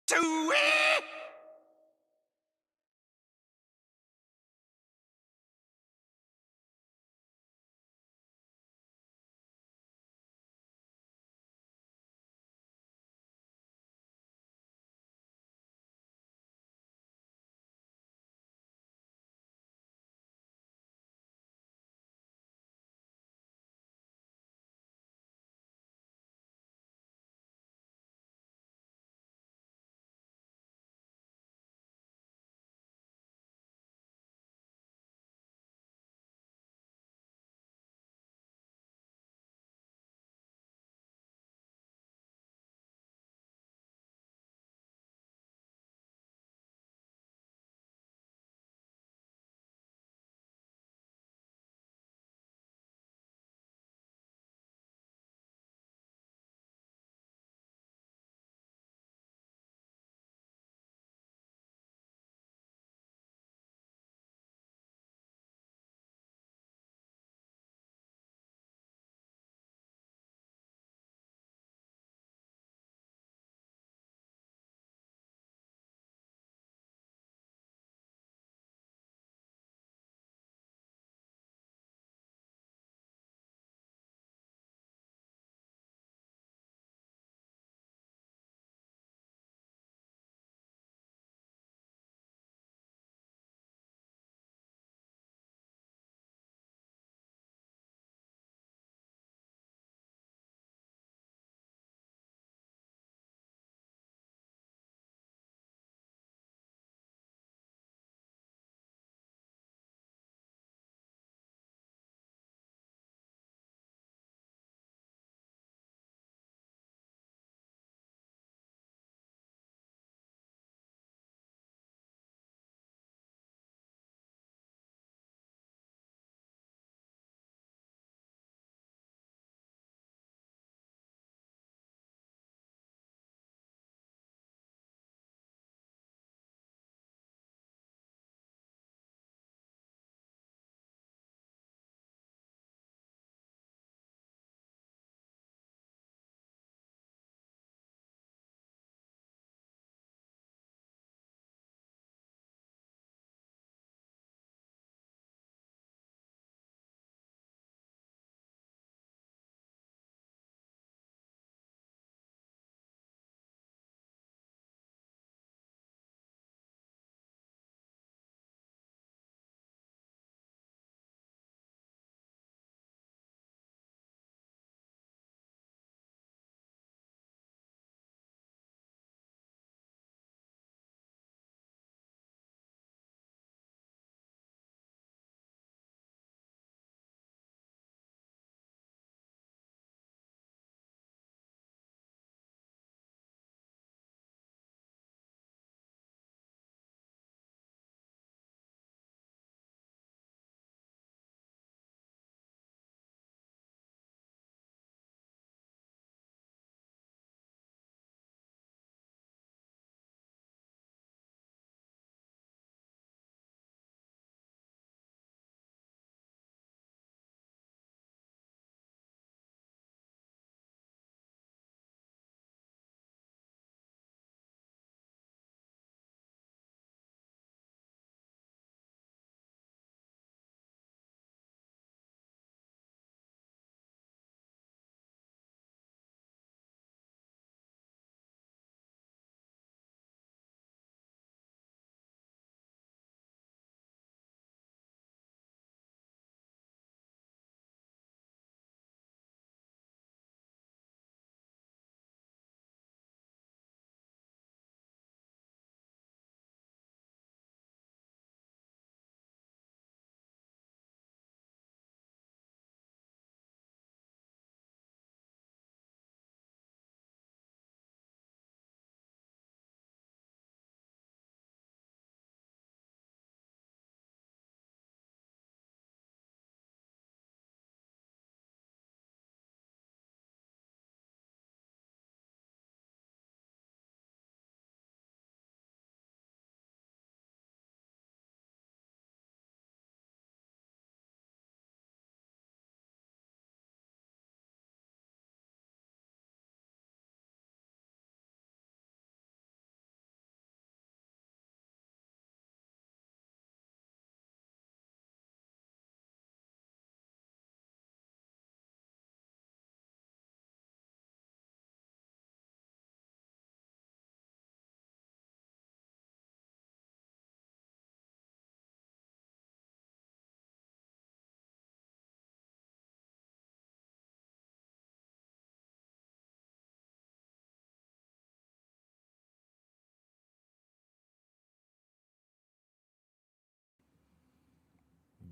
To it!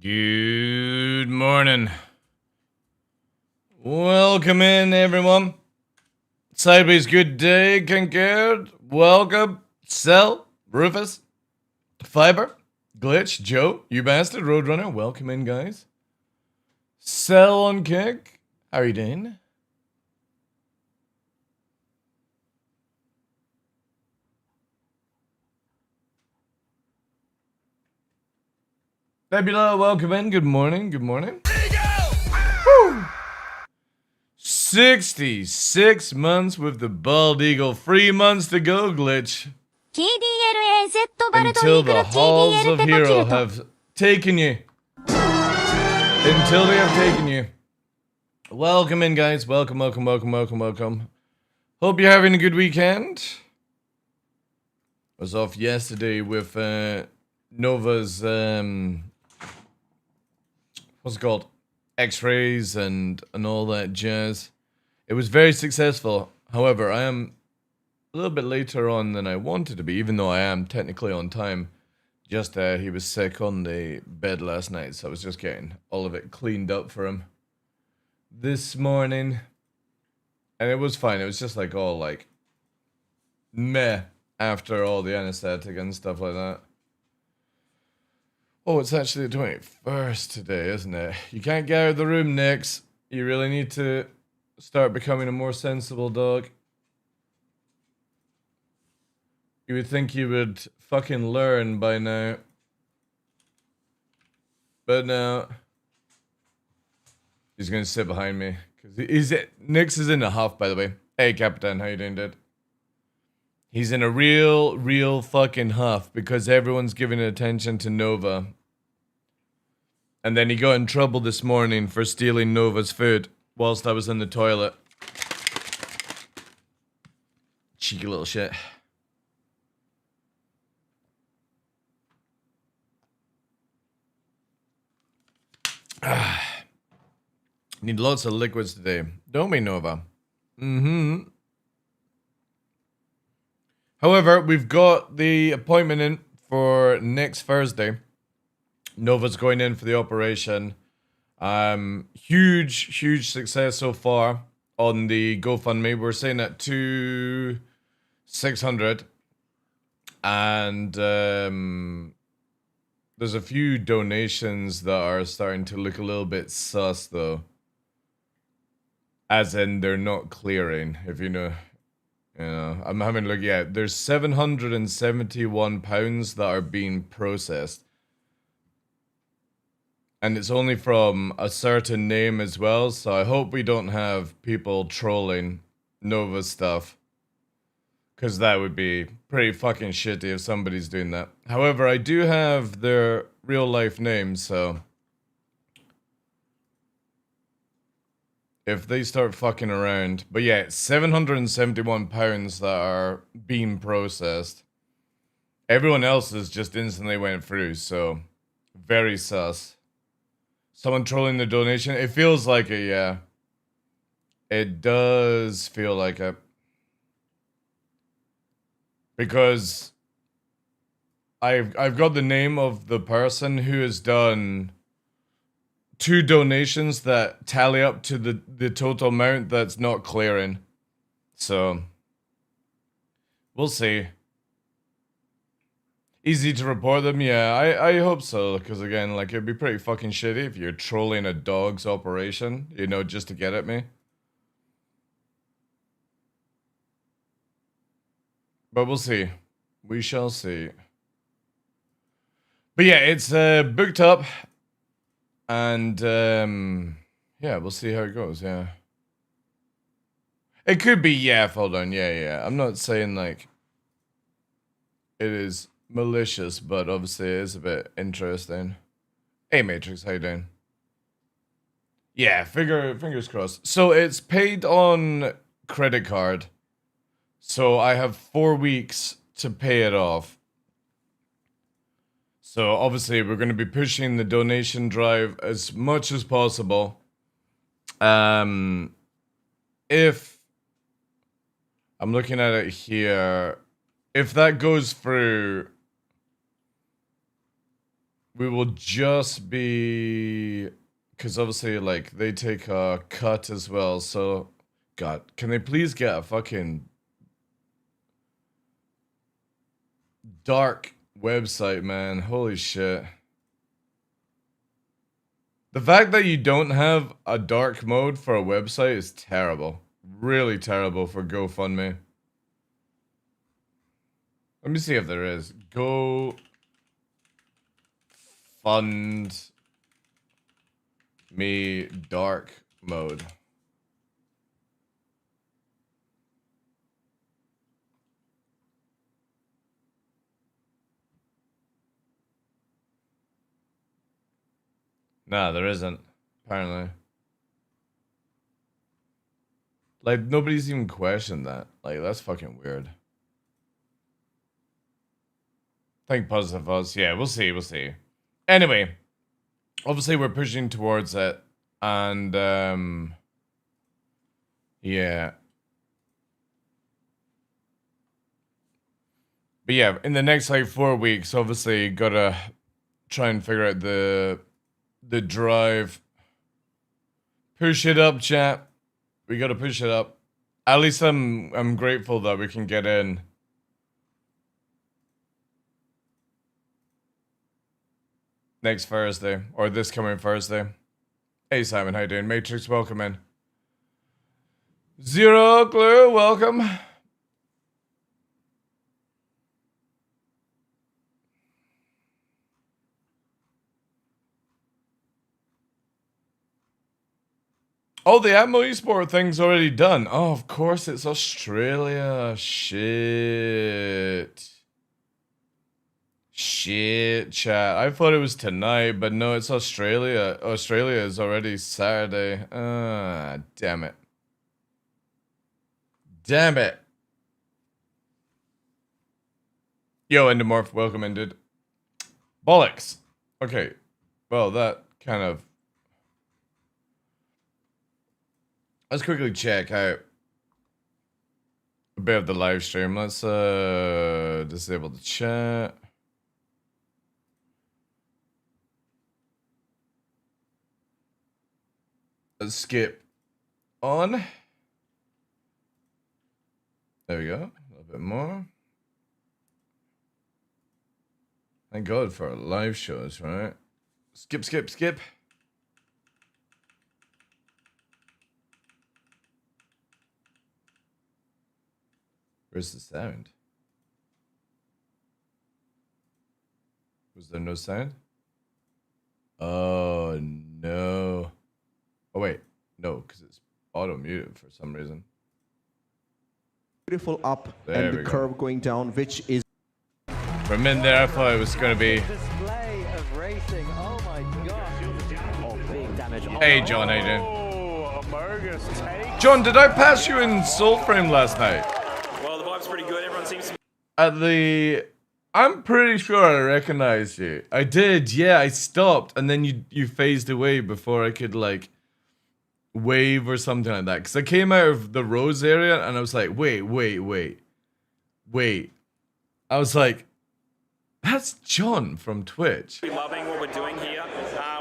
Good morning. Welcome in, everyone. Sideways, good day, Concord. Welcome, Cell, Rufus, Fiber, Glitch, Joe, you bastard, Roadrunner. Welcome in, guys. Cell on Kick. How are you doing? Nebula, welcome in. Good morning. Good morning. Woo! 66 months with the Bald Eagle. 3 months to go, Glitch. Until the halls of hero have taken you. Until they have taken you. Welcome in, guys. Welcome. Hope you're having a good weekend. I was off yesterday with Nova's what's it called? X-rays and all that jazz. It was very successful. However, I am a little bit later on than I wanted to be, even though I am technically on time. Just he was sick on the bed last night, so I was just getting all of it cleaned up for him this morning. And it was fine. It was just like all like meh after all the anesthetic and stuff like that. Oh, it's actually the 21st today, isn't it? You can't get out of the room, Nix. You really need to start becoming a more sensible dog. You would think you would fucking learn by now. But no. He's gonna sit behind me. Nix is in a huff, by the way. Hey, Capitan, how you doing, dude? He's in a real fucking huff because everyone's giving attention to Nova. And then he got in trouble this morning for stealing Nova's food whilst I was in the toilet. Cheeky little shit. Need lots of liquids today. Don't we, Nova? Mm-hmm. However, we've got the appointment in for next Thursday. Nova's going in for the operation. Huge success so far on the GoFundMe. We're saying at 600. And there's a few donations that are starting to look a little bit sus, though. As in, they're not clearing, if you know. You know, I'm having a look. Yeah, there's £771 that are being processed. And it's only from a certain name as well, so I hope we don't have people trolling Nova stuff. Because that would be pretty fucking shitty if somebody's doing that. However, I do have their real life names, so if they start fucking around. But yeah, £771 that are being processed. Everyone else's just instantly went through, so very sus. Someone trolling the donation? It feels like it, yeah. It does feel like it. Because I've got the name of the person who has done 2 donations that tally up to the total amount that's not clearing. So, we'll see. Easy to report them? Yeah, I hope so. Because again, like, it'd be pretty fucking shitty if you're trolling a dog's operation, you know, just to get at me. But we'll see. We shall see. But yeah, it's booked up. And, yeah, we'll see how it goes, yeah. It could be, yeah, hold on, yeah. I'm not saying, like, it is malicious, but obviously it is a bit interesting. Hey, Matrix, how you doing? Yeah, fingers crossed. So it's paid on credit card. So I have 4 weeks to pay it off. So obviously we're going to be pushing the donation drive as much as possible. If I'm looking at it here, if that goes through, we will just be, because obviously, like, they take a cut as well. So, God, can they please get a fucking dark website, man? Holy shit. The fact that you don't have a dark mode for a website is terrible. Really terrible for GoFundMe. Let me see if there is. Go fund me dark mode. Nah, there isn't, apparently. Like, nobody's even questioned that. Like, that's fucking weird. Think positive us. Yeah, we'll see, we'll see. Anyway, obviously we're pushing towards it. And, yeah. But yeah, in the next, like, 4 weeks, obviously, gotta try and figure out the drive. Push it up, chat. We gotta push it up. At least I'm grateful that we can get in. Next Thursday, or this coming Thursday. Hey Simon, how you doing? Matrix, welcome in. Zero Clue, welcome. Oh, the Atmo Esport thing's already done. Oh, of course, it's Australia. Shit. Shit, chat. I thought it was tonight, but no, it's Australia. Australia is already Saturday. Ah, damn it. Damn it. Yo, Endomorph, welcome in, dude. Bollocks. Okay. Well, that kind of... Let's quickly check out a bit of the live stream. Let's disable the chat. Let's skip on. There we go. A little bit more. Thank God for live shows, right? Skip, skip, skip. Where's the sound? Was there no sound? Oh, no. Oh, wait. No, because it's auto-muted for some reason. Beautiful up there and the curve going down, which is... For a minute there, I thought it was going to be... Display of racing. Oh, my gosh. Oh, big damage. Hey, John, how you doing? John, did I pass you in Soul Frame last night? Well, the vibe's pretty good. Everyone seems to be... At the... I'm pretty sure I recognized you. I did, yeah, I stopped, and then you phased away before I could, like, wave or something like that. Because I came out of the Rose area, and I was like, wait. I was like, that's John from Twitch. Loving what we're doing here.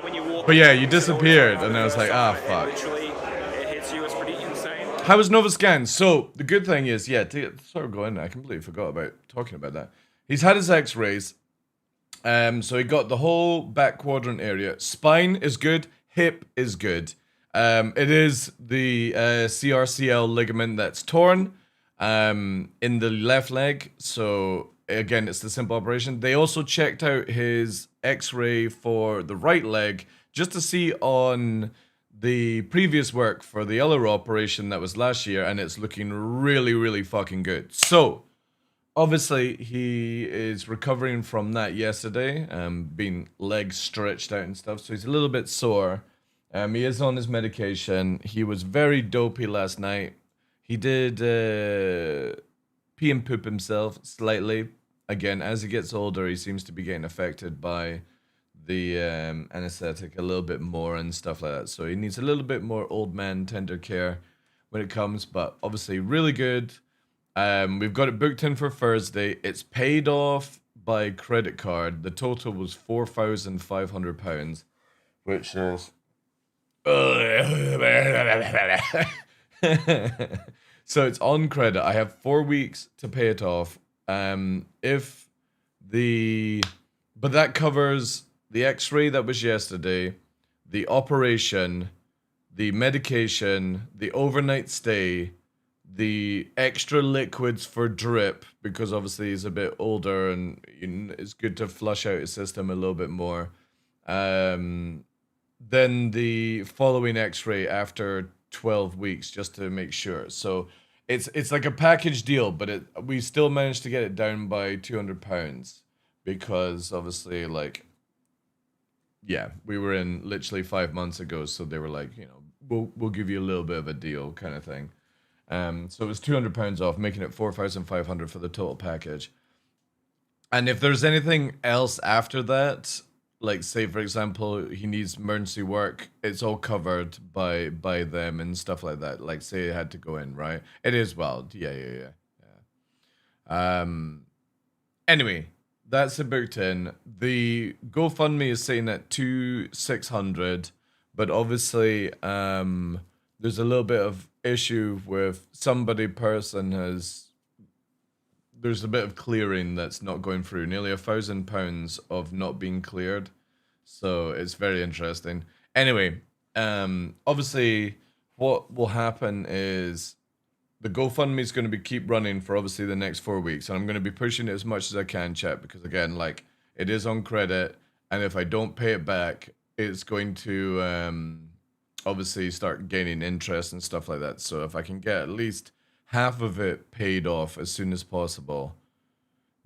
When you walk... But yeah, you disappeared, and I was like, ah, fuck. Literally, it hits you. It's pretty insane. How was Nova Scan? So, the good thing is, yeah, to sort of go in, I completely forgot about talking about that. He's had his x-rays. So he got the whole back quadrant area. Spine is good. Hip is good. It is the CRCL ligament that's torn in the left leg. So, again, it's the simple operation. They also checked out his x-ray for the right leg just to see on the previous work for the other operation that was last year, and it's looking really, really fucking good. So, obviously, he is recovering from that yesterday, being leg stretched out and stuff, so he's a little bit sore. He is on his medication. He was very dopey last night. He did pee and poop himself slightly. Again, as he gets older, he seems to be getting affected by the anesthetic a little bit more and stuff like that. So he needs a little bit more old man tender care when it comes, but obviously really good. We've got it booked in for Thursday. It's paid off by credit card. The total was £4,500, which is so it's on credit. I have 4 weeks to pay it off. If the but that covers the X-ray that was yesterday, the operation, the medication, the overnight stay, the extra liquids for drip, because obviously he's a bit older and it's good to flush out his system a little bit more. Then the following X-ray after 12 weeks, just to make sure. So it's like a package deal, but we still managed to get it down by £200 because obviously, like, yeah, we were in literally 5 months ago, so they were like, we'll give you a little bit of a deal kind of thing. So it was £200 off, making it 4,500 for the total package. And if there's anything else after that, like say for example he needs emergency work, it's all covered by them and stuff like that. Like say it had to go in, right? It is yeah. Anyway, that's it booked in. The GoFundMe is saying at 2,600, but obviously there's a little bit of issue with there's a bit of clearing that's not going through. Nearly £1,000 of not being cleared. So it's very interesting. Anyway, obviously what will happen is the GoFundMe is going to keep running for obviously the next 4 weeks. And I'm going to be pushing it as much as I can, chat, because again, like, it is on credit. And if I don't pay it back, it's going to obviously start gaining interest and stuff like that. So if I can get at least half of it paid off as soon as possible,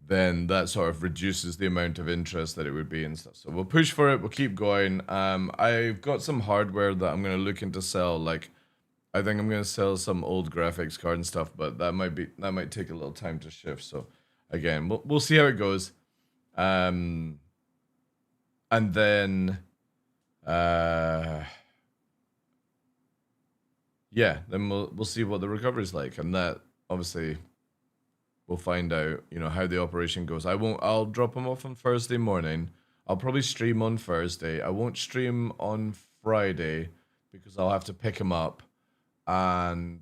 then that sort of reduces the amount of interest that it would be and stuff. So we'll push for it. We'll keep going. I've got some hardware that I'm going to look into sell. Like, I think I'm going to sell some old graphics card and stuff, but that might take a little time to shift. So again, we'll see how it goes. And then, yeah, then we'll see what the recovery is like, and that obviously we'll find out, how the operation goes. I'll drop him off on Thursday morning. I'll probably stream on Thursday. I won't stream on Friday because I'll have to pick him up, and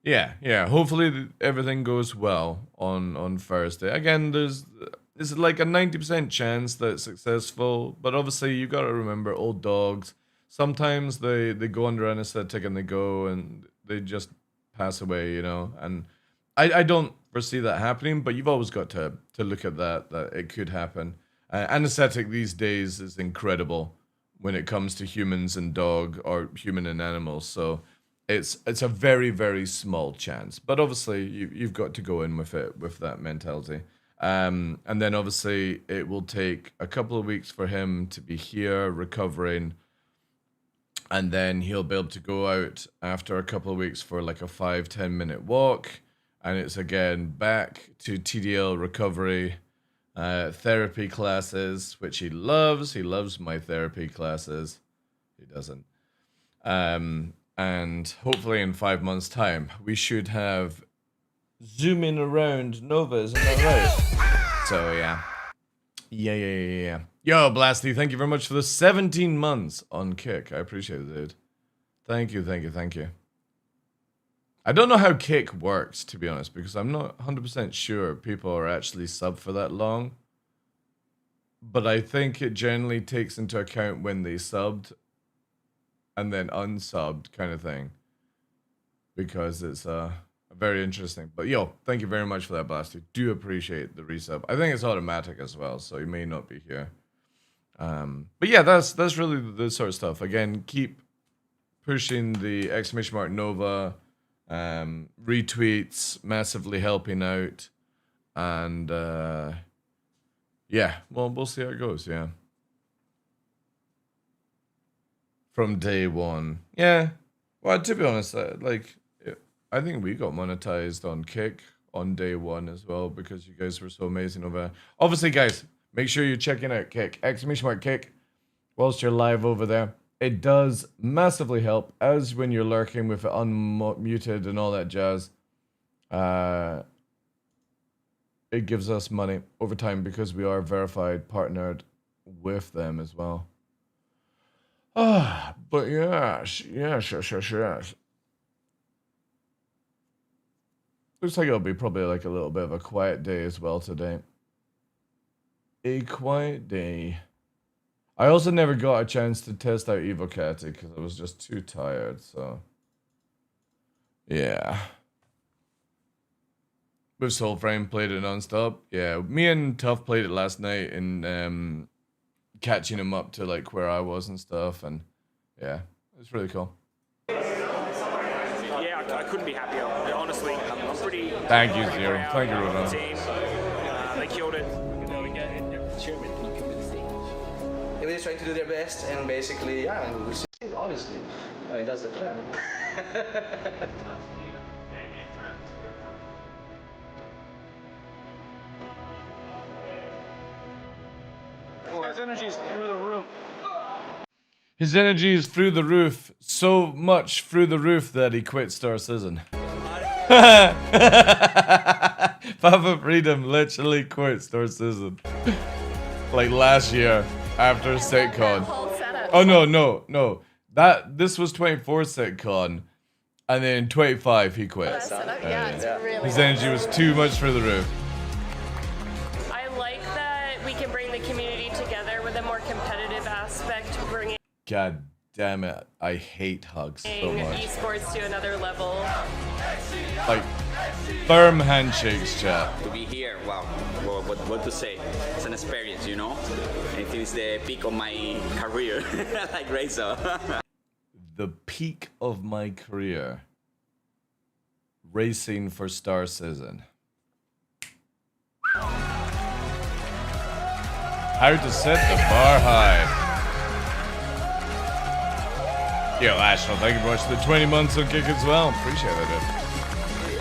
yeah. Hopefully everything goes well on Thursday. Again, there's like a 90% chance that it's successful, but obviously you got to remember, old dogs. Sometimes they go under anesthetic and they just pass away, and I don't foresee that happening, but you've always got to look at that it could happen. Anesthetic these days is incredible when it comes to humans and dog, or human and animals, so it's a very, very small chance, but obviously you've got to go in with it with that mentality. And then obviously it will take a couple of weeks for him to be here recovering. And then he'll be able to go out after a couple of weeks for like a 5-10 minute walk. And it's again back to TDL recovery, therapy classes, which he loves. He loves my therapy classes. He doesn't. And hopefully in 5 months' time, we should have zooming around Nova, isn't that right? So yeah. Yeah. Yo, Blasty, thank you very much for the 17 months on Kick. I appreciate it, dude. Thank you. I don't know how Kick works, to be honest, because I'm not 100% sure people are actually sub for that long. But I think it generally takes into account when they subbed and then unsubbed kind of thing. Because it's very interesting. But yo, thank you very much for that, Blasty. Do appreciate the resub. I think it's automatic as well, so you may not be here. But yeah, that's really the sort of stuff. Again, keep pushing the !Nova, retweets, massively helping out, and yeah, well, we'll see how it goes. Yeah, from day one. Yeah, well, to be honest, I think we got monetized on Kick on day one as well because you guys were so amazing over there. Obviously, guys, make sure you're checking out Kick, !Kick, whilst you're live over there. It does massively help, as when you're lurking with it unmuted and all that jazz. it gives us money over time because we are verified, partnered with them as well. But yes. Looks like it'll be probably like a little bit of a quiet day as well today. A quiet day. I also never got a chance to test out Evocati because I was just too tired, so yeah. With Soulframe played it non-stop. Yeah, me and Tuff played it last night and catching him up to like where I was and stuff, and yeah, it's really cool. Yeah, I couldn't be happier. Honestly, I'm pretty. Thank you, Zero. Thank you, Rodon. Team, they killed it. Everybody's trying to do their best, and basically, yeah, we see, obviously. I mean, that's the plan. His energy is through the roof. His energy is through the roof, so much through the roof that he quit Star Citizen. Papa Freedom literally quit Star Citizen. Like last year, after SitCon. Oh no. This was 24 SitCon, and then 25 he quit. Yeah, it's really His energy was too much through the roof. I like that we can bring the community together with a more competitive aspect, bringing God damn it, I hate hugs so much. esports to another level. Like, firm handshakes, chat. To be here, wow, what to say? It's an experience, you know? I think it's the peak of my career, like Razor. The peak of my career. Racing for Star Citizen. How to set the bar high. Yo, Ashton, thank you very much for the 20 months on Kick as well. Appreciate it.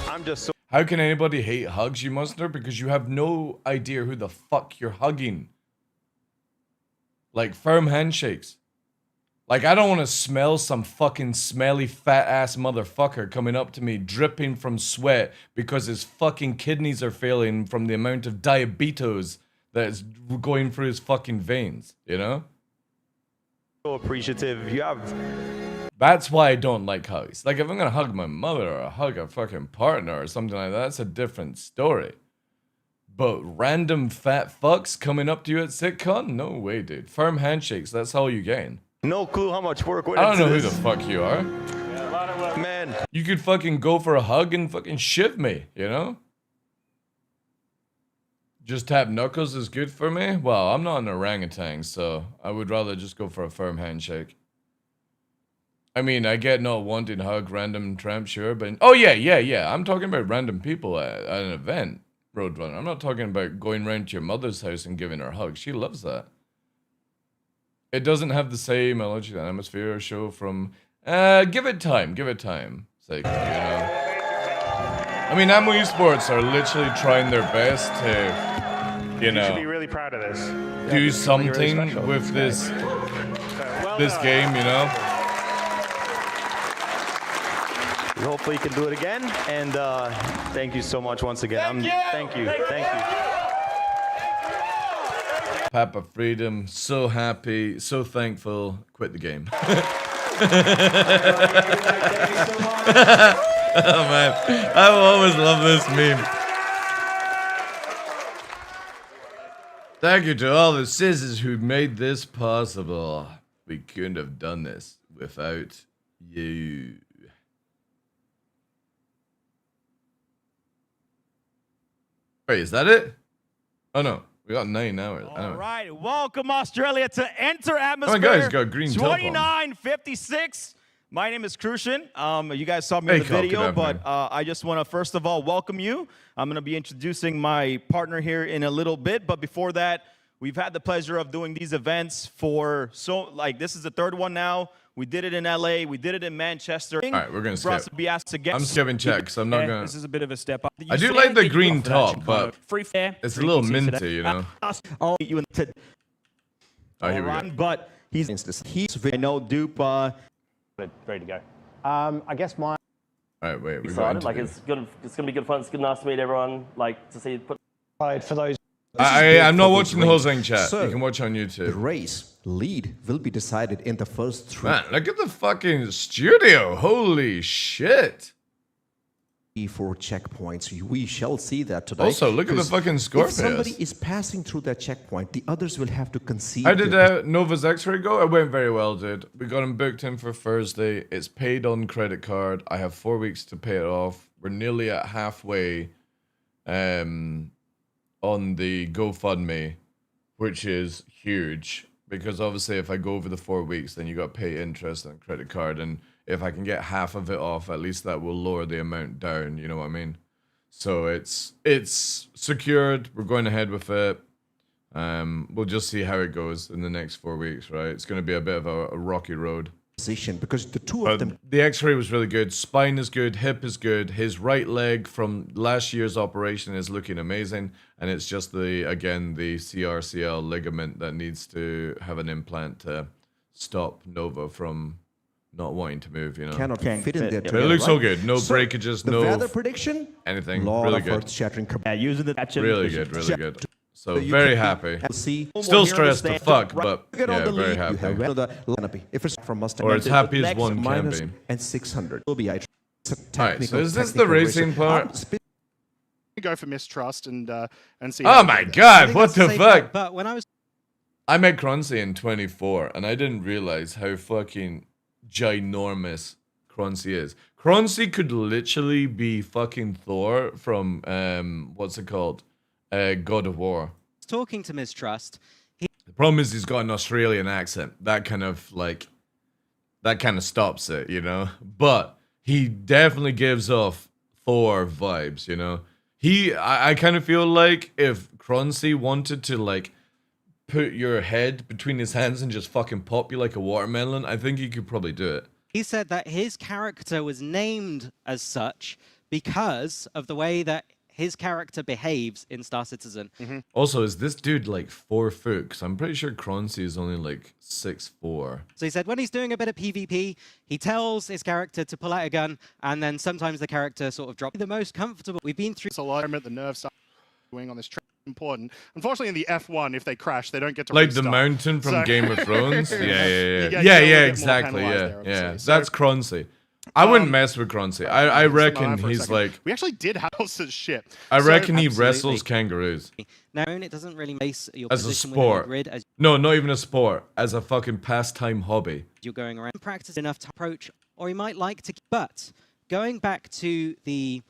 I'm just so How can anybody hate hugs, you monster? Because you have no idea who the fuck you're hugging. Like, firm handshakes. Like, I don't want to smell some fucking smelly fat-ass motherfucker coming up to me dripping from sweat because his fucking kidneys are failing from the amount of diabetes that's going through his fucking veins, you know? appreciative. You have... That's why I don't like hugs. Like, if I'm gonna hug my mother or hug a fucking partner or something like that, that's a different story. But random fat fucks coming up to you at SitCon? No way, dude. Firm handshakes, that's all you gain. No clue how much work went I don't into know who this. the fuck you are. Yeah, a lot of work. Man, You could fucking go for a hug and fucking shiv me, you know? Just tap knuckles is good for me? Well, I'm not an orangutan, so I would rather just go for a firm handshake. I mean, I get not wanting to hug random tramp, sure, but... Oh, yeah. I'm talking about random people at an event, Roadrunner. I'm not talking about going round to your mother's house and giving her a hug. She loves that. It doesn't have the same electric atmosphere or show from... give it time. Like, you know... I mean, Ammo Esports are literally trying their best to, you You should be know, really proud of this. do something with this this game, you know? hopefully you can do it again. And thank you so much once again. Thank you. Papa Freedom, so happy, so thankful, quit the game. Oh man, I will always love this meme. Thank you to all the scissors who made this possible. We couldn't have done this without you. Wait, is that it? Oh no, we got 9 hours. All right, welcome Australia to Enter Oh Atmosphere. my God, he's got green top on. 2956. My name is Crucian. You guys saw me in the Carl, video, good but afternoon. I just want to first of all welcome you. I'm going to be introducing my partner here in a little bit, but before that, we've had the pleasure of doing these events for this is the third one now. We did it in LA, we did it in Manchester. All right, we're gonna For us skip. to be asked to guess. I'm skipping checks. I'm not gonna. This is a bit of a step up. I do like the green top, but free fair. it's a little minty, you know. I'll meet you in the Oh, here we go. but he's I know Dupe. Ready to go. I guess my All right, wait. We're excited. going Like to it's good. It's gonna be good fun. It's good, nice to meet everyone. Like to see put For those. I'm not watching the whole thing, chat. So, you can watch on The YouTube. race lead will be decided in the first 3 Man, look at the fucking studio. Holy shit. 4 checkpoints. We shall see that today. Also, look at the 'Cause fucking score If somebody pairs. is passing through that checkpoint, the others will have to concede. How did their Nova's X-ray go? It went very well, dude. We got him booked in for Thursday. It's paid on credit card. I have 4 weeks to pay it off. We're nearly at halfway on the GoFundMe, which is huge. Because obviously if I go over the 4 weeks, then you got to pay interest on credit card. And if I can get half of it off, at least that will lower the amount down. You know what I mean? So it's secured. We're going ahead with it. We'll just see how it goes in the next 4 weeks, right? It's going to be a bit of a rocky road. position because the two of them. The X-ray was really good. Spine is good. Hip is good. His right leg from last year's operation is looking amazing. And it's just the CRCL ligament that needs to have an implant to stop Nova from not wanting to move, you know. Cannot fit in there. But it together, looks so right? good. No So, breakages, the no weather prediction. anything. Lot Really of good. earth-shattering. Using the Really good. Really good. So you very can happy. see. Still stressed to fuck, but Get on yeah, the very lead. happy. You have another canopy. If it's from Mustang, Or as happy as next one can minus be. and 600 will be. Alright, so is this the racing part? Go for mistrust and see. Oh my god, what the fuck? But when I met Croncy in 24, and I didn't realize how fucking ginormous Croncy is. Croncy could literally be fucking Thor from, what's it called? God of War. talking to Mistrust, The problem is he's got an Australian accent. That kind of stops it, you know? But he definitely gives off Thor vibes, you know? I kind of feel like if Croncy wanted to, like, put your head between his hands and just fucking pop you like a watermelon, I think he could probably do it. he said that his character was named as such because of the way that his character behaves in Star Citizen. Also, is this dude like 4 foot? Because I'm pretty sure Croncy is only like 6'4". So he said when he's doing a bit of PvP, he tells his character to pull out a gun, and then sometimes the character sort of drops. The most comfortable. We've been through. It's a lot at the nerve side doing on this track. Important. Unfortunately, in the F1, if they crash, they don't get to Like restart. the mountain from So- Game of Thrones? You Yeah, get a little bit more exactly, penalized yeah, there, yeah. obviously. So- That's Croncy. I wouldn't mess with Croncy. I reckon for a he's second. like, We actually did house his ship. I So- reckon he Absolutely. wrestles kangaroos. Now, it doesn't really base your As a position within the sport. grid as No, not even a sport. As a fucking pastime hobby. you're going around. Practice enough to approach, or he might like to. But going back to the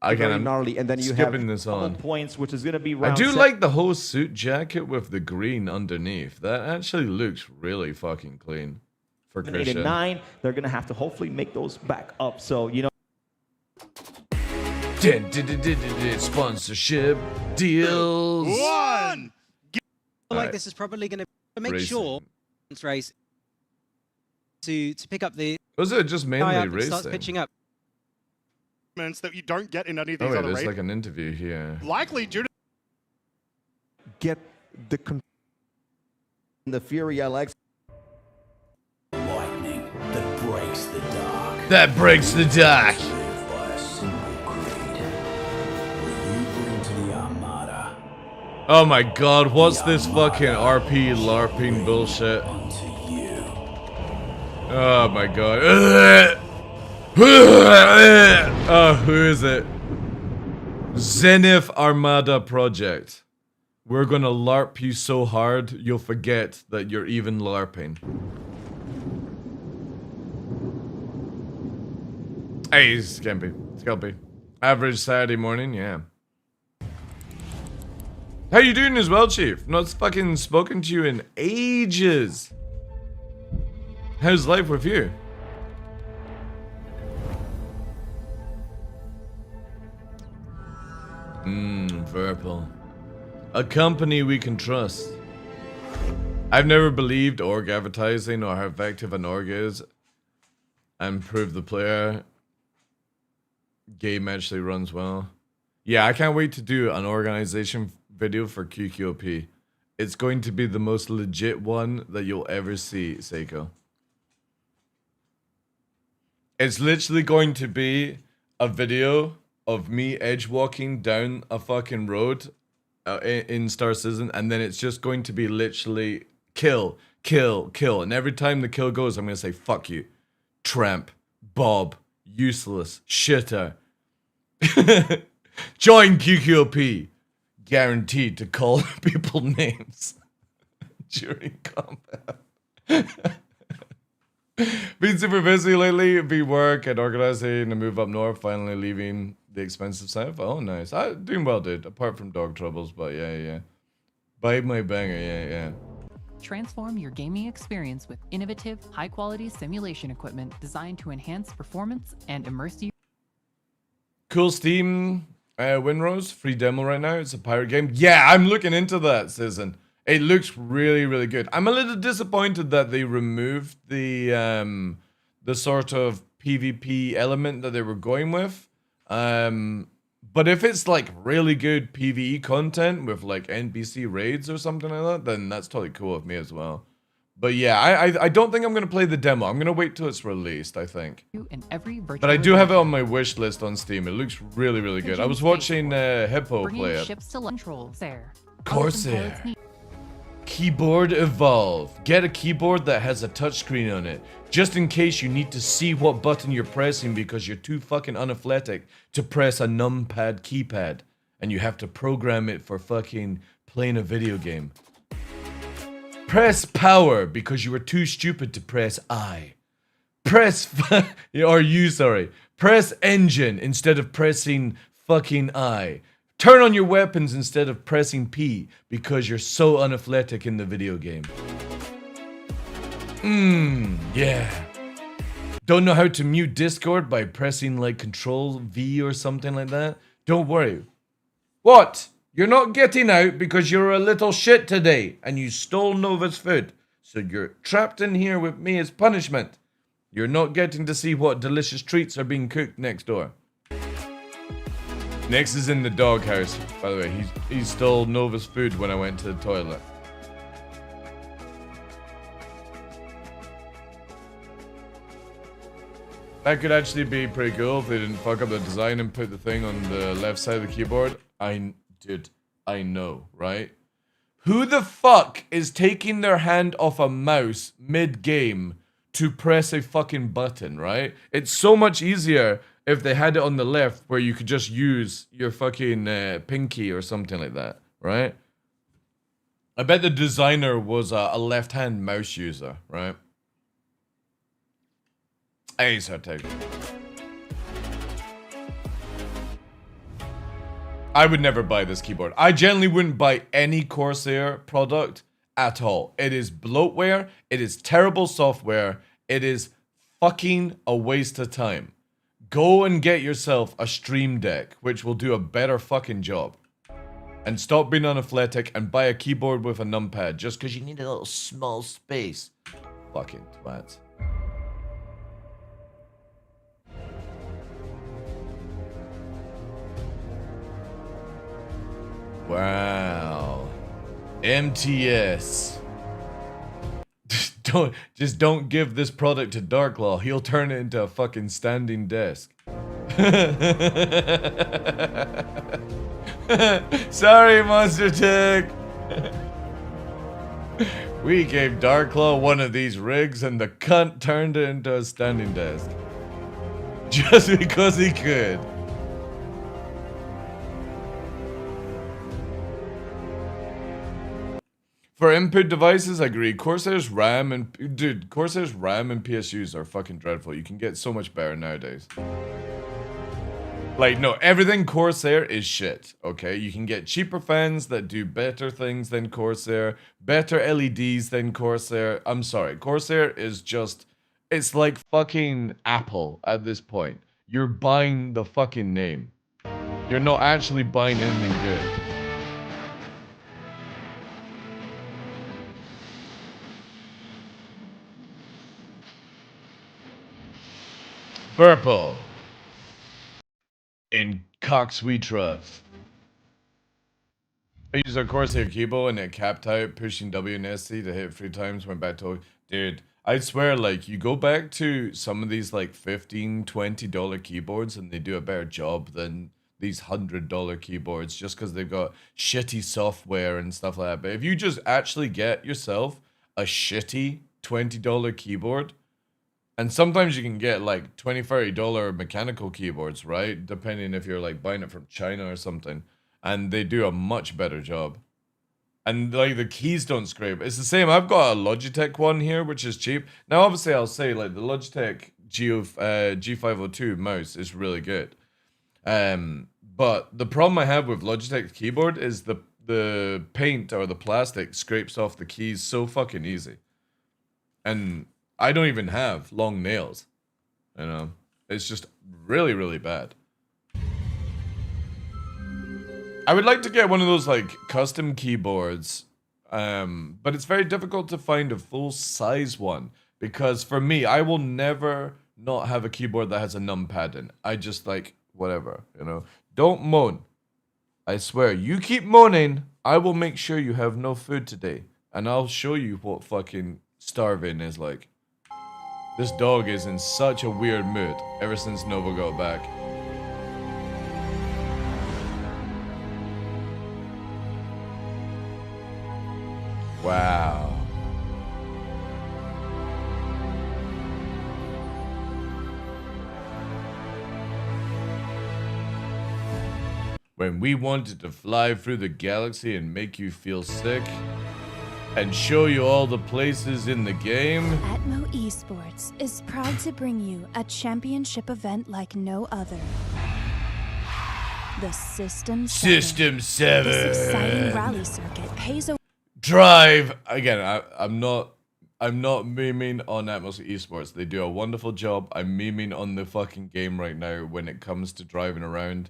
Again, very I'm gnarly, and then you skipping have this Couple on. points, which is going to be I round do seven. like the whole suit jacket with the green underneath. That actually looks really fucking clean for 8 and Christian. 9. They're going to have to hopefully make those back up. So, you know, Sponsorship deals. One! feel like Alright. this is probably going to make Racing. sure this race to pick up the Was it just guy mainly up and starts racing? pitching up. That you don't get in any of these Oh wait, other there's races. like an interview here. Likely due to get the Fury LX. Lightning that breaks the dark. That breaks the dark. Live by a simple creed. Will you bring to the Armada Oh my god, what's this fucking RP LARPing bullshit? unto you? Oh my god. Oh, who is it? Zenith Armada Project. We're gonna LARP you so hard, you'll forget that you're even LARPing. Hey, Scalpy. Average Saturday morning, yeah. How you doing as well, Chief? Not fucking spoken to you in ages. How's life with you? Verpal. A company we can trust. I've never believed org advertising or how effective an org is and prove the player game actually runs well. Yeah, I can't wait to do an organization video for QQOP. It's going to be the most legit one that you'll ever see, Seiko. It's literally going to be a video of me edge walking down a fucking road in Star Citizen, and then it's just going to be literally kill, kill, kill. And every time the kill goes, I'm going to say, fuck you. Tramp. Bob. Useless. Shitter. Join QQOP. Guaranteed to call people names during combat. Been super busy lately. Be work and organizing a move up north. Finally leaving the expensive side. Oh, nice. Doing well, dude. Apart from dog troubles, but yeah. Bite my banger. Yeah. Transform your gaming experience with innovative, high-quality simulation equipment designed to enhance performance and immerse you. Cool Steam Winrose. Free demo right now. It's a pirate game. Yeah, I'm looking into that, Citizen. It looks really, really good. I'm a little disappointed that they removed the sort of PvP element that they were going with. But if it's like really good PvE content with like NPC raids or something like that, then that's totally cool with me as well. But yeah, I don't think I'm gonna play the demo. I'm gonna wait till it's released, I think. But I do have it on my wish list on Steam. It looks really, really good. I was watching Hippo play it. Corsair. Keyboard Evolve. Get a keyboard that has a touchscreen on it, just in case you need to see what button you're pressing because you're too fucking unathletic to press a numpad keypad, and you have to program it for fucking playing a video game. Press power because you were too stupid to press I. Press Press engine instead of pressing fucking I. Turn on your weapons instead of pressing P because you're so unathletic in the video game. Yeah. Don't know how to mute Discord by pressing like Control V or something like that? Don't worry. What? You're not getting out because you're a little shit today and you stole Nova's food. So you're trapped in here with me as punishment. You're not getting to see what delicious treats are being cooked next door. Next is in the doghouse. By the way, he stole Nova's food when I went to the toilet. That could actually be pretty cool if they didn't fuck up the design and put the thing on the left side of the keyboard. Dude, I know, right? Who the fuck is taking their hand off a mouse mid-game to press a fucking button, right? It's so much easier if they had it on the left where you could just use your fucking pinky or something like that, right? I bet the designer was a left-hand mouse user, right? Hey, Sarteg. I would never buy this keyboard. I generally wouldn't buy any Corsair product at all. It is bloatware. It is terrible software. It is fucking a waste of time. Go and get yourself a Stream Deck, which will do a better fucking job. And stop being unathletic and buy a keyboard with a numpad just because you need a little small space. Fucking twats. Wow. MTS. Don't give this product to DarkLaw. He'll turn it into a fucking standing desk. Sorry, Monster Tech. We gave DarkLaw one of these rigs and the cunt turned it into a standing desk. Just because he could. For input devices, I agree. Corsair's RAM and PSUs are fucking dreadful. You can get so much better nowadays. Like, no, everything Corsair is shit, okay? You can get cheaper fans that do better things than Corsair, better LEDs than Corsair. I'm sorry, Corsair is just, it's like fucking Apple at this point. You're buying the fucking name. You're not actually buying anything good. Purple. In Cox we trust. I used a Corsair keyboard and it capped out pushing W and SC to hit 3 times, went back to... Dude, I swear, like, you go back to some of these, like, $15, $20 keyboards, and they do a better job than these $100 keyboards just because they've got shitty software and stuff like that. But if you just actually get yourself a shitty $20 keyboard, and sometimes you can get, like, $20, $30 mechanical keyboards, right? Depending if you're, like, buying it from China or something. And they do a much better job. And like the keys don't scrape. It's the same. I've got a Logitech one here, which is cheap. Now, obviously, I'll say like the Logitech G502 mouse is really good. But the problem I have with Logitech keyboard is the paint or the plastic scrapes off the keys so fucking easy. And I don't even have long nails. You know, it's just really, really bad. I would like to get one of those like custom keyboards, but it's very difficult to find a full size one because for me, I will never not have a keyboard that has a numpad in. I just like whatever, you know. Don't moan. I swear, you keep moaning, I will make sure you have no food today, and I'll show you what fucking starving is like. This dog is in such a weird mood ever since Nova got back. Wow. When we wanted to fly through the galaxy and make you feel sick and show you all the places in the game. Atmo Esports is proud to bring you a championship event like no other. The System 7. System 7. This exciting rally circuit pays a Drive again. I'm not memeing on Atmos Esports. They do a wonderful job. I'm memeing on the fucking game right now when it comes to driving around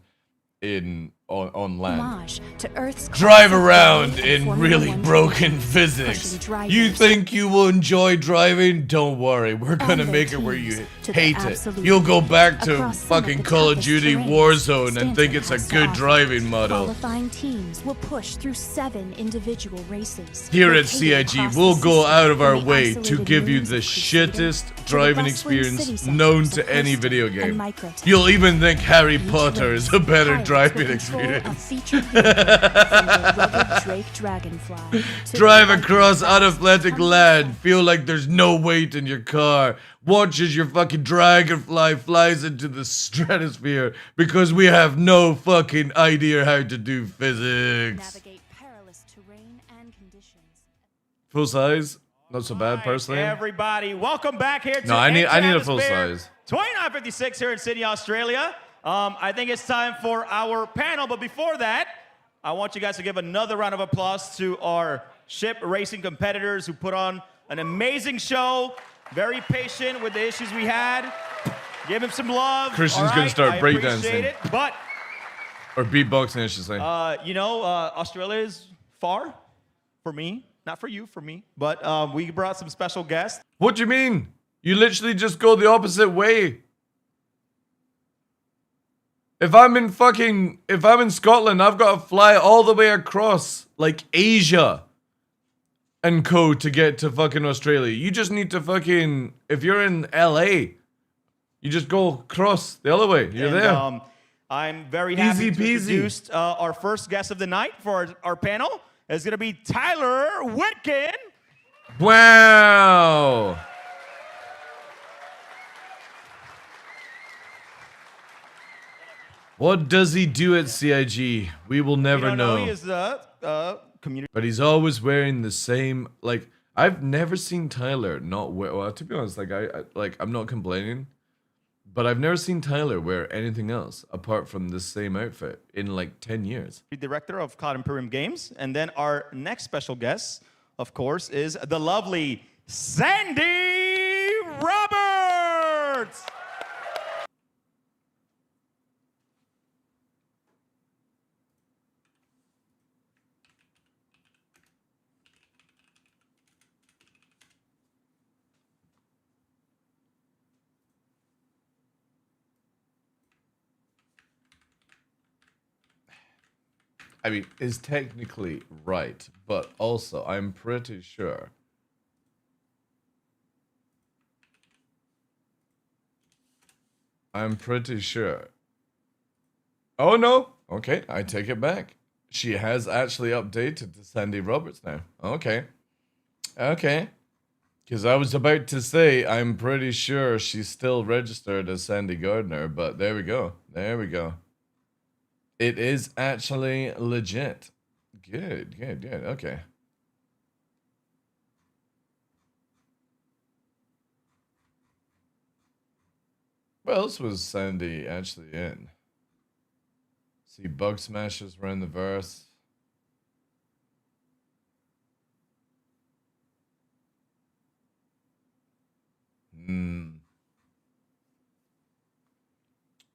on land. homage to Earth's Drive classic around rally and in Formula really One broken champions, physics. pushing drivers You think you will enjoy driving? Don't worry, we're gonna and their make it where you teams to the hate it. absolute You'll go limit. back to Across some of fucking the Call of toughest Duty terrains Warzone and Stanton think it's a has to good offer. driving model. Qualifying teams will push through 7 individual races. Here at located CIG, across we'll the go system out of our from the way to isolated give you moons the of Crusader shittest to the driving bustling experience city known centers of to any Houston video and game. Microtown. You'll even think Harry Each Potter race, is a better pilots driving will control a experience. featured vehicle from the rugged Drake Dragonfly to Drive the across fast unathletic 100 land, feel like there's no weight in your car. Watch as your fucking dragonfly flies into the stratosphere because we have no fucking idea how to do physics. navigate perilous terrain and conditions. Full size? Not so bad, Right, personally. everybody, welcome back here to No, I need a full Atmosphere size. 2956 here in Sydney, Australia. I think it's time for our panel, but before that, I want you guys to give another round of applause to our ship racing competitors who put on an amazing show. Very patient with the issues we had. Give him some love. Christian's all gonna right? start I breakdancing. appreciate it, but Or beatboxing, I should say. you know, Australia is far for me, not for you, for me. But we brought some special guests. What do you mean? You literally just go the opposite way. If I'm in Scotland, I've got to fly all the way across, like Asia and co to get to fucking Australia. You just need to fucking, if you're in LA, you just go across the other way. You're And, there. I'm very happy Easy to peasy. introduce our first guest of the night for our panel. It's going to be Tyler Whitkin. Wow. What does he do at CIG? We will never You don't know. He is the community. But he's always wearing the same, like, I've never seen Tyler not wear, well, to be honest, like, I'm not complaining, but I've never seen Tyler wear anything else apart from the same outfit in like 10 years. Director of Cloud Imperium Games. And then our next special guest, of course, is the lovely Sandy Roberts. I mean, is technically right, but also I'm pretty sure I'm pretty sure. Oh no. Okay, I take it back. She has actually updated to Sandy Roberts now. Okay. Okay. Because I was about to say, I'm pretty sure she's still registered as Sandy Gardner, but there we go. There we go. It is actually legit. Good, good, good. Okay. What else was Sandy actually in? See, Bug Smashers were in the verse.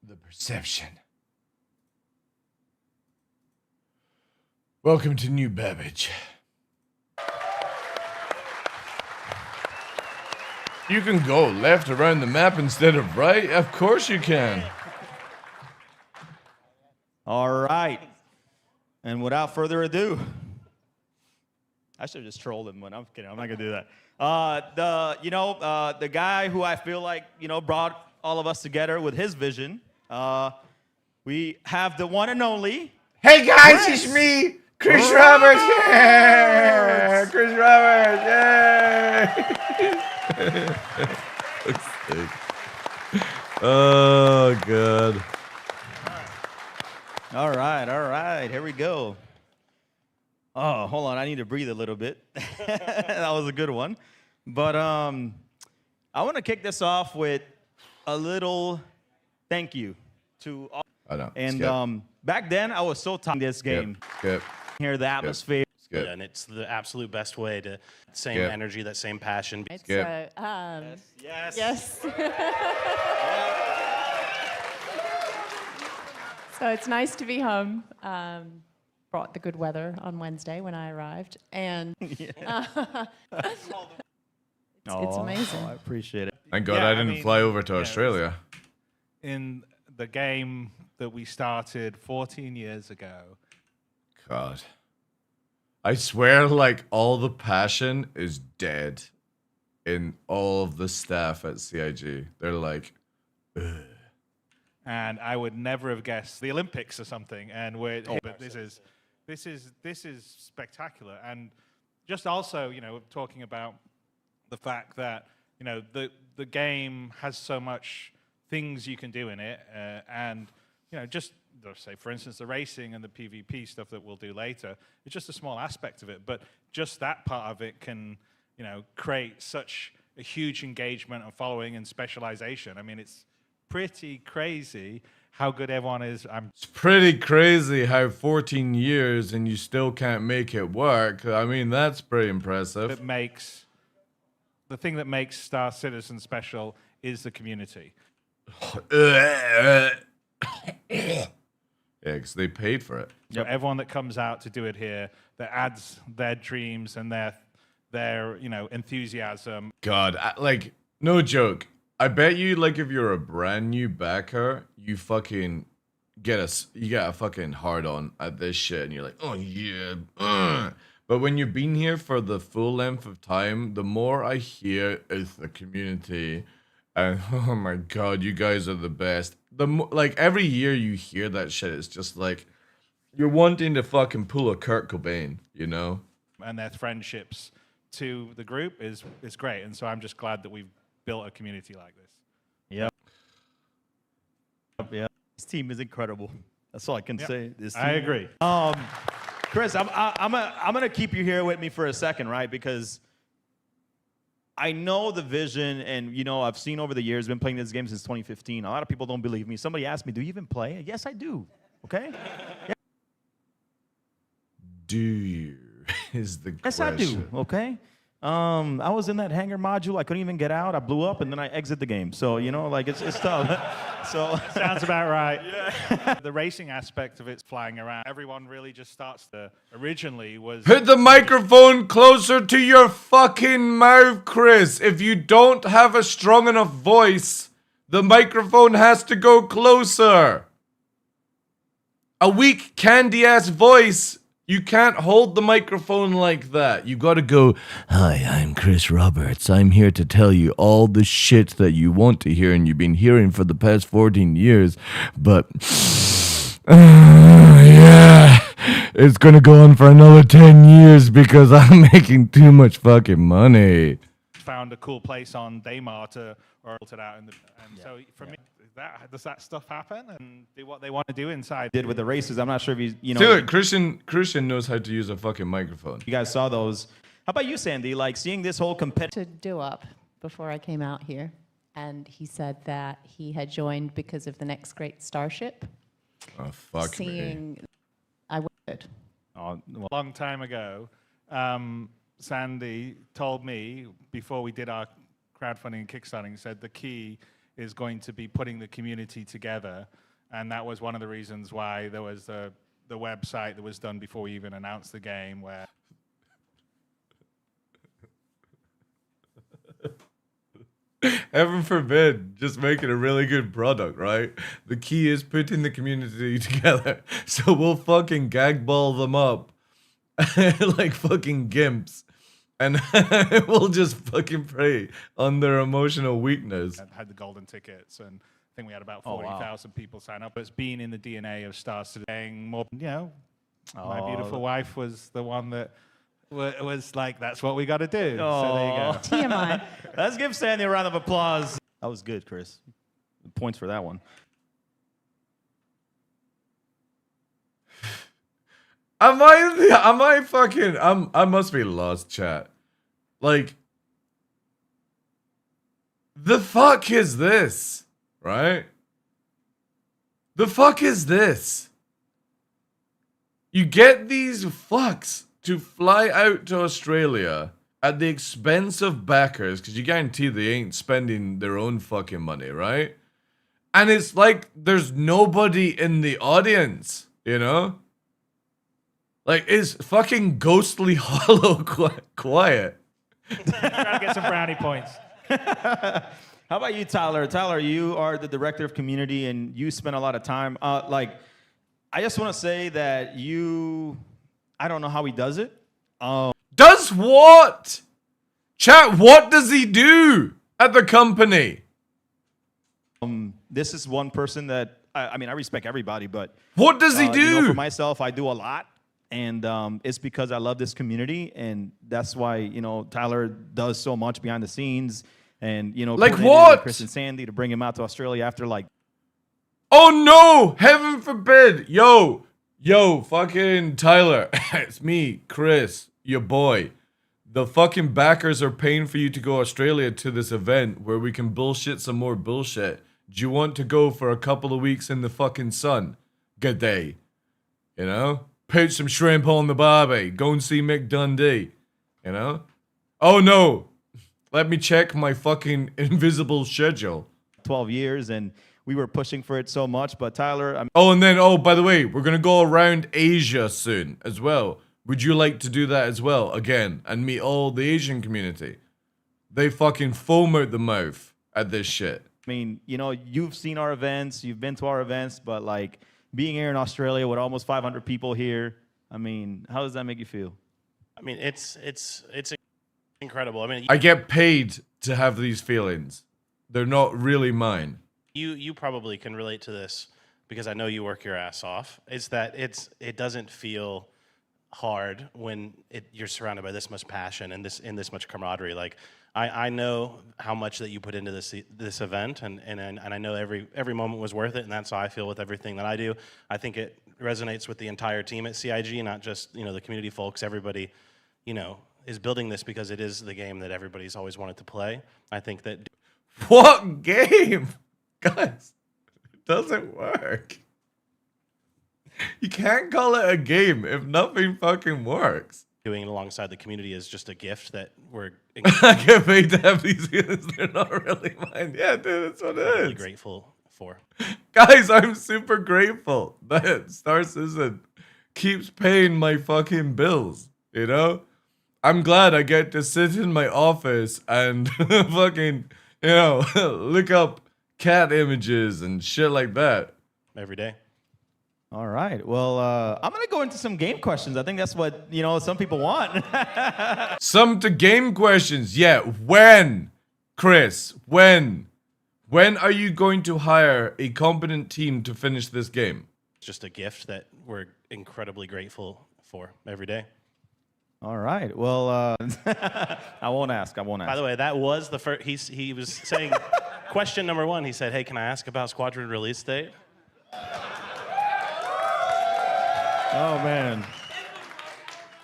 The Perception. Welcome to New Babbage. You can go left around the map instead of right? Of course you can. All right. And without further ado, I should have just trolled him, but I'm kidding. I'm not going to do that. The guy who I feel like, brought all of us together with his vision. We have the one and only. Hey guys, it's me, Chris Roberts. Yeah, Chris Roberts. Yay. Oh god. All right. Here we go. Oh, hold on. I need to breathe a little bit. That was a good one. But I want to kick this off with a little thank you to all. I know. And back then, I was so tired of this game. Skip. Hear the atmosphere. Skip. And it's the absolute best way to same energy, that same passion. Skip. Yes. So it's nice to be home. Brought the good weather on Wednesday when I arrived, and it's amazing. I appreciate it. Thank God I didn't fly over to Australia. In the game that we started 14 years ago. God. I swear, like, all the passion is dead in all of the staff at CIG. They're like, ugh. And I would never have guessed the Olympics or something. And but this is spectacular. And just also, talking about the fact that, the game has so much things you can do in it. And, just say, for instance, the racing and the PvP stuff that we'll do later, it's just a small aspect of it. But just that part of it can, create such a huge engagement and following and specialization. I mean, it's pretty crazy how good everyone is. It's pretty crazy how 14 years and you still can't make it work. I mean, that's pretty impressive. The thing that makes Star Citizen special is the community. Yeah, because they paid for it. So everyone that comes out to do it here, that adds their dreams and their enthusiasm. God, like, no joke. I bet you, like, if you're a brand new backer, you fucking get a fucking hard on at this shit, and you're like, oh yeah. But when you've been here for the full length of time, the more I hear is the community, and oh my god, you guys are the best. Like, every year you hear that shit, it's just like you're wanting to fucking pull a Kurt Cobain, And their friendships to the group is great, and so I'm just glad that we've built a community like this. Yep. Yeah. This team is incredible. That's all I can say. This team. I agree. Chris, I'm gonna keep you here with me for a second, right? Because I know the vision, and I've seen over the years, been playing this game since 2015. A lot of people don't believe me. Somebody asked me, "Do you even play?" Yes, I do. Okay. Yeah. Do you? Is the question. Yes, I do. Okay. I was in that hangar module. I couldn't even get out. I blew up, and then I exit the game. So, it's tough. So sounds about right. Yeah. The racing aspect of it's flying around. Everyone really just starts to. Originally was. Put the microphone closer to your fucking mouth, Chris. If you don't have a strong enough voice, the microphone has to go closer. A weak candy-ass voice You can't hold the microphone like that. You gotta go, "Hi, I'm Chris Roberts. I'm here to tell you all the shit that you want to hear and you've been hearing for the past 14 years. But, yeah, it's gonna go on for another 10 years because I'm making too much fucking money." Found a cool place on Daymar to build it out. And so for me, does that stuff happen and do what they want to do inside? Did with the races. I'm not sure if you know. Dude, Christian knows how to use a fucking microphone. You guys saw those. How about you, Sandy? Like seeing this whole competitive. To do up before I came out here, and he said that he had joined because of the next great Starship. Oh, fuck Seeing, me. I would. A long time ago, Sandy told me before we did our crowdfunding and Kickstarting, said the key is going to be putting the community together, and that was one of the reasons why there was the website that was done before we even announced the game, where Heaven forbid, just making a really good product, right? The key is putting the community together. So we'll fucking gag ball them up like fucking gimps. And we'll just fucking prey on their emotional weakness. had the golden tickets, and I think we had about Oh, wow. 40,000 people sign up. It's been in the DNA of Stars Today. More, my beautiful wife was the one that was like, that's what we got to do. So there you go. TMI. Let's give Sandy a round of applause. That was good, Chris. Points for that one. I must be lost, chat. Like, the fuck is this, right? The fuck is this? You get these fucks to fly out to Australia at the expense of backers, because you guarantee they ain't spending their own fucking money, right? And it's like there's nobody in the audience, you know? Like, it's fucking ghostly hollow quiet. Trying to get some brownie points. How about you, Tyler? Tyler, you are the director of community, and you spend a lot of time. I just want to say that I don't know how he does it. Does what? Chat, what does he do at the company? This is one person that, I respect everybody, but... What does he do? For myself, I do a lot, and it's because I love this community, and that's why, Tyler does so much behind the scenes, and, like coordinated what? with Chris and Sandy to bring him out to Australia after, like... Oh no! Heaven forbid! Yo, fucking Tyler. It's me, Chris, your boy. The fucking backers are paying for you to go Australia to this event where we can bullshit some more bullshit. Do you want to go for a couple of weeks in the fucking sun? Good day. Put some shrimp on the barbie. Go and see Mick Dundee. Oh no! Let me check my fucking invisible schedule. 12 years, and we were pushing for it so much, but Tyler... by the way, we're going to go around Asia soon as well. Would you like to do that as well, again, and meet all the Asian community? They fucking foam out the mouth at this shit. You've seen our events, you've been to our events, but like being here in Australia with almost 500 people here, how does that make you feel? It's incredible. I get paid to have these feelings. They're not really mine. You probably can relate to this because I know you work your ass off. It's that it doesn't feel hard when you're surrounded by this much passion and this much camaraderie. Like I know how much that you put into this event, and I know every moment was worth it, and that's how I feel with everything that I do. I think it resonates with the entire team at CIG, not just the community folks. Everybody, is building this because it is the game that everybody's always wanted to play. I think that. What game? Guys, it doesn't work. You can't call it a game if nothing fucking works. Doing it alongside the community is just a gift that we're... I get paid to have these feelings. They're not really mine. Yeah, dude, that's what it is. Really grateful for. Guys, I'm super grateful that Star Citizen keeps paying my fucking bills, I'm glad I get to sit in my office and fucking, look up cat images and shit like that. Every day. All right. Well, I'm gonna go into some game questions. I think that's what some people want. Some to game questions. Yeah. When, Chris? When are you going to hire a competent team to finish this game? It's just a gift that we're incredibly grateful for every day. All right. Well, I won't ask. By the way, that was the first. He was saying, question number one. He said, "Hey, can I ask about Squadron release date?" Oh man.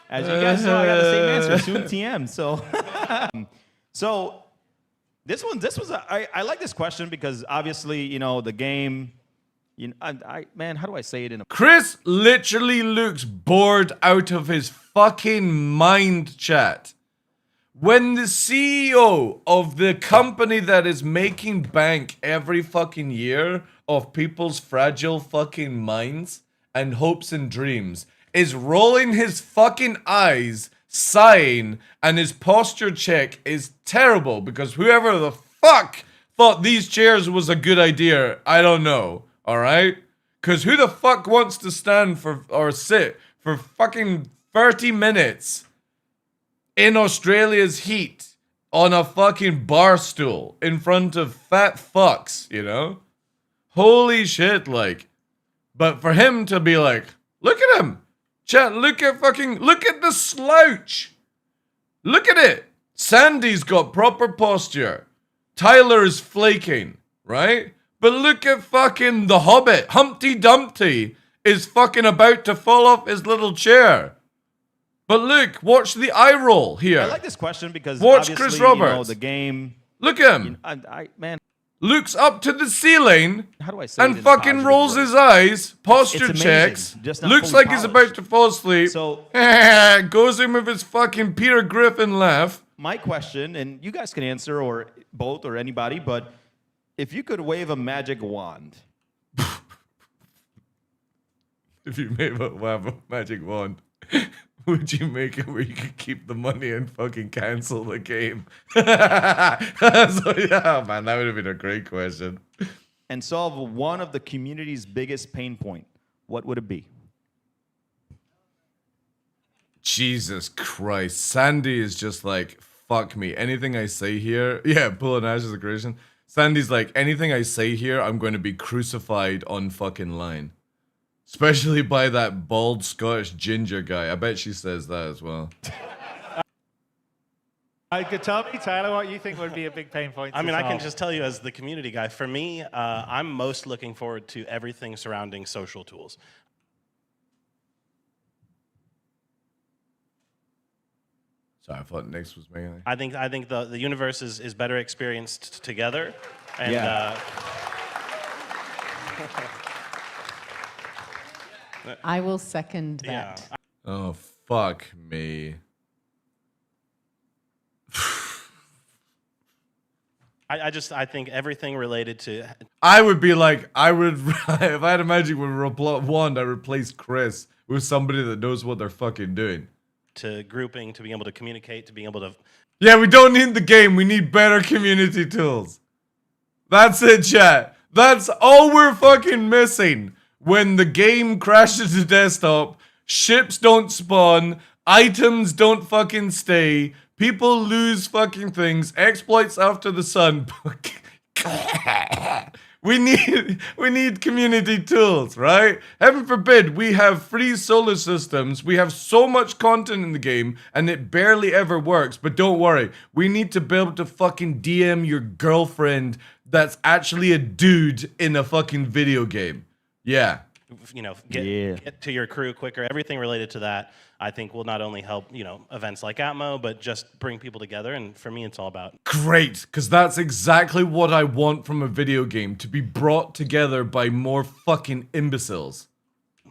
As you guys know, I got the same answer. Soon TM. So this was I like this question because obviously the game. Man, how do I say it in a... Chris literally looks bored out of his fucking mind, chat. When the CEO of the company that is making bank every fucking year of people's fragile fucking minds and hopes and dreams is rolling his fucking eyes, sighing, and his posture check is terrible because whoever the fuck thought these chairs was a good idea, I don't know. Alright? Because who the fuck wants to stand for or sit for fucking 30 minutes in Australia's heat on a fucking bar stool in front of fat fucks, Holy shit, like. But for him to be like, look at him. Chat, look at the slouch. Look at it. Sandy's got proper posture. Tyler is flaking, right? But look at fucking the Hobbit. Humpty Dumpty is fucking about to fall off his little chair. But look, watch the eye roll here. I like this question because watch obviously, Chris Roberts. The game. Look at him. Man. Looks up to the ceiling. How do I say and fucking rolls his eyes. Posture checks. Looks like he's about to fall asleep. So goes in with his fucking Peter Griffin laugh. My question, and you guys can answer or both or anybody, but if you could wave a magic wand. If you wave a magic wand, would you make it where you could keep the money and fucking cancel the game? So yeah, man, that would have been a great question. And solve one of the community's biggest pain point. What would it be? Jesus Christ. Sandy is just like, fuck me. Anything I say here, yeah, Bull and Ash is a creation. Sandy's like, anything I say here, I'm going to be crucified on fucking line. Especially by that bald Scottish ginger guy. I bet she says that as well. Could tell me, Tyler, what you think would be a big pain point. I mean, I can just tell you as the community guy, for me, I'm most looking forward to everything surrounding social tools. Sorry, I thought Nick's was me. I think the universe is better experienced together, and I will second that. Yeah. Oh fuck me. I think everything related to. I would be like, if I had a magic wand, I'd replace Chris with somebody that knows what they're fucking doing. To grouping, to being able to communicate, to being able to... Yeah, we don't need the game. We need better community tools. That's it, chat. That's all we're fucking missing. When the game crashes to desktop, ships don't spawn, items don't fucking stay, people lose fucking things, exploits after the sun. We need community tools, right? Heaven forbid we have free solar systems. We have so much content in the game and it barely ever works. But don't worry, we need to be able to fucking DM your girlfriend that's actually a dude in a fucking video game. Yeah. Get to your crew quicker. Everything related to that, I think, will not only help, events like Atmo, but just bring people together. And for me, it's all about... Great, because that's exactly what I want from a video game, to be brought together by more fucking imbeciles.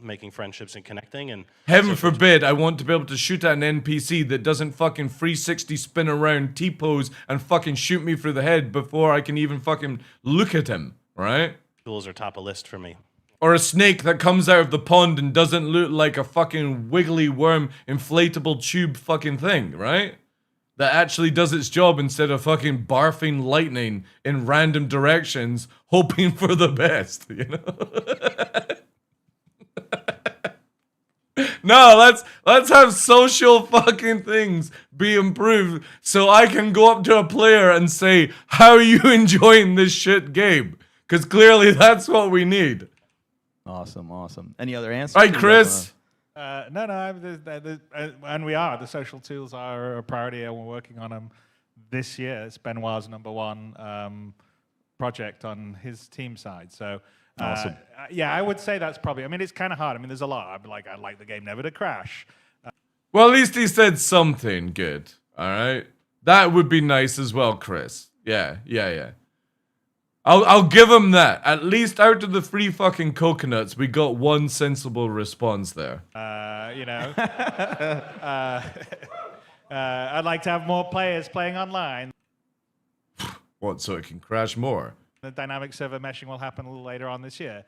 Making friendships and connecting. And heaven forbid I want to be able to shoot at an NPC that doesn't fucking 360 spin around, T-pose, and fucking shoot me through the head before I can even fucking look at him, right? Tools are top of list for me. Or a snake that comes out of the pond and doesn't look like a fucking wiggly worm inflatable tube fucking thing, right? That actually does its job instead of fucking barfing lightning in random directions, hoping for the best, No, let's have social fucking things be improved so I can go up to a player and say, how are you enjoying this shit game? Because clearly that's what we need. Awesome, awesome. Any other answers? Right, Chris? No, and we are. The social tools are a priority, and we're working on them this year. It's Benoit's #1 project on his team side. So, awesome. Yeah, I would say that's probably. I mean, it's kind of hard. I mean, there's a lot. I'd like the game never to crash. Well, at least he said something good. All right, that would be nice as well, Chris. Yeah. I'll give him that. At least out of the 3 fucking coconuts, we got one sensible response there. I'd like to have more players playing online. What, so it can crash more? The dynamic server meshing will happen a little later on this year.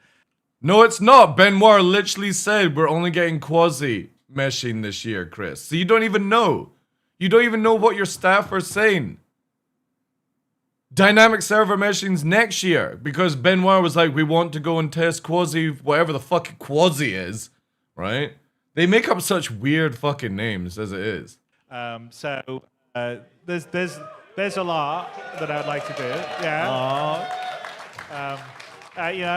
No, it's not. Benoit literally said we're only getting quasi meshing this year, Chris. So you don't even know. You don't even know what your staff are saying. Dynamic server meshing's next year because Benoit was like, we want to go and test quasi, whatever the fuck quasi is, right? They make up such weird fucking names as it is. So there's a lot that I'd like to do. Yeah.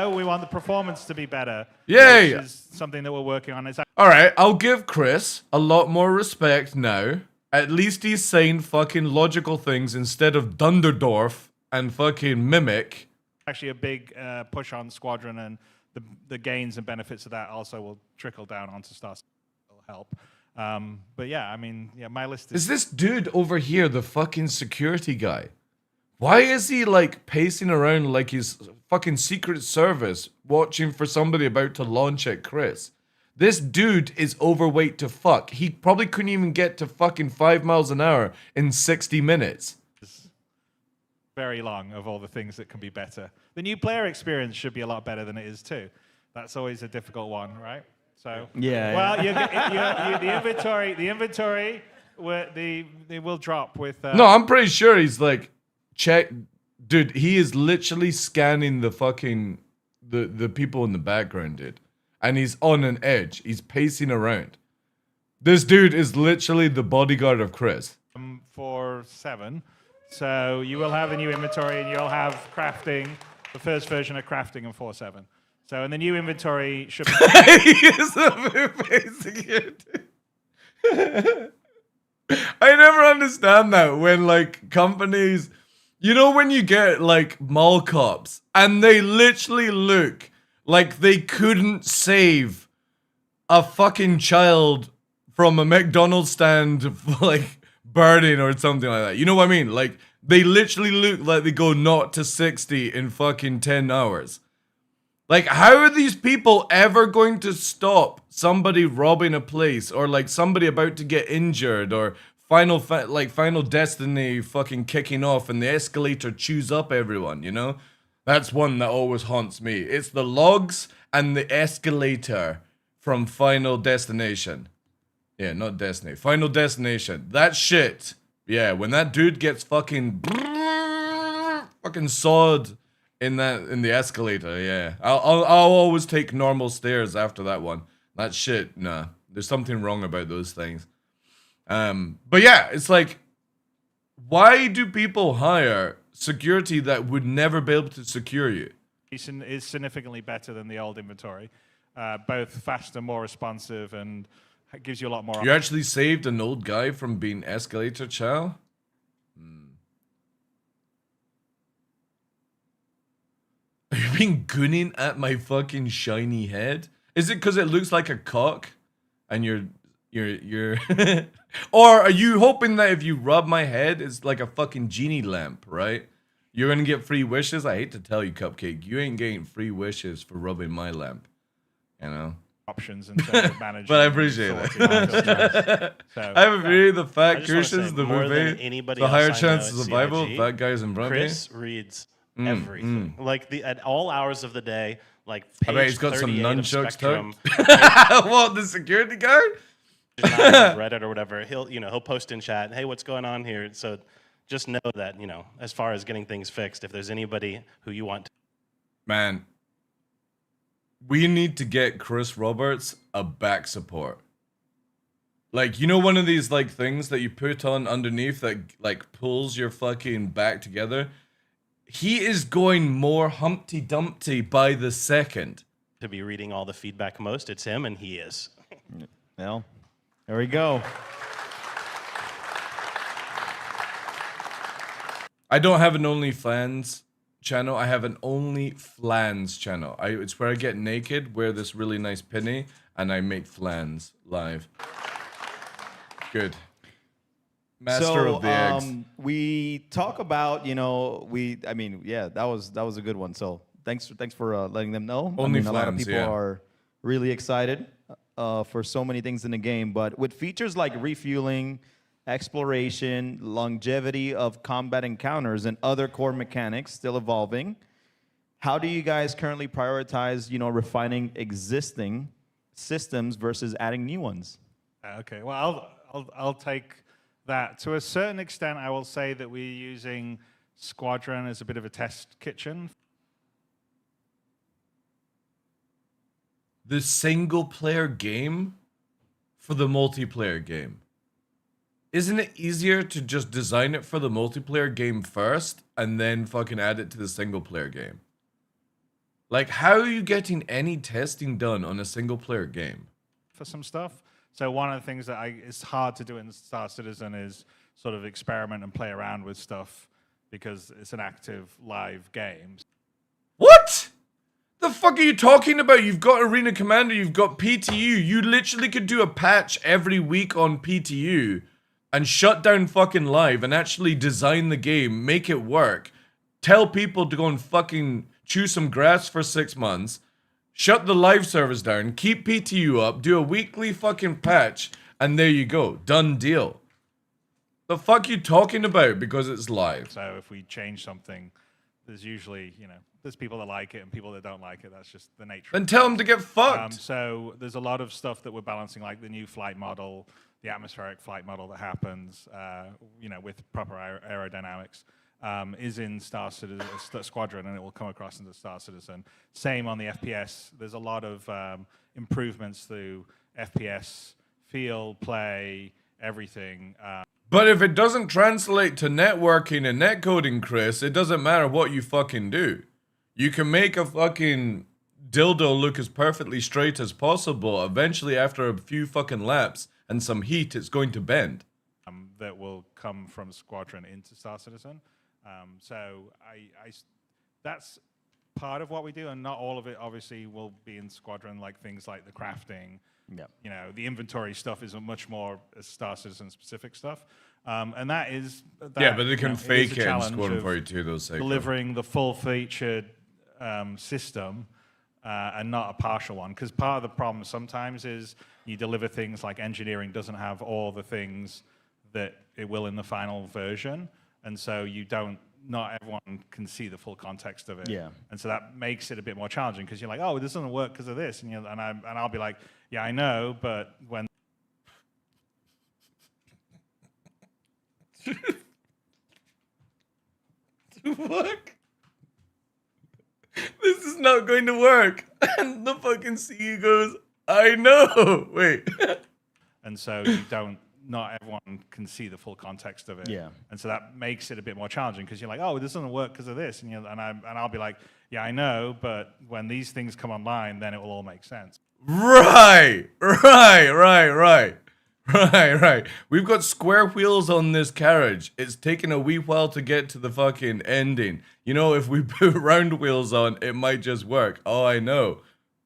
We want the performance to be better. Yay! Which is something that we're working on. All right, I'll give Chris a lot more respect now. At least he's saying fucking logical things instead of Dunderdorf and fucking Mimic. Actually, a big push on Squadron, and the gains and benefits of that also will trickle down onto Stars. Will help. But yeah, I mean, my list is... Is this dude over here the fucking security guy? Why is he like pacing around like he's fucking Secret Service watching for somebody about to launch at Chris? This dude is overweight to fuck. He probably couldn't even get to fucking 5 miles an hour in 60 minutes. Very long of all the things that can be better. The new player experience should be a lot better than it is too. That's always a difficult one, right? So yeah. Well, the inventory they will drop with. No, I'm pretty sure he's like, dude. He is literally scanning the fucking the people in the background, dude. And he's on an edge. He's pacing around. This dude is literally the bodyguard of Chris. 4.7. So you will have the new inventory, and you'll have crafting, the first version of crafting in 4.7. So in the new inventory should be... He is pacing it. I never understand that when like companies, you know, when you get like mall cops and they literally look like they couldn't save a fucking child from a McDonald's stand like burning or something like that. You know what I mean? Like they literally look like they go 0 to 60 in fucking 10 hours. Like how are these people ever going to stop somebody robbing a place or like somebody about to get injured or Final Destiny fucking kicking off and the escalator chews up everyone, you know? That's one that always haunts me. It's the logs and the escalator from Final Destination. Yeah, not Destiny. Final Destination. That shit. Yeah, when that dude gets fucking sawed in the escalator, yeah. I'll always take normal stairs after that one. That shit, nah. There's something wrong about those things. But yeah, it's like, why do people hire security that would never be able to secure you? Is significantly better than the old inventory. Both faster, more responsive, and it gives you a lot more... You actually saved an old guy from being escalator chow? Are you being gooning at my fucking shiny head? Is it because it looks like a cock? And you're... Or are you hoping that if you rub my head, it's like a fucking genie lamp, right? You're gonna get free wishes? I hate to tell you, Cupcake, you ain't getting free wishes for rubbing my lamp. You know? Options in terms of managing. But I appreciate it. I have a theory the fat cushions, the movie, the higher chances of survival, fat guys in front of me. Chris reads everything. Like at all hours of the day, like page I bet he's got some 38 of nunchucks Spectrum. What, the security guard? Reddit or whatever, he'll post in chat, hey, what's going on here? So just know that, as far as getting things fixed, if there's anybody who you want to... Man, we need to get Chris Roberts a back support. Like, you know, one of these like things that you put on underneath that like pulls your fucking back together. He is going more Humpty Dumpty by the second. To be reading all the feedback most, it's him, and he is. Well, there we go. I don't have an OnlyFans channel. I have an OnlyFlans channel. It's where I get naked, wear this really nice penny, and I make flans live. Good. Master of the eggs. We talk about, you know, I mean, yeah, that was a good one. So thanks for letting them know. I mean, a lot of OnlyFans, people yeah. are really excited for so many things in the game. But with features like refueling, exploration, longevity of combat encounters, and other core mechanics still evolving, how do you guys currently prioritize, you know, refining existing systems versus adding new ones? Okay, well, I'll take that. To a certain extent, I will say that we're using Squadron as a bit of a test kitchen. The single player game for the multiplayer game. Isn't it easier to just design it for the multiplayer game first and then fucking add it to the single player game? Like, how are you getting any testing done on a single player game? For some stuff. So one of the things that it's hard to do in Star Citizen is sort of experiment and play around with stuff because it's an active live game. What? The fuck are you talking about? You've got Arena Commander, you've got PTU. You literally could do a patch every week on PTU and shut down fucking live and actually design the game, make it work, tell people to go and fucking chew some grass for 6 months, shut the live servers down, keep PTU up, do a weekly fucking patch, and there you go. Done deal. The fuck you talking about because it's live? So if we change something, there's usually, you know, there's people that like it and people that don't like it. That's just the nature. Then tell them to get fucked. So there's a lot of stuff that we're balancing, like the new flight model, the atmospheric flight model that happens, you know, with proper aerodynamics. Is in Star Citizen, Squadron, and it will come across into Star Citizen. Same on the FPS. There's a lot of improvements through FPS, feel, play, everything. But if it doesn't translate to networking and netcoding, Chris, it doesn't matter what you fucking do. You can make a fucking dildo look as perfectly straight as possible. Eventually, after a few fucking laps and some heat, it's going to bend. That will come from Squadron into Star Citizen. So that's part of what we do, and not all of it obviously will be in Squadron, like things like the crafting. Yep. You know, the inventory stuff is a much more Star Citizen specific stuff. And that is... Yeah, but they can fake it in challenge Squadron of 42, those say. delivering the full-featured system and not a partial one. Because part of the problem sometimes is you deliver things like engineering doesn't have all the things that it will in the final version. And so not everyone can see the full context of it. Yeah. And so that makes it a bit more challenging because you're like, oh, this doesn't work because of this. And I'll be like, yeah, I know, but when... Fuck. This is not going to work. And the fucking CEO goes, I know. Wait. And so not everyone can see the full context of it. Yeah. And so that makes it a bit more challenging because you're like, oh, this doesn't work because of this. And I'll be like, yeah, I know, but when these things come online, then it will all make sense. Right. We've got square wheels on this carriage. It's taken a wee while to get to the fucking ending. You know, if we put round wheels on, it might just work. Oh, I know.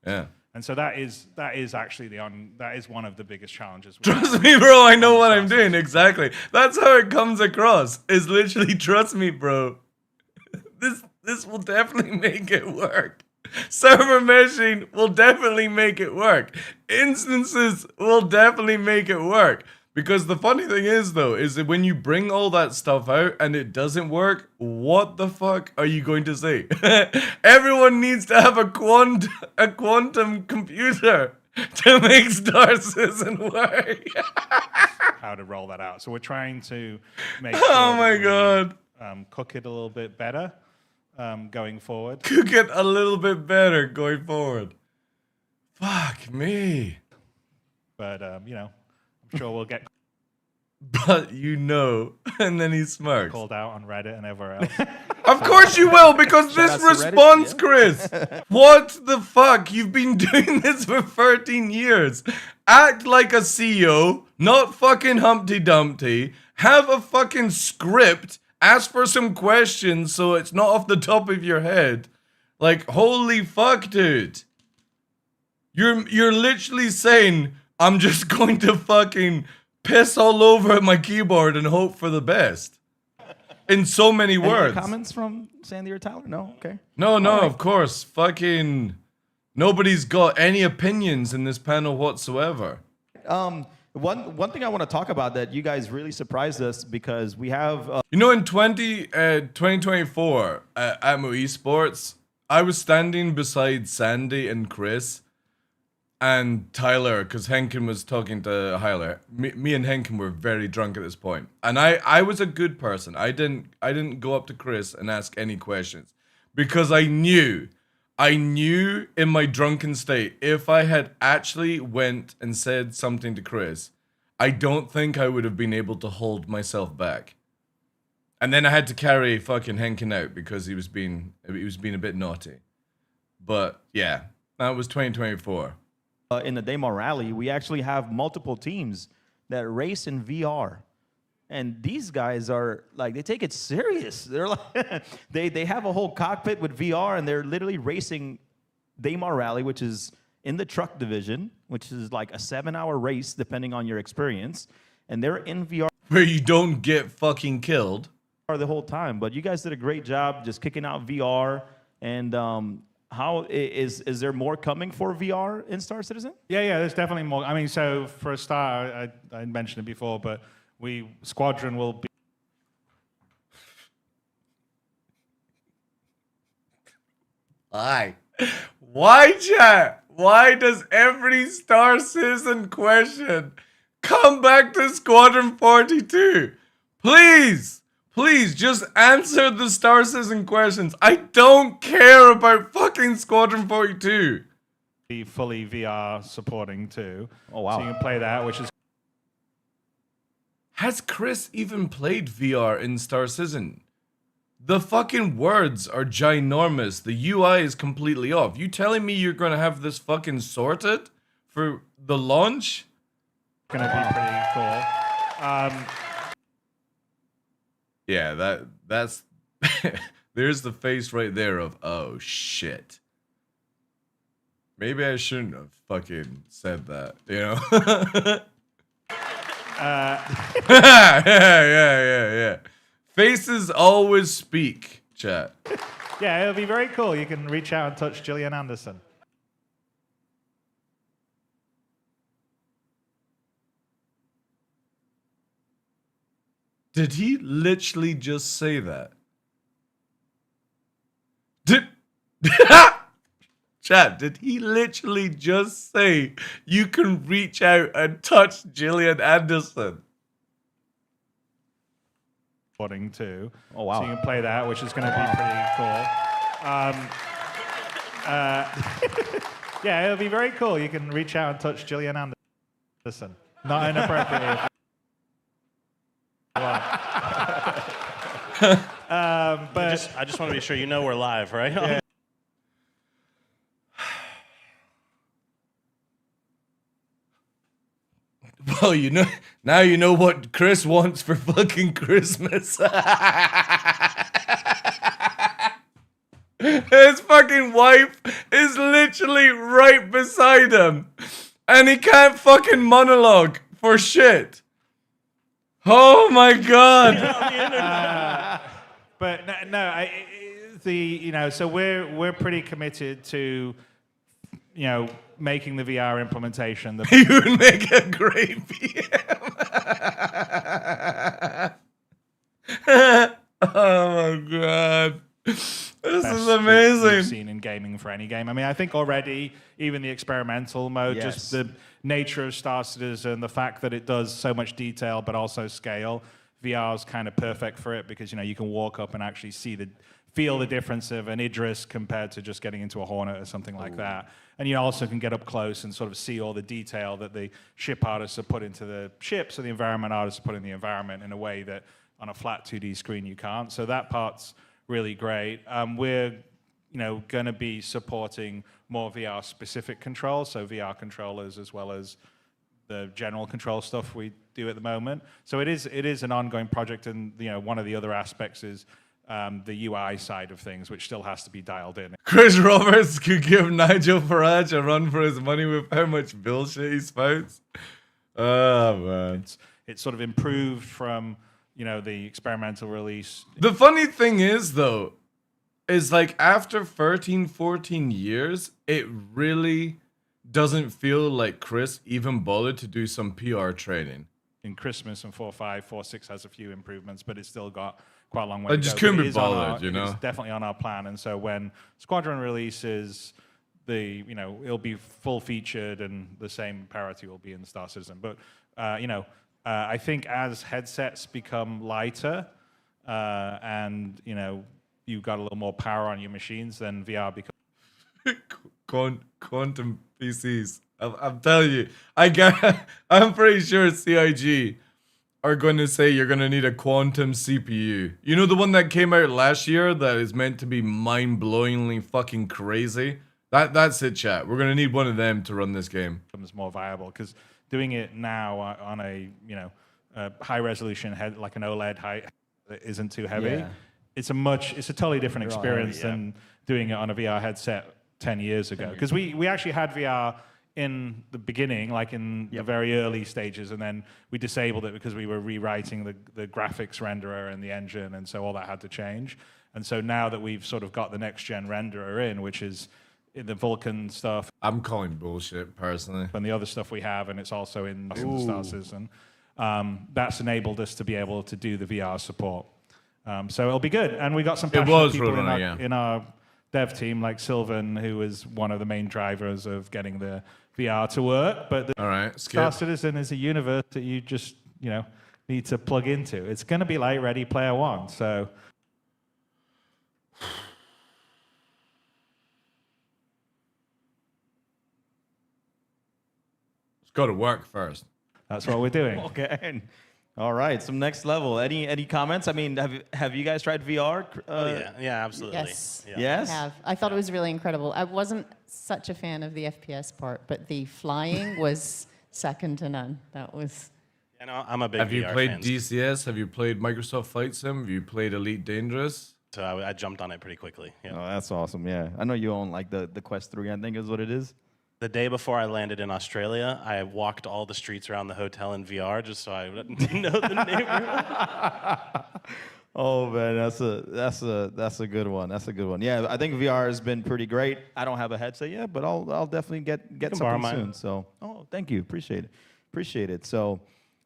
Yeah. And so that is actually that is one of the biggest challenges. Trust me, bro. I know what I'm doing. Exactly. That's how it comes across. Is literally, trust me, bro. This will definitely make it work. Server meshing will definitely make it work. Instances will definitely make it work. Because the funny thing is, though, is that when you bring all that stuff out and it doesn't work, what the fuck are you going to say? Everyone needs to have a quantum computer to make Star Citizen work. How to roll that out. So we're trying to make oh my god. Cook it a little bit better going forward. Cook it a little bit better going forward. Fuck me. But, you know, I'm sure we'll get But you know, and then he smirks. called out on Reddit and everywhere else. Of course you will, because Shout this out to Reddit, response, yeah. Chris. What the fuck? You've been doing this for 13 years. Act like a CEO, not fucking Humpty Dumpty. Have a fucking script. Ask for some questions so it's not off the top of your head. Like, holy fuck, dude. You're literally saying, I'm just going to fucking piss all over my keyboard and hope for the best. In so many Any other words. comments from Sandy or Tyler? No? Okay. No, All right. of course. Fucking nobody's got any opinions in this panel whatsoever. One thing I want to talk about that you guys really surprised us because we have... You know, in 2024 at Mo Esports, I was standing beside Sandy and Chris and Tyler, because Henkin was talking to Hyler. Me and Henkin were very drunk at this point. And I was a good person. I didn't go up to Chris and ask any questions. Because I knew in my drunken state, if I had actually went and said something to Chris, I don't think I would have been able to hold myself back. And then I had to carry fucking Henkin out because he was being a bit naughty. But yeah, that was 2024. In the Daymar Rally, we actually have multiple teams that race in VR. And these guys are like, they take it serious. They're like, they have a whole cockpit with VR, and they're literally racing Daymar Rally, which is in the truck division, which is like a 7-hour race, depending on your experience. And they're in VR. Where you don't get fucking killed. The whole time. But you guys did a great job just kicking out VR. And how is there more coming for VR in Star Citizen? Yeah, there's definitely more. I mean, so for a start, I mentioned it before, but Squadron will be. Why, chat? Why does every Star Citizen question come back to Squadron 42? Please, just answer the Star Citizen questions. I don't care about fucking Squadron 42. Be fully VR supporting too. Oh, wow. So you can play that, which is. Has Chris even played VR in Star Citizen? The fucking words are ginormous. The UI is completely off. You telling me you're gonna have this fucking sorted for the launch? Gonna be pretty cool. Yeah, that's there's the face right there of, oh shit. Maybe I shouldn't have fucking said that, you know? Yeah. Faces always speak, chat. Yeah, it'll be very cool. You can reach out and touch Gillian Anderson. Did he literally just say that? Chat, did he literally just say you can reach out and touch Gillian Anderson? Too. Oh, wow. So you can play that, which is going to be pretty cool. Yeah, it'll be very cool. You can reach out and touch Gillian Anderson. Not inappropriately. But I just want to be sure you know we're live, right? Yeah. Well, you know, now you know what Chris wants for fucking Christmas. His fucking wife is literally right beside him, and he can't fucking monologue for shit. Oh my god. But so we're pretty committed to, making the VR implementation. You would make a great PM. Oh my god. This is amazing. We've seen in gaming for any game. I mean, I think already, even the experimental mode, Yes. just the nature of Star Citizen, the fact that it does so much detail but also scale, VR is kind of perfect for it because, you can walk up and actually see the feel the difference of an Idris compared to just getting into a Hornet or something like that. And you also can get up close and sort of see all the detail that the ship artists have put into the ships or the environment artists have put in the environment in a way that on a flat 2D screen you can't. So that part's really great. We're going to be supporting more VR-specific controls, so VR controllers as well as the general control stuff we do at the moment. So it is an ongoing project, and one of the other aspects is the UI side of things, which still has to be dialed in. Chris Roberts could give Nigel Farage a run for his money with how much bullshit he spouts. Oh, man. It's sort of improved from, the experimental release. The funny thing is, though, is like after 13, 14 years, it really doesn't feel like Chris even bothered to do some PR training. In Christmas and 4.5, 4.6 has a few improvements, but it's still got quite a long way I to just go. couldn't But be it is on bothered, It's definitely on our plan, and so when Squadron releases, it'll be full featured, and the same parity will be in Star Citizen. But I think as headsets become lighter, and you've got a little more power on your machines, then VR becomes Quantum PCs. I'm telling you, I'm pretty sure CIG are going to say you're going to need a quantum CPU. You know the one that came out last year that is meant to be mind-blowingly fucking crazy? That's it, chat. We're going to need one of them to run this game. Becomes more viable, because doing it now on a high-resolution head, like an OLED height, that isn't too heavy. Yeah. It's a totally different They're all experience heavy, yeah. than doing it on a VR headset 10 years ago. Because we actually had VR in the beginning, like in the very early stages, and then we disabled it because we were rewriting the graphics renderer and the engine, and so all that had to change. And so now that we've sort of got the next gen renderer in, which is in the Vulkan stuff, I'm calling bullshit personally, and the other stuff we have, and it's also in the Star Citizen, that's enabled us to be able to do the VR support. So it'll be good, and we got some passionate people in our dev team, like Sylvan, who was one of the main drivers of getting the VR to work. But all right, Star Citizen is a universe that you just need to plug into. It's going to be like Ready Player One. So it's got to work first. That's what we're doing. Okay. All right. Some next level. Any comments? I mean, have you guys tried VR? Yeah, absolutely. Yes. Yeah. Yes? I have. I thought it was really incredible. I wasn't such a fan of the FPS part, but the flying was second to none. That was... I'm a big Have you VR played fan. DCS? Have you played Microsoft Flight Sim? Have you played Elite Dangerous? So I jumped on it pretty quickly. Yeah. Oh, that's awesome. Yeah. I know you own like the Quest 3, I think is what it is. The day before I landed in Australia, I walked all the streets around the hotel in VR just so I would know the neighborhood. Oh man, that's a good one. That's a good one. Yeah, I think VR has been pretty great. I don't have a headset yet, but I'll definitely get something soon. So, thank you. Appreciate it. So,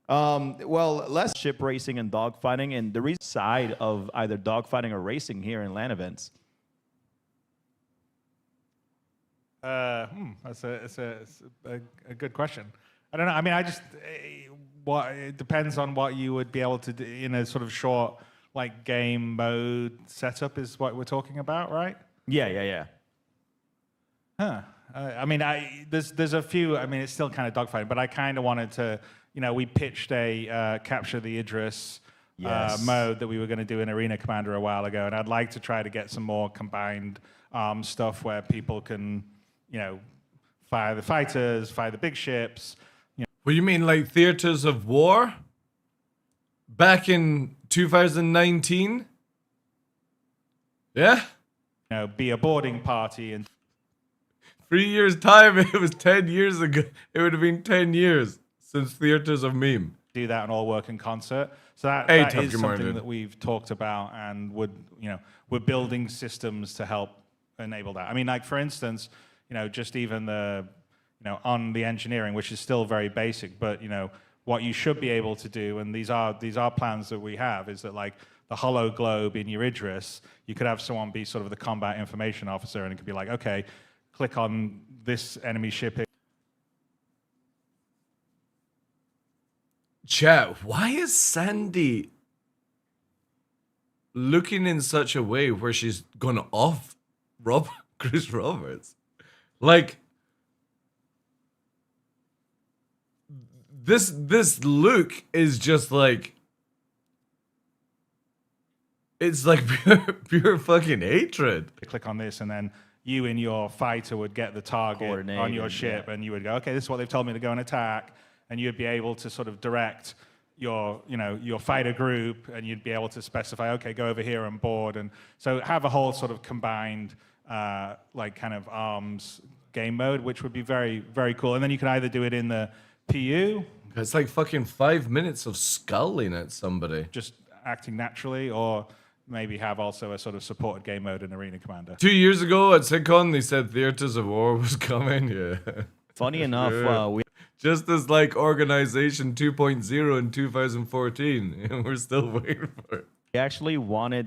well, less ship racing and dogfighting, and the reason side of either dogfighting or racing here in LAN events. That's a good question. I don't know. I mean, it depends on what you would be able to do in a sort of short, like game mode setup is what we're talking about, right? Yeah. Huh. I mean, there's a few. I mean, it's still kind of dogfighting, but I kind of wanted to. We pitched a capture the Idris mode that we were going to do in Arena Commander a while ago, and I'd like to try to get some more combined stuff where people can. Fire the fighters, fire the big ships. What do you mean, like Theaters of War? Back in 2019? Yeah? Be a boarding party and 3 years' time, it was 10 years ago. It would have been 10 years since Theaters of Meme. Do that and all work in concert. So that is something that we've talked about, and we're building systems to help enable that. I mean, like for instance, just even the, on the engineering, which is still very basic, but, what you should be able to do, and these are plans that we have, is that like the hollow globe in your Idris, you could have someone be sort of the combat information officer, and it could be like, okay, click on this enemy ship. Chat, why is Sandy looking in such a way where she's gonna off Chris Roberts. Like this look is just like, it's like pure fucking hatred. Click on this, and then you and your fighter would get the target on your ship, and you would go, okay, this is what they've told me to go and attack, and you'd be able to sort of direct your fighter group, and you'd be able to specify, okay, go over here and board, and so have a whole sort of combined like kind of arms game mode, which would be very, very cool. And then you could either do it in the PU. It's like fucking 5 minutes of scowling at somebody. Just acting naturally, or maybe have also a sort of supported game mode in Arena Commander. 2 years ago at SitCon, they said Theaters of War was coming. Yeah. Funny enough, we just as like Organization 2.0 in 2014, and we're still waiting for it.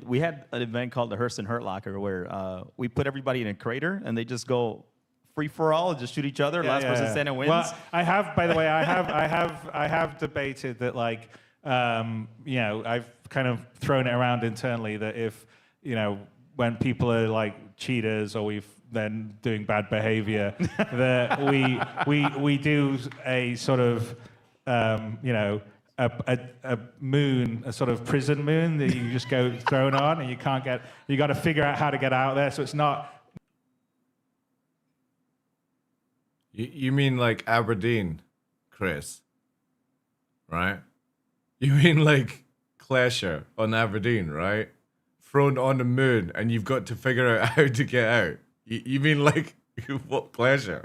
we had an event called the Hearst and Hurt Locker where we put everybody in a crater and they just go free for all and just shoot each other. Last person standing wins. Well, I have, by the way, I have debated that, like, you know, I've kind of thrown it around internally that if, you know, when people are like cheaters or we've then doing bad behavior, that we do a sort of, you know, a moon, a sort of prison moon that you just go thrown on, and you got to figure out how to get out there. So it's not. You mean like Aberdeen, Chris? Right? You mean like Clasher on Aberdeen, right? Thrown on the moon, and you've got to figure out how to get out. You mean like what Clasher?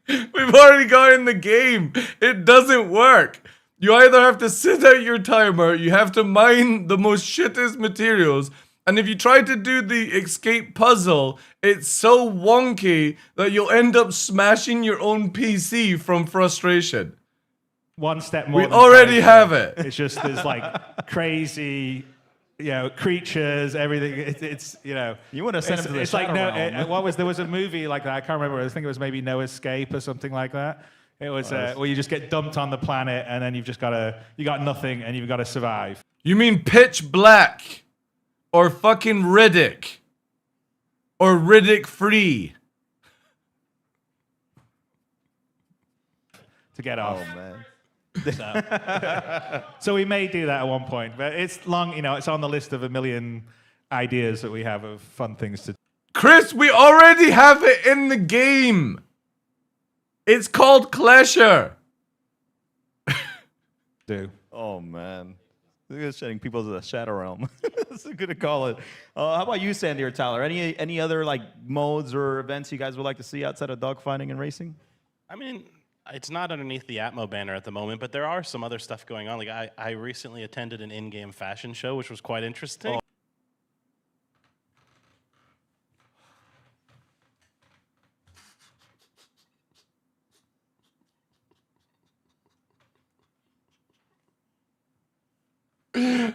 We've already got in the game. It doesn't work. You either have to sit out your timer, you have to mine the most shittest materials, and if you try to do the escape puzzle, it's so wonky that you'll end up smashing your own PC from frustration. One step more. We already have it. It's just there's like crazy, you know, creatures, everything. It's you know. You want to send him to the It's like Shadow there was a movie like that. I can't remember. I think it was maybe No Escape or something like that. It was where you just get dumped on the planet, and then you got nothing, and you've got to survive. You mean Pitch Black? Or fucking Riddick? Or Riddick Free? To get off. Oh, man. So we may do that at one point, but it's long, you know, it's on the list of a million ideas that we have of fun things to do. Chris, we already have it in the game. It's called Clasher. Oh, man. Look at sending people to the Shadow Realm. That's good to call it. How about you, Sandy or Tyler? Any other like modes or events you guys would like to see outside of dogfighting and racing? I mean, it's not underneath the Atmo banner at the moment, but there are some other stuff going on. Like I recently attended an in-game fashion show, which was quite interesting.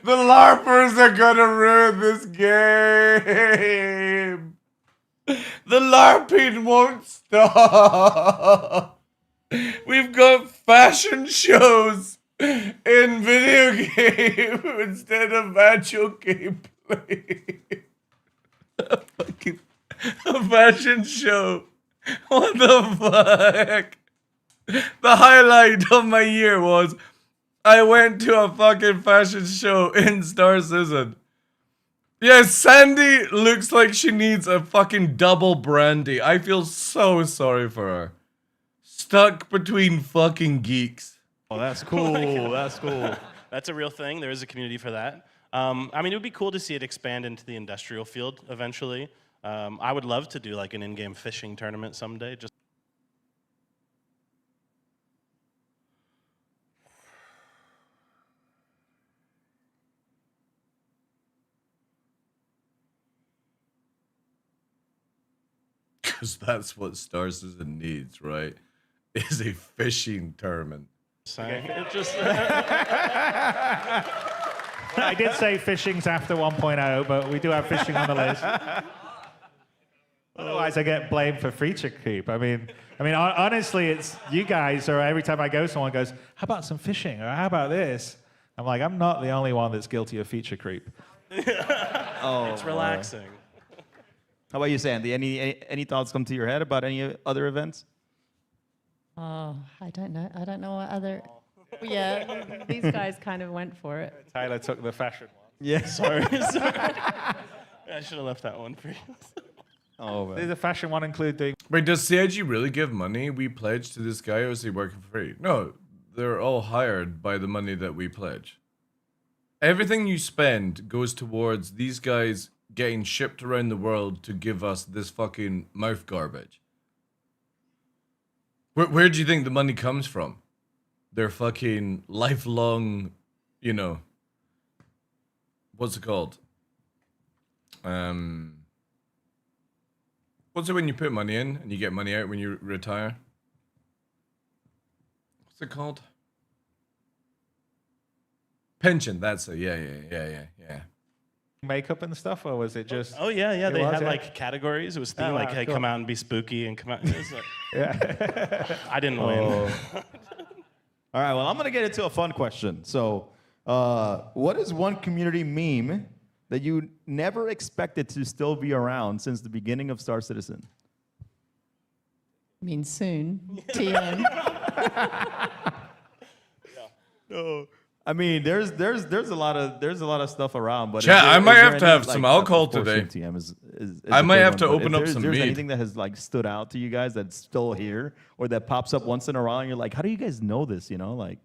The LARPers are gonna ruin this game. The LARPing won't stop. We've got fashion shows in video game instead of actual gameplay. A fashion show. What the fuck? The highlight of my year was I went to a fucking fashion show in Star Citizen. Yeah, Sandy looks like she needs a fucking double brandy. I feel so sorry for her. Stuck between fucking geeks. Oh, that's cool. That's cool. That's a real thing. There is a community for that. I mean, it would be cool to see it expand into the industrial field eventually. I would love to do like an in-game fishing tournament someday. Just Because that's what Star Citizen needs, right? Is a fishing tournament. It just I did say fishing's after 1.0, but we do have fishing on the list. Otherwise, otherwise I get blamed for feature creep. I mean, honestly, it's you guys. Or every time I go, someone goes, "How about some fishing?" Or "How about this?" I'm like, I'm not the only one that's guilty of feature creep. It's relaxing. How about you, Sandy? Any thoughts come to your head about any other events? Oh, I don't know. I don't know what other. Yeah, these guys kind of went for it. Tyler took the fashion one. Yeah. Sorry. I should have left that one for you. Oh, man. Did the fashion one include doing? Wait, does CIG really give money we pledge to this guy, or is he working for free? No, they're all hired by the money that we pledge. Everything you spend goes towards these guys getting shipped around the world to give us this fucking mouth garbage. Where do you think the money comes from? Their fucking lifelong, you know, what's it called? What's it when you put money in and you get money out when you retire? What's it called? Pension, that's it. Yeah. Makeup and stuff, or was it just? Oh yeah. It They was, had yeah? like categories. It was themed, Oh, like wow, hey, cool. come out and be spooky and come out. It was like, Yeah. I didn't win. All right, well, I'm going to get into a fun question. So, what is one community meme that you never expected to still be around since the beginning of Star Citizen? I mean, soon. TM. No. I mean, there's a lot of stuff around, but Chat, I might have to have like, some alcohol of course, today. TM is I a might big have one, to but open if up some there's mead. anything that has like stood out to you guys that's still here or that pops up once in a while, and you're like, how do you guys know this? You know, like.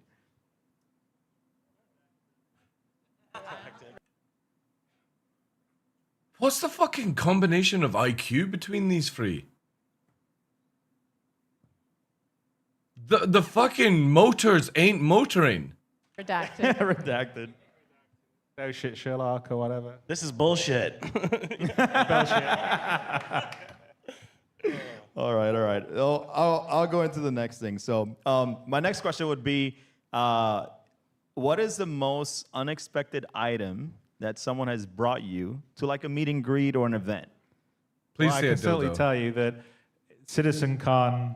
What's the fucking combination of IQ between these three? The fucking motors ain't motoring. Redacted. Redacted. No shit, Sherlock or whatever. This is bullshit. All right. I'll go into the next thing. So, my next question would be, what is the most unexpected item that someone has brought you to like a meet and greet or an event? Please Well, I say can a certainly dildo. tell you that CitizenCon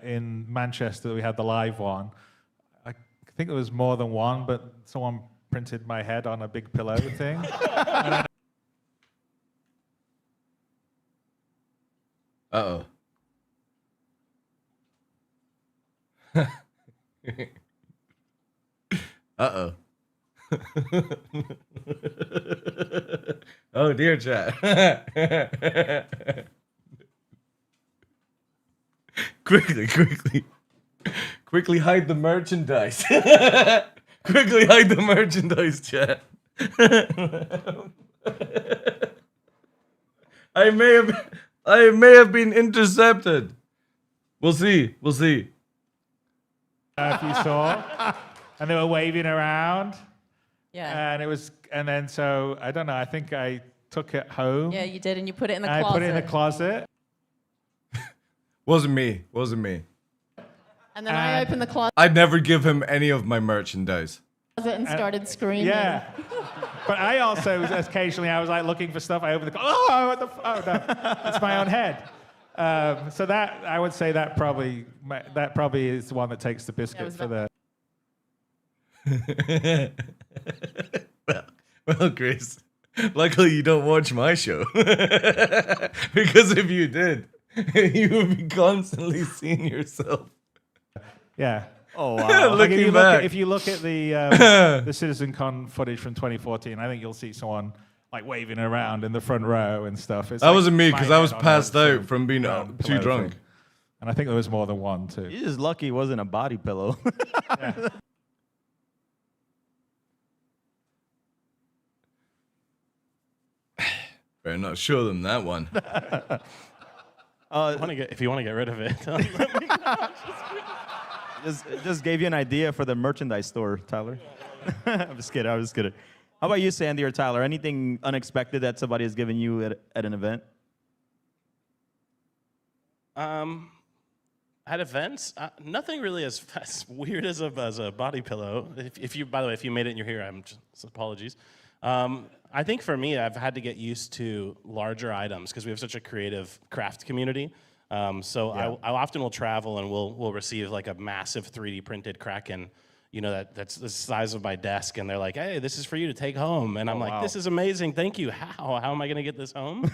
in Manchester, that we had the live one. I think there was more than one, but someone printed my head on a big pillow thing. Uh-oh. Uh-oh. Oh dear, chat. Quickly hide the merchandise. Quickly hide the merchandise, chat. I may have been intercepted. We'll see. If you saw, and they were waving around. Yeah. And then so I don't know. I think I took it home. Yeah, you did, and you put it in the I closet. put it in the closet. Wasn't me. And then I opened the closet I'd never give him any of my merchandise. and started screaming. Yeah. But I also occasionally I was like looking for stuff. I opened the closet. Oh, what the oh no, it's my own head. So that I would say that probably is the one that takes the biscuit for the. Well, Chris, luckily you don't watch my show. Because if you did, you would be constantly seeing yourself. Yeah. Oh wow. Looking back. If you look at the CitizenCon footage from 2014, I think you'll see someone like waving around in the front row and stuff. It's That like wasn't me my because I was head on passed a sort out of from being round too pillow drunk. thing. And I think there was more than one too. You're just lucky it wasn't a body pillow. Yeah. Better not show them that one. If you want to get rid of it. just gave you an idea for the merchandise store, Tyler. I'm just kidding. How about you, Sandy or Tyler? Anything unexpected that somebody has given you at an event? At events, nothing really as weird as a body pillow. If you, by the way, if you made it and you're here, I'm just apologies. I think for me, I've had to get used to larger items because we have such a creative craft community. So I often will travel and we'll receive like a massive 3D printed Kraken, that's the size of my desk, and they're like, "Hey, this is for you to take home," and I'm like, wow. "This is amazing, thank you. How am I going to get this home?"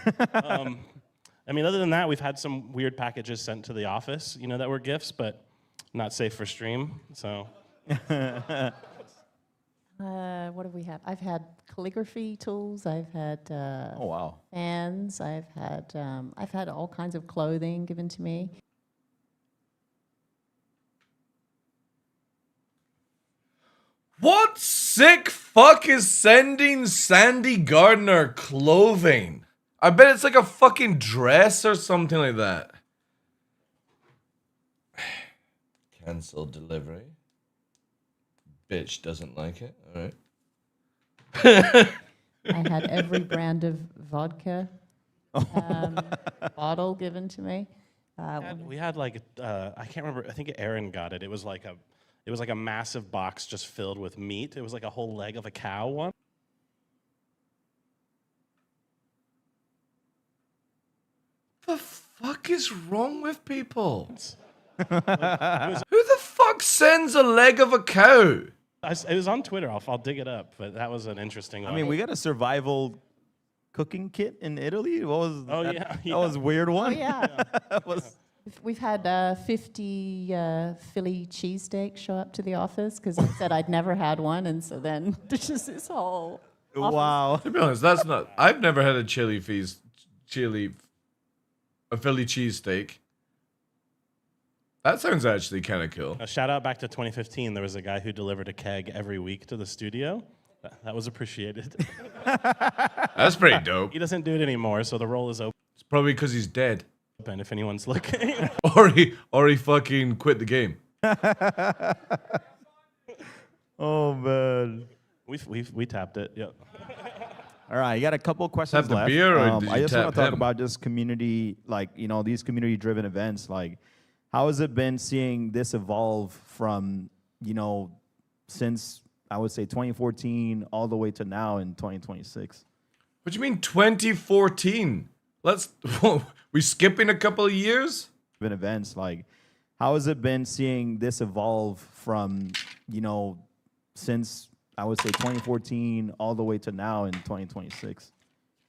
I mean, other than that, we've had some weird packages sent to the office, that were gifts, but not safe for stream. So. What have we had? I've had calligraphy tools. I've had Oh wow. fans. I've had all kinds of clothing given to me. What sick fuck is sending Sandy Gardner clothing? I bet it's like a fucking dress or something like that. Cancel delivery. Bitch doesn't like it. All right. I had every brand of vodka bottle given to me. We had like I can't remember. I think Aaron got it. It was like a massive box just filled with meat. It was like a whole leg of a cow one. The fuck is wrong with people? Who the fuck sends a leg of a cow? It was on Twitter. I'll dig it up. But that was an interesting one. I mean, we got a survival cooking kit in Italy. What was that? Yeah. That was a weird one. Oh, yeah. We've had 50 Philly cheesesteaks show up to the office because I said I'd never had one, and so then there's just this whole office. Wow. To be honest, that's not. I've never had a Philly cheesesteak. That sounds actually kind of cool. A shout out back to 2015. There was a guy who delivered a keg every week to the studio. That was appreciated. That's pretty dope. He doesn't do it anymore, so the role is open. It's probably because he's dead. If anyone's looking. or he fucking quit the game. Oh man. We tapped it. Yep. All right, you got a couple of questions Tap the left. beer or did I you just want tap to talk him? about just community, these community-driven events. Like, how has it been seeing this evolve from, since I would say 2014 all the way to now in 2026? What do you mean 2014? We skipping a couple of years? Events, like, how has it been seeing this evolve from, since I would say 2014 all the way to now in 2026?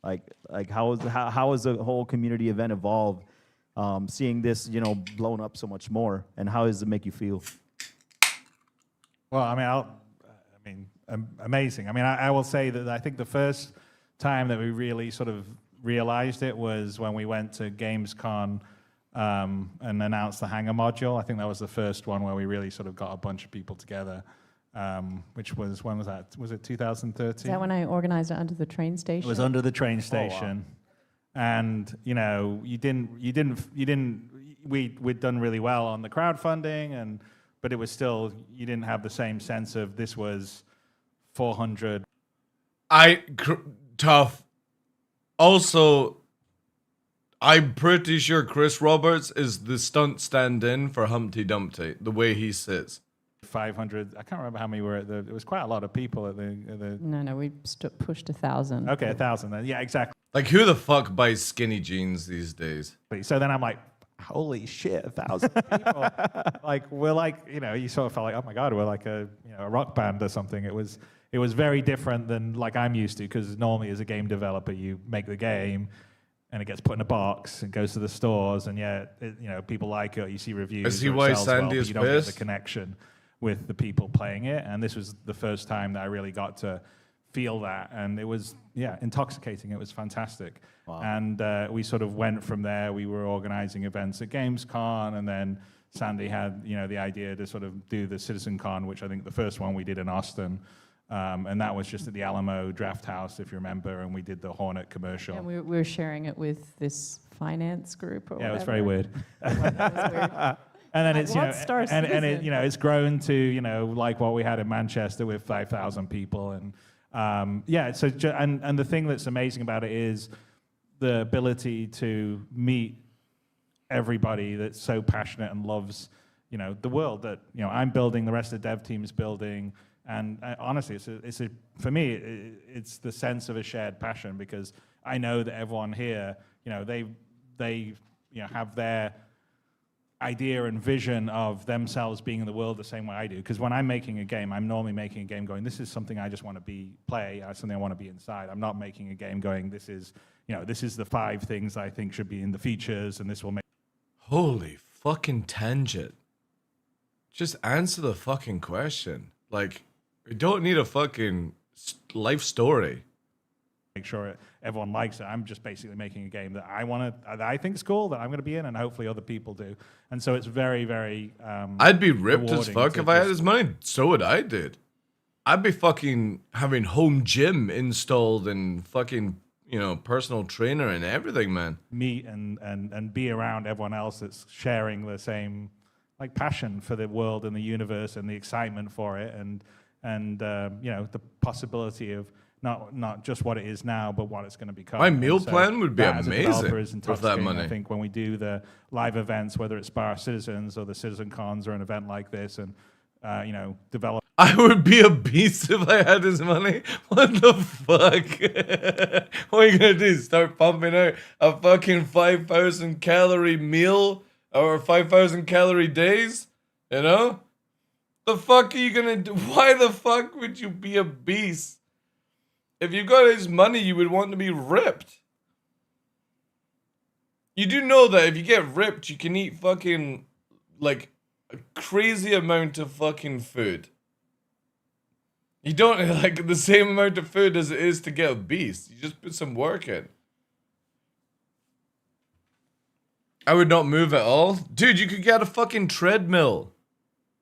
Like how has the whole community event evolved? Seeing this, blown up so much more, and how does it make you feel? Well, amazing. I mean, I will say that I think the first time that we really sort of realized it was when we went to Gamescom and announced the Hangar module. I think that was the first one where we really sort of got a bunch of people together, which was, when was that? Was it 2013? Is that when I organized it under the train station? It was under the train station. Oh, wow. And, we'd done really well on the crowdfunding, but it was still, you didn't have the same sense of this was 400. Tough. Also, I'm pretty sure Chris Roberts is the stunt stand-in for Humpty Dumpty, the way he sits. 500. I can't remember how many were at the. It was quite a lot of people at the. No, we pushed 1,000. Okay, 1,000 then. Yeah, exactly. Like, who the fuck buys skinny jeans these days? So then I'm like, holy shit, 1,000 people. Like, we're like, you sort of felt like, oh my God, we're like a rock band or something. It was very different than like I'm used to, because normally as a game developer, you make the game and it gets put in a box and goes to the stores, and people like it, you see reviews. I see or it why sells well, Sandy but is you don't get the pissed. connection with the people playing it. And this was the first time that I really got to feel that, and it was intoxicating. It was fantastic. Wow. And we sort of went from there. We were organizing events at Gamescom, and then Sandy had the idea to sort of do the CitizenCon, which I think the first one we did in Austin, and that was just at the Alamo Draft House, if you remember, and we did the Hornet commercial. And we were sharing it with this finance group or whatever. It was very weird. That was weird. And then Like, it's what Star and it Citizen? it's grown to like what we had in Manchester with 5,000 people, and so and the thing that's amazing about it is the ability to meet everybody that's so passionate and loves the world that I'm building, the rest of the dev team's building, And honestly, for me, it's the sense of a shared passion, because I know that everyone here, they have their idea and vision of themselves being in the world the same way I do. Because when I'm making a game, I'm normally making a game going, this is something I just want to play, something I want to be inside. I'm not making a game going, this is the 5 things I think should be in the features, and this will make. Holy fucking tangent. Just answer the fucking question. Like, we don't need a fucking life story. Make sure everyone likes it. I'm just basically making a game that I think is cool, that I'm going to be in, and hopefully other people do. And so it's very, very. I'd be ripped as rewarding fuck to if I had just- his money. So would I, dude. I'd be fucking having home gym installed and fucking, personal trainer and everything, man. Meet and be around everyone else that's sharing the same passion for the world and the universe and the excitement for it, and the possibility of not just what it is now, but what it's going to become. My meal And so plan would be that as a developer amazing is with that intoxicating. money. I think when we do the live events, whether it's Bar Citizens or the Citizen Cons or an event like this, and develop. I would be a beast if I had his money. What the fuck? What are you gonna do? Start pumping out a fucking 5,000 calorie meal or 5,000 calorie days? The fuck are you gonna do? Why the fuck would you be a beast? If you got his money, you would want to be ripped. You do know that if you get ripped, you can eat fucking, a crazy amount of fucking food. You don't, the same amount of food as it is to get a beast. You just put some work in. I would not move at all. Dude, you could get a fucking treadmill.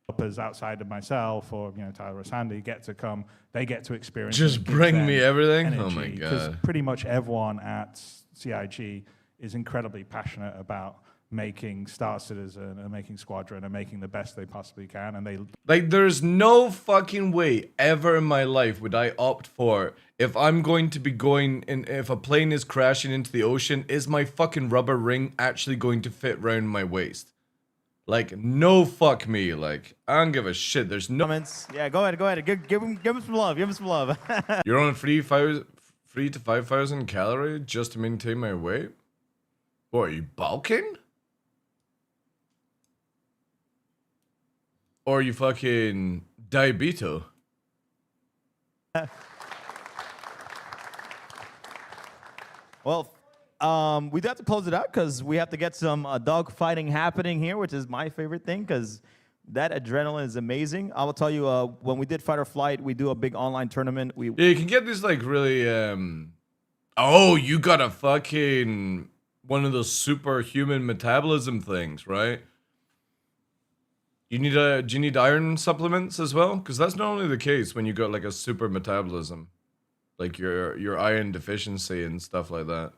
Developers outside of myself or Tyler or Sandy get to come, they get to experience. Just and give bring them me everything? Oh energy, my Because God. pretty much everyone at CIG is incredibly passionate about making Star Citizen and making Squadron and making the best they possibly can, and they There's no fucking way ever in my life would I opt for, if I'm going to be going in, if a plane is crashing into the ocean, is my fucking rubber ring actually going to fit round my waist? No fuck me. I don't give a shit. There's no comments. Yeah, go ahead. Give him some love. Give him some love. You're on 3 to 5,000 calories just to maintain my weight? What, are you bulking? Or are you fucking diabeto? Well, we do have to close it out because we have to get some dog fighting happening here, which is my favorite thing because that adrenaline is amazing. I will tell you, when we did Fight or Flight, we do a big online tournament. Yeah, you can get these really, oh, you got a fucking, one of those superhuman metabolism things, right? Do you need iron supplements as well? Because that's not only the case when you got a super metabolism. Your iron deficiency and stuff like that.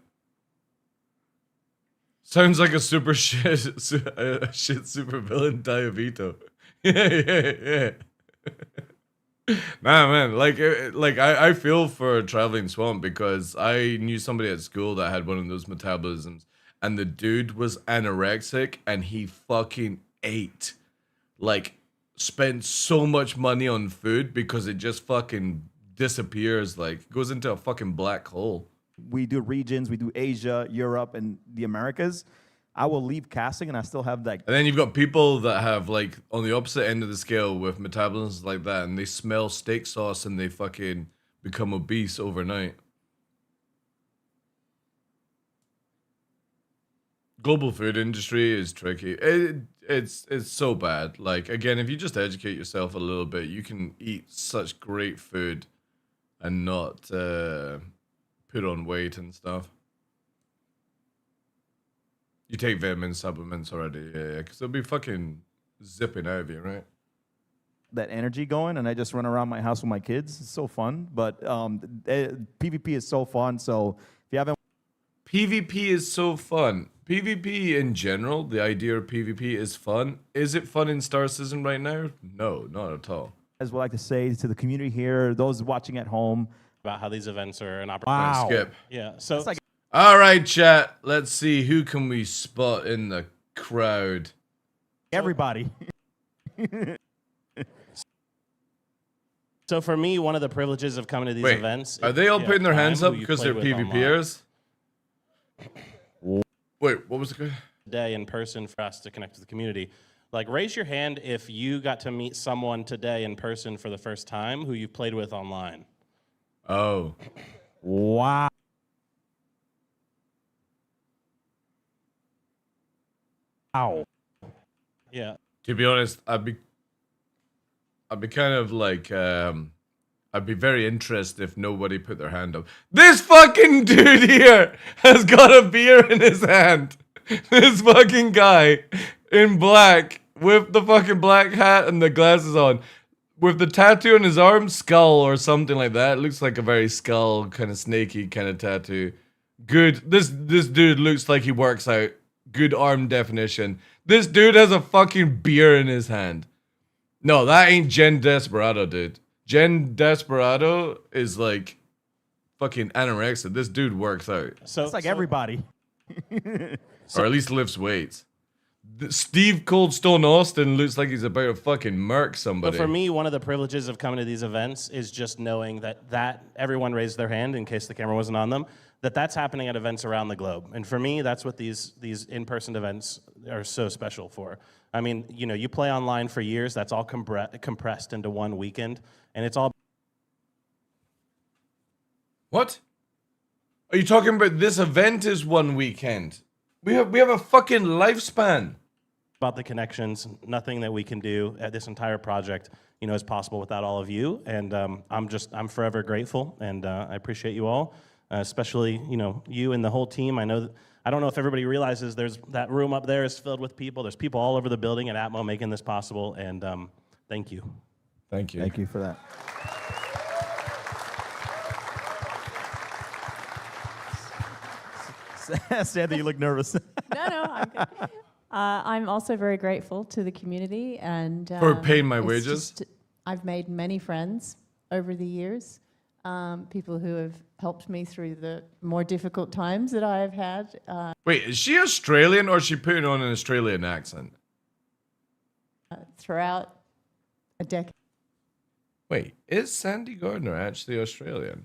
Sounds like a super shit super villain Diabito. Yeah. Nah, man, I feel for Traveling Swamp because I knew somebody at school that had one of those metabolisms, and the dude was anorexic and he fucking ate. Spent so much money on food because it just fucking disappears, goes into a fucking black hole. We do regions, we do Asia, Europe, and the Americas. I will leave casting and I still have that. And then you've got people that have on the opposite end of the scale with metabolisms like that, and they smell steak sauce and they fucking become obese overnight. Global food industry is tricky. It's so bad. Again, if you just educate yourself a little bit, you can eat such great food and not put on weight and stuff. You take vitamin supplements already, yeah, because they'll be fucking zipping out of you, right? That energy going, and I just run around my house with my kids. It's so fun. But PvP is so fun. So if you haven't, PvP is so fun. PvP in general, the idea of PvP is fun. Is it fun in Star Citizen right now? No, not at all. as would like to say to the community here, those watching at home, about how these events are an opportunity. Wow. Skip. Yeah. So All right, chat. Let's see who can we spot in the crowd. Everybody. So for me, one of the privileges of coming to these Wait, events. are they all putting their hands up who you because they're played with online. PvPers? Wait, what was the day in person for us to connect with the community? Like, raise your hand if you got to meet someone today in person for the first time who you've played with online. Oh. Wow. Ow. Yeah. To be honest, I'd be kind of like, I'd be very interested if nobody put their hand up. This fucking dude here has got a beer in his hand. This fucking guy in black with the fucking black hat and the glasses on, with the tattoo on his arm, skull or something like that. It looks like a very skull kind of snaky kind of tattoo. Good. This dude looks like he works out. Good arm definition. This dude has a fucking beer in his hand. No, that ain't Jen Desperado, dude. Jen Desperado is like fucking anorexic. This dude works out. So it's like everybody. Or at least lifts weights. Steve Cold Stone Austin looks like he's about to fucking murk somebody. But for me, one of the privileges of coming to these events is just knowing that everyone raised their hand in case the camera wasn't on them, that's happening at events around the globe. And for me, that's what these in-person events are so special for. I mean, you know, you play online for years, that's all compressed into one weekend, and it's all... What? Are you talking about this event is one weekend? We have a fucking lifespan. About the connections, nothing that we can do at this entire project, you know, is possible without all of you. And I'm forever grateful, and I appreciate you all, especially, you know, you and the whole team. I don't know if everybody realizes there's that room up there is filled with people. There's people all over the building at Atmo making this possible, and thank you. Thank you. Thank you for that. Sandy, you look nervous. No, I'm good. I'm also very grateful to the community and For paying my it's wages? I've made many friends over the years, people who have helped me through the more difficult times that I have had. Wait, is she Australian or is she putting on an Australian accent? Throughout a decade. Wait, is Sandy Gardner actually Australian?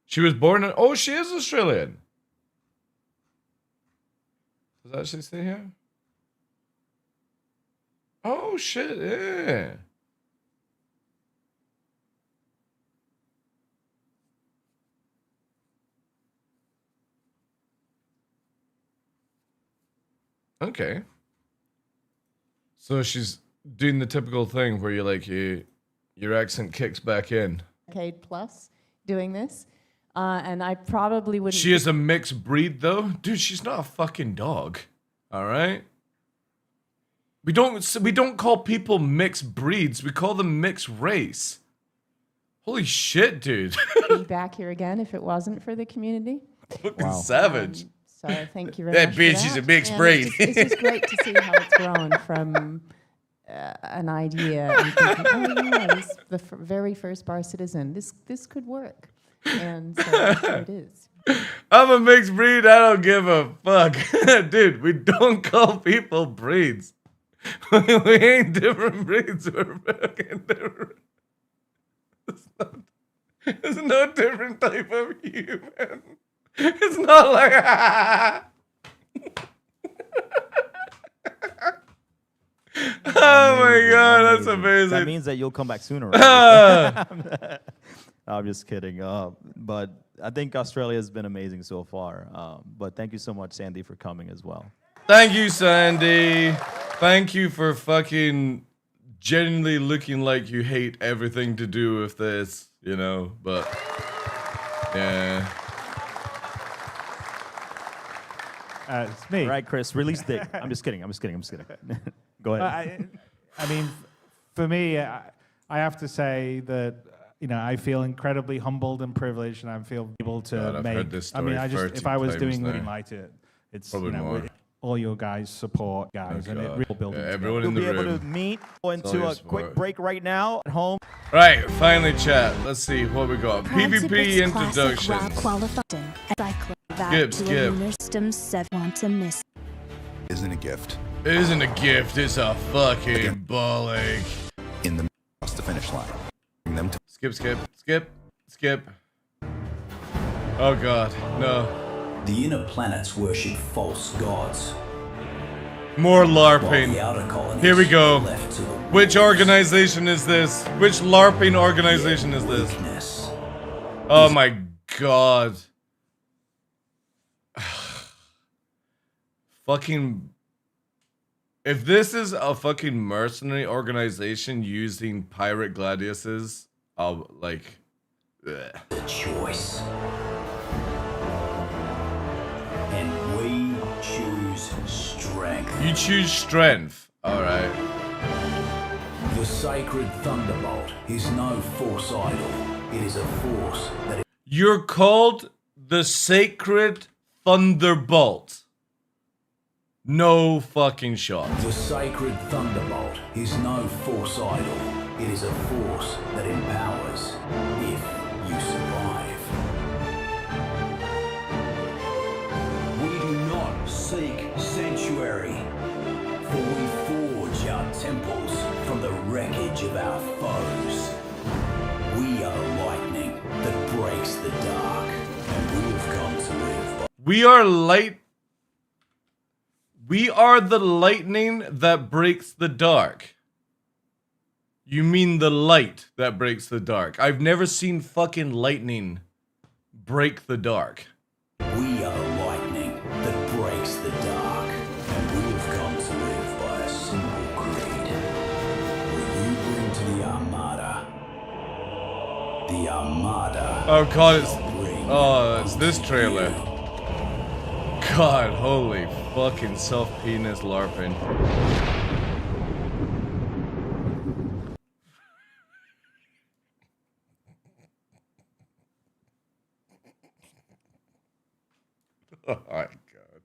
She was born in... Oh, she is Australian. Does that actually say here? Oh, shit, yeah. Okay. So she's doing the typical thing where you're like, your accent kicks back in. Decade plus doing this. And I probably wouldn't... She is a mixed breed, though? Dude, she's not a fucking dog. All right? We don't call people mixed breeds. We call them mixed race. Holy shit, dude. be back here again if it wasn't for the community. Fucking savage. So thank you very That much. bitch is a mixed And breed. It's just great to see how it's grown from an idea and thinking, oh yeah, this, the very first bar citizen. This could work. And so here it is. I'm a mixed breed. I don't give a fuck. Dude, we don't call people breeds. We ain't different breeds. We're fucking different. It's no different type of human. It's not like... Oh my god, that's amazing. That means that you'll come back sooner. Right? I'm just kidding. But I think Australia has been amazing so far. But thank you so much, Sandy, for coming as well. Thank you, Sandy. Thank you for fucking genuinely looking like you hate everything to do with this, you know, but yeah. It's me. All right, Chris, release Dick. I'm just kidding. Go ahead. I mean, for me, I have to say that, you know, I feel incredibly humbled and privileged, and I feel able to God, I've make. heard this I mean, story if I was 30 doing times Winning now. Light, it's Probably you know, more. with all your guys' support, guys, and it God. really building. Yeah, everyone You'll in the be able room. to meet, go It's all into your a quick support. break right now at home. Right, finally, chat. Let's see what we got. Proud to PvP bring classic introductions. WoW qualified. Cycling back Skip, to skip. a lunar system 7 want to miss. Isn't a gift. It isn't a gift, it's a fucking ball ache. In the across the finish line. Bring them to Skip. Oh god, no. The inner planets worship false gods. More While the LARPing. outer colonies Here we go. are left to the Which organization is this? Which LARPing organization is this? weakness. Oh my god. Fucking. If this is a fucking mercenary organization using pirate gladiuses, I'll like. Ugh. The choice. And we choose strength. You choose strength. Alright. The sacred thunderbolt is no force idol. It is a force that is You're called the Sacred Thunderbolt. No fucking shot. The sacred thunderbolt is no force idol. It is a force that empowers if you survive. We do not seek sanctuary, for we forge our temples from the wreckage of our foes. We are the lightning that breaks the dark, and we have come to live by. We are light. We are the lightning that breaks the dark. You mean the light that breaks the dark? I've never seen fucking lightning break the dark. We are the lightning that breaks the dark, and we have come to live by a simple creed. Will you bring to the Armada? The Armada. Oh god, shall it's this trailer. God, holy fucking soft penis LARPing. Oh my god.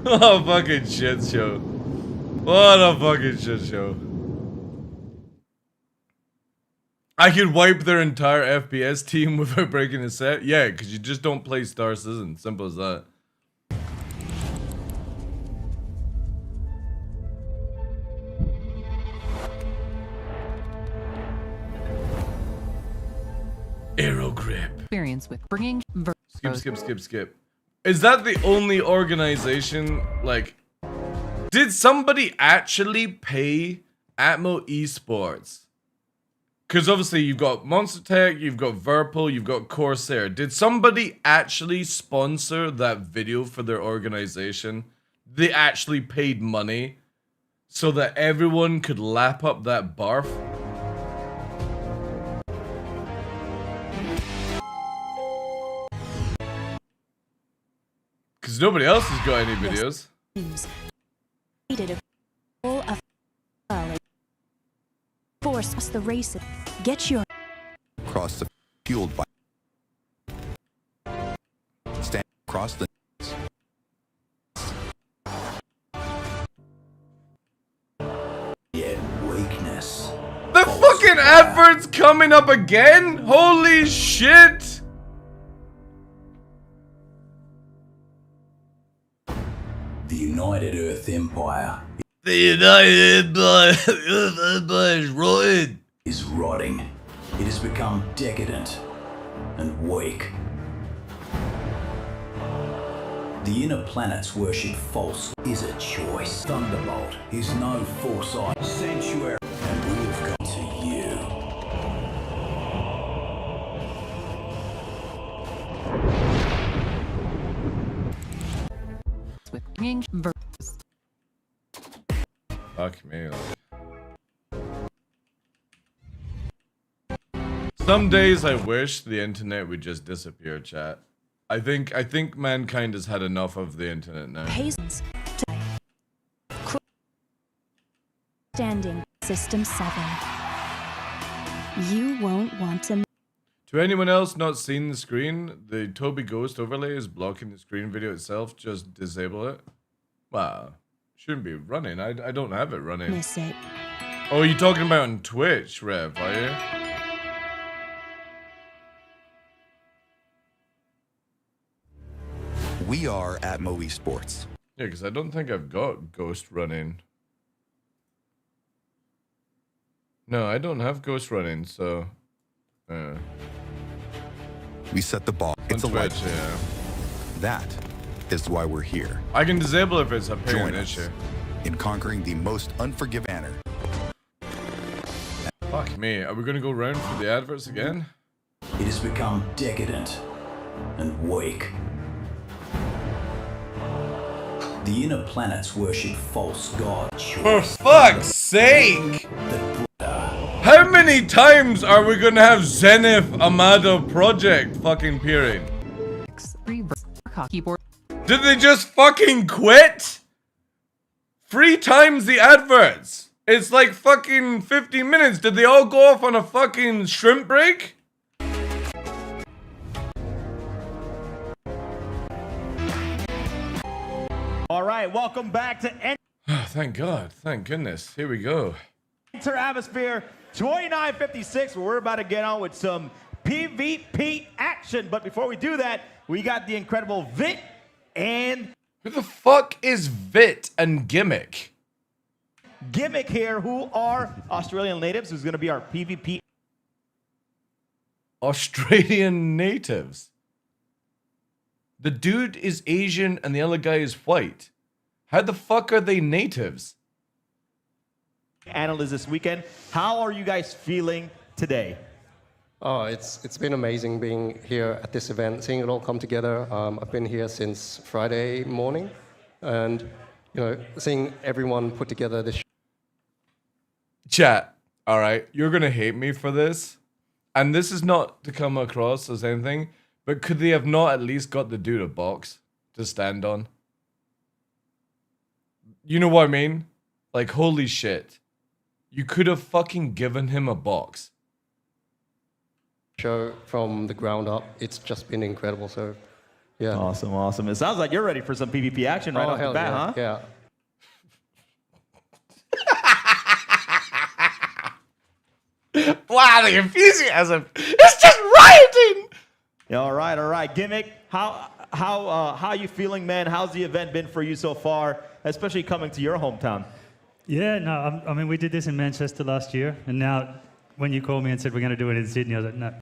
What a fucking shit show. What a fucking shit show. I could wipe their entire FPS team without breaking a set? Yeah, because you just don't play Star Citizen. Simple as that. Aero grip. Experience with bringing Skip. Is that the only organization, like... Did somebody actually pay Atmo Esports? Because obviously you've got Monster Tech, you've got Verpal, you've got Corsair. Did somebody actually sponsor that video for their organization? They actually paid money so that everyone could lap up that barf? Because nobody else has got any videos. Force the races. Get your across the fueled by stand across the weakness. The fucking advert's coming up again? Holy shit! The United Earth Empire. The United Empire is rotting. Is rotting. It has become decadent and weak. The inner planets worship false is a choice. Thunderbolt is no foresight. Sanctuary, and we have come to you. with bringing Fuck me. Some days I wish the internet would just disappear, chat. I think mankind has had enough of the internet now. Standing System 7. You won't want to. To anyone else not seeing the screen, the Toby Ghost overlay is blocking the screen video itself. Just disable it. Wow. Shouldn't be running. I don't have it running. Miss it. Oh, you're talking about on Twitch, Rev, are you? We are Atmo Esports. Yeah, because I don't think I've got Ghost running. No, I don't have Ghost running, so... We set the bar. It's a Twitch, light. yeah. That is why we're here. I can disable if it's a Join parent us issue. in conquering the most unforgiving manner. Fuck me. Are we gonna go round for the adverts again? It has become decadent and weak. The inner planets worship false gods. For fuck's sake! How many times are we gonna have Zenith Amado Project fucking peering? Keyboard. Did they just fucking quit? 3 times the adverts. It's like fucking 50 minutes. Did they all go off on a fucking shrimp break? All right, welcome back to Thank God. Thank goodness. Here we go. Enter Atmosphere 2956, where we're about to get on with some PvP action. But before we do that, we got the incredible Vit and... Who the fuck is Vit and Gimmick? Gimmick here, who are Australian natives, who's going to be our PvP. Australian natives. The dude is Asian and the other guy is white. How the fuck are they natives? Analysts this weekend. How are you guys feeling today? Oh, it's been amazing being here at this event, seeing it all come together. I've been here since Friday morning, and you know, seeing everyone put together this. Chat, all right, you're gonna hate me for this, and this is not to come across as anything, but could they have not at least got the dude a box to stand on? You know what I mean? Like, holy shit. You could have fucking given him a box. Show from the ground up, it's just been incredible. So, yeah. Awesome, awesome. It sounds like you're ready for some PvP action right off the bat, huh? Yeah. Wow, the enthusiasm! It's just rioting! Yeah, all right. Gimmick, how you feeling, man? How's the event been for you so far, especially coming to your hometown? Yeah, no, I mean, we did this in Manchester last year, and now when you called me and said we're going to do it in Sydney, I was like, no.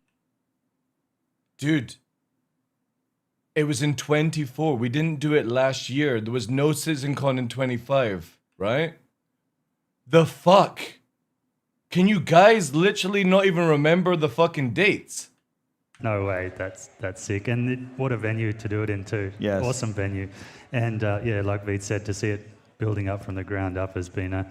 Dude, it was in 24. We didn't do it last year. There was no CitizenCon in 25, right? The fuck? Can you guys literally not even remember the fucking dates? No way, that's sick. And what a venue to do it in too. Yes. Awesome venue. And yeah, like Veet said, to see it building up from the ground up has been,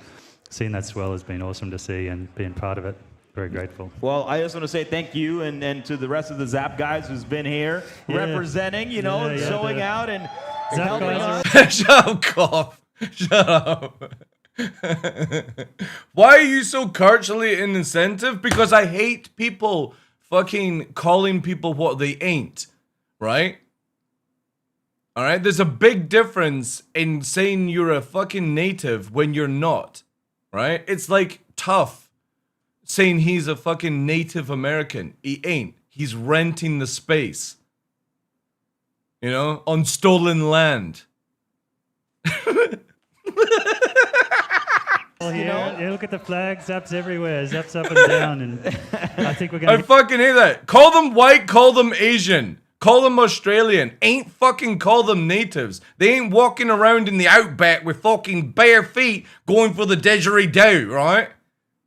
seeing that swell has been awesome to see, and being part of it, very grateful. Well, I just want to say thank you and to the rest of the Zap guys who's been here representing, showing out and helping us. Shut up, Cough. Shut up. Why are you so culturally insensitive? Because I hate people fucking calling people what they ain't, right? All right, there's a big difference in saying you're a fucking native when you're not, right? It's like Tough saying he's a fucking Native American. He ain't. He's renting the space, you know, on stolen land. Well, yeah, look at the flag. Zap's everywhere. Zap's up and down, and I think we're going I fucking hate that. Call them white, call them Asian, call them Australian. Ain't fucking call them natives. They ain't walking around in the outback with fucking bare feet going for the didgeridoo, right?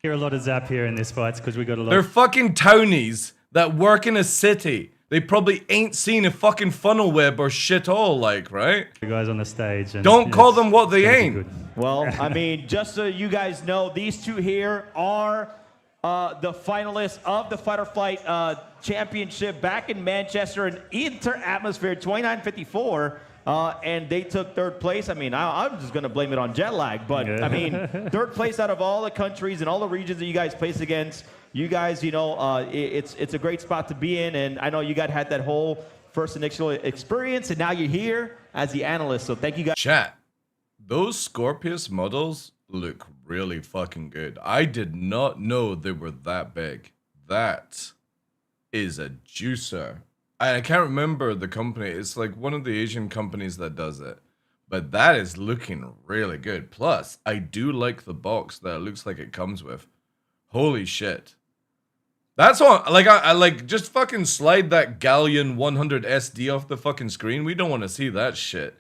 hear a lot of Zap here in this fight because we got a lot. They're fucking townies that work in a city. They probably ain't seen a fucking funnel web or shit all, like, right? The guys on the stage. And don't call them what they ain't. Well, I mean, just so you guys know, these two here are the finalists of the Fight or Flight Championship back in Manchester in Inter Atmosphere 2954. And they took third place. I mean, I'm just going to blame it on jet lag. But, I mean, third place out of all the countries and all the regions that you guys place against. You guys, you know, it's a great spot to be in. And I know you guys had that whole first initial experience. And now you're here as the analyst. So thank you guys. Chat, those Scorpius models look really fucking good. I did not know they were that big. That is a juicer. I can't remember the company. It's like one of the Asian companies that does it. But that is looking really good. Plus, I do like the box that it looks like it comes with. Holy shit. That's all. Like, I like, just fucking slide that Galleon 100 SD off the fucking screen. We don't want to see that shit.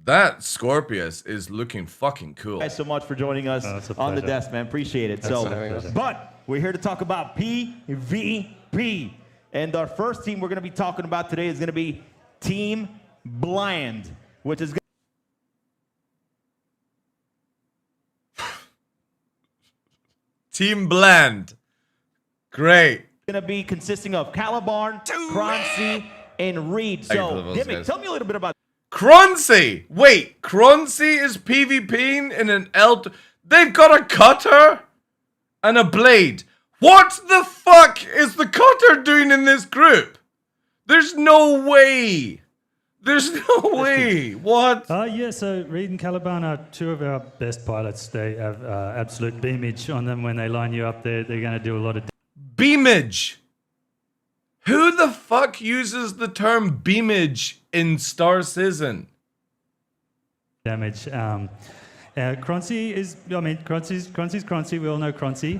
That Scorpius is looking fucking cool. Thanks so much for joining us on the desk, man. Appreciate it. But we're here to talk about PvP. And our first team we're going to be talking about today is going to be Team Bland, which is Team Bland. Great. Going to be consisting of Calibarn, Croncy, and Reed. So, Gimmick, tell me a little bit about Croncy! Wait, Croncy is PvPing in an They've got a cutter and a blade. What the fuck is the cutter doing in this group? There's no way. There's no way. What? Yeah, so Reed and Caliban are two of our best pilots. They have absolute beamage on them when they line you up there. They're going to do a lot of Beamage. Who the fuck uses the term beamage in Star Citizen? damage. Croncy is, I mean, Croncy's Croncy. We all know Croncy.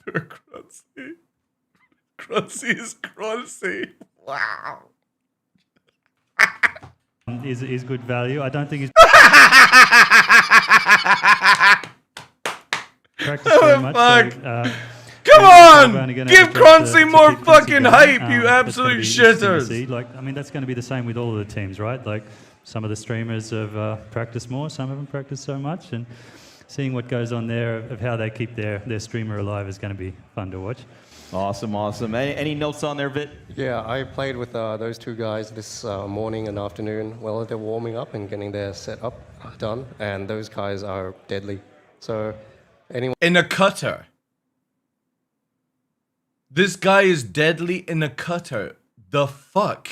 Croncy. Croncy is Croncy. Wow. Is good value. I don't think he's practiced very much. So, come on! Give Croncy more fucking hype, you absolute shitters! Like, I mean, that's going to be the same with all of the teams, right? Like, some of the streamers have practiced more, some haven't practiced so much, and seeing what goes on there of how they keep their streamer alive is going to be fun to watch. Awesome, awesome. Any notes on there, Vit? Yeah, I played with those two guys this morning and afternoon while they're warming up and getting their setup done, and those guys are deadly. So, anyone in a cutter. This guy is deadly in a cutter. The fuck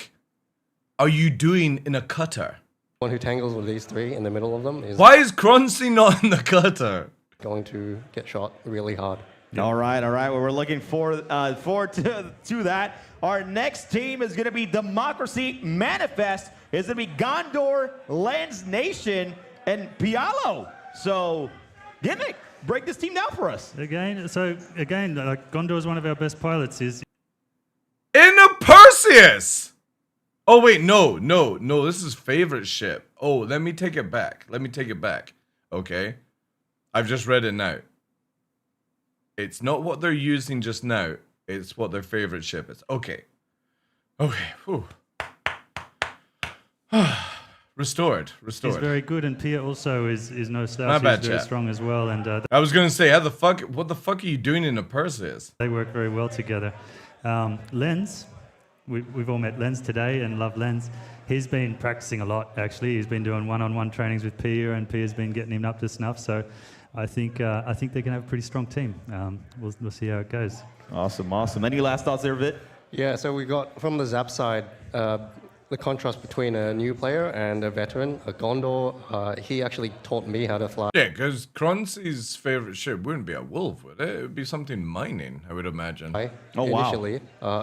are you doing in a cutter? One who tangles with these three in the middle of them is... Why is Croncy not in the cutter? ...going to get shot really hard. All right. Well, we're looking forward to that. Our next team is going to be Democracy Manifest. It's going to be Gondor, Lens Nation, and Pialo. So, Gimmick, break this team down for us. Again, Gondor is one of our best pilots. Is in a Perseus. Oh wait, no. This is favorite ship. Oh, let me take it back. Okay, I've just read it now. It's not what they're using just now. It's what their favorite ship is. Okay. Whew. Restored. He's very good, and Pia also is no slouch. Not bad, He's very chat. strong as well. And I was gonna say, what the fuck are you doing in a Perseus? They work very well together. Lens, we've all met Lens today and love Lens. He's been practicing a lot, actually. He's been doing one-on-one trainings with Pia, and Pia's been getting him up to snuff. So I think they can have a pretty strong team. We'll see how it goes. Awesome. Any last thoughts there, Vit? Yeah, so we got from the Zap side the contrast between a new player and a veteran. Gondor, he actually taught me how to fly. Yeah, because Croncy's favorite ship wouldn't be a wolf, would it? It would be something mining, I would imagine. Initially,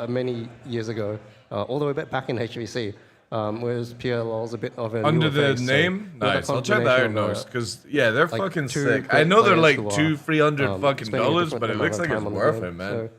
many years ago, all the way back in HVC. Whereas PLL's a bit of a under the face, name? So nice, I'll check that out, because yeah, they're like fucking two sick. great I know they're players like who are, $200-300 fucking spending a dollars, different but it amount looks of like it's time on the worth game, it, man. so,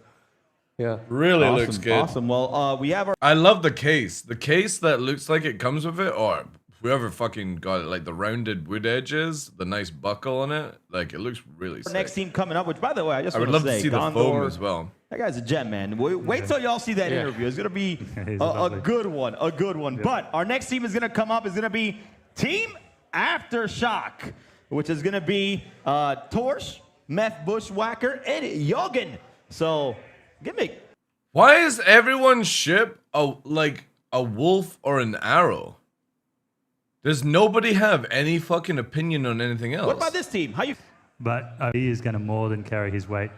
yeah, really looks good. Awesome. Well, we have our. I love the case. The case that looks like it comes with it, or whoever fucking got it, like the rounded wood edges, the nice buckle on it. Like, it looks really sick. Next team coming up, which, by the way, I would love to see the foam as well. That guy's a gem, man. Wait till y'all see that interview. It's gonna be a good one. Yeah. But our next team is gonna come up. Is gonna be Team Aftershock, which is gonna be Torch, Meth Bushwhacker, and Yogan. So, Gimmick. Why is everyone's ship like a wolf or an arrow? Does nobody have any fucking opinion on anything else? What about this team? How you? But he is going to more than carry his weight.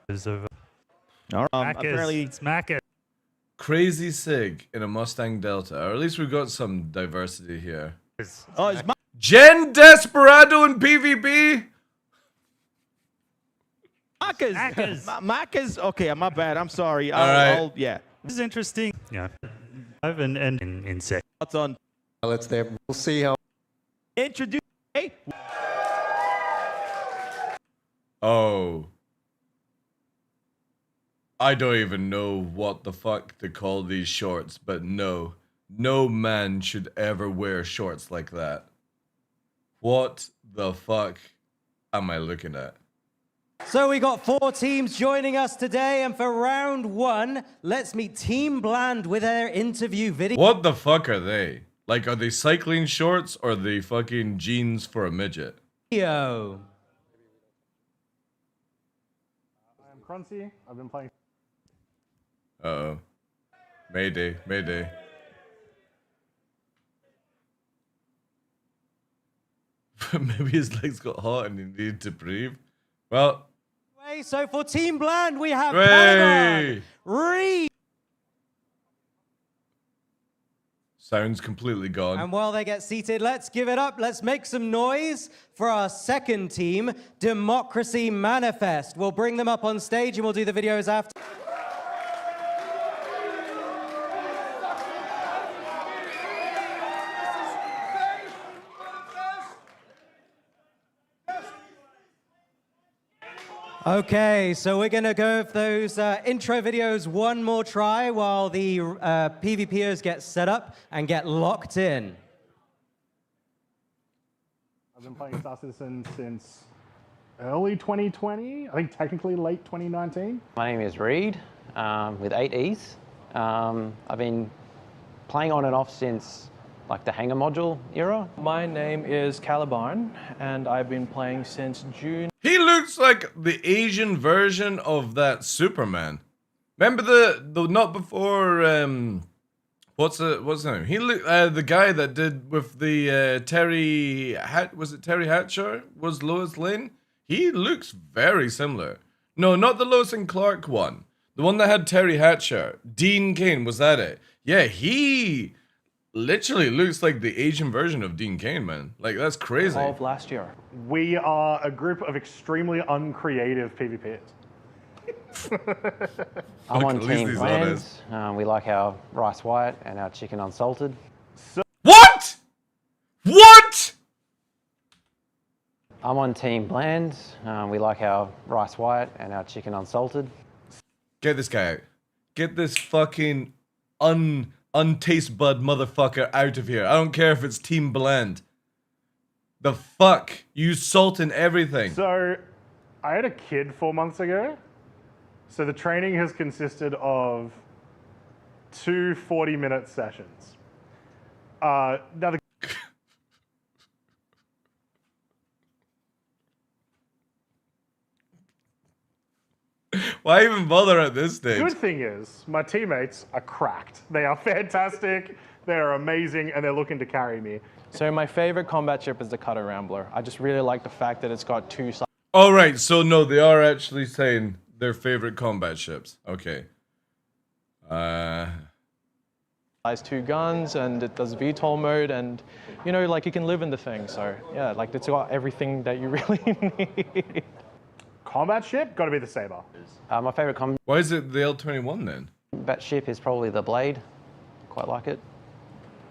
Because of apparently it's Macca. Crazy Sig in a Mustang Delta, or at least we've got some diversity here. Oh, it's Gen Desperado in PvP. Macca's. Okay, my bad. I'm sorry. All right. Yeah. This is interesting. Yeah. And in sec. Thoughts on pilots there. We'll see how. Introduce. Oh. I don't even know what the fuck to call these shorts, but no. No man should ever wear shorts like that. What the fuck am I looking at? So we got 4 teams joining us today, and for round 1, let's meet Team Bland with their interview video. What the fuck are they? Like, are they cycling shorts or are they fucking jeans for a midget? Yo. I'm Crunchy. I've been playing. Uh-oh. Mayday, mayday. Maybe his legs got hot and he needed to breathe. Well. So for Team Bland, we have Hey! Paragon, Reed. Sounds completely gone. And while they get seated, let's give it up. Let's make some noise for our second team, Democracy Manifest. We'll bring them up on stage and we'll do the videos after. Okay, so we're going to go with those intro videos one more try while the PvPers get set up and get locked in. I've been playing Star Citizen since early 2020. I think technically late 2019. My name is Reed, with 8 E's. I've been playing on and off since like the Hangar module era. My name is Caliban, and I've been playing since June. He looks like the Asian version of that Superman. Remember the not before what's his name? He looked the guy that did with the Terry Hatcher was Lois Lane. He looks very similar. No, not the Lois and Clark one. The one that had Terry Hatcher. Dean Cain, was that it? Yeah, he literally looks like the Asian version of Dean Cain, man. Like, that's crazy. Of last year. We are a group of extremely uncreative PvPers. I'm on Team Bland. We like our rice white and our chicken unsalted. What? What? I'm on Team Bland. We like our rice white and our chicken unsalted. Get this guy out. Get this fucking untaste bud motherfucker out of here. I don't care if it's Team Bland. The fuck? You use salt in everything. So, I had a kid 4 months ago. So the training has consisted of 2 40-minute sessions. Now the Why even bother at this stage? good thing is, my teammates are cracked. They are fantastic, they are amazing, and they're looking to carry me. So my favorite combat ship is the Cutter Rambler. I just really like the fact that it's got 2 sides. All right, so no, they are actually saying their favorite combat ships. Okay. Has 2 guns, and it does VTOL mode, and you know, like you can live in the thing. So yeah, like it's got everything that you really need. Combat ship, gotta be the Saber. My favorite combat Why is it the L-21 then? ship is probably the Blade. Quite like it.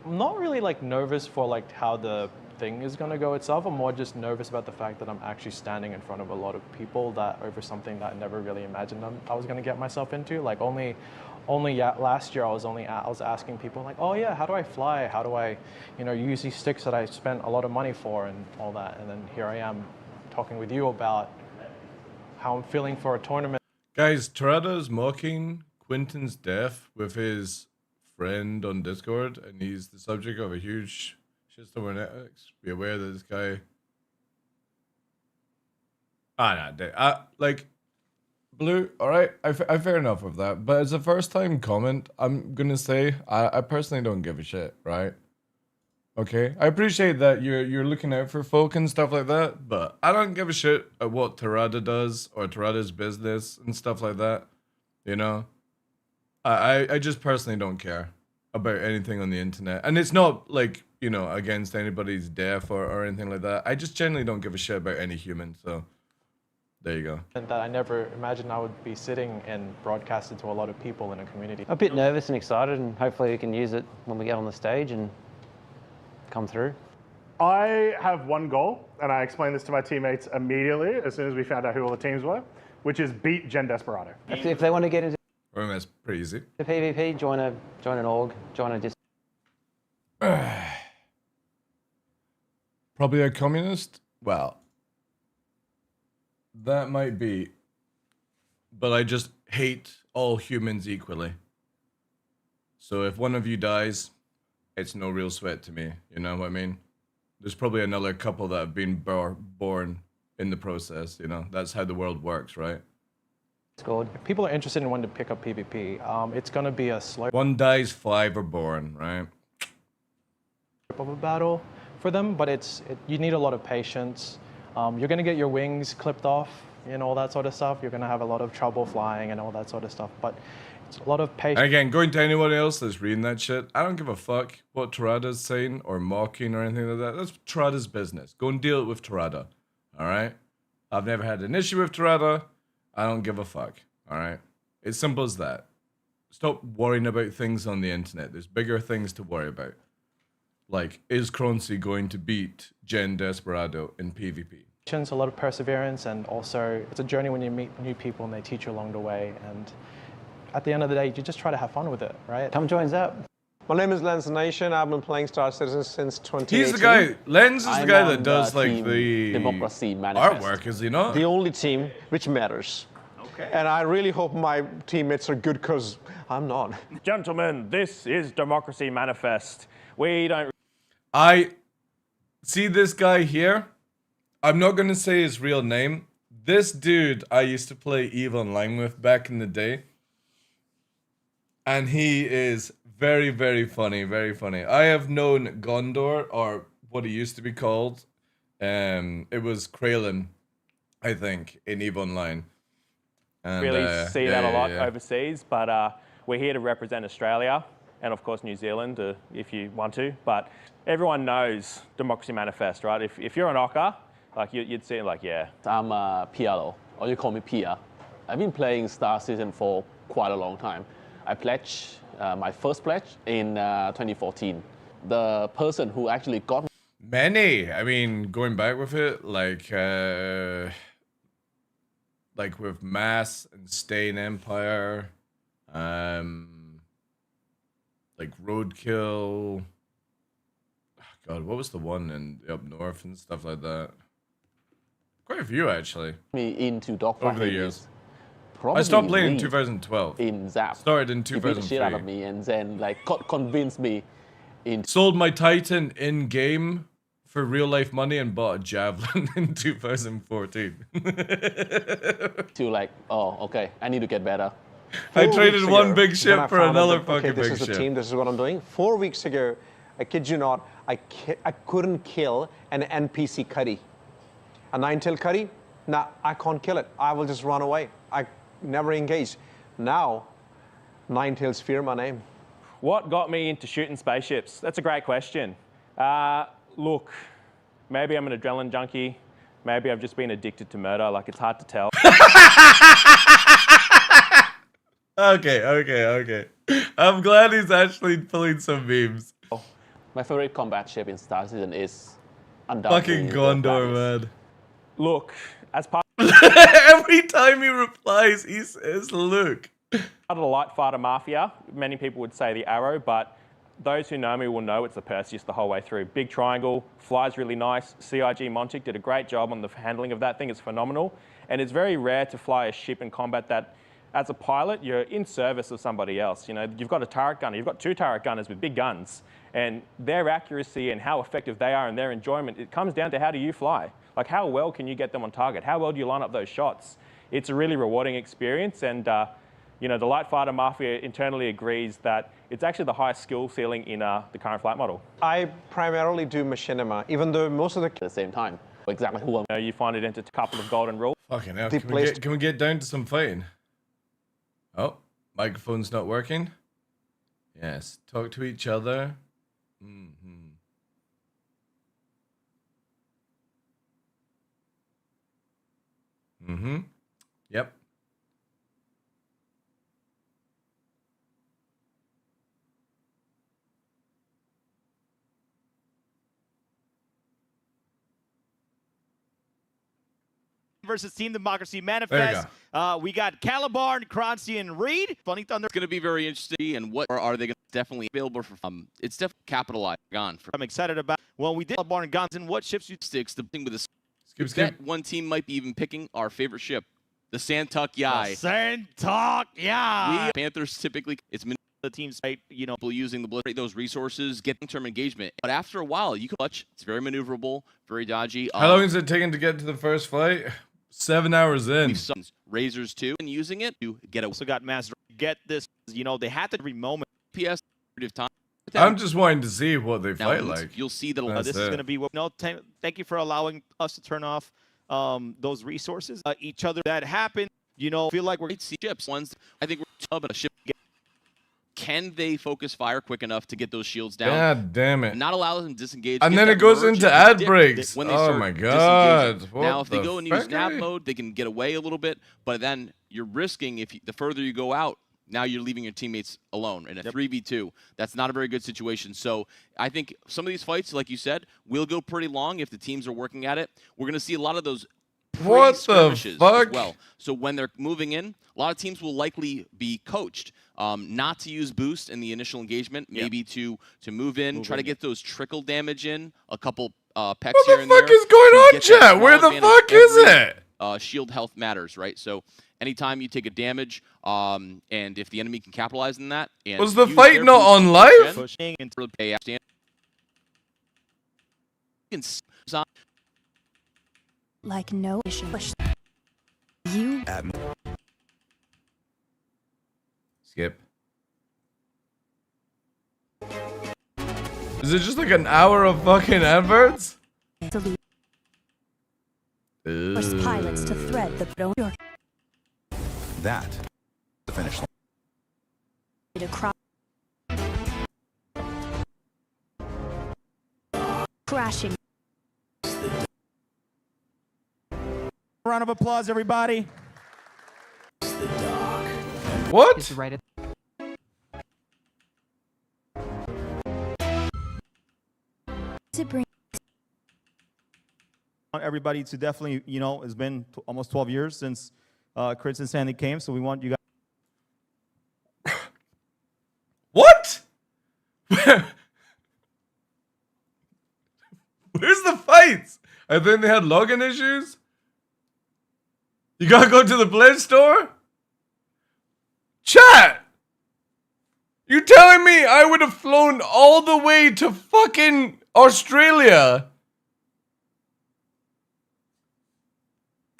I'm not really like nervous for like how the thing is gonna go itself. I'm more just nervous about the fact that I'm actually standing in front of a lot of people that over something that I never really imagined I was gonna get myself into. Like only last year I was asking people like, oh yeah, how do I fly? How do I, you know, use these sticks that I spent a lot of money for and all that. And then here I am talking with you about how I'm feeling for a tournament. Guys, Torada's mocking Quentin's death with his friend on Discord, and he's the subject of a huge shitstorm on Netflix. Be aware that this guy... like, Blue, alright, I fair enough with that, but as a first time comment, I'm gonna say, I personally don't give a shit, right? Okay, I appreciate that you're looking out for folk and stuff like that, but I don't give a shit at what Torada does or Torada's business and stuff like that. You know, I just personally don't care about anything on the internet, and it's not like, you know, against anybody's death or anything like that. I just generally don't give a shit about any human. So there you go. And that I never imagined I would be sitting and broadcasted to a lot of people in a community. A bit nervous and excited, and hopefully we can use it when we get on the stage and come through? I have one goal, and I explained this to my teammates immediately as soon as we found out who all the teams were, which is beat Gen Desperado. If they want to get into Well, that's pretty easy. the PvP, join an org, join a dis. Probably a communist? Well, that might be. But I just hate all humans equally. So if one of you dies, it's no real sweat to me. You know what I mean? There's probably another couple that have been born in the process. You know, that's how the world works, right? Scored. If people are interested in wanting to pick up PvP, it's going to be a slow One dies, 5 are born, right? of a battle for them, but you need a lot of patience. You're going to get your wings clipped off and all that sort of stuff. You're going to have a lot of trouble flying and all that sort of stuff, but it's a lot of patience. And again, going to anyone else that's reading that shit, I don't give a fuck what Terada's saying or mocking or anything like that. That's Terada's business. Go and deal it with Terada, all right? I've never had an issue with Terada. I don't give a fuck, all right? It's simple as that. Stop worrying about things on the internet. There's bigger things to worry about. Like, is Croncy going to beat Gen Desperado in PvP? A lot of perseverance, and also it's a journey when you meet new people and they teach you along the way. And at the end of the day, you just try to have fun with it, right? Come join Zap. My name is Lens Nation. I've been playing Star Citizen since 2018. He's the guy, Lens is the guy that does like Team the Democracy Manifest. artwork, is he not? The only team which matters. Okay. And I really hope my teammates are good because I'm not. Gentlemen, this is Democracy Manifest. We don't... I see this guy here. I'm not going to say his real name. This dude I used to play EVE Online with back in the day. And he is very, very funny, very funny. I have known Gondor, or what he used to be called. It was Kralin, I think, in EVE Online. And, really see that a lot overseas, but we're here to represent Australia and, of course, New Zealand if you want to. But everyone knows Democracy Manifest, right? If you're an Ocker, like you'd see it like, yeah. I'm PLO, or you call me Pia. I've been playing Star Citizen for quite a long time. I pledged my first pledge in 2014. The person who actually got many. I mean, going back with it, like with Mass and Stain Empire, like Roadkill. God, what was the one in up north and stuff like that? Quite a few actually. Me into dogfighting over the years. I stopped playing in 2012. In Zap. Started in He beat the shit out 2003. of me and then like convinced me in Sold my Titan in game for real life money and bought a Javelin in 2014. to like, oh, okay, I need to get better. I 4 traded weeks one ago, big when ship I for found out another that, fucking okay, this big is the ship. team, this is what I'm doing. 4 weeks ago, I kid you not, I couldn't kill an NPC Cuddy. A 9-tail Cuddy? Nah, I can't kill it. I will just run away. I never engage. Now, 9-tails fear my name. What got me into shooting spaceships? That's a great question. Look, maybe I'm an adrenaline junkie. Maybe I've just been addicted to murder. Like, it's hard to tell. Okay. I'm glad he's actually pulling some memes. My favorite combat ship in Star Citizen is undoubtedly Fucking the Gondor, Atlantis. man. Look, as part Every time he replies, he says, look. of the light fighter mafia, many people would say the Arrow, but those who know me will know it's the Perseus the whole way through. Big triangle, flies really nice. CIG Montic did a great job on the handling of that thing. It's phenomenal. And it's very rare to fly a ship in combat that, as a pilot, you're in service of somebody else. You know, you've got a turret gunner, you've got 2 turret gunners with big guns, and their accuracy and how effective they are and their enjoyment, it comes down to how do you fly? Like, how well can you get them on target? How well do you line up those shots? It's a really rewarding experience, and you know, the light fighter mafia internally agrees that it's actually the highest skill ceiling in the current flight model. I primarily do machinima, even though most of the... At the same time. Exactly who I'm... You find it into a couple of golden rules. Fucking hell. They Can we get down to some fighting? Oh, microphone's not working. Yes, talk to each other. Yep. versus Team Democracy There you Manifest. We got Calabar and Croncy and Reed. Funny Thunder. It's going to be very interesting. And what are they going to definitely available for? It's definitely capitalized on. I'm excited about. Well, we did Calabar and Guns. And what ships you sticks? The thing with the skip. That one team might be even picking our favorite ship, the Santuck Yai. Santuck Yai. Panthers typically it's the teams, right? You know, using the blitz, those resources, get long-term engagement. But after a while, you can clutch. It's very maneuverable, very dodgy. How long is it taking to get to the first fight? 7 hours in. We've seen Razors too, and using it to get. Also got Master. Get this. You know, they have to every moment. PS of time. I'm just wanting to see what they fight like. You'll see that this is going to be what. No, thank you for allowing us to turn off those resources. Each other that happened. You know, feel like we're ships. Ones I think we're a ship. Can they focus fire quick enough to get those shields down? God damn it. Not allow them to disengage. And then it goes into ad breaks. Oh my god. Now, if they go and use nap mode, they can get away a little bit. But then you're risking, the further you go out, now you're leaving your teammates alone in a 3v2. That's not a very good situation. So I think some of these fights, like you said, will go pretty long if the teams are working at it. We're going to see a lot of those skirmishes as well. So when they're moving in, a lot of teams will likely be coached not to use boost in the initial engagement, maybe to move in, try to get those trickle damage in, a couple pecks here and there. What the fuck is going on, chat? Where the fuck is it? Shield health matters, right? So anytime you take a damage, and if the enemy can capitalize on that, and was the fight not on live? Pushing and pay like no issue. You skip. Is it just like an hour of fucking adverts? force pilots to thread the door. That the finish line. Crashing. Round of applause, everybody. What? Is right at to bring everybody to definitely, you know, it's been almost 12 years since Chris and Sandy came, so we want you guys. What? Where's the fights? I think they had login issues. You gotta go to the Play Store? Chat! You telling me I would have flown all the way to fucking Australia?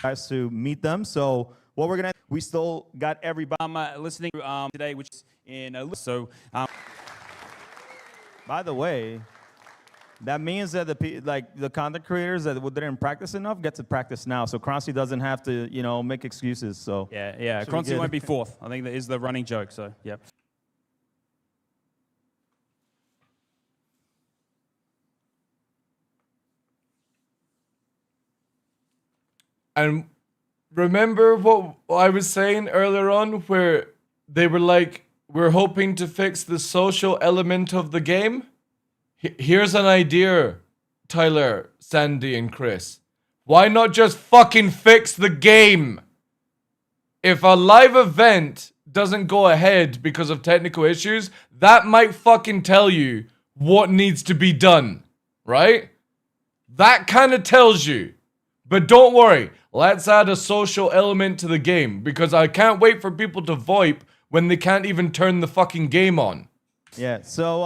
Guys to meet them. So what we're gonna, we still got everybody. Listening today, which is in By the way, that means that the content creators that didn't practice enough get to practice now. So Croncy doesn't have to, you know, make excuses. So yeah. Croncy won't be fourth. I think that is the running joke. So yeah. And remember what I was saying earlier on, where they were like, we're hoping to fix the social element of the game? Here's an idea, Tyler, Sandy, and Chris. Why not just fucking fix the game? If a live event doesn't go ahead because of technical issues, that might fucking tell you what needs to be done, right? That kind of tells you. But don't worry, let's add a social element to the game, because I can't wait for people to VoIP when they can't even turn the fucking game on. Yeah, so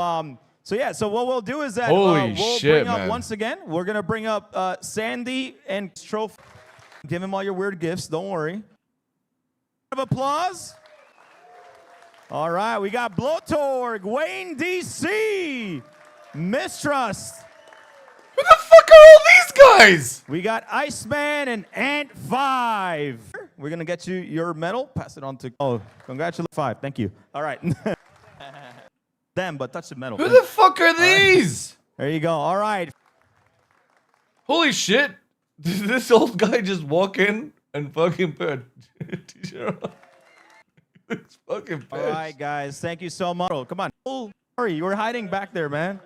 what we'll do is that Holy we'll shit, bring up man. once again, we're gonna bring up Sandy and Trophy. Give him all your weird gifts, don't worry. Round of applause. All right, we got Blowtorg, Wayne DC, Mistrust. Who the fuck are all these guys? We got Iceman and Ant5. We're gonna get you your medal. Pass it on to. Oh, congratulations, 5. Thank you. All right. Them, but touch the medal. Who the fuck are these? There you go. All right. Holy shit. Did this old guy just walk in and fucking put a t-shirt on? It's fucking pissed. All right, guys. Thank you so much. Come on. Oh, sorry, you were hiding back there, man.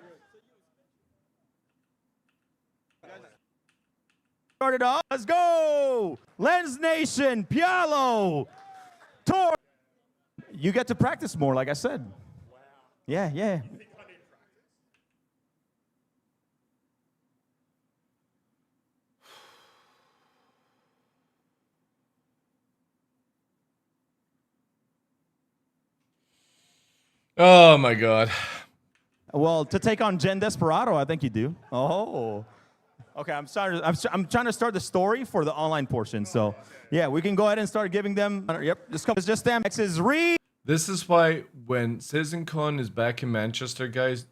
Start it off. Let's go. Lens Nation, Pialo, Tor. You get to practice more, like I said. Yeah, yeah. Oh my God. Well, to take on Jen Desperado, I think you do. Oh. Okay, I'm trying to start the story for the online portion. So, yeah, we can go ahead and start giving them. Yep, just them. X's read. This is why when CitizenCon is back in Manchester, guys,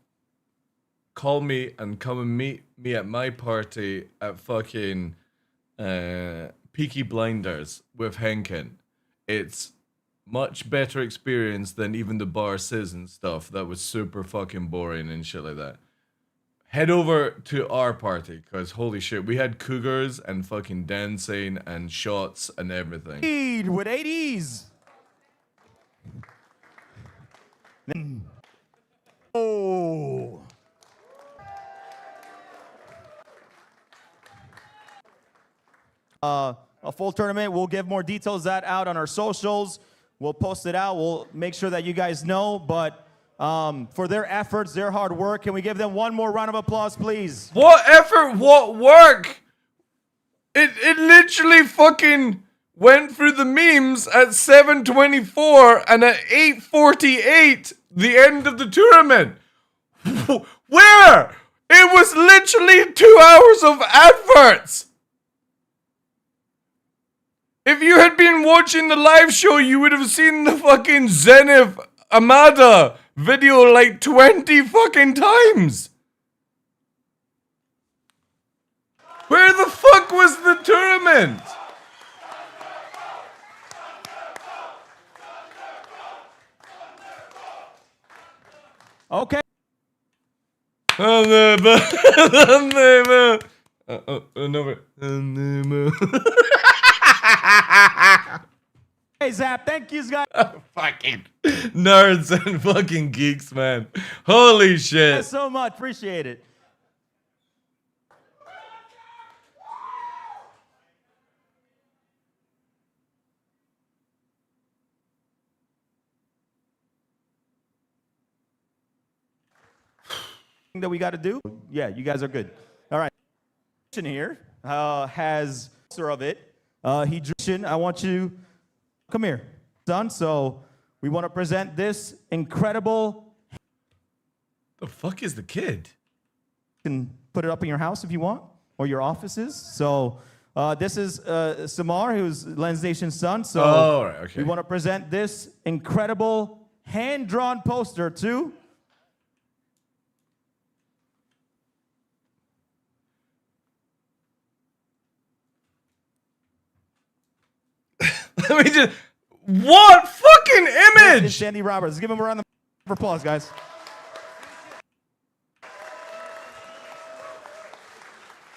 call me and come and meet me at my party at fucking Peaky Blinders with Henkin. It's much better experience than even the bar Citizen stuff that was super fucking boring and shit like that. Head over to our party, because holy shit, we had cougars and fucking dancing and shots and everything. Lead with 80s. Oh. A full tournament. We'll give more details that out on our socials. We'll post it out. We'll make sure that you guys know. But for their efforts, their hard work, can we give them one more round of applause, please? What effort? What work? It literally fucking went through the memes at 7:24 and at 8:48, the end of the tournament. Where? It was literally 2 hours of adverts. If you had been watching the live show, you would have seen the fucking Zenith Amada video like 20 fucking times. Where the fuck was the tournament? Okay. Hey, Zap, thank you, guys. Fucking nerds and fucking geeks, man. Holy shit. Thanks so much. Appreciate it. That we got to do. Yeah, you guys are good. All right. Here has of it. I want you come here, son. So we want to present this incredible. The fuck is the kid? You can put it up in your house if you want, or your offices. So this is Samar, who's Lens Nation's son. So right, okay. We want to present this incredible hand-drawn poster to. Let me just. What fucking image? Sandy Roberts. Give him a round of applause, guys.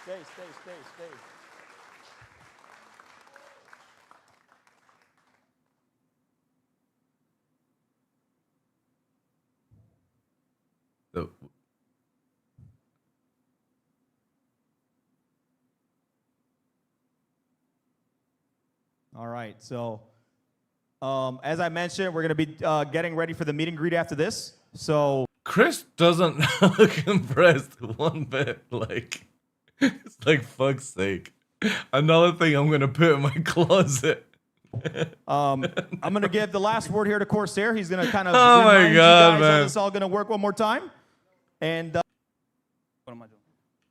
Stay. All right, so as I mentioned, we're going to be getting ready for the meet and greet after this. So Chris doesn't look impressed one bit. Like, it's like, fuck's sake. Another thing I'm going to put in my closet. I'm going to give the last word here to Corsair. He's going to kind of oh my remind God, you guys man. how this all going to work one more time. And what am I doing?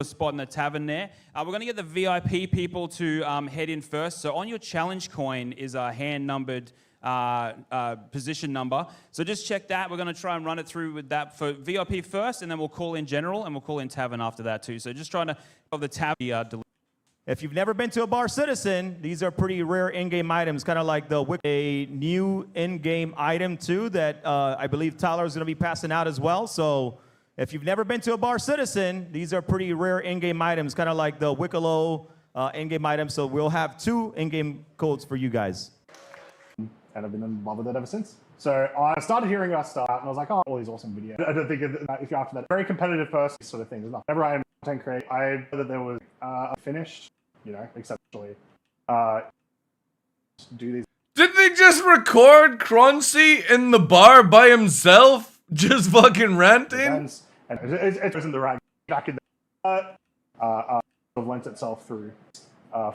A spot in the tavern there. We're going to get the VIP people to head in first. So on your challenge coin is a hand-numbered position number. So just check that. We're going to try and run it through with that for VIP first, and then we'll call in general, and we'll call in tavern after that too. So just trying to have the tavern. if you've never been to a Bar Citizen, these are pretty rare in-game items, kind of like a new in-game item too that I believe Tyler is going to be passing out as well. So if you've never been to a Bar Citizen, these are pretty rare in-game items, kind of like the Wicklow in-game items. So we'll have 2 in-game codes for you guys. And I've been in love with it ever since. So I started hearing about start, and I was like, oh, all these awesome videos. I don't think if you're after that very competitive person sort of thing, there's not. Whenever I am content creator, I know that there was finished you know, exceptionally. Do these. Did they just record Croncy in the bar by himself, just fucking ranting? Events, and it wasn't the right back in the lent itself through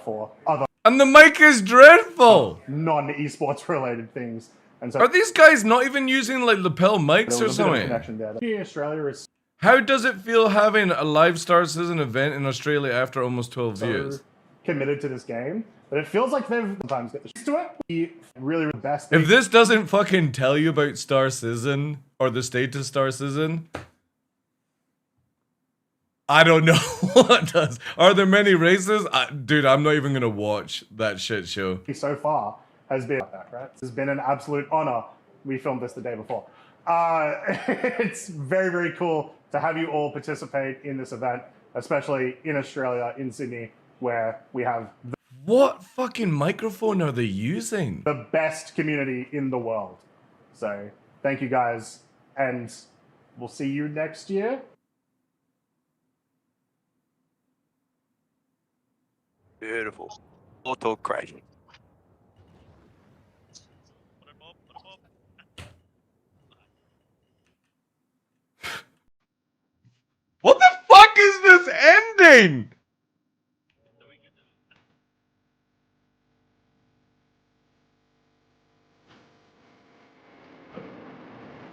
for other and the mic is dreadful. Non-esports related things. And so Are these guys not even using like lapel mics there or was a bit of a something? connection there. Here, Australia is How does it feel having a live Star Citizen event in Australia after almost 12 so years? committed to this game, but it feels like they've sometimes get the shit to it. We really the best. If this doesn't fucking tell you about Star Citizen or the state of Star Citizen, I don't know what does. Are there many races? Dude, I'm not even gonna watch that shit show. So far has been like that, right? It's been an absolute honor. We filmed this the day before. It's very, very cool to have you all participate in this event, especially in Australia, in Sydney, where we have What fucking microphone are they using? the best community in the world. So thank you guys, and we'll see you next year. Beautiful. Auto crash. What the fuck is this ending?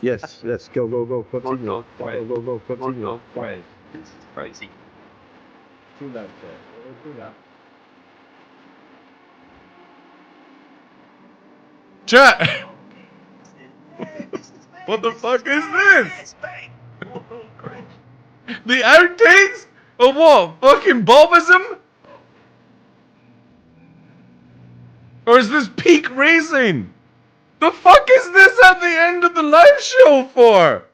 Yes, let's go, continue. Go, Continue. It's crazy. Do that, do that. Chat! What the fuck is this? The outtakes? Of what? Fucking Bobism? Or is this peak racing? The fuck is this at the end of the live show for?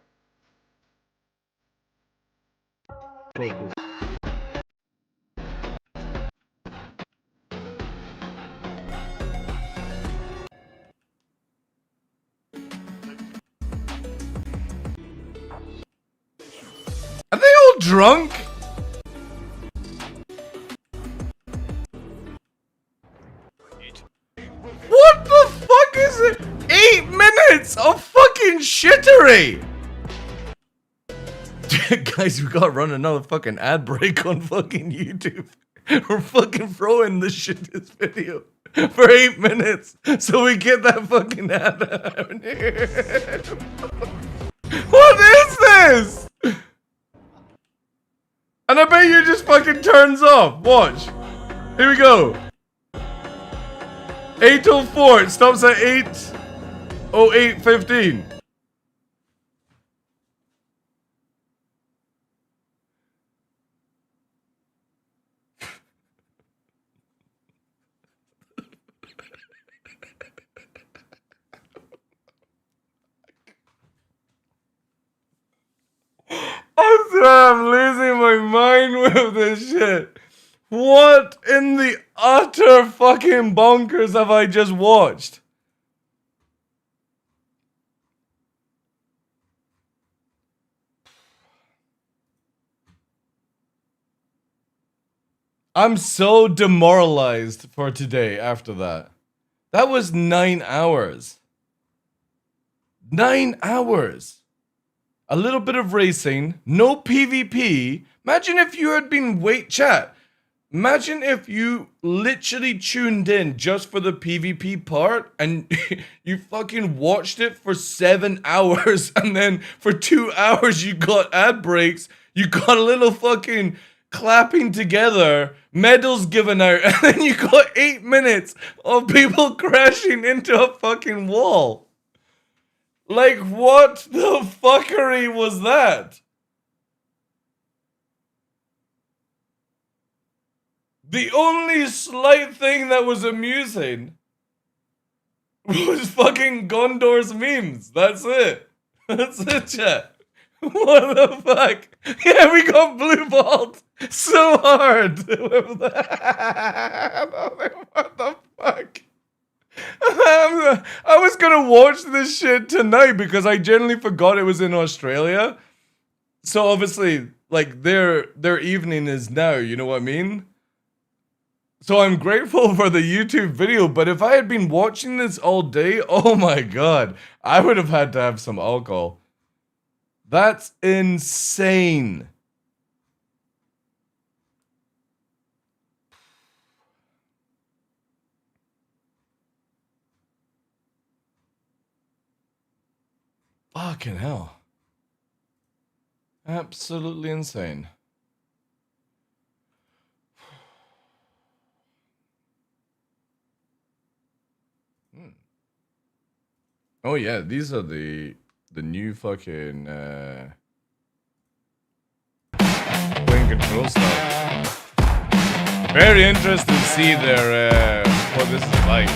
Are they all drunk? What the fuck is it? 8 minutes of fucking shittery! Guys, we gotta run another fucking ad break on fucking YouTube. We're fucking throwing this shit, this video, for 8 minutes so we get that fucking ad out here. What is this? And I bet you just fucking turns off. Watch. Here we go. 8:04. It stops at 8:08:15. I swear I'm losing my mind with this shit. What in the utter fucking bonkers have I just watched? I'm so demoralized for today after that. That was 9 hours. 9 hours. A little bit of racing, no PvP. Imagine if you had been chat. Imagine if you literally tuned in just for the PvP part and you fucking watched it for 7 hours and then for 2 hours you got ad breaks, you got a little fucking clapping together, medals given out, and then you got 8 minutes of people crashing into a fucking wall. Like, what the fuckery was that? The only slight thing that was amusing was fucking Gondor's memes. That's it. That's it, chat. What the fuck? Yeah, we got blue balled so hard with that. What the fuck? I was gonna watch this shit tonight because I genuinely forgot it was in Australia. So obviously, like their evening is now. You know what I mean? So I'm grateful for the YouTube video, but if I had been watching this all day, oh my god, I would have had to have some alcohol. That's insane. Fucking hell. Absolutely insane. Oh yeah, these are the new fucking wing control stuff. Very interested to see their what this is like.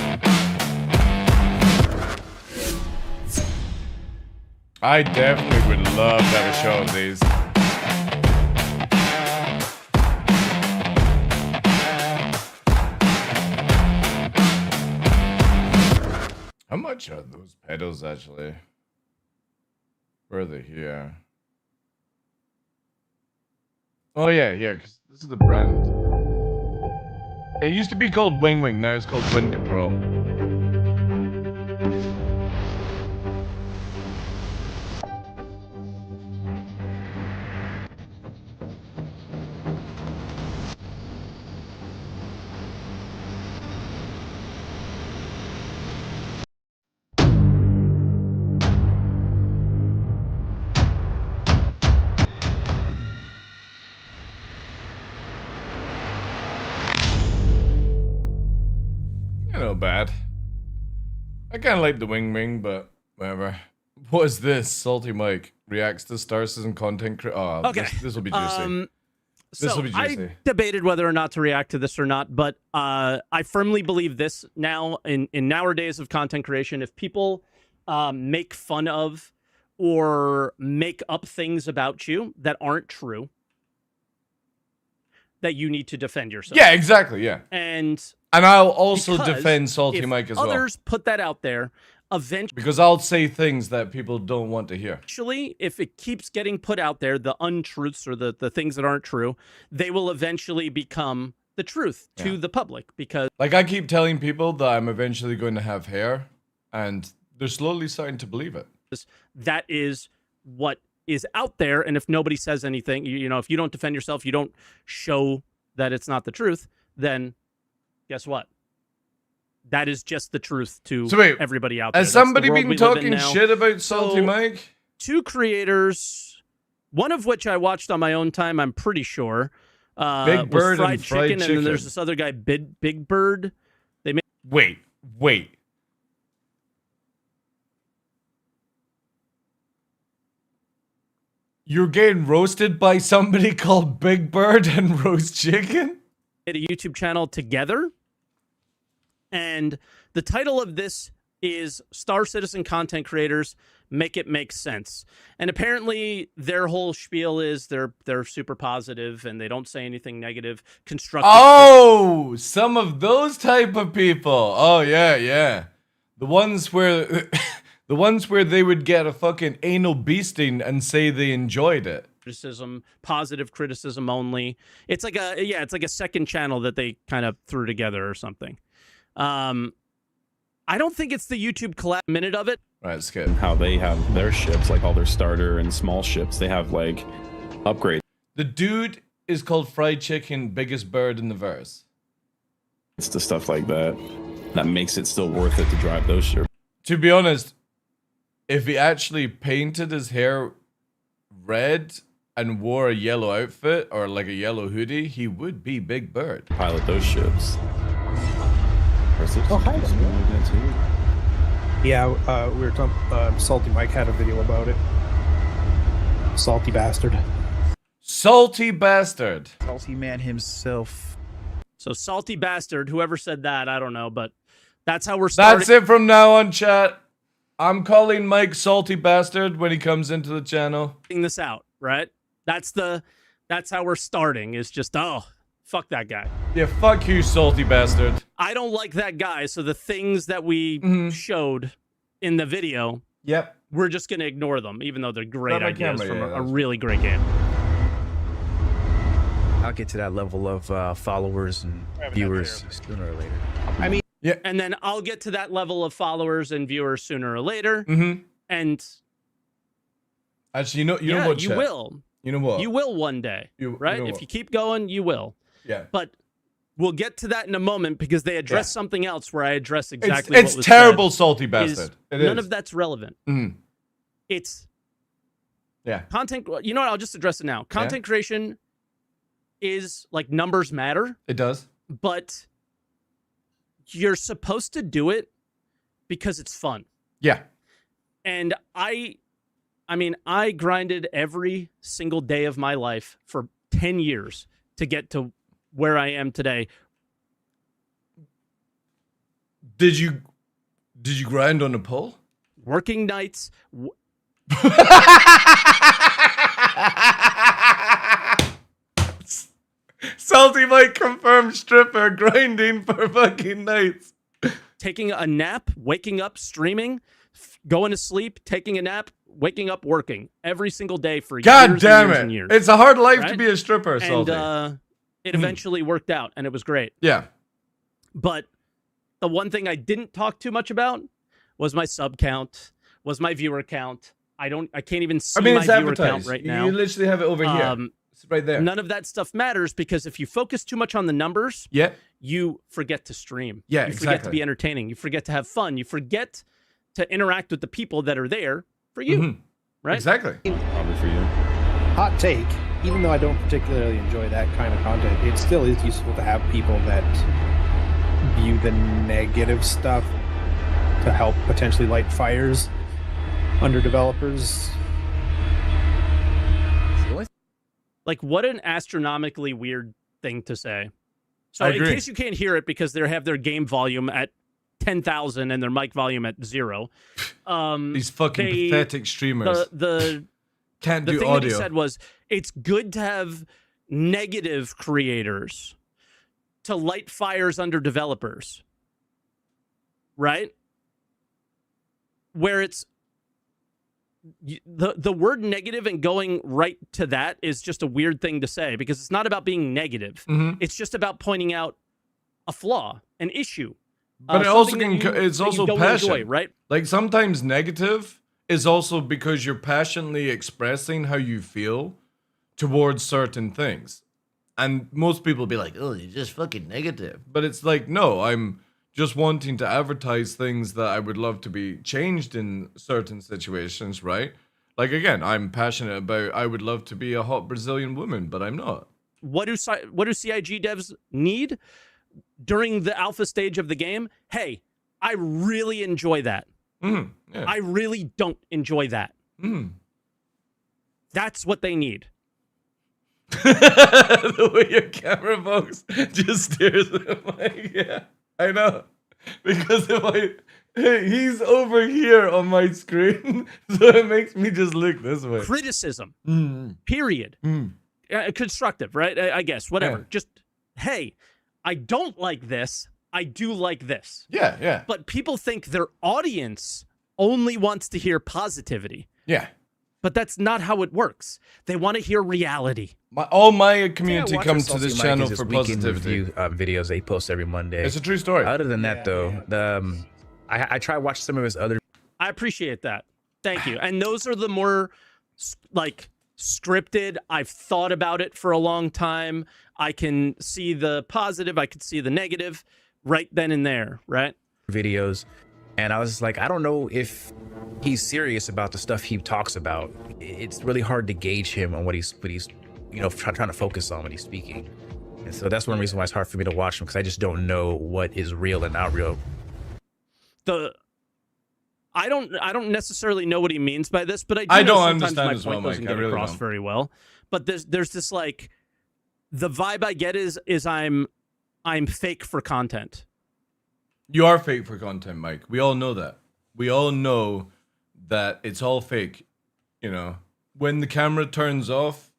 I definitely would love to have a show of these. How much are those pedals actually? Where are they here? Oh yeah, because this is the brand. It used to be called Wing Wing, now it's called Wind Control. Not bad. I kind of like the Wing Wing, but whatever. What is this? Salty Mike reacts to Star Citizen content. Oh, Okay. This will be juicy. This will be juicy. I debated whether or not to react to this or not, but I firmly believe this now in nowadays of content creation. If people make fun of or make up things about you that aren't true, that you need to defend yourself. Yeah, exactly. Yeah. And I'll also because defend Salty if Mike as well. others put that out there, eventually, Because I'll say things that people don't want to hear. if it keeps getting put out there, the untruths or the things that aren't true, they will eventually become the truth to the public. Because Like, I keep telling people that I'm eventually going to have hair, and they're slowly starting to believe it. that is what is out there, and if nobody says anything, you know, if you don't defend yourself, you don't show that it's not the truth, then guess what? That is just the truth to everybody out there. Has somebody been talking shit about Salty Mike? Two creators, one of which I watched on my own time, I'm pretty sure. Big Bird was and Fried and then Chicken. there's this other guy, Big Bird. They made Wait. You're getting roasted by somebody called Big Bird and Roast Chicken? a YouTube channel together. And the title of this is Star Citizen Content Creators Make It Make Sense. And apparently their whole spiel is they're super positive and they don't say anything negative, constructive. Oh, some of those type of people. Oh yeah. The ones where the ones where they would get a fucking anal beasting and say they enjoyed it. Criticism, positive criticism only. It's like a second channel that they kind of threw together or something. I don't think it's the YouTube collab minute of it. Right, skip. How they have their ships, like all their starter and small ships, they have like upgrades. The dude is called Fried Chicken, biggest bird in the verse. It's the stuff like that that makes it still worth it to drive those ships. To be honest, if he actually painted his hair red and wore a yellow outfit or like a yellow hoodie, he would be Big Bird. Pilot those ships. Oh, hi. Yeah, we were talking. Salty Mike had a video about it. Salty bastard. Salty bastard. Salty man himself. So Salty Bastard, whoever said that, I don't know, but that's how we're starting. That's it from now on, chat. I'm calling Mike Salty Bastard when he comes into the channel. This out, right? That's how we're starting. Is just fuck that guy. Yeah, fuck you, Salty Bastard. I don't like that guy. So the things that we showed in the video, we're just gonna ignore them, even though they're great ideas from a really great game. I'll get to that level of followers and viewers sooner or later. I mean, yeah. And then I'll get to that level of followers and viewers sooner or later. Mm-hmm. And actually, you know what? You Chet? will. You know what? You will one day, right? know If what? you keep going, you will. Yeah. But we'll get to that in a moment because they address something else where I address exactly It's what was terrible, said, salty is bastard. It none is. of that's relevant. Mhm. It's Yeah. content. You know what? I'll just address it now. Content creation is like numbers matter. It does. But you're supposed to do it because it's fun. Yeah. And I mean, I grinded every single day of my life for 10 years to get to where I am today. Did you grind on a pole? Working nights. Salty Mike confirmed stripper grinding for fucking nights. Taking a nap, waking up, streaming, going to sleep, taking a nap, waking up, working every single day for God years damn and years it. and years. It's a hard life to right? be a stripper, And Salty. it eventually worked out, and it was great. Yeah. But the one thing I didn't talk too much about was my sub count, was my viewer count. I can't even see my it's viewer advertised. count right now. You literally have it over here. It's right there. None of that stuff matters because if you focus too much on the numbers, you forget to stream. Yeah, you forget to exactly. be entertaining. You forget to have fun. You forget to interact with the people that are there for you. Right? Exactly. Probably for you. Hot take. Even though I don't particularly enjoy that kind of content, it still is useful to have people that view the negative stuff to help potentially light fires under developers. Like, what an astronomically weird thing to say. So, I in agree. case you can't hear it because they have their game volume at 10,000 and their mic volume at 0. These fucking pathetic streamers. Can't The do thing audio. that he said was, it's good to have negative creators to light fires under developers. Right? Where it's the word negative and going right to that is just a weird thing to say because it's not about being negative. Mhm. It's just about pointing out a flaw, an issue. But it also something can. that you- It's that you also don't passion, enjoy, right? Like sometimes negative is also because you're passionately expressing how you feel towards certain things, and most people be like, "Oh, you're just fucking negative." But it's like, no, I'm just wanting to advertise things that I would love to be changed in certain situations, right? Like again, I'm passionate about. I would love to be a hot Brazilian woman, but I'm not. What do CIG devs need during the alpha stage of the game? Hey, I really enjoy that. Yeah. I really don't enjoy that. That's what they need. The way your camera folks just stares at my I know. Because he's over here on my screen, so it makes me just look this way. Criticism. Period. Constructive, right? I guess. Whatever. Yeah. Just, hey, I don't like this. I do like this. Yeah. But people think their audience only wants to hear positivity. Yeah. But that's not how it works. They want to hear reality. All my community watch comes our to this Salty Mike channel is his for weekend positivity. review videos they post every Monday. It's a true story. Other than that, though, I try to watch some of his other. I appreciate that. Thank you. And those are the more like scripted. I've thought about it for a long time. I can see the positive. I can see the negative right then and there. Right. Videos. And I was just like, I don't know if he's serious about the stuff he talks about. It's really hard to gauge him on what he's trying to focus on when he's speaking. And so that's one reason why it's hard for me to watch him, because I just don't know what is real and not real. I don't necessarily know what he means by this, but I know don't sometimes understand my as well, point doesn't Mike. I get really across don't. very well. But there's this like the vibe I get is I'm fake for content. You are fake for content, Mike. We all know that. We all know that it's all fake. You know, when the camera turns off,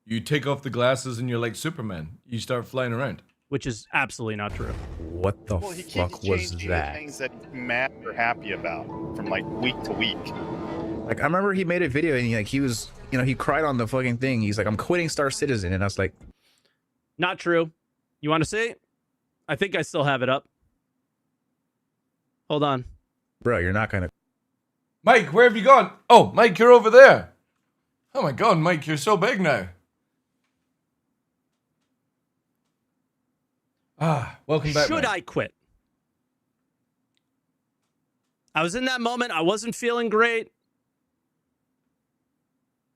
you take off the glasses and you're like Superman. You start flying around. Which is absolutely not true. What the fuck was that? Things that Matt are happy about from like week to week. Like, I remember he made a video and he was, he cried on the fucking thing. He's like, I'm quitting Star Citizen. And I was like, Not true. You want to see? I think I still have it up. Hold on. Bro, you're not gonna. Mike, where have you gone? Oh, Mike, you're over there. Oh my God, Mike, you're so big now. Welcome back. Should Mike. I quit? I was in that moment. I wasn't feeling great.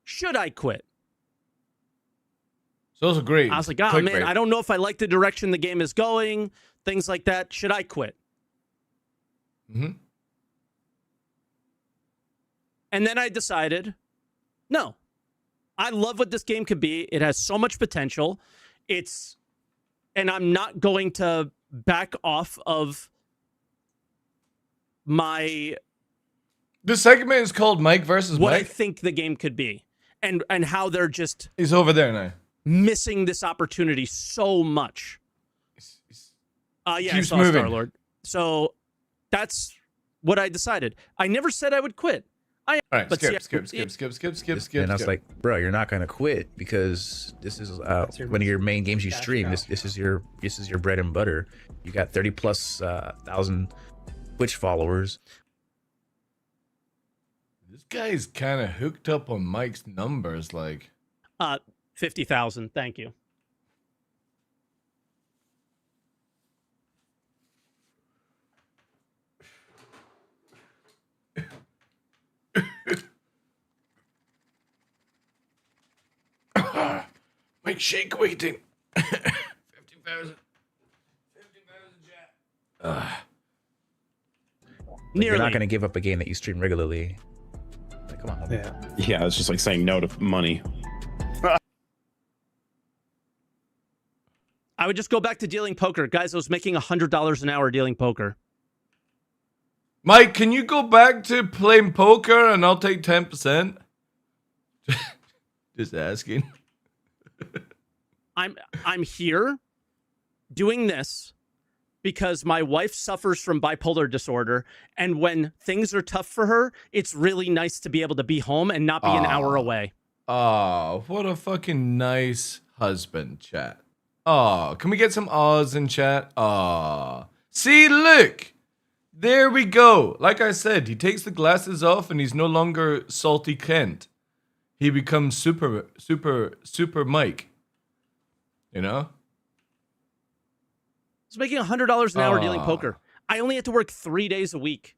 Should I quit? So those are great. I was like, oh man, I don't know if I like the direction the game is going. Things like that. Should I quit? Mm-hmm. And then I decided, no. I love what this game could be. It has so much potential. And I'm not going to back off of my. This segment is called Mike versus what Mike. I think the game could be, and how they're just. He's over there now. Missing this opportunity so much. Yeah, I Keeps saw moving. Star-Lord. So that's what I decided. I never said I would quit. All right, but skip. And I was like, bro, you're not gonna quit because this is one of your main games you stream. This is your bread and butter. You got 30,000+ Twitch followers. This guy's kind of hooked up on Mike's numbers, like. 50,000. Thank you. Mike shake waiting. 50,000. You're not gonna give up a game that you stream regularly. Like, come on. Yeah, it's just like saying no to money. I would just go back to dealing poker. Guys, I was making $100 an hour dealing poker. Mike, can you go back to playing poker and I'll take 10%? Just asking. I'm here doing this because my wife suffers from bipolar disorder, and when things are tough for her, it's really nice to be able to be home and not be an hour away. Oh, what a fucking nice husband, chat. Oh, can we get some ahs in chat? Oh, see, look. There we go. Like I said, he takes the glasses off and he's no longer salty Kent. He becomes super Mike. You know? I was making $100 an hour dealing poker. I only had to work 3 days a week.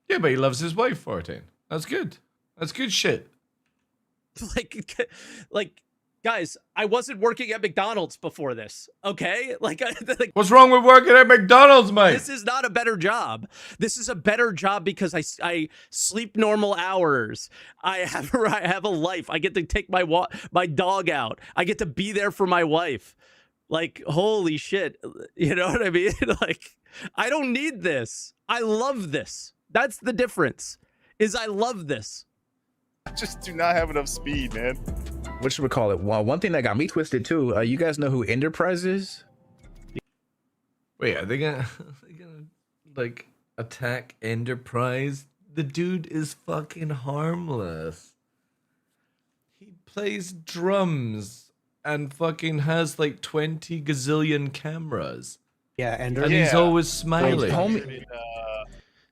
Yeah, but he loves his wife, 14. That's good. That's good shit. Like, guys, I wasn't working at McDonald's before this, okay? Like, what's wrong with working at McDonald's, Mike? This is not a better job. This is a better job because I sleep normal hours. I have a life. I get to take my dog out. I get to be there for my wife. Like, holy shit. You know what I mean? Like, I don't need this. I love this. That's the difference, is I love this. I just do not have enough speed, man. What should we call it? Well, one thing that got me twisted too. You guys know who Enterprise is? Wait, are they gonna like attack Enterprise? The dude is fucking harmless. He plays drums and fucking has like 20 gazillion cameras. Yeah, and he's always smiling.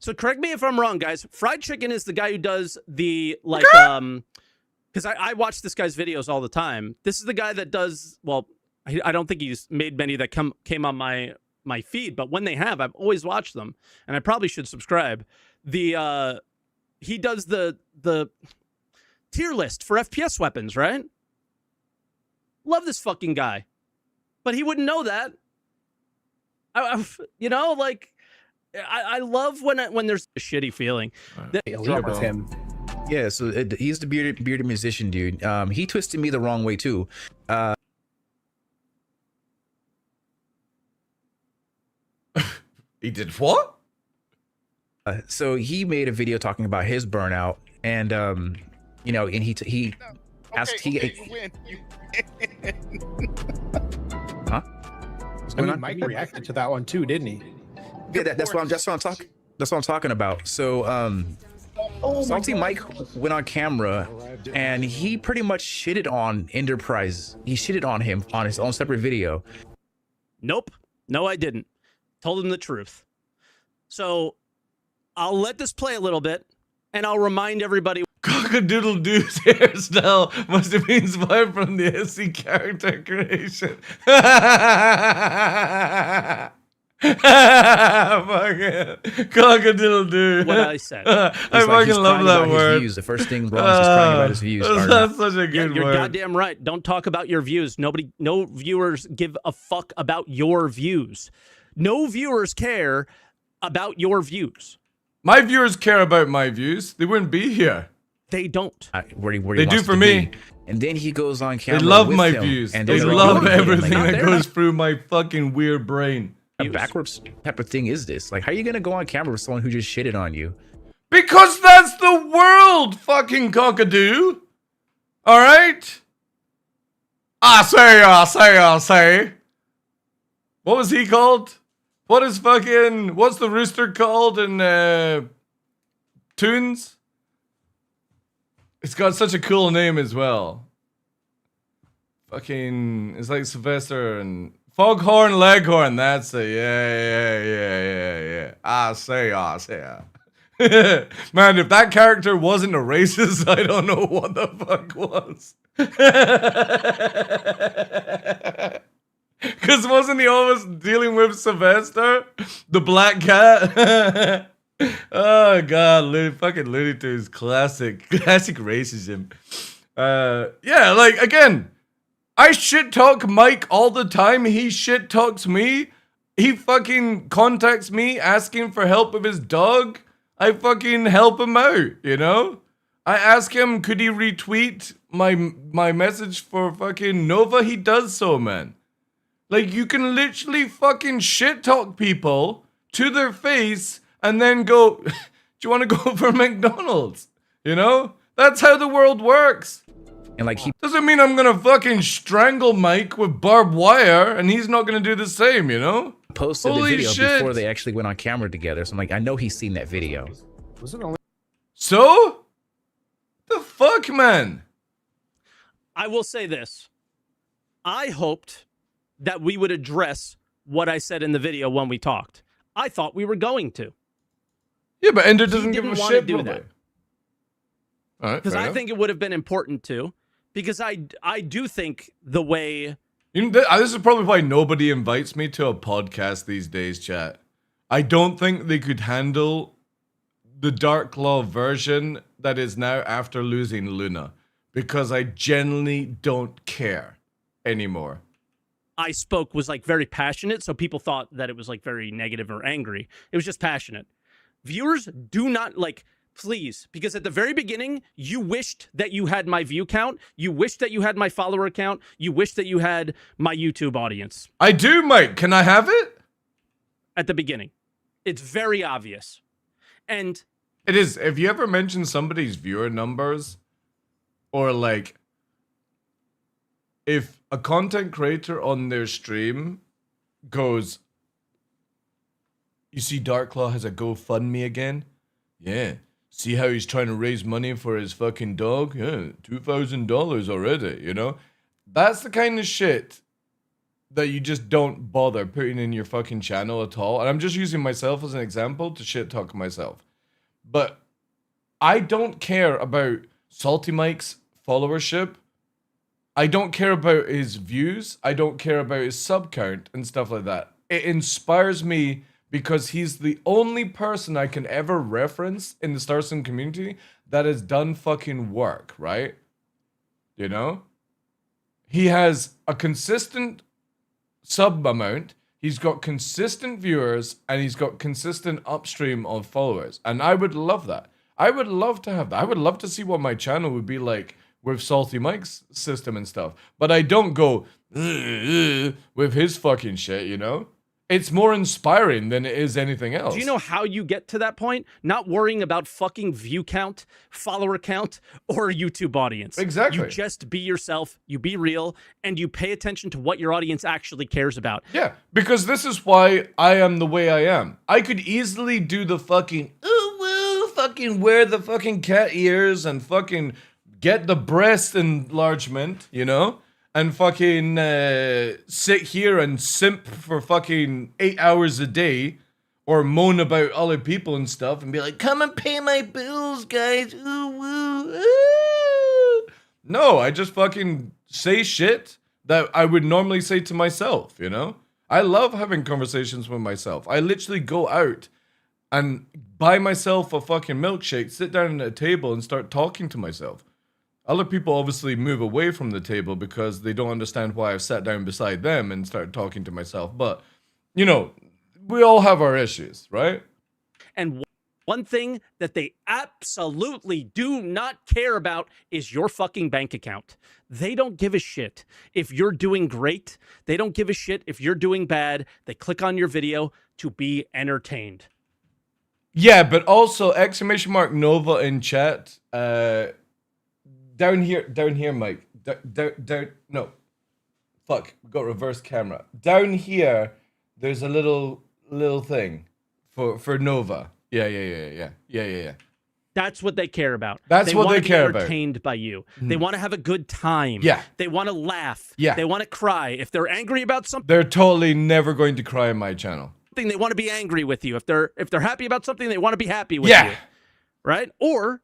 So correct me if I'm wrong, guys. Fried Chicken is the guy who does the, like, because I watch this guy's videos all the time. This is the guy that does, well, I don't think he's made many that came on my feed, but when they have, I've always watched them, and I probably should subscribe. He does the tier list for FPS weapons, right? Love this fucking guy, but he wouldn't know that. You know, like, I love when there's a shitty feeling. With him. Yeah, so he's the bearded musician dude. He twisted me the wrong way too. He did what? So he made a video talking about his burnout, and you know, and he asked you win. Huh? I mean, Mike reacted to that one too, didn't he? Yeah, that's what I'm talking about. So Salty Mike went on camera and he pretty much shitted on Enterprise. He shitted on him on his own separate video. Nope. No, I didn't. Told him the truth. So I'll let this play a little bit and I'll remind everybody. Cock-a-doodle-doo's hairstyle must have been inspired from the SC character creation. Fucking cock-a-doodle-doo. What I said. I fucking love that word. Views. The first thing Ron's just crying about his views. That's such a good You're word. goddamn right. Don't talk about your views. No viewers give a fuck about your views. No viewers care about your views. My viewers care about my views. They wouldn't be here. They don't. They do for me. And then he goes on camera. They love with my him, views. and They they're love like, everything like, that goes through my fucking weird brain. What backwards type of thing is this? Like, how are you gonna go on camera with someone who just shitted on you? Because that's the world, fucking cockadoo. All right? I say. What was he called? What's the rooster called in Toons? It's got such a cool name as well. Fucking, it's like Sylvester and Foghorn Leghorn. That's it. Yeah. I say. Man, if that character wasn't a racist, I don't know what the fuck was. Because wasn't he always dealing with Sylvester, the black cat? Oh god, fucking Looney Tunes, classic racism. Yeah, like again, I shit talk Mike all the time. He shit talks me. He fucking contacts me asking for help with his dog. I fucking help him out, you know? I ask him, could he retweet my message for fucking Nova? He does so, man. Like, you can literally fucking shit talk people to their face and then go, do you want to go for McDonald's? You know? That's how the world works. And like he doesn't mean I'm gonna fucking strangle Mike with barbed wire and he's not gonna do the same, you know? posted Holy the video shit. before they actually went on camera together. So I'm like, I know he's seen that video. Was it only? So? The fuck, man? I will say this. I hoped that we would address what I said in the video when we talked. I thought we were going to. Yeah, but Ender doesn't give a want shit. to do probably. that. All right, Because fair I enough. think it would have been important to. Because I do think the way... You know, this is probably why nobody invites me to a podcast these days, chat. I don't think they could handle the TheDarkLaw version that is now after losing Luna. Because I genuinely don't care anymore. I spoke was like very passionate, so people thought that it was like very negative or angry. It was just passionate. Viewers do not like, please, because at the very beginning, you wished that you had my view count, you wished that you had my follower count, you wished that you had my YouTube audience. I do, Mike. Can I have it? At the beginning. It's very obvious. And it is. If you ever mention somebody's viewer numbers, or like, if a content creator on their stream goes, you see TheDarkLaw has a GoFundMe again? Yeah. See how he's trying to raise money for his fucking dog? Yeah, $2,000 already, you know? That's the kind of shit that you just don't bother putting in your fucking channel at all. And I'm just using myself as an example to shit talk myself. But I don't care about Salty Mike's followership. I don't care about his views. I don't care about his sub count and stuff like that. It inspires me because he's the only person I can ever reference in the Star Citizen community that has done fucking work, right? You know? He has a consistent sub amount, he's got consistent viewers, and he's got consistent upstream of followers. And I would love that. I would love to have that. I would love to see what my channel would be like with Salty Mike's system and stuff. But I don't go with his fucking shit, you know? It's more inspiring than it is anything else. do you know how you get to that point? Not worrying about fucking view count, follower count, or YouTube audience. Exactly. You just be yourself, you be real, and you pay attention to what your audience actually cares about. Yeah, because this is why I am the way I am. I could easily do the fucking fucking wear the fucking cat ears and fucking get the breast enlargement, you know? And fucking sit here and simp for fucking 8 hours a day or moan about other people and stuff and be like, come and pay my bills, guys. Ooh, woo, ooh. No, I just fucking say shit that I would normally say to myself, you know? I love having conversations with myself. I literally go out and buy myself a fucking milkshake, sit down at a table and start talking to myself. Other people obviously move away from the table because they don't understand why I've sat down beside them and started talking to myself. But, you know, we all have our issues, right? And one thing that they absolutely do not care about is your fucking bank account. They don't give a shit if you're doing great. They don't give a shit if you're doing bad. They click on your video to be entertained. Yeah, but also exclamation mark Nova in chat. Down here, Mike. Down, no. Fuck, we got reverse camera. Down here, there's a little thing for Nova. Yeah. That's what they care about. That's what they care about. Entertained by you. They want to have a good time. Yeah. They want to laugh. Yeah. They want to cry. If they're angry about something, They're totally never going to cry on my channel. they want to be angry with you. If they're happy about something, they want to be happy with Yeah. you. Right? Or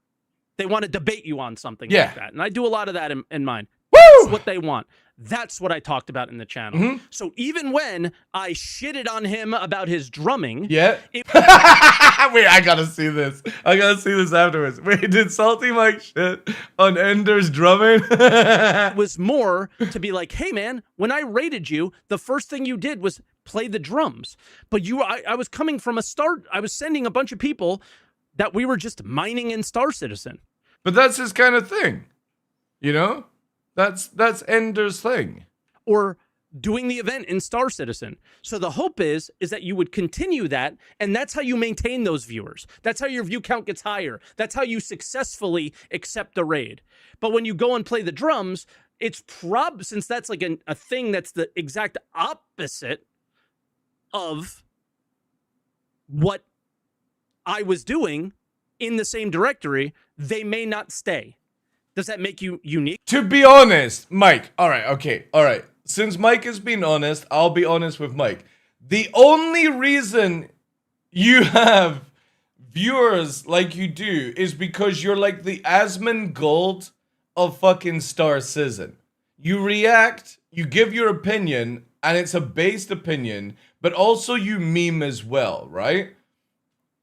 they want to debate you on something Yeah. like that. And I do a lot of that in mine. Woo! That's what they want. That's what I talked about in the channel. Mhm. So even when I shitted on him about his drumming, Yeah. Wait, I gotta see this. I gotta see this afterwards. Wait, did Salty Mike shit on Ender's drumming? it was more to be like, hey man, when I rated you, the first thing you did was play the drums. But I was coming from a start. I was sending a bunch of people that we were just mining in Star Citizen. But that's his kind of thing. You know? That's Ender's thing. Or doing the event in Star Citizen. So the hope is that you would continue that, and that's how you maintain those viewers. That's how your view count gets higher. That's how you successfully accept a raid. But when you go and play the drums, it's since that's like a thing that's the exact opposite of what I was doing in the same directory, they may not stay. Does that make you unique? To be honest, Mike, all right. Since Mike has been honest, I'll be honest with Mike. The only reason you have viewers like you do is because you're like the Asmongold of fucking Star Citizen. You react, you give your opinion, and it's a based opinion, but also you meme as well, right?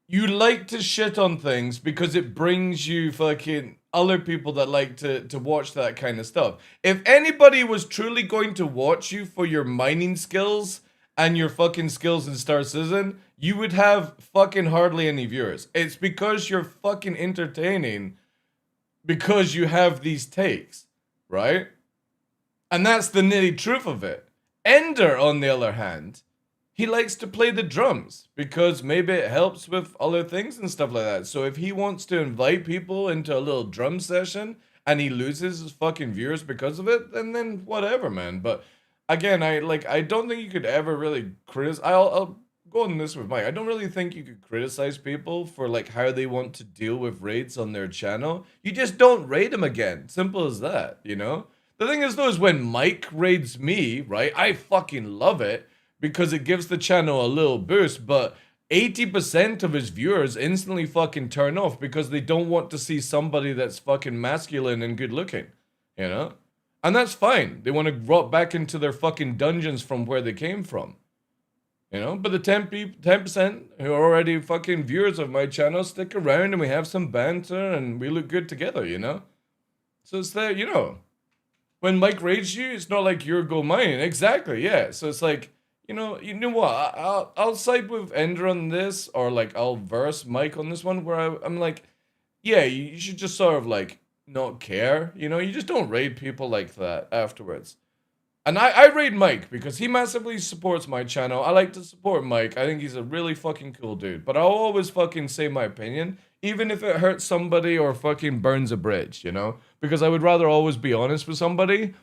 You like to shit on things because it brings you fucking other people that like to watch that kind of stuff. If anybody was truly going to watch you for your mining skills and your fucking skills in Star Citizen, you would have fucking hardly any viewers. It's because you're fucking entertaining because you have these takes, right? And that's the nitty truth of it. Ender, on the other hand, he likes to play the drums because maybe it helps with other things and stuff like that. So if he wants to invite people into a little drum session and he loses his fucking viewers because of it, then whatever, man. But again, I don't think you could ever really criticize. I'll go on this with Mike. I don't really think you could criticize people for like how they want to deal with raids on their channel. You just don't raid them again. Simple as that, you know? The thing is though, is when Mike raids me, right? I fucking love it, because it gives the channel a little boost, but 80% of his viewers instantly fucking turn off because they don't want to see somebody that's fucking masculine and good looking, you know? And that's fine. They want to rot back into their fucking dungeons from where they came from, you know? But the 10% who are already fucking viewers of my channel stick around and we have some banter and we look good together, you know? So it's there, you know? When Mike raids you, it's not like you're go mine. Exactly, yeah. So it's like, you know what? I'll side with Ender on this, or like I'll verse Mike on this one, where I'm like, yeah, you should just sort of like not care, you know? You just don't raid people like that afterwards. And I raid Mike because he massively supports my channel. I like to support Mike. I think he's a really fucking cool dude. But I'll always fucking say my opinion, even if it hurts somebody or fucking burns a bridge, you know? Because I would rather always be honest with somebody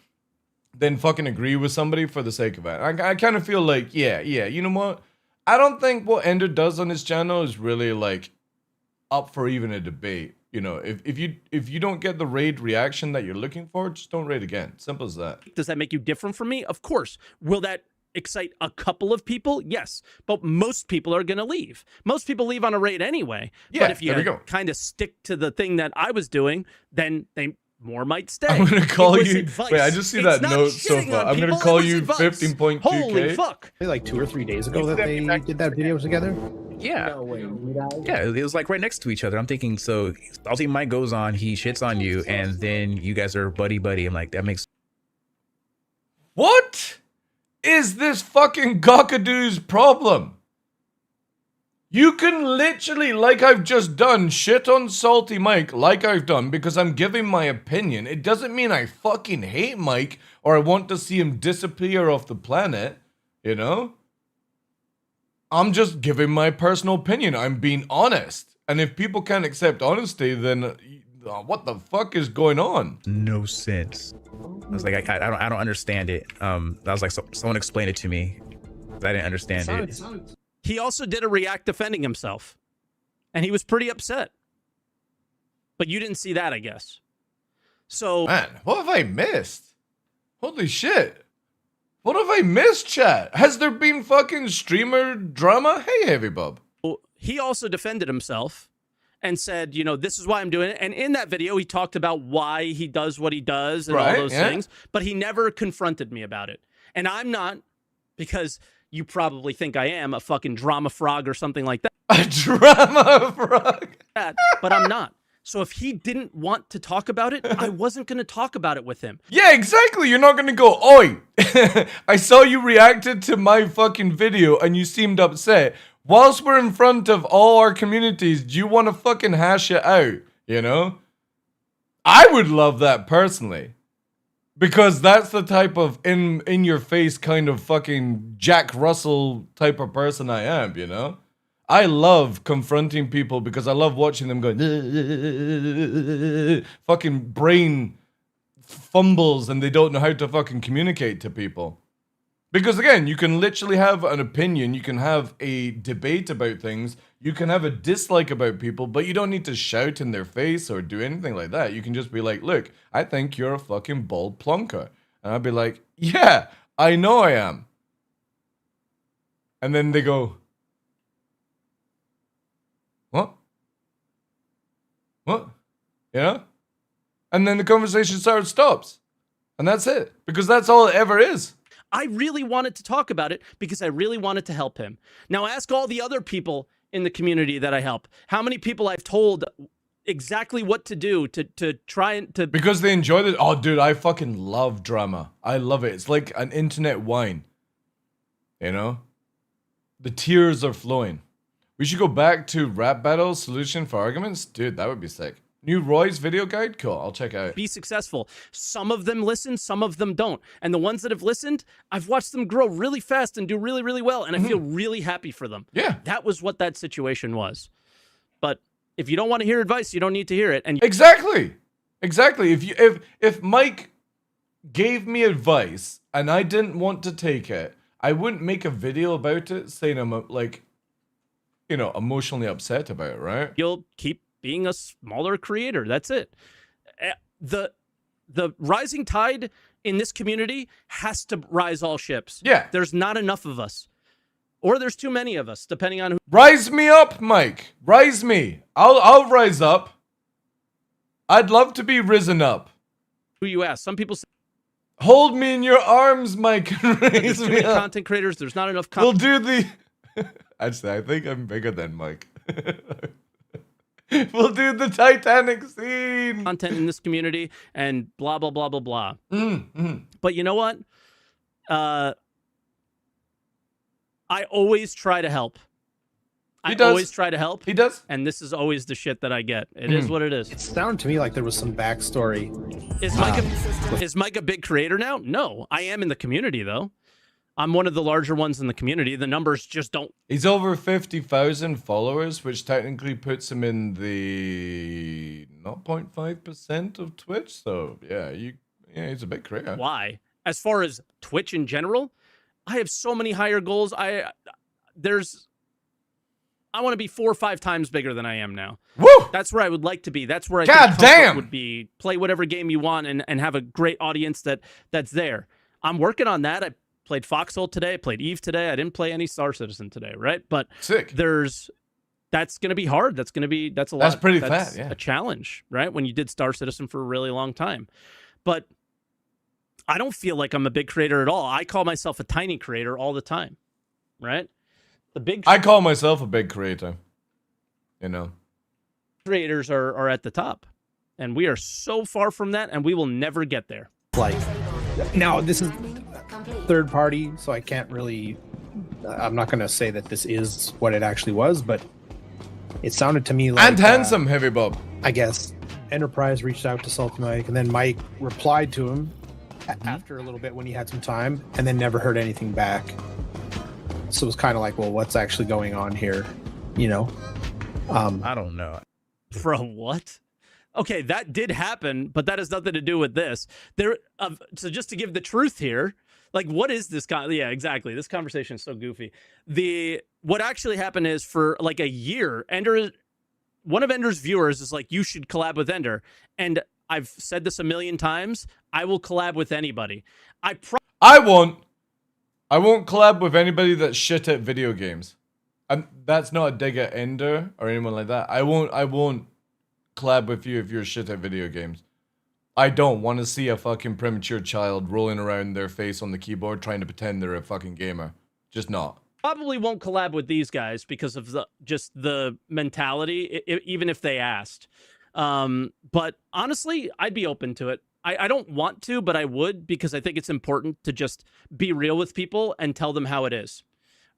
than fucking agree with somebody for the sake of it. I kind of feel like, yeah, you know what? I don't think what Ender does on his channel is really like up for even a debate. You know, if you don't get the raid reaction that you're looking for, just don't raid again. Simple as that. Does that make you different from me? Of course. Will that excite a couple of people? Yes. But most people are going to leave. Most people leave on a raid anyway. Yeah, but if there we you go. kind of stick to the thing that I was doing, then more might stay. I'm gonna call It was you. advice. Wait, I just see It's that not note so shitting far. on I'm gonna people, call it was you advice. 15.2K. Holy fuck. Like 2 or 3 days ago that they did that video together. Yeah. No way. Yeah, it was like right next to each other. I'm thinking, so Salty Mike goes on, he shits on you, and then you guys are buddy buddy. I'm like, that makes. What is this fucking Gokadoo's problem? You can literally, like I've just done, shit on Salty Mike like I've done because I'm giving my opinion. It doesn't mean I fucking hate Mike or I want to see him disappear off the planet, you know? I'm just giving my personal opinion. I'm being honest. And if people can't accept honesty, then what the fuck is going on? No sense. I was like, I don't understand it. I was like, someone explain it to me. I didn't understand it. He also did a react defending himself. And he was pretty upset. But you didn't see that, I guess. So... Man, what have I missed? Holy shit. What have I missed, chat? Has there been fucking streamer drama? Hey, Heavy Bob. He also defended himself and said, you know, this is why I'm doing it. And in that video, he talked about why he does what he does and all those things. But he never confronted me about it. And I'm not, because you probably think I am, a fucking drama frog or something like that. A drama frog? But I'm not. So if he didn't want to talk about it, I wasn't going to talk about it with him. Yeah, exactly. You're not going to go, oi, I saw you reacted to my fucking video and you seemed upset. Whilst we're in front of all our communities, do you want to fucking hash it out, you know? I would love that personally. Because that's the type of in your face kind of fucking Jack Russell type of person I am, you know? I love confronting people because I love watching them go fucking brain fumbles and they don't know how to fucking communicate to people. Because again, you can literally have an opinion, you can have a debate about things, you can have a dislike about people, but you don't need to shout in their face or do anything like that. You can just be like, look, I think you're a fucking bald plonker. And I'd be like, yeah, I know I am. And then they go, what? What? You know? And then the conversation stops. And that's it. Because that's all it ever is. I really wanted to talk about it because I really wanted to help him. Now ask all the other people in the community that I help. How many people I've told exactly what to do to try and to... Because they enjoy it. Oh, dude, I fucking love drama. I love it. It's like an internet wine. You know? The tears are flowing. We should go back to rap battle solution for arguments. Dude, that would be sick. New Roy's video guide? Cool, I'll check out. Be successful. Some of them listen, some of them don't. And the ones that have listened, I've watched them grow really fast and do really, really well. And I feel really happy for them. Yeah. That was what that situation was. But if you don't want to hear advice, you don't need to hear it. And Exactly. Exactly. If Mike gave me advice and I didn't want to take it, I wouldn't make a video about it saying I'm like, you know, emotionally upset about it, right? You'll keep being a smaller creator. That's it. The rising tide in this community has to rise all ships. Yeah. There's not enough of us. Or there's too many of us, depending on who. Rise me up, Mike. Rise me. I'll rise up. I'd love to be risen up. Who you ask. Some people say, hold me in your arms, Mike, and raise there's too me many up. content creators. There's not enough We'll content. do the... Actually, I think I'm bigger than Mike. We'll do the Titanic scene. Content in this community and blah, blah, blah, blah, blah. Mm-hmm. But you know what? I always try to help. I always try to help. He does. And this is always the shit that I get. It is what it is. It sounded to me like there was some backstory. Is Mike a big creator now? No. I am in the community, though. I'm one of the larger ones in the community. The numbers just don't... He's over 50,000 followers, which technically puts him in the 0.5% of Twitch. So, yeah, he's a big creator. Why? As far as Twitch in general, I have so many higher goals. I want to be 4 or 5 times bigger than I am now. Woo! That's where I would like to be. That's where I God think comfort damn! would be. Play whatever game you want and have a great audience that's there. I'm working on that. I played Foxhole today. I played Eve today. I didn't play any Star Citizen today, right? But sick. That's going to be hard. That's a lot. That's pretty fat, yeah. A challenge, right? When you did Star Citizen for a really long time. But I don't feel like I'm a big creator at all. I call myself a tiny creator all the time, right? I call myself a big creator. You know. Creators are at the top. And we are so far from that, and we will never get there. Like, now this is third party, so I can't really, I'm not going to say that this is what it actually was, but it sounded to me like... And handsome, Heavy Bob. I guess Enterprise reached out to Salty Mike, and then Mike replied to him after a little bit when he had some time, and then never heard anything back. So it was kind of like, well, what's actually going on here? You know? I don't know. Bro, what? Okay, that did happen, but that has nothing to do with this. So just to give the truth here, like, what is this? Yeah, exactly. This conversation is so goofy. What actually happened is for like a year, one of Ender's viewers is like, you should collab with Ender. And I've said this a million times. I will collab with anybody. I won't collab with anybody that's shit at video games. That's not a dig at Ender or anyone like that. I won't collab with you if you're shit at video games. I don't want to see a fucking premature child rolling around their face on the keyboard trying to pretend they're a fucking gamer. Just not. Probably won't collab with these guys because of the mentality, even if they asked. But honestly, I'd be open to it. I don't want to, but I would, because I think it's important to just be real with people and tell them how it is.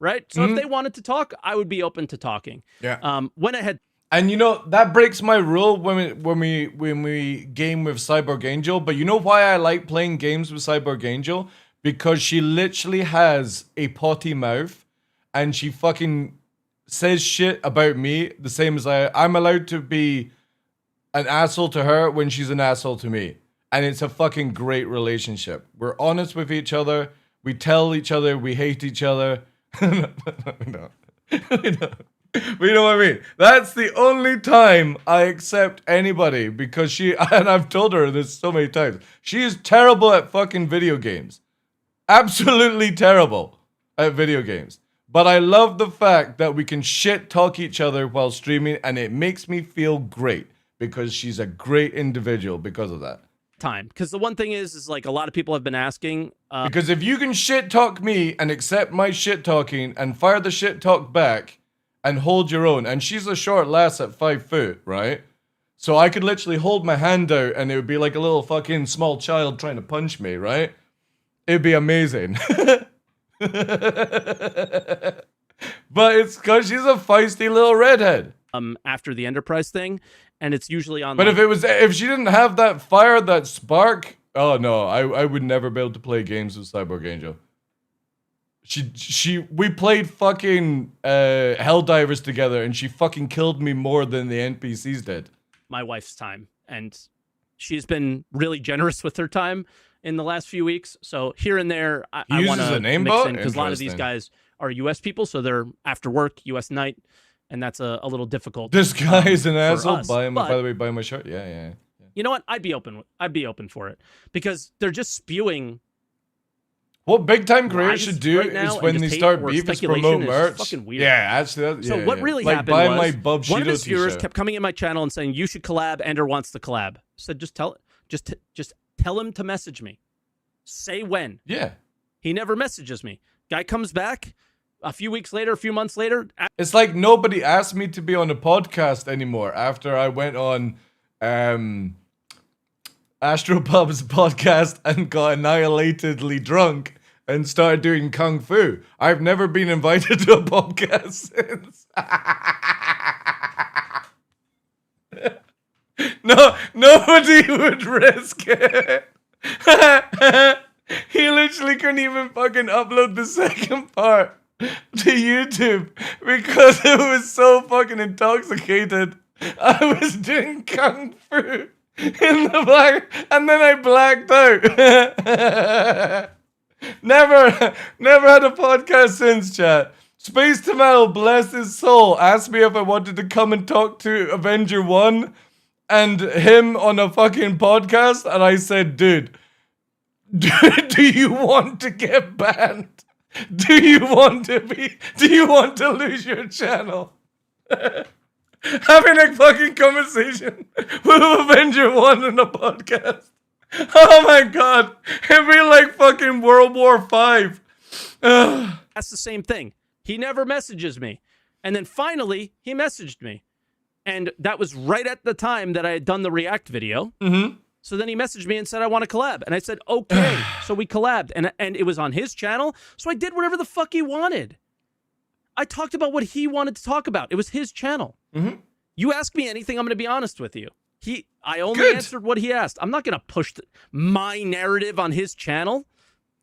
Right? So if they wanted to talk, I would be open to talking. Yeah. When I had... And you know, that breaks my rule when we game with Cyborg Angel. But you know why I like playing games with Cyborg Angel? Because she literally has a potty mouth and she fucking says shit about me the same as I'm allowed to be an asshole to her when she's an asshole to me. And it's a fucking great relationship. We're honest with each other. We tell each other we hate each other. No. But you know what I mean? That's the only time I accept anybody, because and I've told her this so many times, she is terrible at fucking video games. Absolutely terrible at video games. But I love the fact that we can shit talk each other while streaming, and it makes me feel great because she's a great individual because of that. Time. Because the one thing is like a lot of people have been asking. Because if you can shit talk me and accept my shit talking and fire the shit talk back, and hold your own. And she's a short lass at 5 foot, right? So I could literally hold my hand out and it would be like a little fucking small child trying to punch me, right? It'd be amazing. But it's because she's a feisty little redhead. After the Enterprise thing, and it's usually on. But if she didn't have that fire, that spark, oh no, I would never be able to play games with Cyborg Angel. We played fucking Helldivers together, and she fucking killed me more than the NPCs did. My wife's time, and she's been really generous with her time in the last few weeks. So here and there, I want to mix in, because a lot of these guys are U.S. people, so they're after work, U.S. night, and that's a little difficult. This guy's an asshole. By the way, buy my shirt. Yeah. You know what? I'd be open for it, because they're just spewing. What big time creators should do is when they start beef is promote merch. Fucking weird. Yeah, actually. So what really like happened buy was my Bub one of Shido his viewers t-shirt. kept coming in my channel and saying, you should collab. Ender wants to collab. I said, just tell him to message me. Say when. Yeah. He never messages me. Guy comes back a few weeks later, a few months later. It's like nobody asked me to be on a podcast anymore after I went on Astropub's podcast and got annihilatedly drunk and started doing kung fu. I've never been invited to a podcast since. No, nobody would risk it. He literally couldn't even fucking upload the second part to YouTube because it was so fucking intoxicated. I was doing kung fu in the black, and then I blacked out. Never had a podcast since, chat. Space Tomato, bless his soul, asked me if I wanted to come and talk to Avenger 1 and him on a fucking podcast, and I said, dude, do you want to get banned? Do you want to lose your channel? Having a fucking conversation with Avenger 1 in a podcast. Oh my god. It'd be like fucking World War V. That's the same thing. He never messages me. And then finally, he messaged me. And that was right at the time that I had done the React video. Mm-hmm. So then he messaged me and said, I want to collab. And I said, okay. So we collabed. And it was on his channel. So I did whatever the fuck he wanted. I talked about what he wanted to talk about. It was his channel. Mm-hmm. You ask me anything, I'm going to be honest with you. I only answered what he asked. I'm not going to push my narrative on his channel.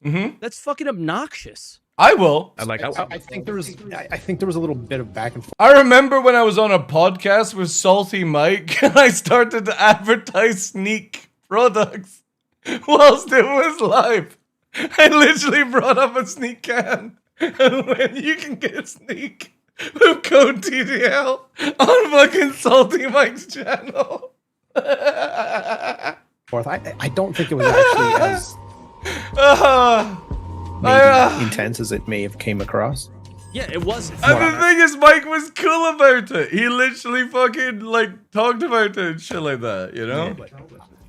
Mm-hmm. That's fucking obnoxious. I will. I think there was a little bit of back and forth. I remember when I was on a podcast with Salty Mike and I started to advertise Sneak products whilst it was live. I literally brought up a Sneak can and when you can get Sneak with code TDL on fucking Salty Mike's channel. I don't think it was actually as maybe intense as it may have came across. Yeah, it was. And the thing is, Mike was cool about it. He literally fucking like talked about it and shit like that, you know?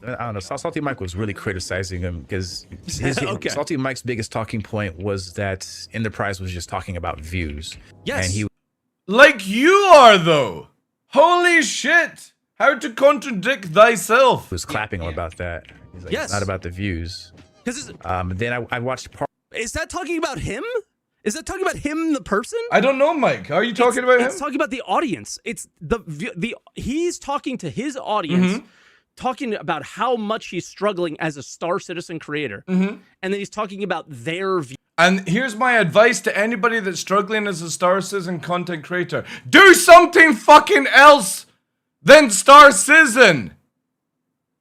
I don't know. Salty Mike was really criticizing him because Salty Mike's biggest talking point was that Enterprise was just talking about views. Yes. And he, like you are, though. Holy shit. How to contradict thyself. was clapping him about that. He's like, Yes. it's not about the views. Then I watched part. Is that talking about him? Is that talking about him, the person? I don't know, Mike. Are you talking about him? It's talking about the audience. It's he's talking to his audience, talking about how much he's struggling as a Star Citizen creator, and then he's talking about their view. And here's my advice to anybody that's struggling as a Star Citizen content creator. Do something fucking else than Star Citizen.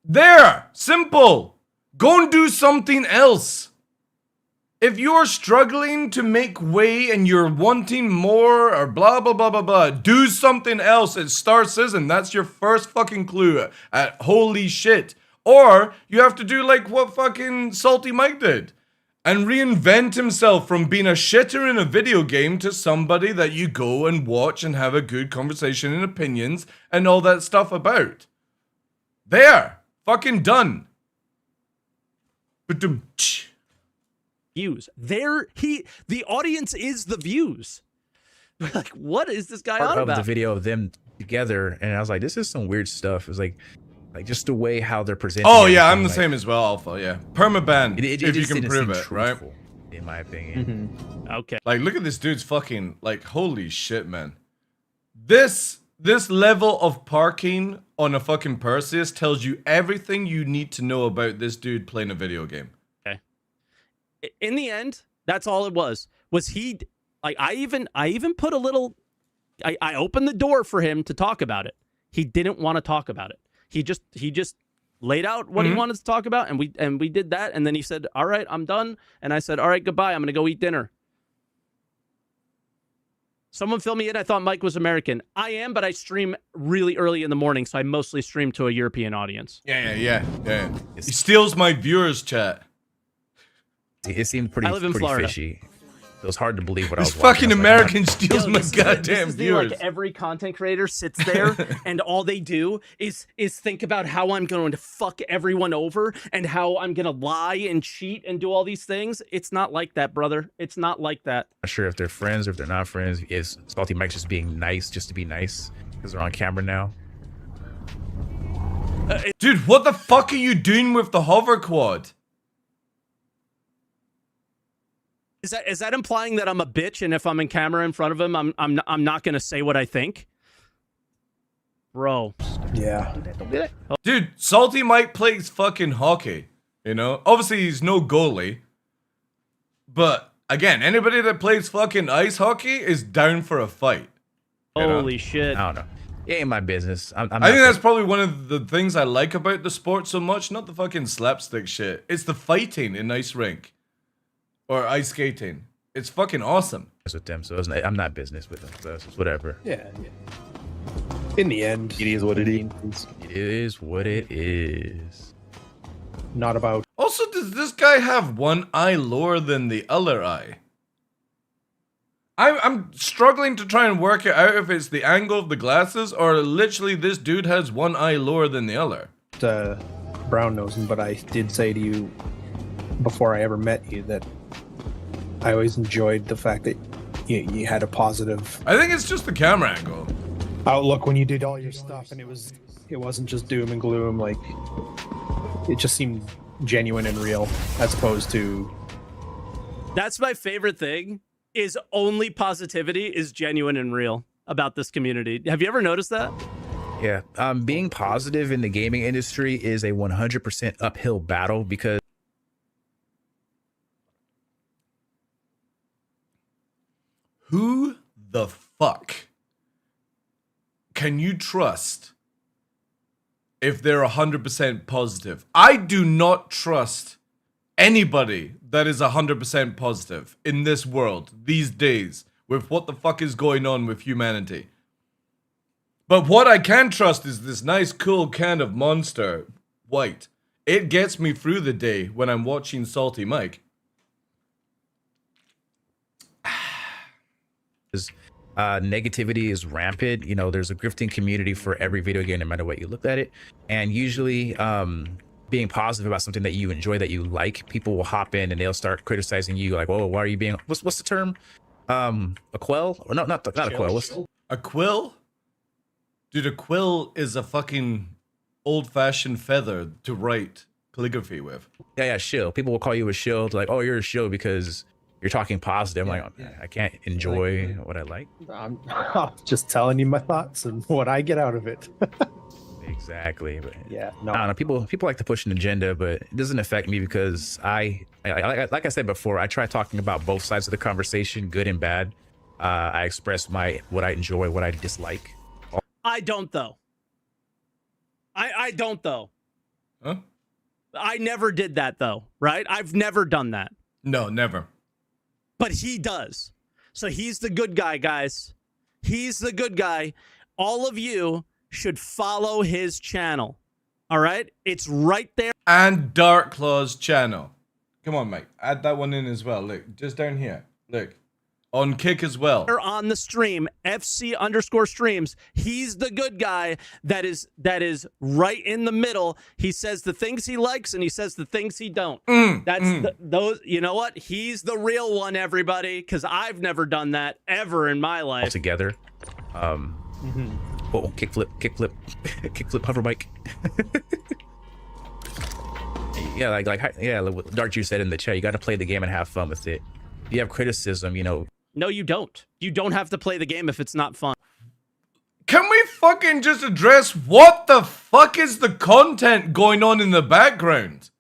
There. Simple. Go and do something else. If you're struggling to make way and you're wanting more or blah, blah, blah, blah, blah, do something else. It's Star Citizen. That's your first fucking clue at holy shit. Or you have to do like what fucking Salty Mike did and reinvent himself from being a shitter in a video game to somebody that you go and watch and have a good conversation and opinions and all that stuff about. There. Fucking done. Views. The audience is the views. Like, what is this guy on Part of about? the video of them together, and I was like, this is some weird stuff. It was like just the way how they're presenting. Oh yeah, I'm everything, the like, same as well, Alpha. Yeah, permaban It if you just can didn't prove seem it, right? truthful, in my opinion. Okay. Like, look at this dude's fucking like, holy shit, man. This level of parking on a fucking Perseus tells you everything you need to know about this dude playing a video game. Okay. In the end, that's all it was. Was he like? I even put a little. I opened the door for him to talk about it. He didn't want to talk about it. He just laid out what he wanted to talk about, and we did that. And then he said, "All right, I'm done." And I said, "All right, goodbye. I'm gonna go eat dinner." Someone fill me in. I thought Mike was American. I am, but I stream really early in the morning, so I mostly stream to a European audience. Yeah. He steals my viewers' chat. It seemed pretty Florida. fishy. It was hard to believe what This I was watching. fucking I was like, American steals my goddamn This is viewers. like every content creator sits there and all they do is think about how I'm going to fuck everyone over and how I'm going to lie and cheat and do all these things. It's not like that, brother. It's not like that. Not sure if they're friends or if they're not friends. Is Salty Mike just being nice just to be nice because they're on camera now? Dude, what the fuck are you doing with the hover quad? Is that implying that I'm a bitch and if I'm in camera in front of him, I'm not going to say what I think? Bro. Yeah. Dude, Salty Mike plays fucking hockey, you know? Obviously, he's no goalie. But, again, anybody that plays fucking ice hockey is down for a fight. you know? Holy shit. I don't know. It ain't my business. I think that's probably one of the things I like about the sport so much. Not the fucking slapstick shit. It's the fighting in ice rink. Or ice skating. It's fucking awesome. With them, so I'm not business with them. So it's whatever. Yeah. In the end, it is what it is. It is what it is. Not about. Also, does this guy have one eye lower than the other eye? I'm struggling to try and work it out if it's the angle of the glasses or literally this dude has one eye lower than the other. Brown nosing, but I did say to you before I ever met you that I always enjoyed the fact that you had a positive. I think it's just the camera angle. Outlook when you did all your stuff, and it wasn't just doom and gloom. Like it just seemed genuine and real, as opposed to. That's my favorite thing. Is only positivity is genuine and real about this community. Have you ever noticed that? Yeah, being positive in the gaming industry is a 100% uphill battle because who the fuck can you trust if they're 100% positive? I do not trust anybody that is 100% positive in this world these days with what the fuck is going on with humanity. But what I can trust is this nice cool can of Monster White. It gets me through the day when I'm watching Salty Mike. Negativity is rampant. You know, there's a grifting community for every video game, no matter what you look at it. And usually, being positive about something that you enjoy, that you like, people will hop in and they'll start criticizing you. Like, "Oh, why are you being? What's the term? A quell? Or no, not a quell. What's a quill? Dude, a quill is a fucking old-fashioned feather to write calligraphy with. Yeah, shill. People will call you a shill. Like, oh, you're a shill because you're talking positive. I'm like, I can't enjoy what I like. I'm just telling you my thoughts and what I get out of it. Exactly. But yeah, no. I don't know. People like to push an agenda, but it doesn't affect me because I like I said before, I try talking about both sides of the conversation, good and bad. I express what I enjoy, what I dislike. I don't though. I don't though. Huh? I never did that though, right? I've never done that. No, never. But he does. So he's the good guy, guys. He's the good guy. All of you should follow his channel. All right? It's right there. And TheDarkLaw's channel. Come on, mate. Add that one in as well. Look, just down here. Look. On Kick as well. On the stream, FC_streams. He's the good guy that is right in the middle. He says the things he likes and he says the things he don't. Those. You know what? He's the real one, everybody, because I've never done that ever in my life. All together. Oh, kickflip, hover bike. Yeah, like Dark Juice said in the chat, you got to play the game and have fun with it. If you have criticism, you know. No, you don't. You don't have to play the game if it's not fun. Can we fucking just address what the fuck is the content going on in the background?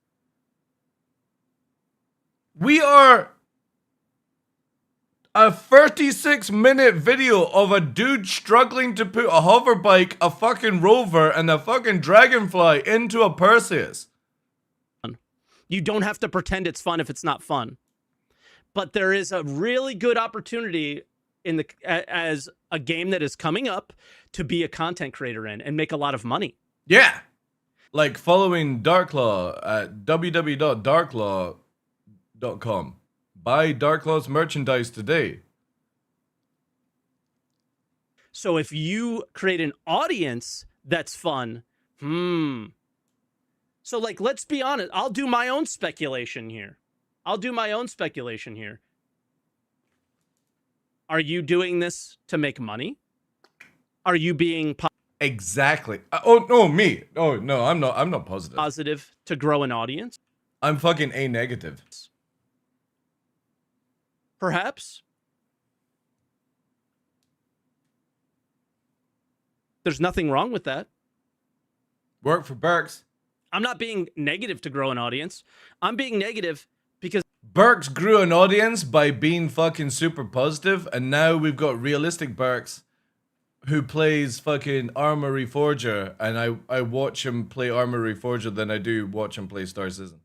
We are a 36-minute video of a dude struggling to put a hover bike, a fucking rover, and a fucking dragonfly into a Perseus. You don't have to pretend it's fun if it's not fun. But there is a really good opportunity as a game that is coming up to be a content creator in and make a lot of money. Yeah. Like following TheDarkLaw at www.darklaw.com. Buy TheDarkLaw's merchandise today. So if you create an audience that's fun, So like, let's be honest. I'll do my own speculation here. Are you doing this to make money? Are you being exactly? Oh no, me. Oh no, I'm not positive. Positive to grow an audience? I'm fucking A negative. Perhaps. There's nothing wrong with that. Work for Burks. I'm not being negative to grow an audience. I'm being negative because Burks grew an audience by being fucking super positive, and now we've got realistic Burks who plays fucking Armory Forger, and I watch him play Armory Forger than I do watch him play Star Citizen.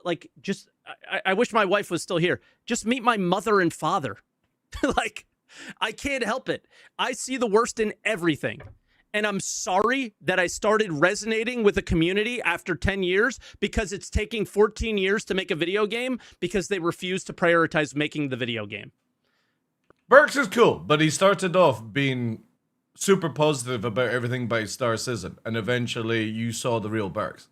Like, just I wish my wife was still here. Just meet my mother and father. Like, I can't help it. I see the worst in everything. And I'm sorry that I started resonating with the community after 10 years because it's taking 14 years to make a video game because they refuse to prioritize making the video game. Burks is cool, but he started off being super positive about everything by Star Citizen, and eventually you saw the real Burks.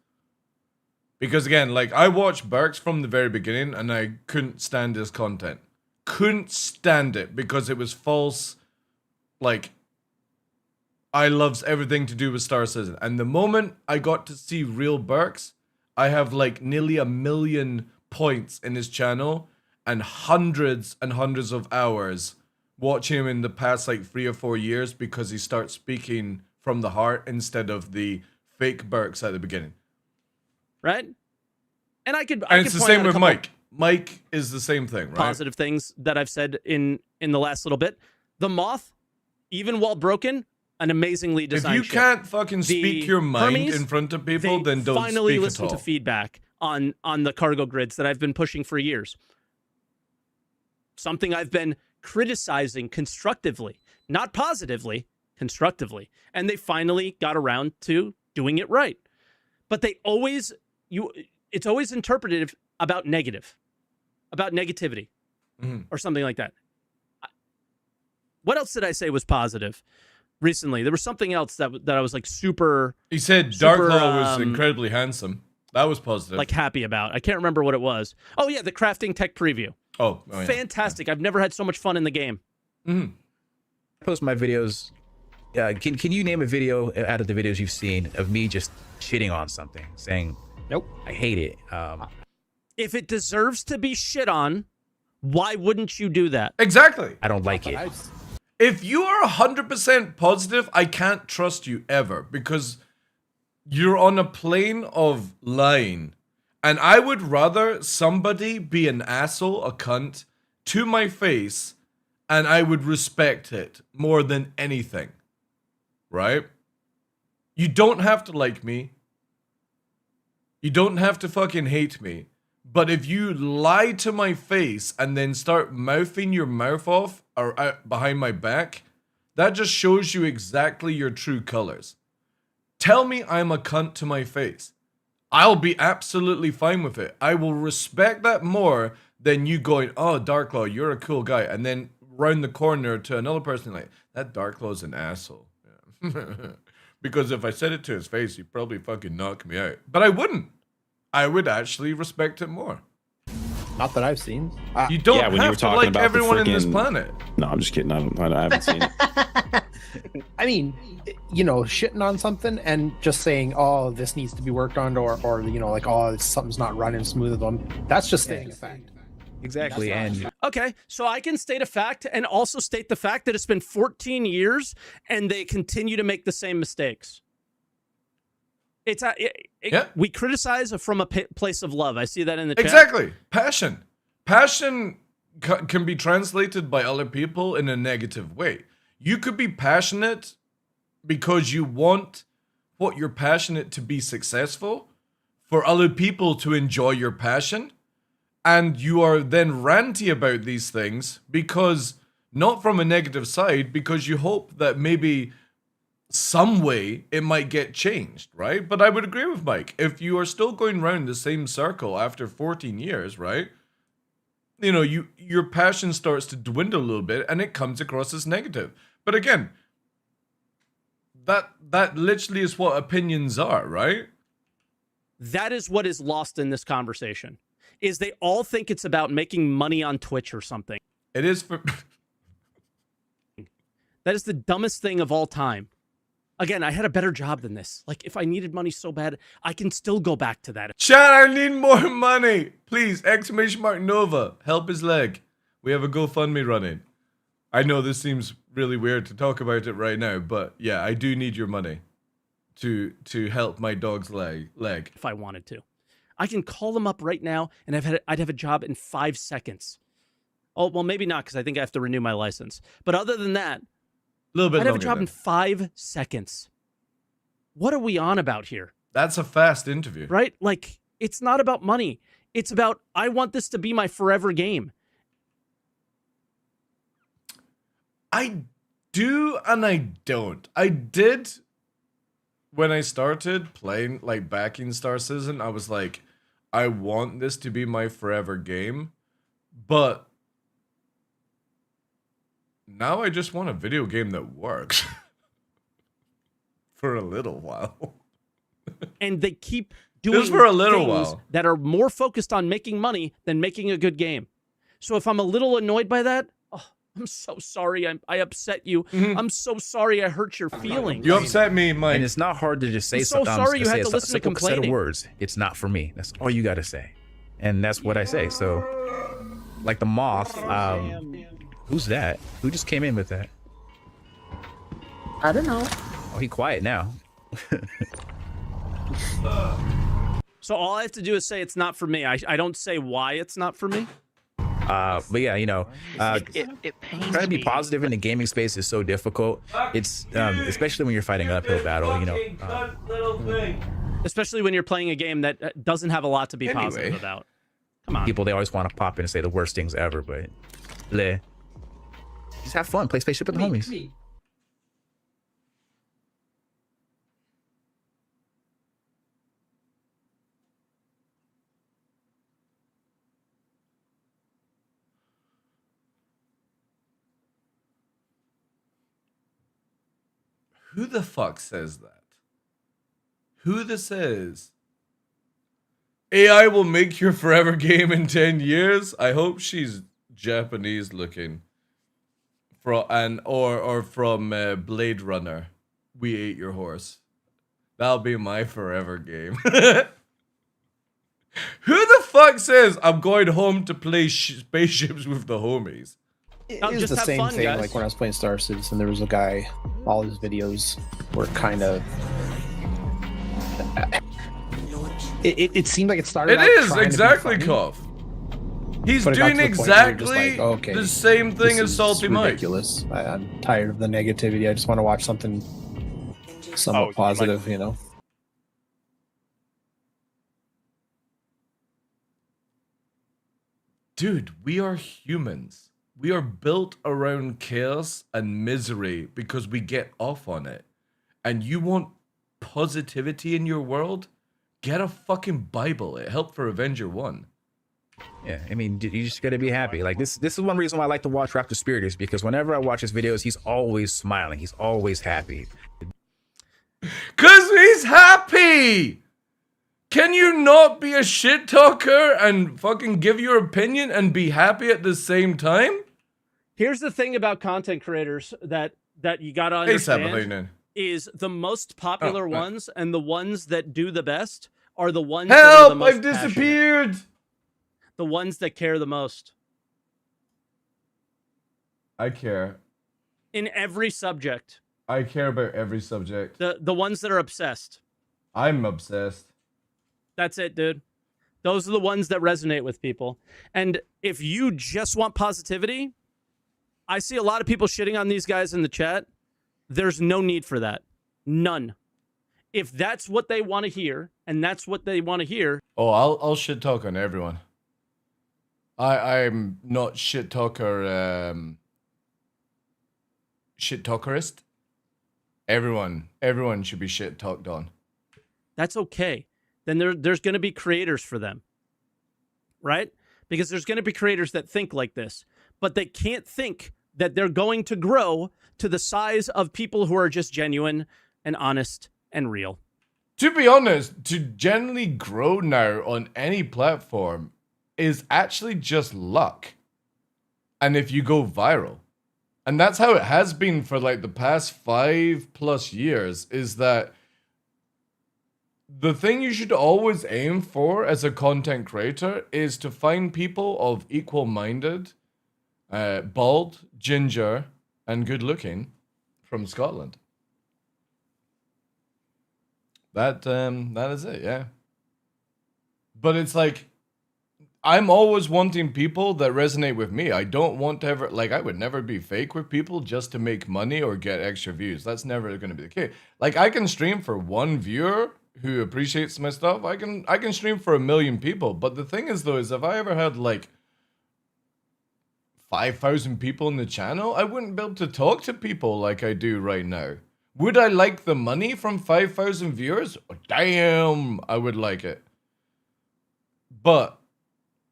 Because again, like, I watched Burks from the very beginning, and I couldn't stand his content. Couldn't stand it, because it was false, like, I loves everything to do with Star Citizen. And the moment I got to see real Burks, I have like nearly 1 million points in his channel, and hundreds of hours watching him in the past like 3 or 4 years, because he starts speaking from the heart instead of the fake Burks at the beginning. Right? And I could And it's the point same out a with couple Mike. Mike is the same thing, right? positive things that I've said in the last little bit. The Moth, even while broken, an amazingly designed If you ship. can't fucking speak The your mind Hermes, in front of people, they then don't finally speak listen at all. to feedback on the cargo grids that I've been pushing for years. Something I've been criticizing constructively, not positively, constructively. And they finally got around to doing it right. But they always, it's always interpreted about negative, about negativity, or something like that. What else did I say was positive recently? There was something else that I was like super. He said DarkLaw was incredibly handsome. That was positive. Like happy about. I can't remember what it was. Oh yeah, the crafting tech preview. Oh yeah. Fantastic! I've never had so much fun in the game. I post my videos. Can you name a video out of the videos you've seen of me just shitting on something, saying, "Nope, I hate it." If it deserves to be shit on, why wouldn't you do that? Exactly. I don't like it. If you are 100% positive, I can't trust you ever, because you're on a plane of lying. And I would rather somebody be an asshole, a cunt, to my face, and I would respect it more than anything. Right? You don't have to like me. You don't have to fucking hate me. But if you lie to my face and then start mouthing your mouth off or behind my back, that just shows you exactly your true colors. Tell me I'm a cunt to my face. I'll be absolutely fine with it. I will respect that more than you going, "Oh, DarkLaw, you're a cool guy," and then round the corner to another person like, "That DarkLaw's an asshole." Yeah. Because if I said it to his face, he'd probably fucking knock me out. But I wouldn't. I would actually respect it more. Not that I've seen. You don't when you were have to talking like about everyone in this frickin- planet. No, I'm just kidding. I haven't seen it. I mean, you know, shitting on something and just saying, "Oh, this needs to be worked on," or you know, like, "Oh, something's not running smooth on." That's just stating a fact. Exactly. And Okay, so I can state a fact and also state the fact that it's been 14 years and they continue to make the same mistakes. It's we criticize from a place of love. I see that in the chat. Exactly. Passion. Passion can be translated by other people in a negative way. You could be passionate because you want what you're passionate to be successful, for other people to enjoy your passion, and you are then ranty about these things because, not from a negative side, because you hope that maybe some way it might get changed, right? But I would agree with Mike. If you are still going round the same circle after 14 years, right? You know, your passion starts to dwindle a little bit and it comes across as negative. But again, that literally is what opinions are, right? That is what is lost in this conversation. Is they all think it's about making money on Twitch or something. It is for That is the dumbest thing of all time. Again, I had a better job than this. Like, if I needed money so bad, I can still go back to that. Chat, I need more money. Please, ! Nova. Help his leg. We have a GoFundMe running. I know this seems really weird to talk about it right now, but yeah, I do need your money to help my dog's leg. If I wanted to. I can call them up right now, and I'd have a job in 5 seconds. Oh, well, maybe not, because I think I have to renew my license. But other than that, little bit I'd have a longer job then. in 5 seconds. What are we on about here? That's a fast interview. Right? Like, it's not about money. It's about, I want this to be my forever game. I do and I don't. I did when I started playing, like, backing Star Citizen, I was like, I want this to be my forever game. But now I just want a video game that works. For a little while. And they keep doing Just for a little things while. that are more focused on making money than making a good game. So if I'm a little annoyed by that, oh, I'm so sorry I upset you. I'm so sorry I hurt your feelings. You upset me, Mike. And it's not hard to just say I'm so sorry you had to listen to set of complaining. words. It's not for me. That's all you got to say. And that's what I say. So, like the moth, who's that? Who just came in with that? I don't know. Oh, he quiet now. So all I have to do is say it's not for me. I don't say why it's not for me. But yeah, you know, It pains trying to be me. positive in the gaming space is so difficult. It's especially when you're fighting an uphill battle. You know, Especially when you're playing a game that doesn't have a lot to be positive about. Come on. people they always want to pop in and say the worst things ever, but bleh. Just have fun, play Spaceship with the homies. Who the fuck says that? Who the says AI will make your forever game in 10 years? I hope she's Japanese looking. Or from Blade Runner. We Ate Your Horse. That'll be my forever game. Who the fuck says I'm going home to play spaceships with the homies? It's the same thing. Like when I was playing Star Citizen, there was a guy. All his videos were kind of. It seemed like it started. It out is trying to be exactly, funny, Koff. He's but it got doing to the point where you're just exactly like, okay, the same thing this as is Salty Mike. ridiculous. I'm tired of the negativity. I just want to watch something somewhat positive, you know. Dude, we are humans. We are built around chaos and misery because we get off on it. And you want positivity in your world? Get a fucking Bible. It helped for Avenger 1. Yeah, I mean, you just gotta be happy. Like this is one reason why I like to watch Raptor Spirit is because whenever I watch his videos, he's always smiling. He's always happy. Cause he's happy! Can you not be a shit talker and fucking give your opinion and be happy at the same time? Here's the thing about content creators that you gotta understand is the most popular ones and the ones that do the best are the ones that are the most I've disappeared! passionate. The ones that care the most. I care. In every subject. I care about every subject. The ones that are obsessed. I'm obsessed. That's it, dude. Those are the ones that resonate with people. And if you just want positivity, I see a lot of people shitting on these guys in the chat. There's no need for that. None. If that's what they want to hear, and that's what they want to hear. Oh, I'll shit talk on everyone. I'm not shit talker. Shit talkerist. Everyone should be shit talked on. That's okay. Then there's going to be creators for them, right? Because there's going to be creators that think like this, but they can't think that they're going to grow to the size of people who are just genuine and honest and real. To be honest, to generally grow now on any platform is actually just luck. And if you go viral. And that's how it has been for like the past 5+ years, is that the thing you should always aim for as a content creator is to find people of equal-minded, bald, ginger, and good-looking from Scotland. That is it, yeah. But it's like, I'm always wanting people that resonate with me. I don't want to ever, like, I would never be fake with people just to make money or get extra views. That's never going to be the case. Like, I can stream for 1 viewer who appreciates my stuff, I can stream for 1 million people. But the thing is though, is if I ever had like 5,000 people in the channel, I wouldn't be able to talk to people like I do right now. Would I like the money from 5,000 viewers? Oh, damn, I would like it. But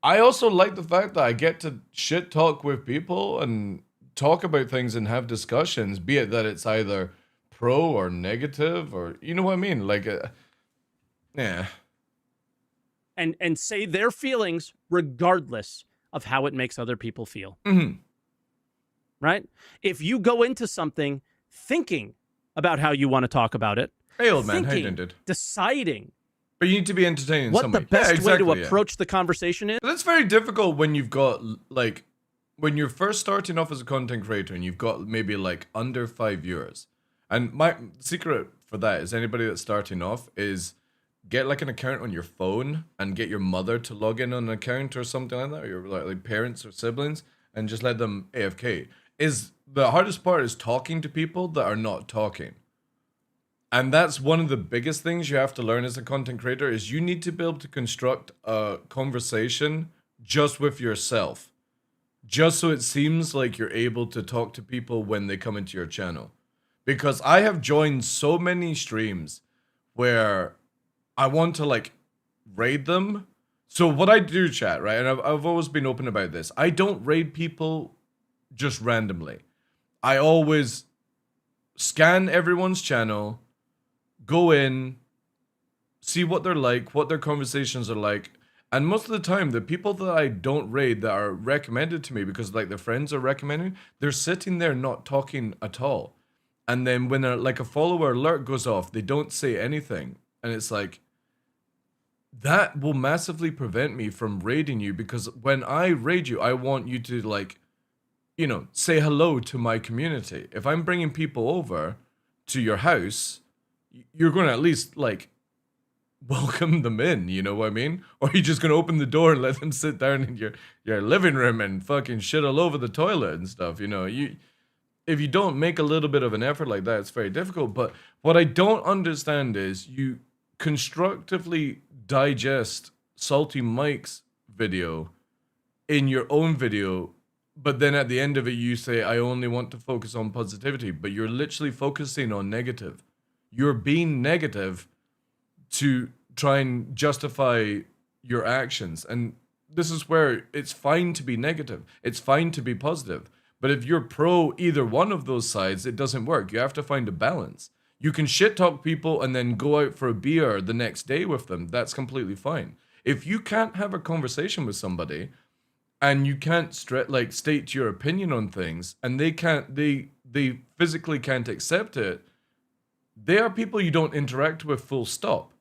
I also like the fact that I get to shit talk with people and talk about things and have discussions, be it that it's either pro or negative, or you know what I mean? Like, yeah. And say their feelings regardless of how it makes other people feel. Mm-hmm. Right? If you go into something thinking about how you want to talk about it, hey, old man, how you thinking, doing, dude? deciding But you need to be entertaining what somebody. the best exactly, way to approach the conversation is. That's very difficult when you've got, like, when you're first starting off as a content creator and you've got maybe, like, under 5 viewers. And my secret for that is anybody that's starting off is get, like, an account on your phone and get your mother to log in on an account or something like that, or your, like parents or siblings, and just let them AFK. The hardest part is talking to people that are not talking. And that's one of the biggest things you have to learn as a content creator is you need to be able to construct a conversation just with yourself. Just so it seems like you're able to talk to people when they come into your channel. Because I have joined so many streams where I want to like raid them. So what I do, chat, right? And I've always been open about this. I don't raid people just randomly. I always scan everyone's channel, go in, see what they're like, what their conversations are like. And most of the time, the people that I don't raid that are recommended to me because like their friends are recommending, they're sitting there not talking at all. And then when a follower alert goes off, they don't say anything. And it's like, that will massively prevent me from raiding you, because when I raid you, I want you to like, you know, say hello to my community. If I'm bringing people over to your house, you're going to at least like welcome them in, you know what I mean? Or you're just going to open the door and let them sit down in your living room and fucking shit all over the toilet and stuff, you know? If you don't make a little bit of an effort like that, it's very difficult. But what I don't understand is you constructively digest Salty Mike's video in your own video, but then at the end of it, you say, I only want to focus on positivity, but you're literally focusing on negative. You're being negative to try and justify your actions. And this is where it's fine to be negative. It's fine to be positive. But if you're pro either one of those sides, it doesn't work. You have to find a balance. You can shit talk people and then go out for a beer the next day with them. That's completely fine. If you can't have a conversation with somebody and you can't state your opinion on things, and they physically can't accept it, they are people you don't interact with, full stop.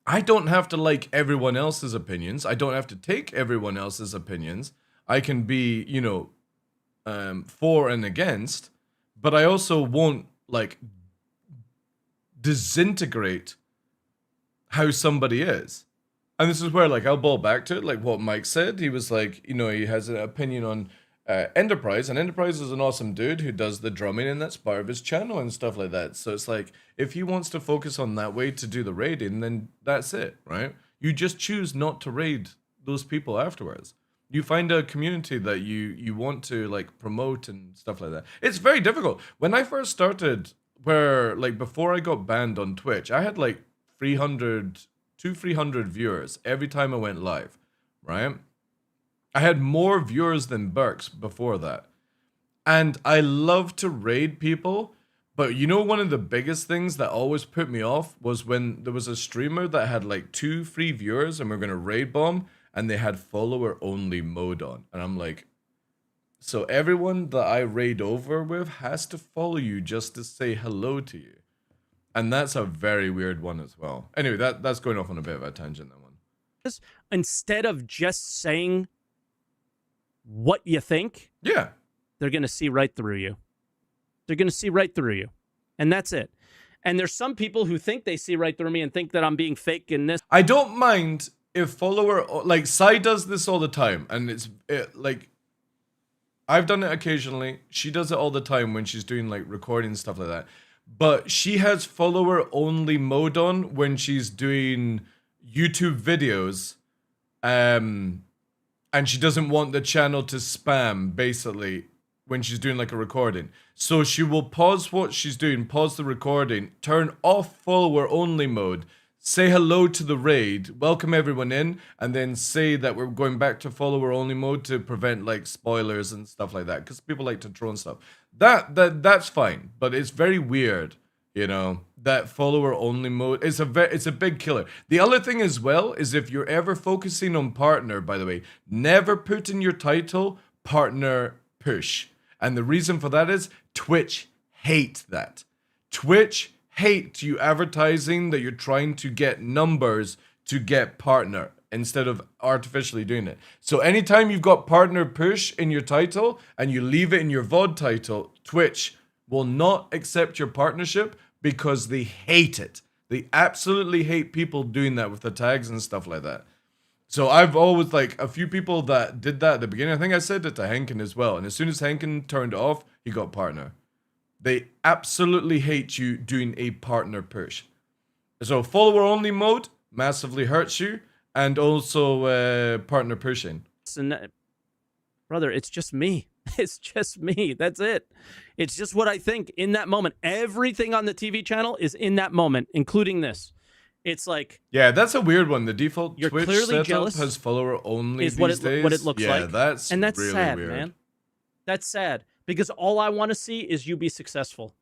I don't have to like everyone else's opinions. I don't have to take everyone else's opinions. I can be, you know, for and against, but I also won't like disintegrate how somebody is. And this is where like I'll ball back to it, like what Mike said. He was like, you know, he has an opinion on Enterprise, and Enterprise is an awesome dude who does the drumming, and that's part of his channel and stuff like that. So it's like, if he wants to focus on that way to do the raiding, then that's it, right? You just choose not to raid those people afterwards. You find a community that you want to like promote and stuff like that. It's very difficult. When I first started, where like before I got banned on Twitch, I had like 300 viewers every time I went live, right? I had more viewers than Burks before that. And I love to raid people, but you know, one of the biggest things that always put me off was when there was a streamer that had like 2 free viewers and we're going to raid bomb, and they had follower only mode on. And I'm like, so everyone that I raid over with has to follow you just to say hello to you. And that's a very weird one as well. Anyway, that's going off on a bit of a tangent, that one. Instead of just saying what you think, yeah, they're going to see right through you. They're going to see right through you. And that's it. And there's some people who think they see right through me and think that I'm being fake in this. I don't mind if follower, like Sai does this all the time, and like I've done it occasionally. She does it all the time when she's doing like recording stuff like that. but she has follower only mode on when she's doing YouTube videos, and she doesn't want the channel to spam, basically, when she's doing like a recording. So she will pause what she's doing, pause the recording, turn off follower only mode, say hello to the raid, welcome everyone in, and then say that we're going back to follower only mode to prevent like spoilers and stuff like that, because people like to troll and stuff. That's fine, but it's very weird, you know, that follower only mode is it's a big killer. The other thing as well is, if you're ever focusing on partner, by the way, never put in your title partner push. And the reason for that is Twitch hate that. Twitch hate you advertising that you're trying to get numbers to get partner instead of artificially doing it. So anytime you've got partner push in your title and you leave it in your VOD title, Twitch will not accept your partnership because they hate it. They absolutely hate people doing that with the tags and stuff like that. So I've always, like, a few people that did that at the beginning. I think I said it to Henkin as well. And as soon as Henkin turned off, he got partner. They absolutely hate you doing a partner push. So follower only mode massively hurts you, and also partner pushing. Brother, it's just me. It's just me. That's it. It's just what I think in that moment. Everything on the TV channel is in that moment, including this. It's like, yeah, that's a weird one. The default you're Twitch clearly setup jealous has follower only is these what it, days. what it looks yeah, like. That's and that's really sad, weird. man. That's sad, because all I want to see is you be successful.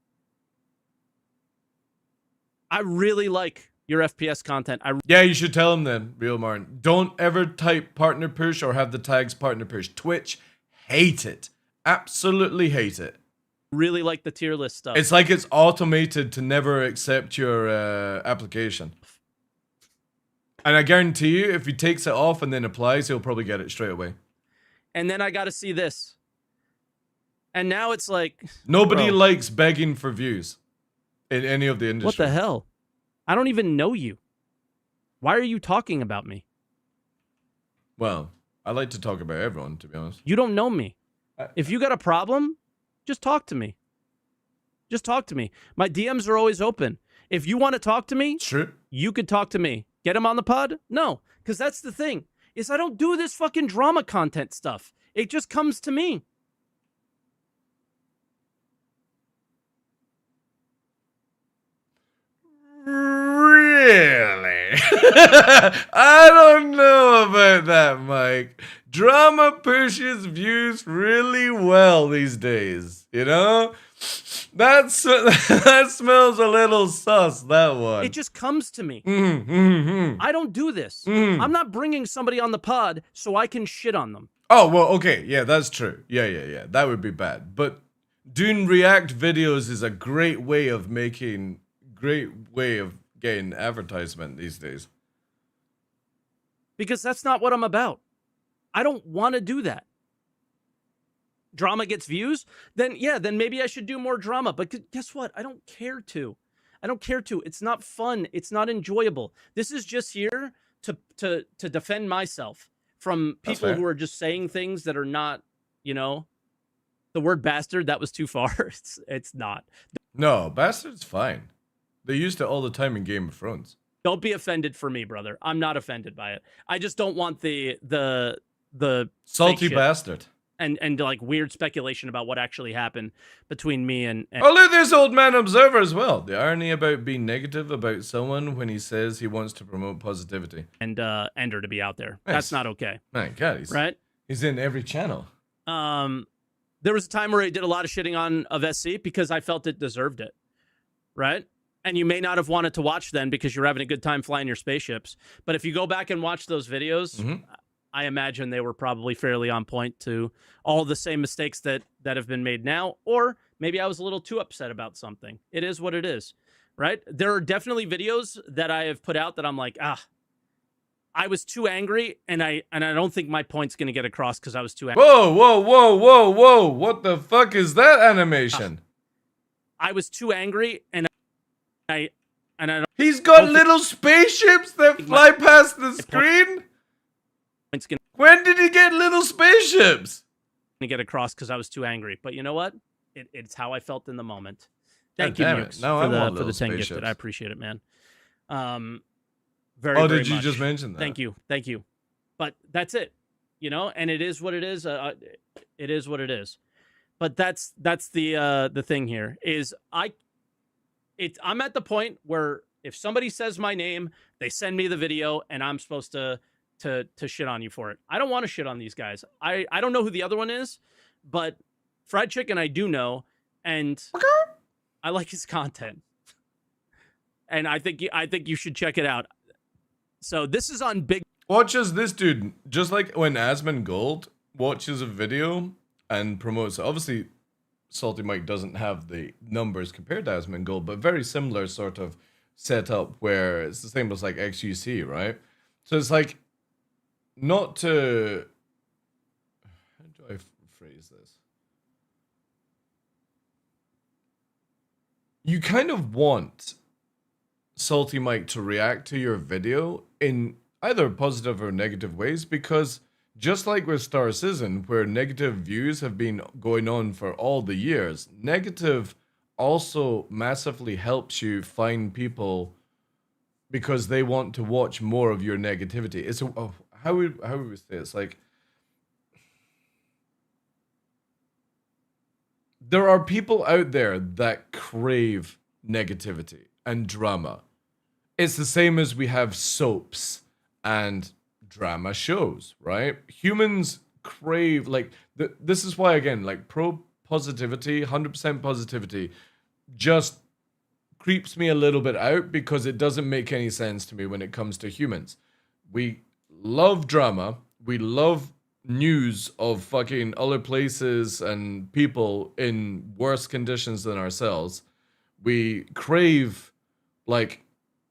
I really like your FPS content. Yeah, you should tell him then, Real Martin. Don't ever type partner push or have the tags partner push. Twitch hate it. Absolutely hate it. Really like the tier list stuff. It's like it's automated to never accept your application. And I guarantee you, if he takes it off and then applies, he'll probably get it straight away. And then I got to see this. And now it's like, nobody bro, likes begging for views in any of the industry. what the hell? I don't even know you. Why are you talking about me? Well, I like to talk about everyone, to be honest. You don't know me. If you got a problem, just talk to me. Just talk to me. My DMs are always open. If you want to talk to me, sure, you could talk to me. Get him on the pod? No, because that's the thing, is I don't do this fucking drama content stuff. It just comes to me. Really? I don't know about that, Mike. Drama pushes views really well these days, you know? That smells a little sus, that one. It just comes to me. Mm-hmm. I don't do this. I'm not bringing somebody on the pod so I can shit on them. Oh, well, okay. Yeah, that's true. Yeah. That would be bad. But doing react videos is a great way of getting advertisement these days. Because that's not what I'm about. I don't want to do that. Drama gets views, then maybe I should do more drama. But guess what? I don't care to. It's not fun. It's not enjoyable. This is just here to defend myself from people who are just saying things that are not, you know, the word bastard, that was too far. It's not. No, bastard's fine. They used it all the time in Game of Thrones. Don't be offended for me, brother. I'm not offended by it. I just don't want the salty bastard. And like weird speculation about what actually happened between me and oh, look, there's Old Man Observer as well. The irony about being negative about someone when he says he wants to promote positivity. And Ender to be out there. Nice. That's not okay. My God, he's in every channel. There was a time where I did a lot of shitting on of SC because I felt it deserved it. Right? And you may not have wanted to watch then because you're having a good time flying your spaceships. But if you go back and watch those videos, I imagine they were probably fairly on point to all the same mistakes that have been made now. Or maybe I was a little too upset about something. It is what it is, right? There are definitely videos that I have put out that I'm like, I was too angry, and I don't think my point's going to get across because I was too angry. Whoa. What the fuck is that animation? I was too angry, and I don't. He's got little spaceships that fly past the screen? When did he get little spaceships? To get across because I was too angry. But you know what? It's how I felt in the moment. Thank you, damn it. Mukes, Now I for want the little 10 gifted. spaceships. I appreciate it, man. Very, Oh, very did you much. just mention that? Thank you. Thank you. But that's it, you know, and it is what it is. It is what it is. But that's the thing here is I'm at the point where if somebody says my name, they send me the video and I'm supposed to shit on you for it. I don't want to shit on these guys. I don't know who the other one is, but Fried Chicken I do know, and I like his content. And I think you should check it out. So this is on Big. Watches this dude, just like when Asmongold watches a video and promotes it. Obviously, Salty Mike doesn't have the numbers compared to Asmongold, but very similar sort of setup where it's the same as like XUC, right? So it's like, not to... How do I phrase this? You kind of want Salty Mike to react to your video in either positive or negative ways, because just like with Star Citizen, where negative views have been going on for all the years, negative also massively helps you find people because they want to watch more of your negativity. It's how would we say it? It's like there are people out there that crave negativity and drama. It's the same as we have soaps and drama shows, right? Humans crave, like, this is why, again, like, pro-positivity, 100% positivity, just creeps me a little bit out because it doesn't make any sense to me when it comes to humans. We love drama. We love news of fucking other places and people in worse conditions than ourselves. We crave, like,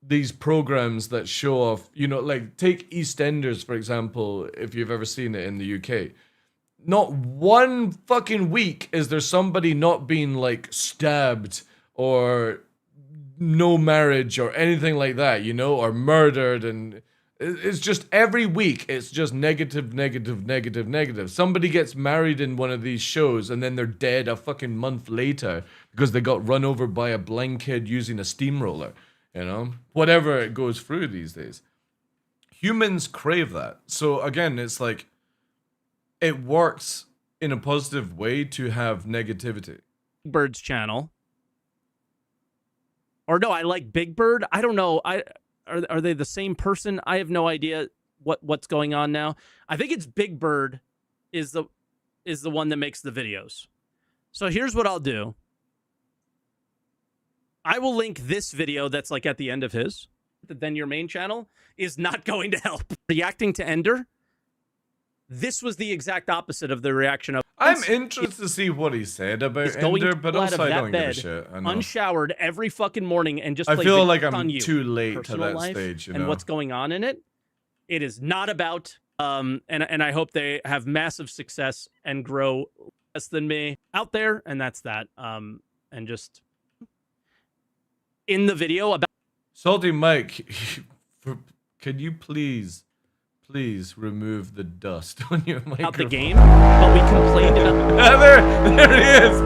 these programs that show off, you know, like take EastEnders, for example, if you've ever seen it in the UK. Not one fucking week is there somebody not being like stabbed or no marriage or anything like that, you know, or murdered. And it's just every week it's just negative, negative, negative, negative. Somebody gets married in one of these shows and then they're dead a fucking month later because they got run over by a blind kid using a steamroller. You know, whatever it goes through these days. Humans crave that. So again, it's like, it works in a positive way to have negativity. Bird's channel. Or no, I like Big Bird. I don't know. Are they the same person? I have no idea what's going on now. I think it's Big Bird is the one that makes the videos. So here's what I'll do. I will link this video that's like at the end of his. Then your main channel is not going to help. Reacting to Ender, this was the exact opposite of the reaction of... I'm interested to see what he said about Ender, but also I don't give a shit. I know. Unshowered every fucking morning and just I play feel videos like I'm on you. too late to Personal that life stage, you know? and what's going on in it. It is not about... and I hope they have massive success and grow less than me out there, and that's that. And just... in the video about Salty Mike, can you please remove the dust on your microphone? About the game, but we complained about there he is.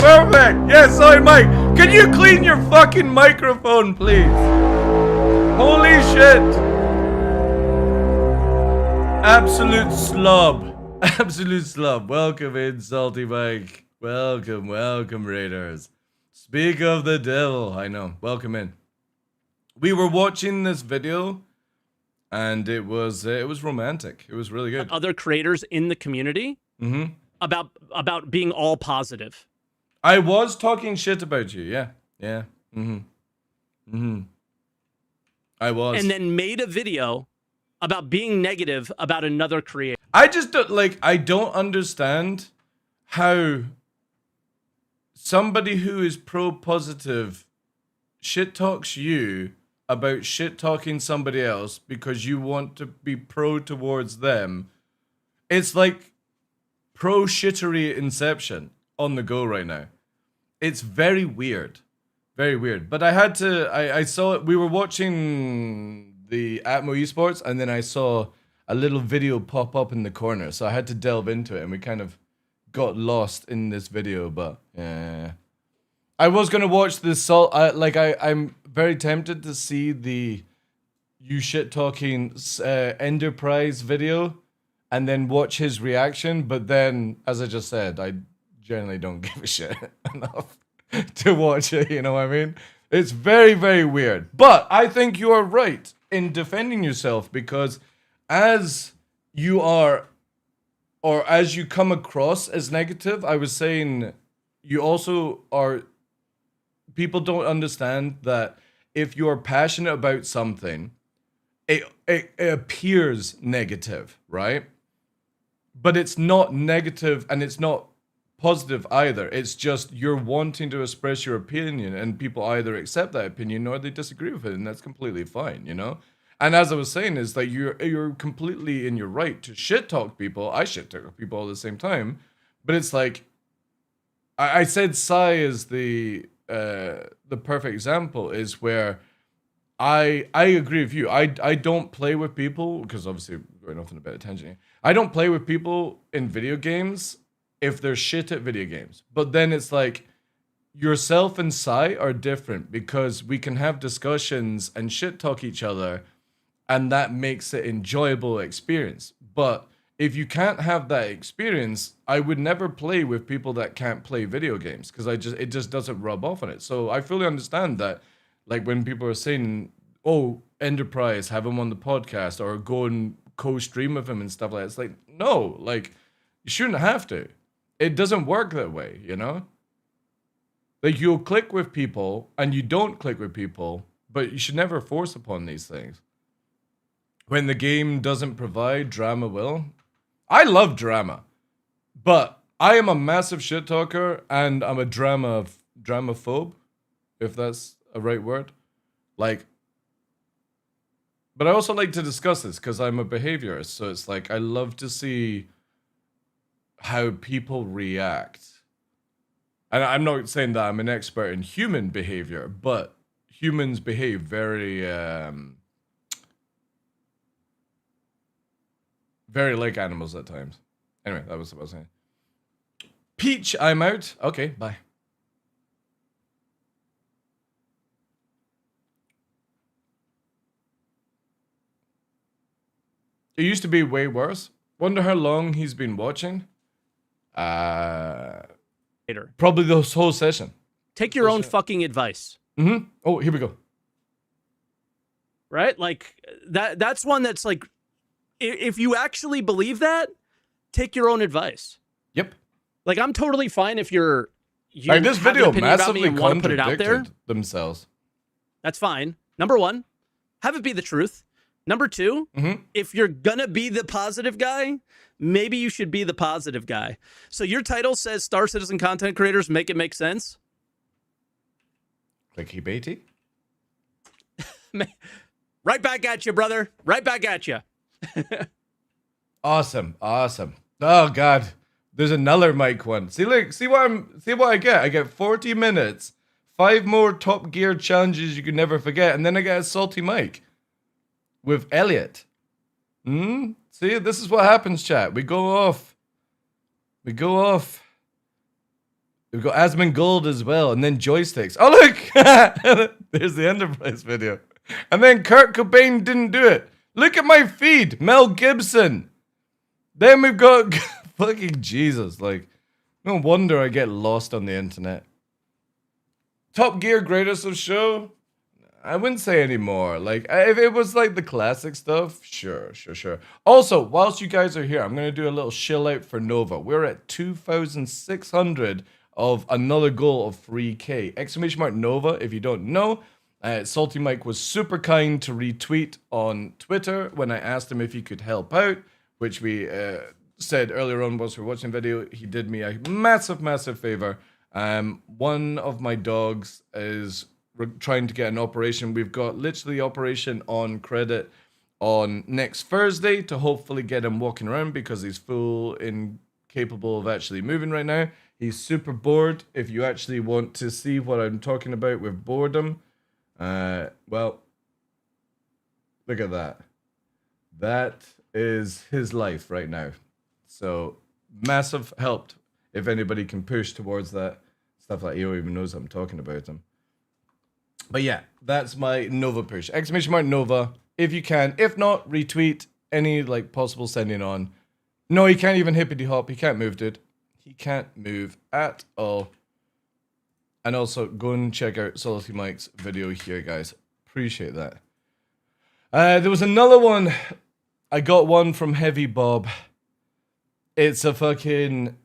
Perfect. Yes, sorry, Mike. Can you clean your fucking microphone, please? Holy shit. Absolute slob. Absolute slob. Welcome in, Salty Mike. Welcome, Raiders. Speak of the devil. I know. Welcome in. We were watching this video, and it was romantic. It was really good. Other creators in the community about being all positive. I was talking shit about you. Yeah. I was. And then made a video about being negative about another creator. I just don't I don't understand how somebody who is pro-positive shit talks you about shit talking somebody else because you want to be pro towards them. It's like pro-shittery inception on the go right now. It's very weird. Very weird. But I had to, I saw it, we were watching the Atmo Esports, and then I saw a little video pop up in the corner, so I had to delve into it, and we kind of got lost in this video, but yeah. I was gonna watch the I'm very tempted to see the you shit talking Enterprise video, and then watch his reaction. But then, as I just said, I generally don't give a shit enough to watch it. You know what I mean? It's very, very weird. But I think you are right in defending yourself, because as you are, or as you come across as negative, I was saying you also are. People don't understand that if you're passionate about something, it appears negative, right? But it's not negative and it's not positive either. It's just you're wanting to express your opinion, and people either accept that opinion or they disagree with it, and that's completely fine, you know? And as I was saying, is that you're completely in your right to shit talk people. I shit talk people all the same time, but it's like I said Psy is the perfect example, is where I agree with you. I don't play with people, because obviously we're going off on a bit of tangent here. I don't play with people in video games if they're shit at video games. But then it's like yourself and Psy are different, because we can have discussions and shit talk each other, and that makes it enjoyable experience. But if you can't have that experience, I would never play with people that can't play video games, because it just doesn't rub off on it. So I fully understand that, like when people are saying, "Oh, Enterprise, have him on the podcast or go and co-stream with him and stuff like that." It's like, no, like you shouldn't have to. It doesn't work that way, you know? Like you'll click with people and you don't click with people, but you should never force upon these things. When the game doesn't provide, drama will. I love drama, but I am a massive shit talker, and I'm a dramaphobe, if that's a right word. Like, but I also like to discuss this because I'm a behaviorist, so it's like I love to see how people react. And I'm not saying that I'm an expert in human behavior, but humans behave very very like animals at times. Anyway, that was what I was saying. Peach, I'm out. Okay, bye. It used to be way worse. Wonder how long he's been watching. Probably the whole session. Take your own fucking advice. Mm-hmm. Oh, here we go. Right? Like that's one that's like, if you actually believe that, take your own advice. Yep. Like I'm totally fine if you like this have an video opinion about me massively and want to put it out there. contradicted themselves. That's fine. Number one, have it be the truth. Number two, if you're gonna be the positive guy, maybe you should be the positive guy. So your title says Star Citizen content creators make it make sense. Clickbaity. Right back at you, brother. Right back at you. Awesome. Oh god, there's another mic one. See, look, see what I get. I get 40 minutes, 5 more Top Gear challenges you can never forget, and then I get a salty mic with Elliot. See, this is what happens, chat. We go off. We've got Asmongold as well, and then joysticks. Oh look, there's the Enterprise video, and then Kurt Cobain didn't do it. Look at my feed, Mel Gibson. Then we've got fucking Jesus. Like, no wonder I get lost on the internet. Top Gear greatest of show? I wouldn't say anymore. Like, if it was like the classic stuff, sure. Also, whilst you guys are here, I'm going to do a little shill out for Nova. We're at 2,600 of another goal of 3K. Exclamation mark Nova, if you don't know. Salty Mike was super kind to retweet on Twitter when I asked him if he could help out, which we said earlier on whilst we were watching the video. He did me a massive favor. One of my dogs is trying to get an operation. We've got literally operation on credit on next Thursday to hopefully get him walking around, because he's full incapable of actually moving right now. He's super bored. If you actually want to see what I'm talking about with boredom, well, look at that. That is his life right now. So massive help if anybody can push towards that. Stuff like he don't even knows I'm talking about him. But yeah, that's my Nova push. Exclamation mark Nova, if you can. If not, retweet any like possible sending on. No, he can't even hippity hop. He can't move, dude. He can't move at all. And also, go and check out Salty Mike's video here, guys. Appreciate that. There was another one. I got one from Heavy Bob. It's a fucking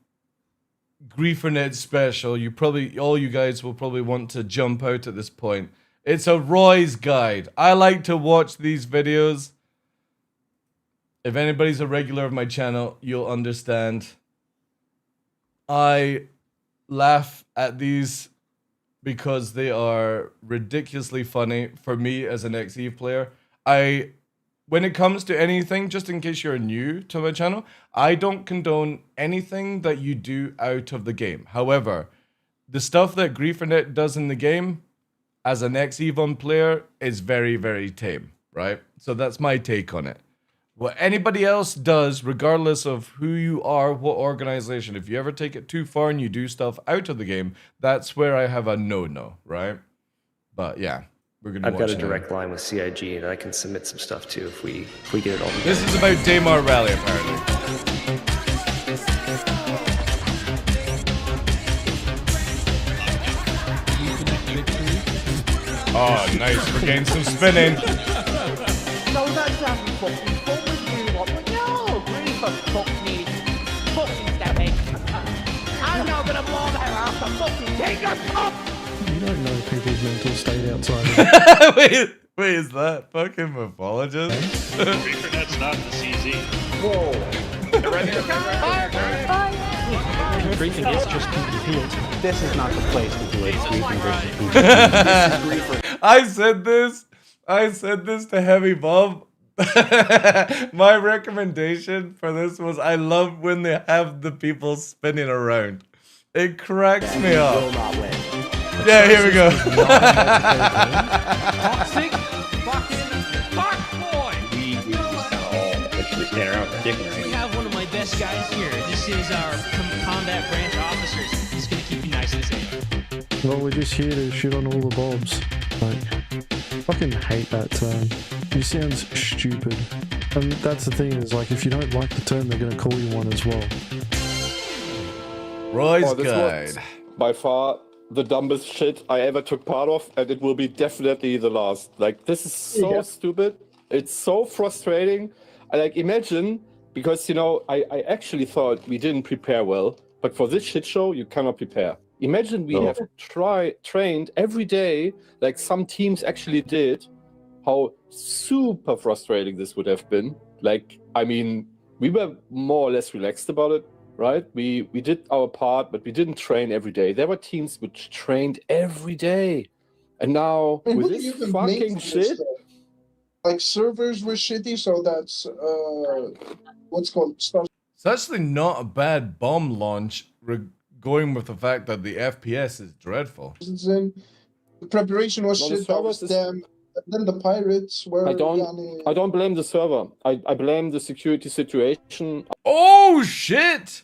Griefernet special. You probably, all you guys will probably want to jump out at this point. It's a Roy's guide. I like to watch these videos. If anybody's a regular of my channel, you'll understand. I laugh at these because they are ridiculously funny for me as an XEVE player. When it comes to anything, just in case you're new to my channel, I don't condone anything that you do out of the game. However, the stuff that Griefernet does in the game, as an XEVE player, is very, very tame, right? So that's my take on it. What anybody else does, regardless of who you are, what organization, if you ever take it too far and you do stuff out of the game, that's where I have a no-no, right? But yeah, we're gonna. I've got a direct line with CIG, and I can submit some stuff too if we get it all together. This is about Daymar Rally, apparently. Oh, nice. We're getting some spinning. No, that sounds fucking fun with you. Like, no, Griefer, fuck me. Fucking step it. I'm not gonna blow that off the fucking take your top. You don't know people's mental state outside. Wait, is that fucking mythologist? Griefernet's not the CZ. Whoa. Griefing is just PvP. This is not the place to do it. Griefing versus PvP. I said this to Heavy Bob. My recommendation for this was I love when they have the people spinning around. It cracks me up. Yeah, here we go. Toxic fucking fuck boy. We just literally stand around kicking right. We have one of my best guys here. This is our combat branch officers. He's gonna keep you nice and safe. Well, we're just here to shoot on all the bobs. Like, fucking hate that term. It sounds stupid. And that's the thing, is like, if you don't like the term, they're gonna call you one as well. Roy's this guide. was by far the dumbest shit I ever took part of, and it will be definitely the last. Like, this is so stupid. It's so frustrating. I like imagine, because, you know, I actually thought we didn't prepare well, but for this shit show, you cannot prepare. Imagine we have trained every day, like some teams actually did, how super frustrating this would have been. Like, I mean, we were more or less relaxed about it, right? We did our part, but we didn't train every day. There were teams which trained every day. And now, with this fucking shit... Like, servers were shitty, so that's, what's called... It's actually not a bad bomb launch, going with the fact that the FPS is dreadful. The preparation was shit, that was them. Then the pirates were... I don't blame the server. I blame the security situation. Oh, shit!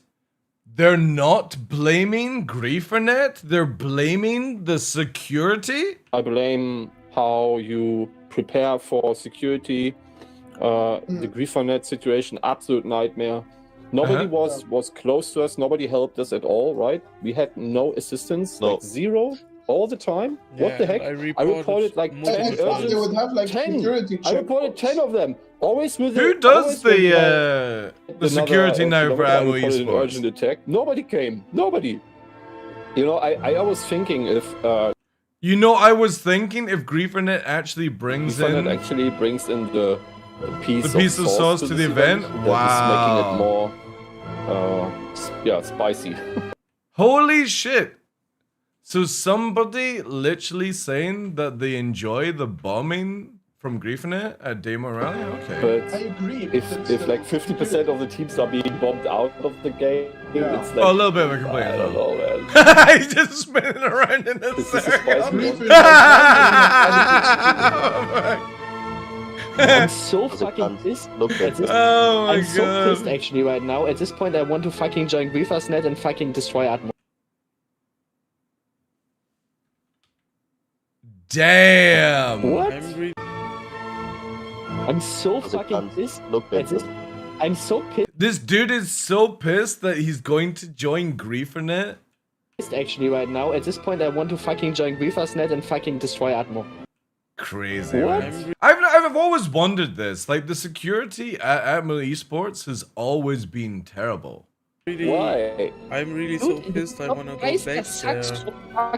They're not blaming Griefernet? They're blaming the security? I blame how you prepare for security. The Griefernet situation, absolute nightmare. Nobody was close to us. Nobody helped us at all, right? We had no assistance, like zero, all the time. What the heck? I reported like 10 urgent. They would have like 10. I reported 10 of them. Always with Who does the security now for Ammo Esports? Urgent attack. Nobody came. Nobody. You know, I was thinking if. You know, I was thinking if Griefernet actually brings in the piece of sauce to the event. Wow. That is making it more, spicy. Holy shit! So somebody literally saying that they enjoy the bombing from Griefernet at Daymar Rally? Okay. But I agree. If like 50% of the teams are being bombed out of the game, it's like... Oh, a little bit of a complaint. I don't know, man. He's just spinning around in a circle. I'm so fucking pissed. Oh my I'm so pissed actually right now. At this point, I want to fucking join Griefer's net and fucking destroy Atmo. Damn. What? I'm so fucking pissed. Look at this. I'm so pissed This dude is so pissed that he's going to join GrieferNet. actually right now. At this point, I want to fucking join GrieferNet and fucking destroy Atmo. Crazy. What? Man. I've always wondered this. Like, the security at Atmo Esports has always been terrible. Why? I'm really so pissed. I want to go back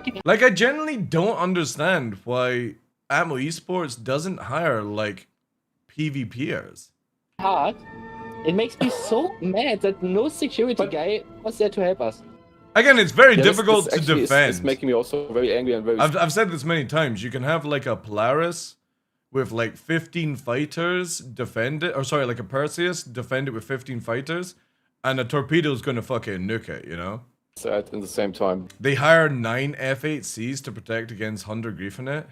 there. Like, I genuinely don't understand why Atmo Esports doesn't hire, like, PvPers. Hard. It makes me so mad that no security guy was there to help us. Again, it's very difficult this to actually defend. It's making me also very angry and very. I've said this many times. You can have like a Polaris with like 15 fighters defend it, or sorry, like a Perseus defend it with 15 fighters, and a torpedo's gonna fucking nuke it, you know? Sad in the same time. They hire 9 F-8Cs to protect against 100 GrieferNet.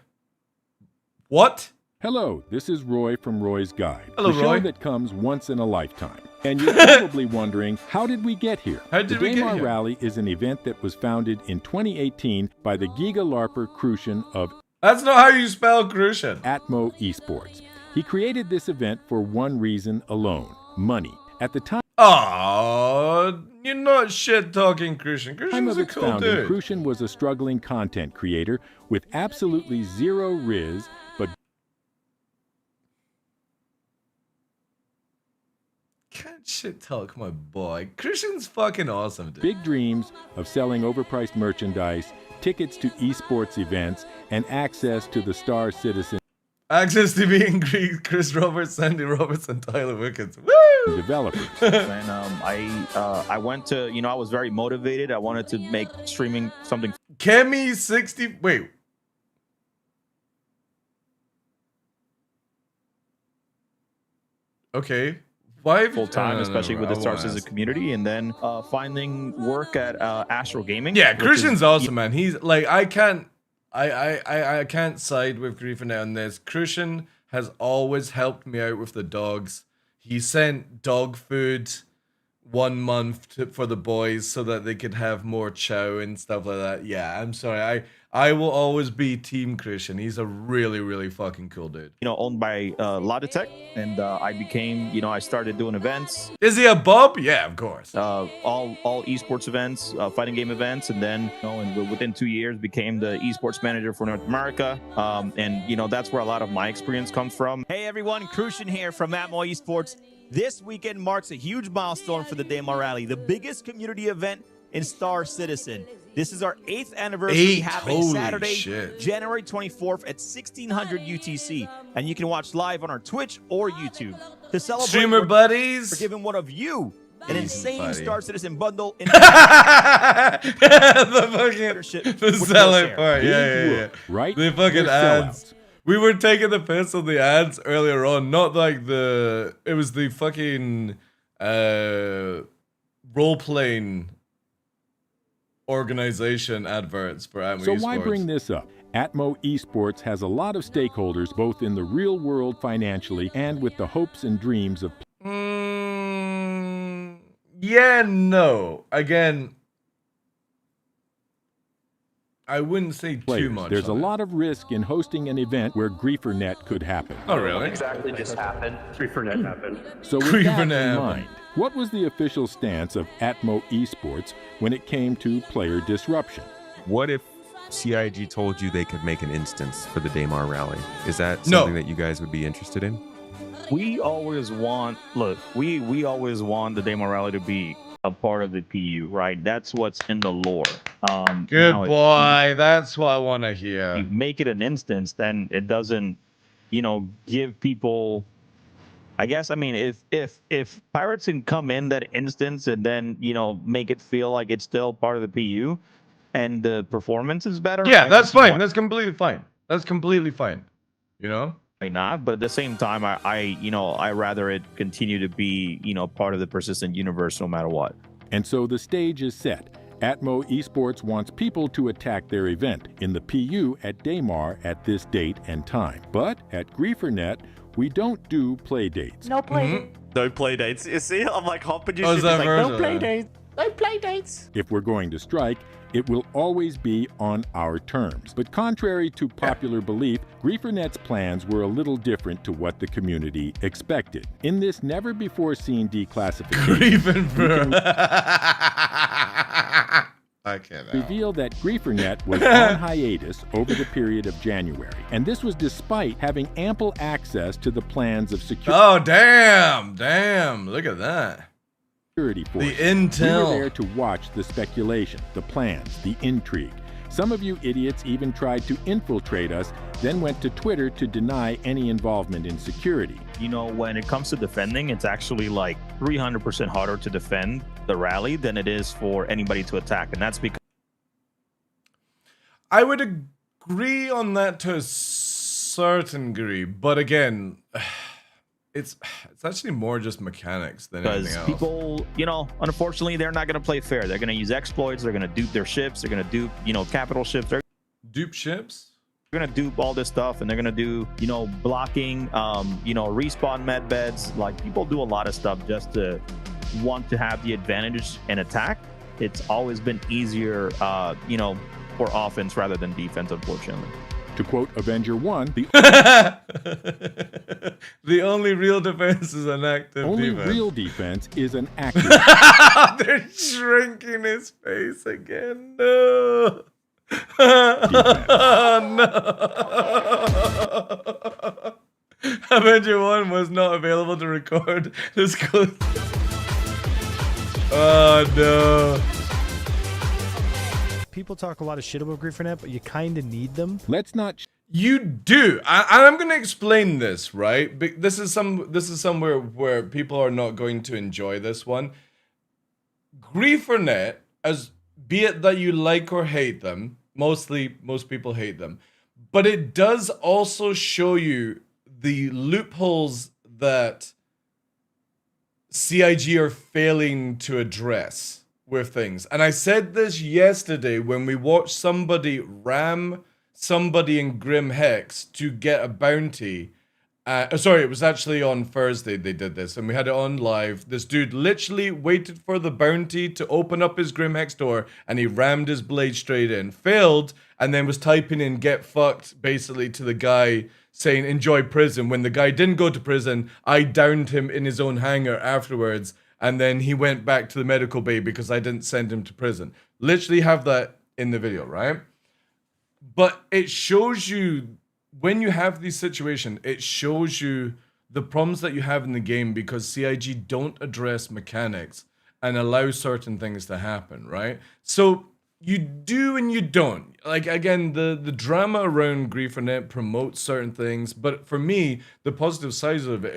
What? Hello, this is Roy from Roy's Guide. Hello, the Roy. show that comes once in a lifetime. And you're probably wondering, how did we get here? How did we get Daymar here? Rally is an event that was founded in 2018 by the Giga Larper Crucian of That's not how you spell Crucian. Atmo Esports. He created this event for one reason alone: money. At the time Oh, you're not shit talking Crucian. of Crucian's a its cool founding, dude. Crucian was a struggling content creator with absolutely zero riz, but Can't shit talk my boy. Crucian's fucking awesome, dude. big dreams of selling overpriced merchandise, tickets to esports events, and access to the Star Citizen Access to being Greek, Chris Roberts, Sandy Roberts, and Tyler Wickens. Woo! developers. And I went to, I was very motivated. I wanted to make streaming something. Kemi 60. Wait. Okay. Why Full time, no, especially with the I Star won't Citizen ask. community, and then finding work at Astro Gaming. Yeah, which Christian's is- awesome, man. He's like, I can't side with GrieferNet on this. Christian has always helped me out with the dogs. He sent dog food 1 month for the boys so that they could have more chow and stuff like that. Yeah, I'm sorry. I will always be Team Christian. He's a really, really fucking cool dude. owned by Logitech, and I became, I started doing events. Is he a bub? Yeah, of course. All esports events, fighting game events, and then, and within 2 years became the esports manager for North America. And that's where a lot of my experience comes from. Hey everyone, Crucian here from Atmo Esports. This weekend marks a huge milestone for the Daymar Rally, the biggest community event in Star Citizen. This is our 8th anniversary, happening Holy Saturday, shit. January 24th at 1600 UTC. And you can watch live on our Twitch or YouTube. To celebrate, Streamer buddies. we're giving one of you an insane buddy. Star Citizen bundle. In The fucking the selling part. Yeah. Right? The fucking They're ads. We were taking the piss on the ads earlier on. Not like it was the fucking role-playing organization adverts for Atmo So Esports. why bring this up? Atmo Esports has a lot of stakeholders, both in the real world financially and with the hopes and dreams of. Yeah, no. Again, I wouldn't say too players. much. There's a on it. lot of risk in hosting an event where GrieferNet could happen. Oh, really? Exactly just happened. GrieferNet happened. So with that in GrieferNet. mind, what was the official stance of Atmo Esports when it came to player disruption? What if CIG told you they could make an instance for the Daymar Rally? Is that No. something that you guys would be interested in? We always want, we always want the Daymar Rally to be a part of the PU, right? That's what's in the lore. Good boy. That's what I want to hear. You make it an instance, then it doesn't, give people. I guess, I mean, if Pirates can come in that instance and then, make it feel like it's still part of the PU and the performance is better. Yeah, that's fine. That's completely fine. That's completely fine. Why not? But at the same time, I rather it continue to be, part of the persistent universe no matter what. And so the stage is set. Atmo Esports wants people to attack their event in the PU at Daymar at this date and time. But at GrieferNet, we don't do play dates. No play Mm-hmm. dates. No play dates. You see, I'm like hopping you. Oh, is She's that like, version? no play dates. No play dates. If we're going to strike, it will always be on our terms. But contrary to popular belief, GrieferNet's plans were a little different to what the community expected. In this never-before-seen declassification, reveal that GrieferNet was on hiatus over the period of January, and this was despite having ample access to the plans of security. Oh, damn, look at that. Force. The intel. We were there to watch the speculation, the plans, the intrigue. Some of you idiots even tried to infiltrate us, then went to Twitter to deny any involvement in security. You know, when it comes to defending, it's actually like 300% harder to defend the rally than it is for anybody to attack. And that's because I would agree on that to a certain degree, but again, it's actually more just mechanics than anything else. People, you know, unfortunately, they're not going to play fair. They're going to use exploits. They're going to dupe their ships. They're going to dupe, you know, capital ships. Dupe ships? They're going to dupe all this stuff, and they're going to do, you know, blocking, you know, respawn med beds. Like, people do a lot of stuff just to want to have the advantage and attack. It's always been easier, you know, for offense rather than defense, unfortunately. To quote Avenger 1, the only real defense is an active only defense. Real defense is an active. They're shrinking his face again. No. No. Avenger 1 was not available to record this code. Oh no. People talk a lot of shit about GrieferNet, but you kind of need them. Let's not. You do. I'm going to explain this, right? This is somewhere where people are not going to enjoy this one. GrieferNet, as be it that you like or hate them, most people hate them, but it does also show you the loopholes that CIG are failing to address with things. And I said this yesterday when we watched somebody ram somebody in Grim Hex to get a bounty. Sorry, it was actually on Thursday they did this, and we had it on live. This dude literally waited for the bounty to open up his Grim Hex door, and he rammed his blade straight in. Failed, and then was typing in "get fucked" basically to the guy, saying "enjoy prison." When the guy didn't go to prison, I downed him in his own hangar afterwards, and then he went back to the medical bay because I didn't send him to prison. Literally have that in the video, right? But it shows you, when you have these situations, it shows you the problems that you have in the game because CIG don't address mechanics and allow certain things to happen, right? So you do and you don't. Like, again, the drama around GrieferNet promotes certain things, but for me, the positive sides of it,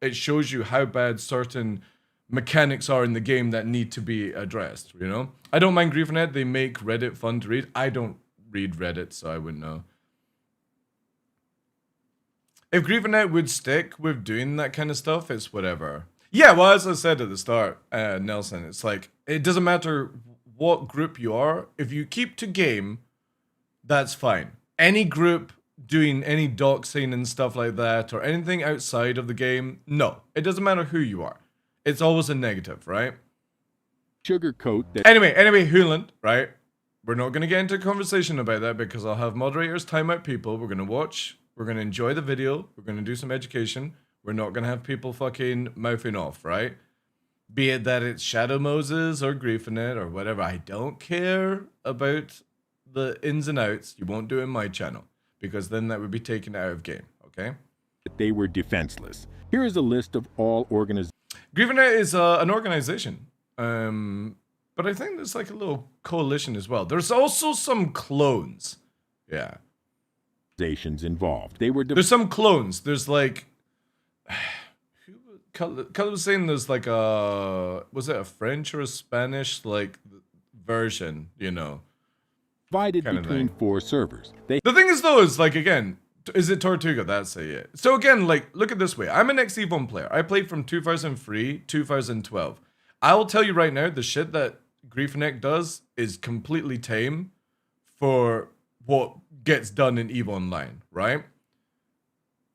it shows you how bad certain mechanics are in the game that need to be addressed, you know? I don't mind GrieferNet. They make Reddit fun to read. I don't read Reddit, so I wouldn't know. If GrieferNet would stick with doing that kind of stuff, it's whatever. Yeah, well, as I said at the start, Nelson, it's like, it doesn't matter what group you are. If you keep to game, that's fine. Any group doing any doxing and stuff like that, or anything outside of the game, no. It doesn't matter who you are. It's always a negative, right? Sugarcoat that. Anyway, Hooland, right? We're not going to get into a conversation about that because I'll have moderators time out people. We're going to watch. We're going to enjoy the video. We're going to do some education. We're not going to have people fucking mouthing off, right? Be it that it's Shadow Moses or GrieferNet or whatever. I don't care about the ins and outs. You won't do it in my channel because then that would be taken out of game, okay? They were defenseless. Here is a list of all organizations. GrieferNet is an organization. But I think there's like a little coalition as well. There's also some clones. Yeah. Involved. There's some clones. There's like... Color was saying there's like was it a French or a Spanish like version, you know? Divided between 4 servers. The thing is though, is like, again, is it Tortuga? That's it, yeah. So again, like, look at this way. I'm an X-Evo player. I played from 2003, 2012. I will tell you right now, the shit that GrieferNet does is completely tame for what gets done in EVE Online, right?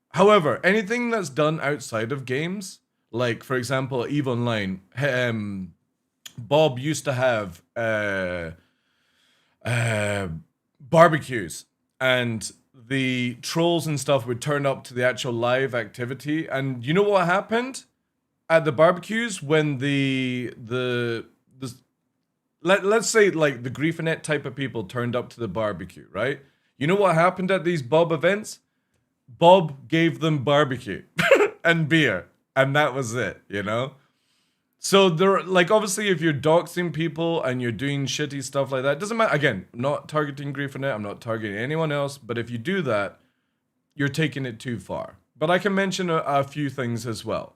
However, anything that's done outside of games, like, for example, EVE Online, Bob used to have barbecues, and the trolls and stuff would turn up to the actual live activity. And you know what happened at the barbecues when let's say like the Griefernet type of people turned up to the barbecue, right? You know what happened at these Bob events? Bob gave them barbecue and beer, and that was it, you know? So there, like, obviously if you're doxing people and you're doing shitty stuff like that, doesn't matter. Again, I'm not targeting Griefernet, I'm not targeting anyone else, but if you do that, you're taking it too far. But I can mention a few things as well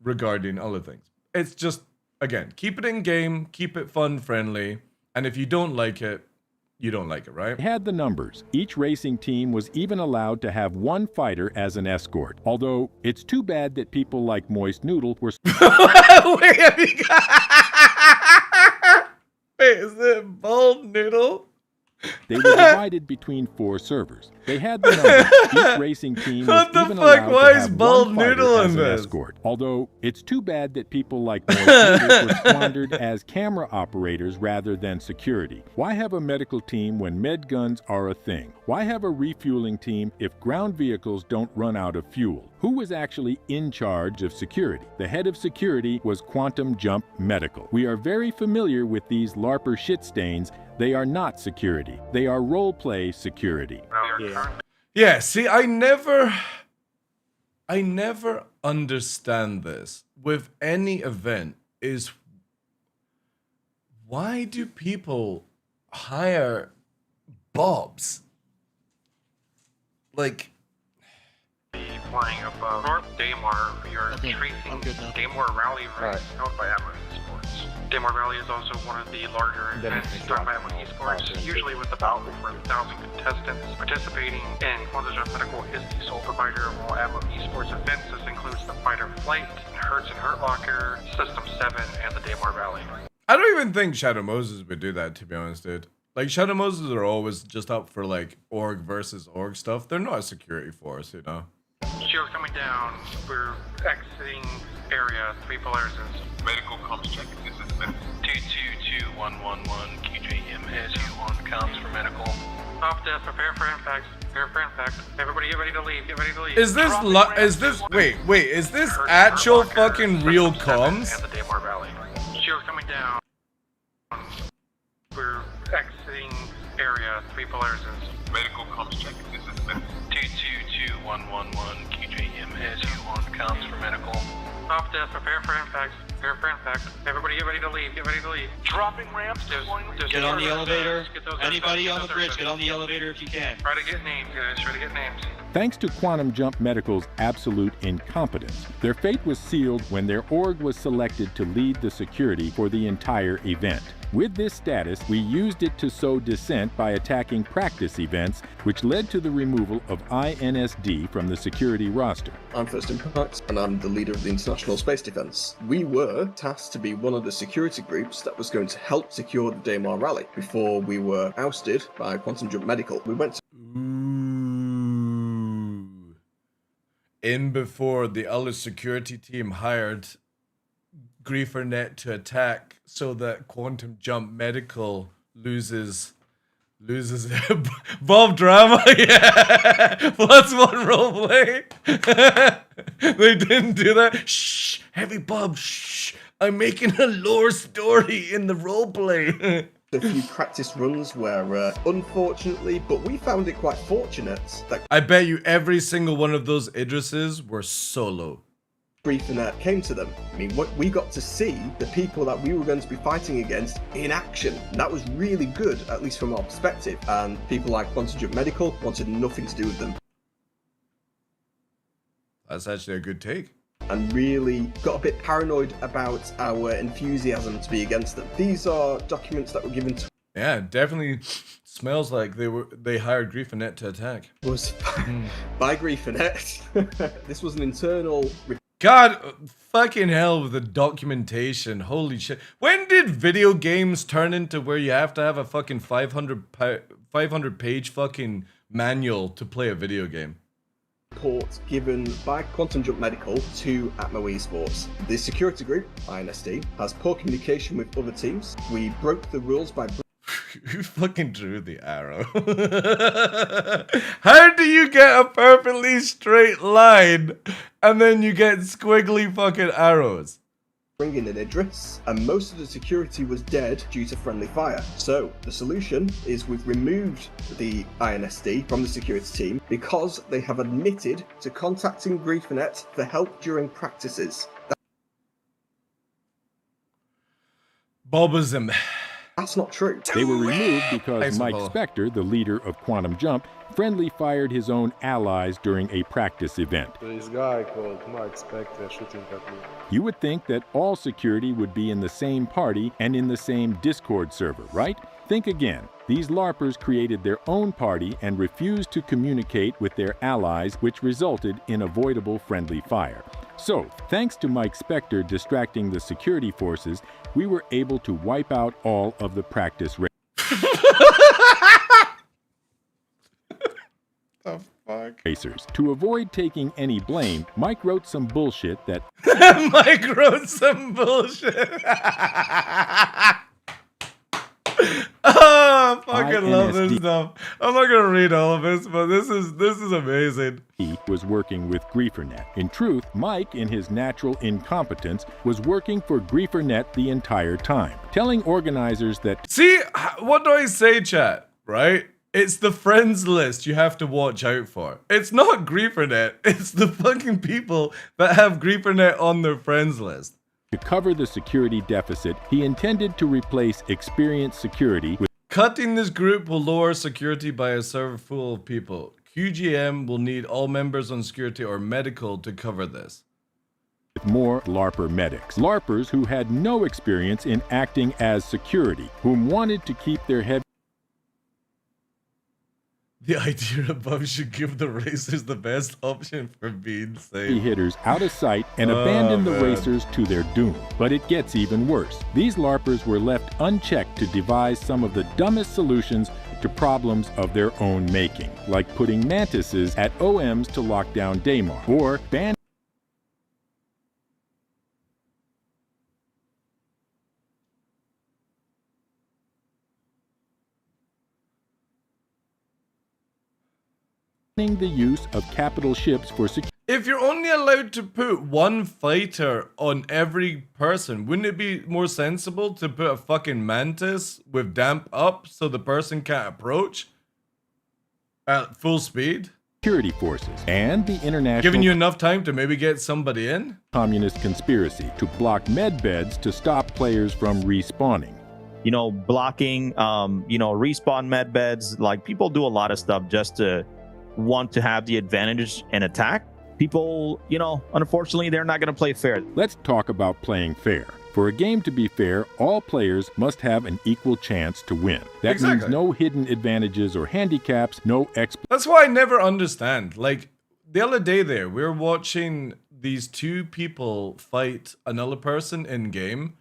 regarding other things. It's just, again, keep it in game, keep it fun, friendly, and if you don't like it, you don't like it, right? It had the numbers. Each racing team was even allowed to have one fighter as an escort. Although, it's too bad that people like Moist Noodle were... Wait, is it Bulb Noodle? They were divided between 4 servers. They had the numbers. Each racing team was even allowed to have one fighter as an escort. Although, it's too bad that people like Moist Noodle were squandered as camera operators rather than security. Why have a medical team when med guns are a thing? Why have a refueling team if ground vehicles don't run out of fuel? Who was actually in charge of security? The head of security was Quantum Jump Medical. We are very familiar with these LARPer shit stains. They are not security. They are role-play security. Yeah, see, I never understand this with any event is why do people hire Bobs? Like, flying above North Daymar, we are tracing Daymar Rally race held by Atmo Esports. Daymar Rally is also one of the larger events done by Atmo Esports, usually with about 4,000 contestants participating, and Quantum Jump Medical is the sole provider of all Atmo Esports events. This includes the Fighter Flight, Hertz and Hurt Locker, System 7, and the Daymar Rally. I don't even think Shadow Moses would do that, to be honest, dude. Like, Shadow Moses are always just up for, like, org versus org stuff. They're not a security force, you know? Shield's coming down. We're exiting area 3 Polarisons. Medical comms check. This is 222111. QJM has you on comms for medical. Off death. Prepare for impact. Prepare for impact. Everybody get ready to leave. Get ready to leave. Is this wait, is this actual fucking real comms? And the Daymar Valley. Shield's coming down. We're exiting area 3 Polarisons. Medical comms check. This is 222111. QJM has you on comms for medical. Off death. Prepare for impact. Prepare for impact. Everybody get ready to leave. Get ready to leave. Dropping ramps. Get on the elevator. Anybody on the bridge, get on the elevator if you can. Try to get names, guys. Try to get names. Thanks to Quantum Jump Medical's absolute incompetence, their fate was sealed when their org was selected to lead the security for the entire event. With this status, we used it to sow dissent by attacking practice events, which led to the removal of INSD from the security roster. I'm First Impact, and I'm the leader of the International Space Defense. We were tasked to be one of the security groups that was going to help secure the Daymar Rally before we were ousted by Quantum Jump Medical. We went to in before the other security team hired Griefernet to attack so that Quantum Jump Medical loses Bob Drama. Yeah, +1 roleplay. They didn't do that. Shh, Heavy Bob. Shh, I'm making a lore story in the roleplay. a few practice runs where, unfortunately, but we found it quite fortunate that I bet you every single one of those Idrises were solo. Griefernet came to them. I mean, what we got to see the people that we were going to be fighting against in action. That was really good, at least from our perspective. And people like Quantum Jump Medical wanted nothing to do with them. That's actually a good take. And really got a bit paranoid about our enthusiasm to be against them. These are documents that were given to. Yeah, definitely smells like they hired Griefernet to attack. Was by Griefernet. This was an internal. God, fucking hell with the documentation. Holy shit. When did video games turn into where you have to have a fucking 500 page fucking manual to play a video game? report given by Quantum Jump Medical to Atmo Esports. The security group, INSD, has poor communication with other teams. We broke the rules by... Who fucking drew the arrow? How do you get a perfectly straight line and then you get squiggly fucking arrows? Bringing in Idris, and most of the security was dead due to friendly fire. So the solution is we've removed the INSD from the security team because they have admitted to contacting GrieferNet for help during practices. Bobism. That's not true. They were removed because Mike Spector, the leader of Quantum Jump, friendly fired his own allies during a practice event. This guy called Mike Spector shooting at me. You would think that all security would be in the same party and in the same Discord server, right? Think again. These LARPers created their own party and refused to communicate with their allies, which resulted in avoidable friendly fire. So, thanks to Mike Spector distracting the security forces, we were able to wipe out all of the practice racers. To avoid taking any blame, Mike wrote some bullshit that... Mike wrote some bullshit. Oh, I fucking love this stuff. I'm not gonna read all of this, but this is amazing. He was working with GrieferNet. In truth, Mike, in his natural incompetence, was working for GrieferNet the entire time, telling organizers that... See, what do I say, chat? Right? It's the friends list you have to watch out for. It's not GrieferNet. It's the fucking people that have GrieferNet on their friends list. To cover the security deficit, he intended to replace experienced security with... Cutting this group will lower security by a server full of people. QGM will need all members on security or medical to cover this. More LARPer medics. LARPers who had no experience in acting as security, whom wanted to keep their head... The idea above should give the racers the best option for being safe. Hitters out of sight and abandon the racers to their doom. But it gets even worse. These LARPers were left unchecked to devise some of the dumbest solutions to problems of their own making, like putting mantises at OMs to lock down Daymar, or ban the use of capital ships for security. If you're only allowed to put one fighter on every person, wouldn't it be more sensible to put a fucking mantis with damp up so the person can't approach at full speed? Security forces and the international... Giving you enough time to maybe get somebody in? Communist conspiracy to block medbeds to stop players from respawning. You know, blocking, respawn medbeds. Like, people do a lot of stuff just to want to have the advantage and attack. People, unfortunately, they're not going to play fair. Let's talk about playing fair. For a game to be fair, all players must have an equal chance to win. That means no hidden advantages or handicaps, no That's why I never understand. Like, the other day there, we were watching these two people fight another person in game,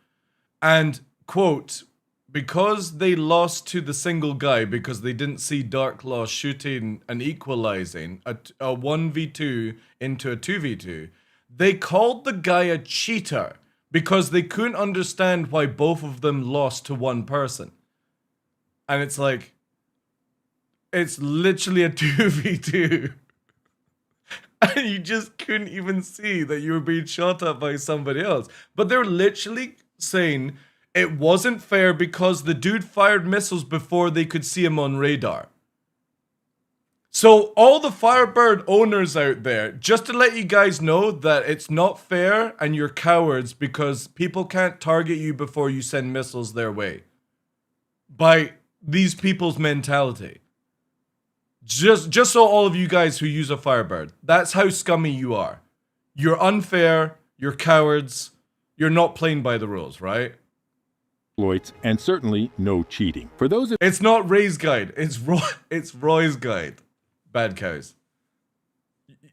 and, quote, because they lost to the single guy because they didn't see TheDarkLaw shooting and equalizing a 1v2 into a 2v2, they called the guy a cheater because they couldn't understand why both of them lost to one person. And it's like, it's literally a 2v2. And you just couldn't even see that you were being shot at by somebody else. But they're literally saying it wasn't fair because the dude fired missiles before they could see him on radar. So all the Firebird owners out there, just to let you guys know that it's not fair and you're cowards because people can't target you before you send missiles their way. By these people's mentality. Just so all of you guys who use a Firebird, that's how scummy you are. You're unfair, you're cowards, you're not playing by the rules, right? And certainly no cheating. For those of It's not Ray's guide, it's Roy's guide. Bad cows.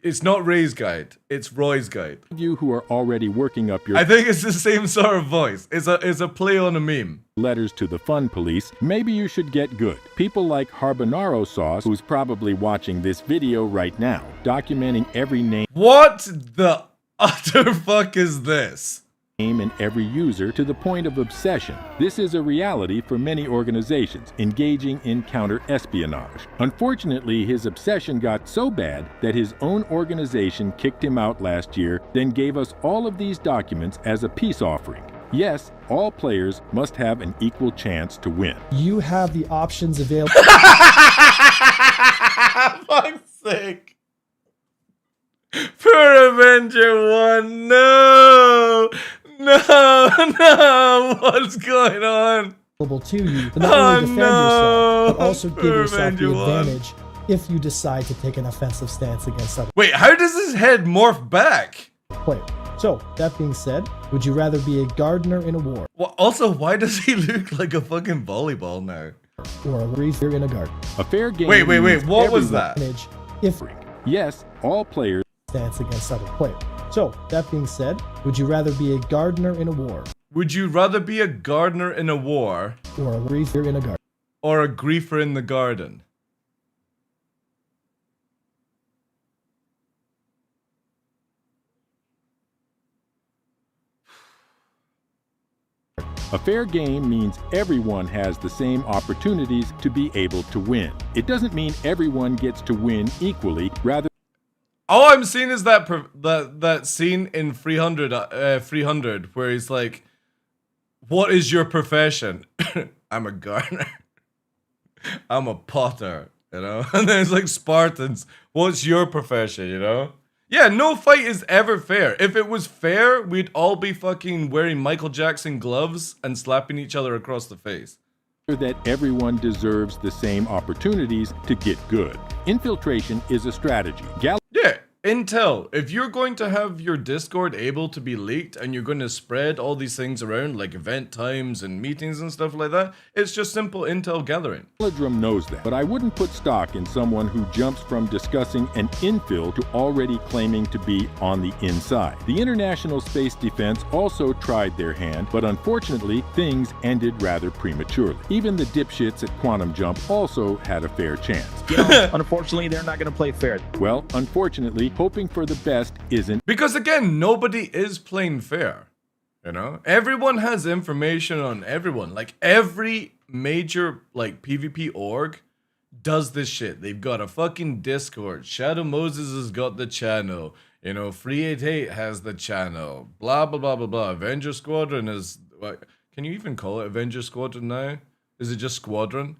It's not Ray's guide. It's Roy's guide. You who are already working up your I think it's the same sort of voice. It's a play on a meme. Letters to the fun police, maybe you should get good. People like Harbonaro Sauce, who's probably watching this video right now, documenting every name. What the utter fuck is this? Name and every user to the point of obsession. This is a reality for many organizations engaging in counter-espionage. Unfortunately, his obsession got so bad that his own organization kicked him out last year, then gave us all of these documents as a peace offering. Yes, all players must have an equal chance to win. You have the options available. Fuck's sake. For Avenger 1, no! No, what's going on? To you to not only defend yourself, but also give yourself Avenger the 1. advantage if you decide to take an offensive stance against others. Wait, how does his head morph back? Wait, so that being said, would you rather be a gardener in a war? Well, also, why does he look like a fucking volleyball now? Or a reader in a garden? A fair game. Wait, what was that? If yes, all players stance against other players. So, that being said, would you rather be a gardener in a war? Would you rather be a gardener in a war? Or a griefer in a garden? Or a griefer in the garden? A fair game means everyone has the same opportunities to be able to win. It doesn't mean everyone gets to win equally, rather. All I'm seeing is that scene in 300 where he's like, "What is your profession?" I'm a gardener. I'm a potter, you know? And then it's like, Spartans, what's your profession, you know? Yeah, no fight is ever fair. If it was fair, we'd all be fucking wearing Michael Jackson gloves and slapping each other across the face. That everyone deserves the same opportunities to get good. Infiltration is a strategy. Yeah, intel. If you're going to have your Discord able to be leaked and you're going to spread all these things around, like event times and meetings and stuff like that, it's just simple intel gathering. Teledrum knows that, but I wouldn't put stock in someone who jumps from discussing an infill to already claiming to be on the inside. The International Space Defense also tried their hand, but unfortunately, things ended rather prematurely. Even the dipshits at Quantum Jump also had a fair chance. You know, unfortunately, they're not going to play fair. Well, unfortunately, hoping for the best isn't. Because again, nobody is playing fair. You know? Everyone has information on everyone. Like every major like PvP org does this shit. They've got a fucking Discord. Shadow Moses has got the channel. You know, 388 has the channel. Blah blah blah blah blah. Avenger Squadron is what, can you even call it Avenger Squadron now? Is it just Squadron?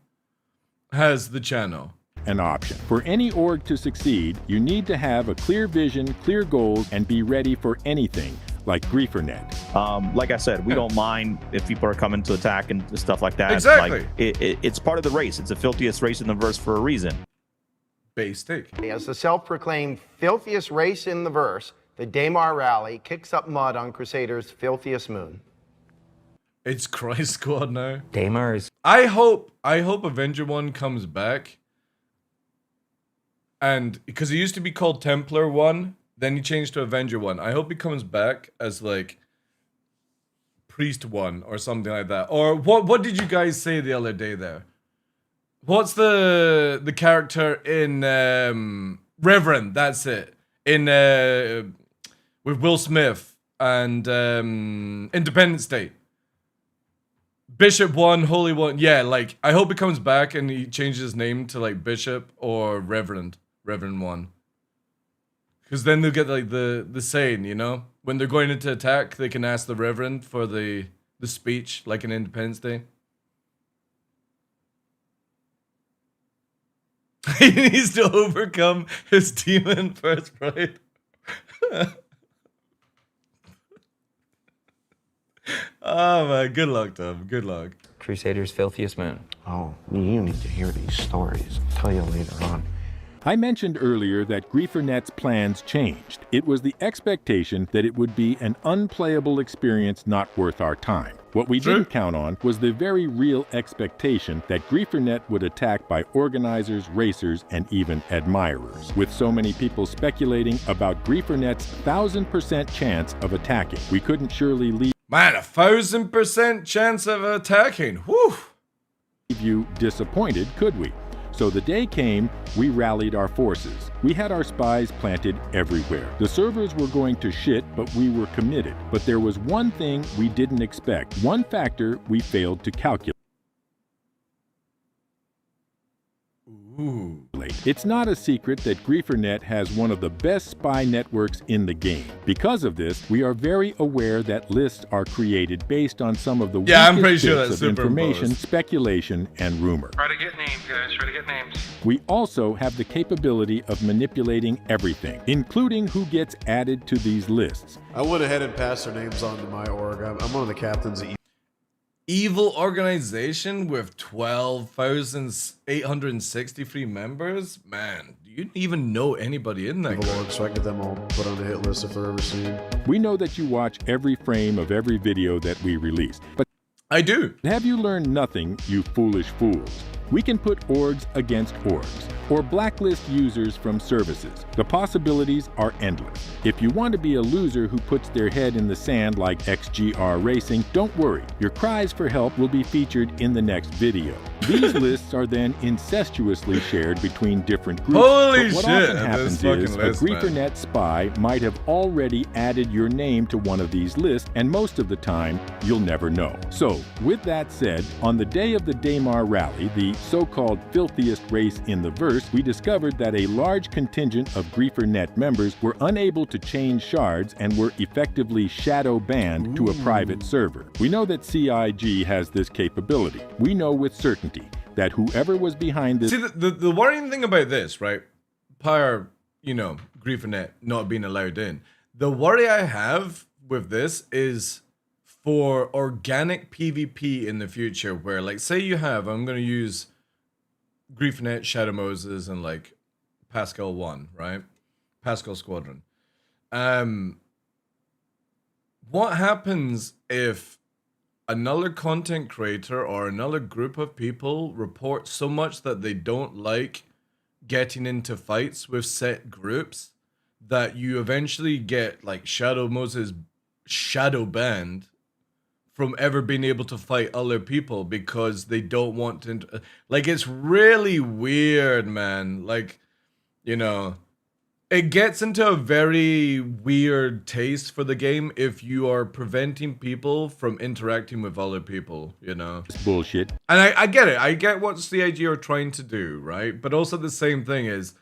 Has the channel. An option. For any org to succeed, you need to have a clear vision, clear goals, and be ready for anything, like GrieferNet. Like I said, we don't mind if people are coming to attack and stuff like that. Exactly. Like, it's part of the race. It's the filthiest race in the verse for a reason. Base take. As the self-proclaimed filthiest race in the verse, the Daymar Rally kicks up mud on Crusader's filthiest moon. It's Christ Squad now. Daymar is... I hope Avenger 1 comes back. And because it used to be called Templar 1, then he changed to Avenger 1. I hope he comes back as like Priest 1 or something like that. Or what did you guys say the other day there? What's the character in Reverend, that's it. In with Will Smith and Independence Day. Bishop 1, Holy 1. Yeah, like I hope he comes back and he changes his name to like Bishop or Reverend 1. Because then they'll get like the saying, you know? When they're going into attack, they can ask the Reverend for the speech, like in Independence Day. He needs to overcome his demon first, right? Oh man, good luck, Tom. Good luck. Crusader's filthiest moon. Oh, you need to hear these stories. I'll tell you later on. I mentioned earlier that GrieferNet's plans changed. It was the expectation that it would be an unplayable experience not worth our time. What we didn't count on was the very real expectation that GrieferNet would attack by organizers, racers, and even admirers. With so many people speculating about GrieferNet's 1,000% chance of attacking, we couldn't surely leave Man, 1,000% chance of attacking. Whew. You disappointed, could we? So the day came, we rallied our forces. We had our spies planted everywhere. The servers were going to shit, but we were committed. But there was one thing we didn't expect, one factor we failed to calculate. Ooh. It's not a secret that GrieferNet has one of the best spy networks in the game. Because of this, we are very aware that lists are created based on some of the I'm pretty weakest sure bits that's of information, superimposed. speculation, and rumor. Try to get names, guys. Try to get names. We also have the capability of manipulating everything, including who gets added to these lists. I went ahead and passed their names on to my org. I'm one of the captains of Evil organization with 12,863 members? Man, do you even know anybody in that Evil org, so I get them all put on the hit list if they're ever seen. We know that you watch every frame of every video that we release. But I do. Have you learned nothing, you foolish fools? We can put orgs against orgs, or blacklist users from services. The possibilities are endless. If you want to be a loser who puts their head in the sand like XGR Racing, don't worry. Your cries for help will be featured in the next video. These lists are then incestuously shared between different groups. Holy but what shit, often happens this is fucking list, a GrieferNet spy might have already added your name to one of these lists, and most of the time, you'll never know. So, with that said, on the day of the Daymar Rally, the so-called filthiest race in the verse, we discovered that a large contingent of GrieferNet members were unable to change shards and were effectively shadow banned to a private server. We know that CIG has this capability. We know with certainty that whoever was behind this... See, the worrying thing about this, right? Prior, GrieferNet not being allowed in. The worry I have with this is for organic PvP in the future, where, like, say you have, I'm going to use GrieferNet, Shadow Moses, and, like, Pascal 1, right? Pascal Squadron. What happens if another content creator or another group of people report so much that they don't like getting into fights with set groups that you eventually get, like, Shadow Moses shadow banned from ever being able to fight other people because they don't want to... Like, it's really weird, man. Like, it gets into a very weird taste for the game if you are preventing people from interacting with other people, It's bullshit. And I get it. I get what CIG are trying to do, right? But also the same thing is,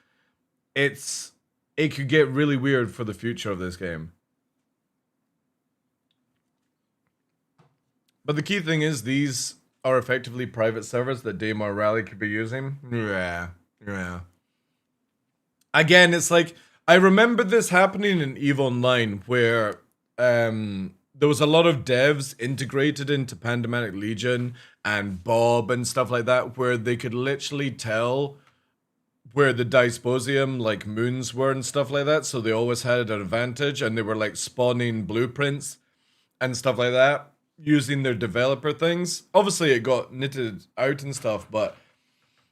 it could get really weird for the future of this game. But the key thing is, these are effectively private servers that Daymar Rally could be using. Yeah. Again, it's like, I remember this happening in EVE Online, where there was a lot of devs integrated into Pandemic Legion and Bob and stuff like that, where they could literally tell where the Dysposium, like, moons were and stuff like that, so they always had an advantage, and they were, like, spawning blueprints and stuff like that, using their developer things. Obviously it got knitted out and stuff, but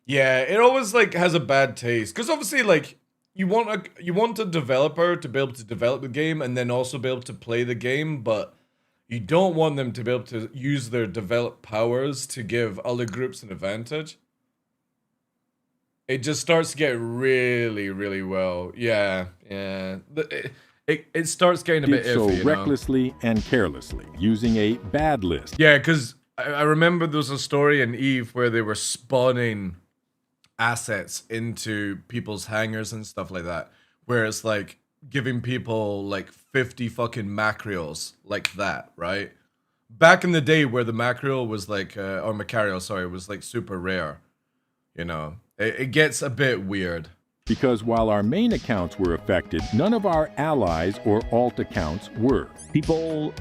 yeah, it always, like, has a bad taste, because obviously, like, you want a developer to be able to develop the game and then also be able to play the game, but you don't want them to be able to use their developed powers to give other groups an advantage. It just starts to get really, really well. Yeah. It starts getting a bit iffy, so recklessly and carelessly, using a bad list. Yeah, because I remember there was a story in EVE where they were spawning assets into people's hangars and stuff like that, where it's like giving people like 50 fucking macros like that, right? Back in the day where the macro was like, or Macario, sorry, was like super rare. It gets a bit weird. Because while our main accounts were affected, none of our allies or alt accounts were. People,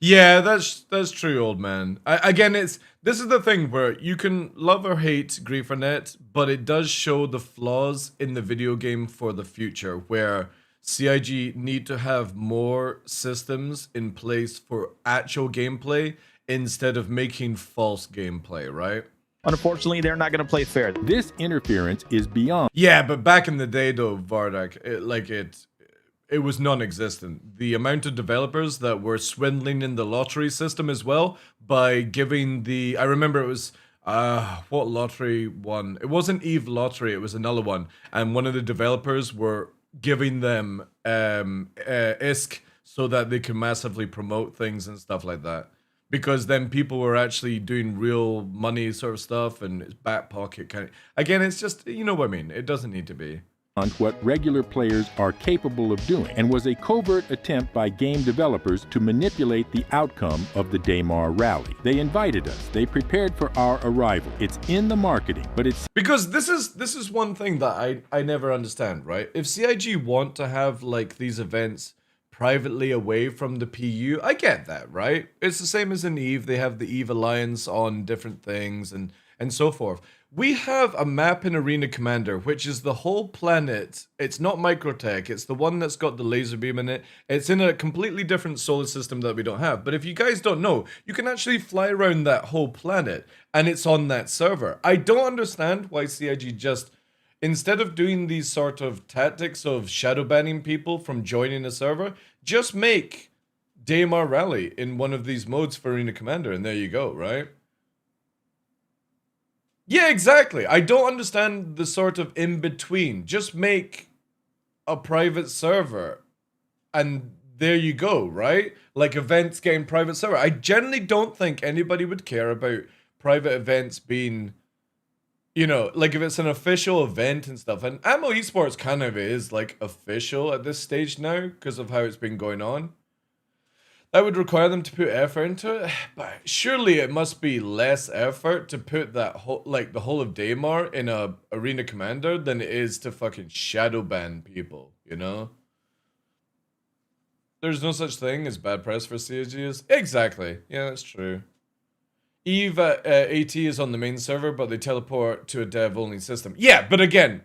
Yeah, that's true, old man. This is the thing where you can love or hate GrieferNet, but it does show the flaws in the video game for the future, where CIG need to have more systems in place for actual gameplay instead of making false gameplay, right? Unfortunately, they're not going to play fair. This interference is beyond. Yeah, but back in the day, though, Vardak, it was non-existent. The amount of developers that were swindling in the lottery system as well by giving the... I remember it was... what lottery one? It wasn't Eve Lottery, it was another one. And one of the developers were giving them ISK so that they could massively promote things and stuff like that. Because then people were actually doing real money sort of stuff and it's back pocket kind of... Again, it's just, you know what I mean? It doesn't need to be. On what regular players are capable of doing, and was a covert attempt by game developers to manipulate the outcome of the Daymar rally. They invited us. They prepared for our arrival. It's in the marketing, but it's... Because this is one thing that I never understand, right? If CIG want to have, like, these events privately away from the PU, I get that, right? It's the same as in EVE. They have the EVE Alliance on different things and so forth. We have a map in Arena Commander, which is the whole planet. It's not Microtech. It's the one that's got the laser beam in it. It's in a completely different solar system that we don't have. But if you guys don't know, you can actually fly around that whole planet, and it's on that server. I don't understand why CIG just... Instead of doing these sort of tactics of shadow banning people from joining a server, just make Daymar Rally in one of these modes for Arena Commander, and there you go, right? Yeah, exactly. I don't understand the sort of in-between. Just make a private server, and there you go, right? Like events getting private server. I generally don't think anybody would care about private events being... You know, like if it's an official event and stuff, and Ammo Esports kind of is like official at this stage now because of how it's been going on. That would require them to put effort into it, but surely it must be less effort to put that whole, like the whole of Daymar in a Arena Commander than it is to fucking shadow ban people, you know? There's no such thing as bad press for CIGs. Exactly. Yeah, that's true. EVE AT is on the main server, but they teleport to a dev-only system. Yeah, but again,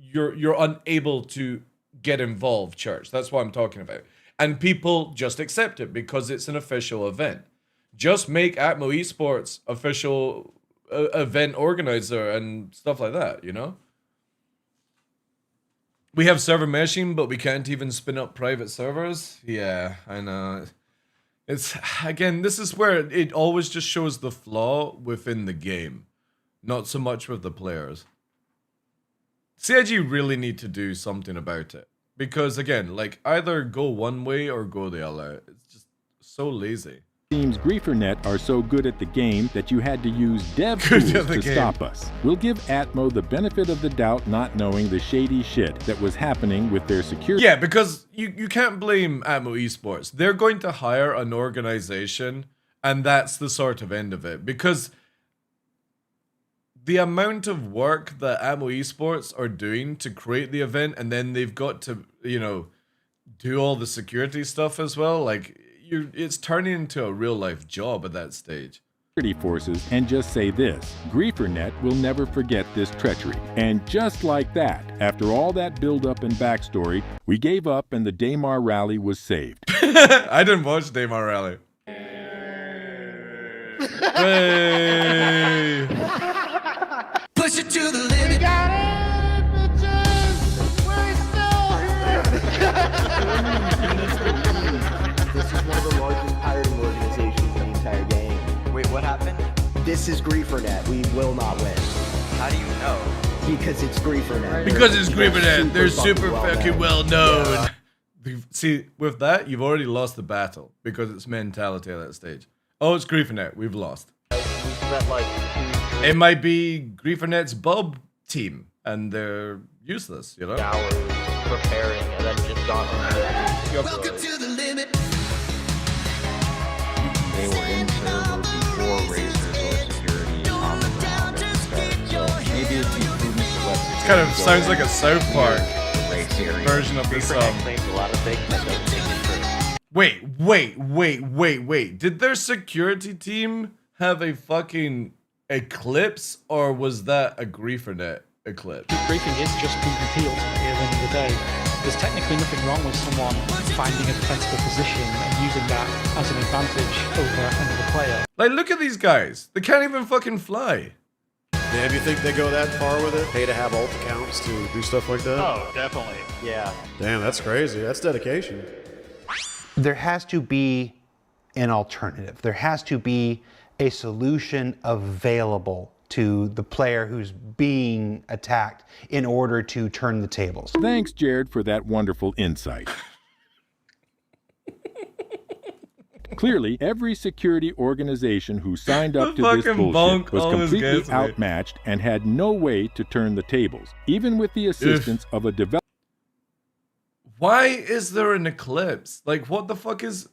you're unable to get involved, Church. That's what I'm talking about. And people just accept it because it's an official event. Just make Atmo Esports official event organizer and stuff like that, you know? We have server meshing, but we can't even spin up private servers. Yeah, I know. It's, again, this is where it always just shows the flaw within the game, not so much with the players. CIG really need to do something about it. Because, again, like, either go one way or go the other. It's just so lazy. Teams GrieferNet are so good at the game that you had to use dev tools to stop us. We'll give Atmo the benefit of the doubt not knowing the shady shit that was happening with their security. Yeah, because you can't blame Atmo Esports. They're going to hire an organization, and that's the sort of end of it. Because the amount of work that Atmo Esports are doing to create the event, and then they've got to, you know, do all the security stuff as well, like... it's turning into a real-life job at that stage. Forces and just say this, GrieferNet will never forget this treachery. And just like that, after all that build-up and backstory, we gave up and the Daymar Rally was saved. I didn't watch Daymar Rally. Hey. Push it to the limit. We got it, bitches! We're still here! This is one of the largest pirating organizations in the entire game. Wait, what happened? This is GrieferNet. We will not win. How do you know? Because it's GrieferNet. Because it's GrieferNet. They're super fucking well known. Yeah. See, with that, you've already lost the battle because it's mentality at that stage. Oh, it's GrieferNet. We've lost. It might be GrieferNet's Bob team, and they're useless, you know? Hours preparing, and then just got on. Welcome to the limit. They were in server before racers or security on the ground at the start, so maybe it'd be prudent to let security. It kind of sounds like a South Park version of this song. Claims a lot of things that don't take it true. Wait. Did their security team have a fucking eclipse, or was that a GrieferNet eclipse? Griefing is just PvP ultimately at the end of the day. There's technically nothing wrong with someone finding a defensible position and using that as an advantage over another player. Like, look at these guys. They can't even fucking fly. Damn, you think they go that far with it? Pay to have alt accounts to do stuff like that? Oh, definitely. Yeah. Damn, that's crazy. That's dedication. There has to be an alternative. There has to be a solution available to the player who's being attacked in order to turn the tables. Thanks, Jared, for that wonderful insight. Clearly, every security organization who signed up to this bullshit was completely outmatched and had no way to turn the tables, even with the assistance of a developer. Why is there an eclipse? Like, what the fuck is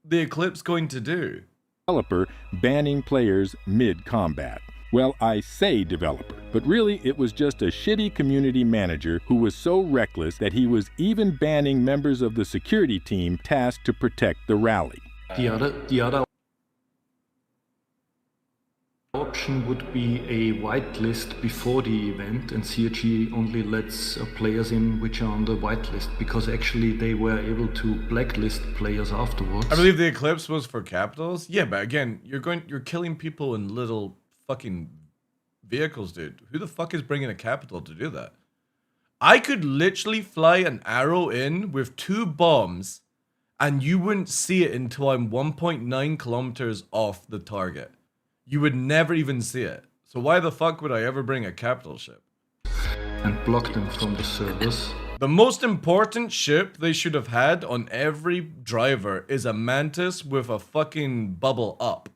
the eclipse going to do? Developer banning players mid-combat. Well, I say developer, but really it was just a shitty community manager who was so reckless that he was even banning members of the security team tasked to protect the rally. The other option would be a whitelist before the event, and CRG only lets players in which are on the whitelist, because actually they were able to blacklist players afterwards. I believe the eclipse was for capitals. Yeah, but again, you're killing people in little fucking vehicles, dude. Who the fuck is bringing a capital to do that? I could literally fly an arrow in with 2 bombs and you wouldn't see it until I'm 1.9 kilometers off the target. You would never even see it. So why the fuck would I ever bring a capital ship? And block them from the servers. The most important ship they should have had on every driver is a Mantis with a fucking bubble up.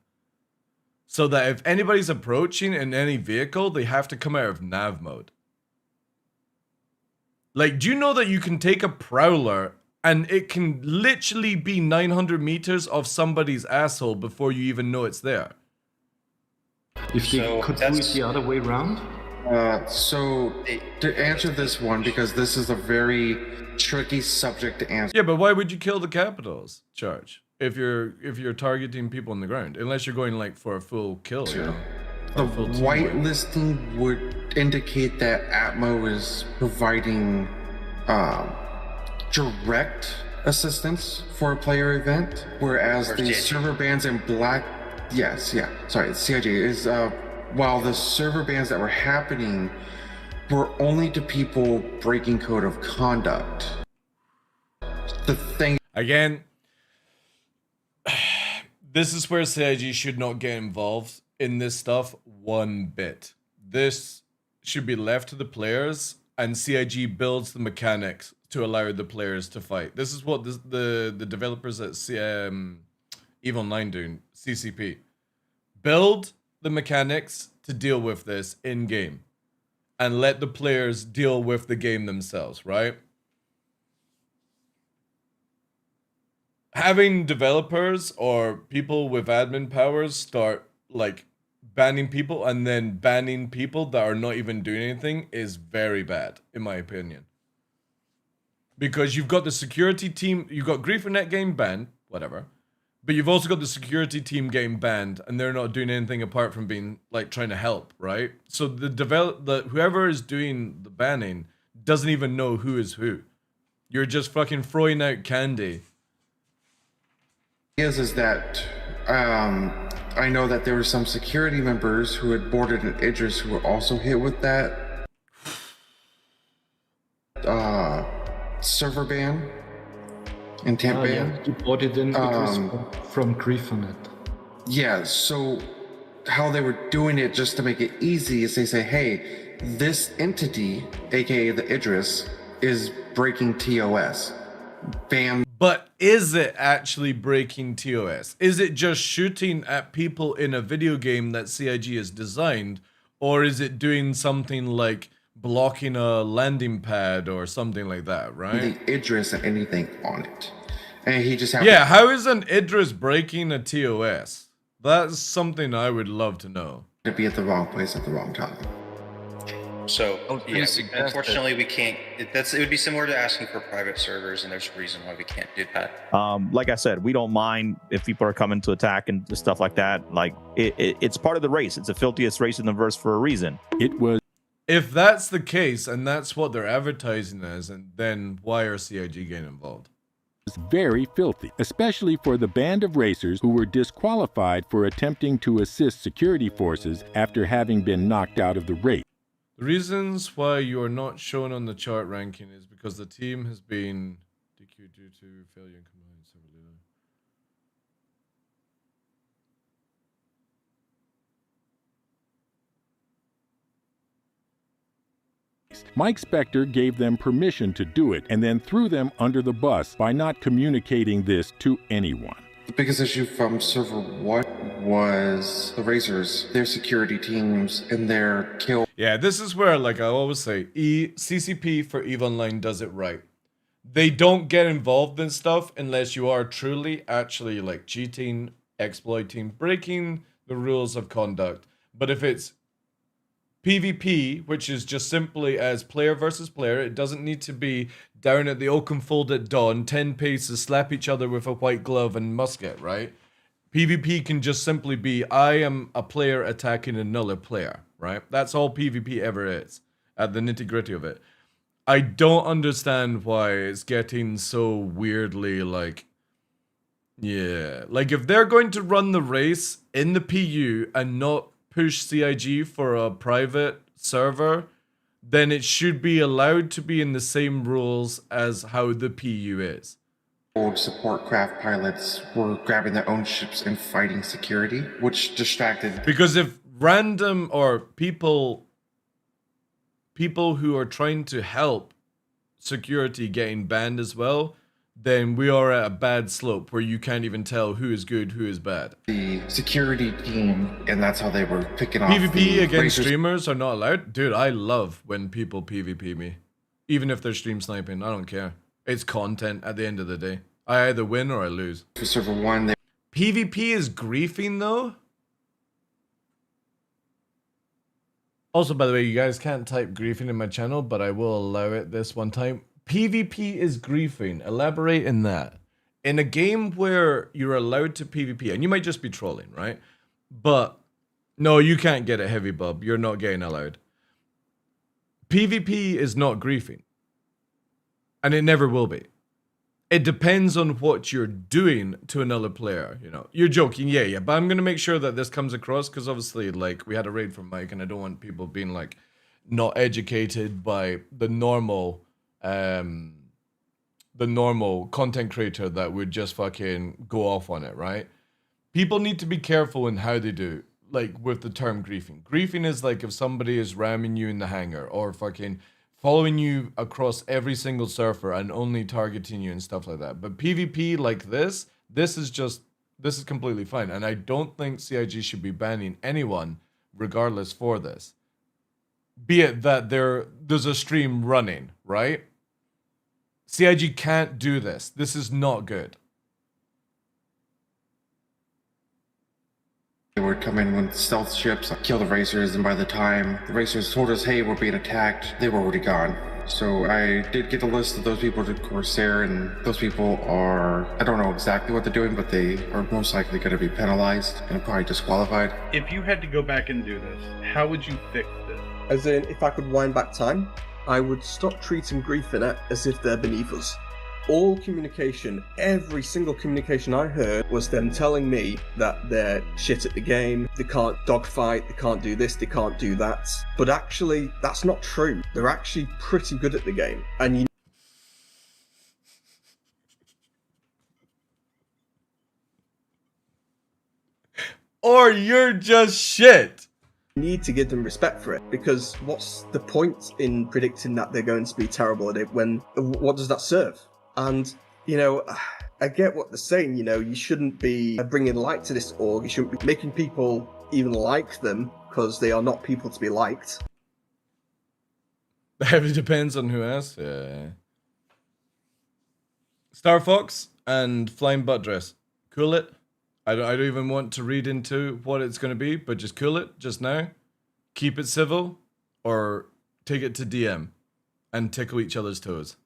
So that if anybody's approaching in any vehicle, they have to come out of nav mode. Like, do you know that you can take a Prowler and it can literally be 900 meters of somebody's asshole before you even know it's there? If they could do it the other way around? So, to answer this one, because this is a very tricky subject to answer. Yeah, but why would you kill the capitals charge if you're targeting people on the ground? Unless you're going like for a full kill, you know? The whitelisting would indicate that Atmo is providing direct assistance for a player event, whereas the server bans in black, CIG is while the server bans that were happening were only to people breaking code of conduct. The thing again, this is where CIG should not get involved in this stuff one bit. This should be left to the players, and CIG builds the mechanics to allow the players to fight. This is what the developers at Evil 9 do, CCP. Build the mechanics to deal with this in-game, and let the players deal with the game themselves, right? Having developers or people with admin powers start like banning people and then banning people that are not even doing anything is very bad, in my opinion. Because you've got the security team, you've got GrieferNet getting banned, whatever, but you've also got the security team getting banned, and they're not doing anything apart from being like trying to help, right? So whoever is doing the banning doesn't even know who is who. You're just fucking throwing out candy. is that I know that there were some security members who had boarded an Idris who were also hit with that server ban and temp ban. Yeah, you boarded in from GrieferNet. Yeah, so how they were doing it just to make it easy is they say, hey, this entity, aka the Idris, is breaking TOS. Ban. But is it actually breaking TOS? Is it just shooting at people in a video game that CIG has designed? Or is it doing something like blocking a landing pad or something like that, right? The Idris and anything on it. And he just yeah, how is an Idris breaking a TOS? That's something I would love to know. To be at the wrong place at the wrong time. So, yeah, unfortunately we can't, it would be similar to asking for private servers, and there's a reason why we can't do that. Like I said, we don't mind if people are coming to attack and stuff like that. Like, it's part of the race. It's the filthiest race in the verse for a reason. It was. If that's the case, and that's what they're advertising as, and then why are CIG getting involved? very filthy, especially for the band of racers who were disqualified for attempting to assist security forces after having been knocked out of the race. The reasons why you are not shown on the chart ranking is because the team has been DQ'd due to failure in compliance. Mike Spector gave them permission to do it and then threw them under the bus by not communicating this to anyone. The biggest issue from server 1 was the racers, their security teams, and their kill. Yeah, this is where, like I always say, CCP for EVE Online does it right. They don't get involved in stuff unless you are truly actually like cheating, exploiting, breaking the rules of conduct. But if it's PvP, which is just simply as player versus player, it doesn't need to be down at the Oaken Fold at dawn, 10 paces, slap each other with a white glove and musket, right? PvP can just simply be, I am a player attacking another player, right? That's all PvP ever is, at the nitty-gritty of it. I don't understand why it's getting so weirdly like, yeah. Like if they're going to run the race in the PU and not push CIG for a private server, then it should be allowed to be in the same rules as how the PU is. Old support craft pilots were grabbing their own ships and fighting security, which distracted. Because if random or people who are trying to help security getting banned as well, then we are at a bad slope where you can't even tell who is good, who is bad. The security team, and that's how they were picking off PvP against racers. streamers are not allowed? Dude, I love when people PvP me. Even if they're stream sniping, I don't care. It's content at the end of the day. I either win or I lose. For server 1, PvP is griefing though? Also, by the way, you guys can't type griefing in my channel, but I will allow it this one time. PvP is griefing. Elaborate in that. In a game where you're allowed to PvP, and you might just be trolling, right? But no, you can't get it, Heavy Bub. You're not getting allowed. PvP is not griefing. And it never will be. It depends on what you're doing to another player, you know. You're joking, yeah, but I'm going to make sure that this comes across, because obviously, like, we had a raid from Mike, and I don't want people being, like, not educated by the normal content creator that would just fucking go off on it, right? People need to be careful in how they do, like, with the term griefing. Griefing is like if somebody is ramming you in the hangar, or fucking following you across every single surfer and only targeting you and stuff like that. But PvP like this is completely fine. And I don't think CIG should be banning anyone regardless for this. Be it that there's a stream running, right? CIG can't do this. This is not good. They would come in with stealth ships, kill the racers, and by the time the racers told us, hey, we're being attacked, they were already gone. So I did get a list of those people to Corsair, and those people are, I don't know exactly what they're doing, but they are most likely going to be penalized and probably disqualified. If you had to go back and do this, how would you fix this? As in, if I could wind back time, I would stop treating Griefinet as if they're beneath us. All communication, every single communication I heard was them telling me that they're shit at the game, they can't dogfight, they can't do this, they can't do that. But actually, that's not true. They're actually pretty good at the game. And you or you're just shit. Need to give them respect for it, because what's the point in predicting that they're going to be terrible at it when, what does that serve? And, you know, I get what they're saying, you know, you shouldn't be bringing light to this org, you shouldn't be making people even like them, because they are not people to be liked. It depends on who asks. Yeah. Star Fox and Flying Butt Dress. Cool it. I don't even want to read into what it's going to be, but just cool it just now. Keep it civil, or take it to DM and tickle each other's toes.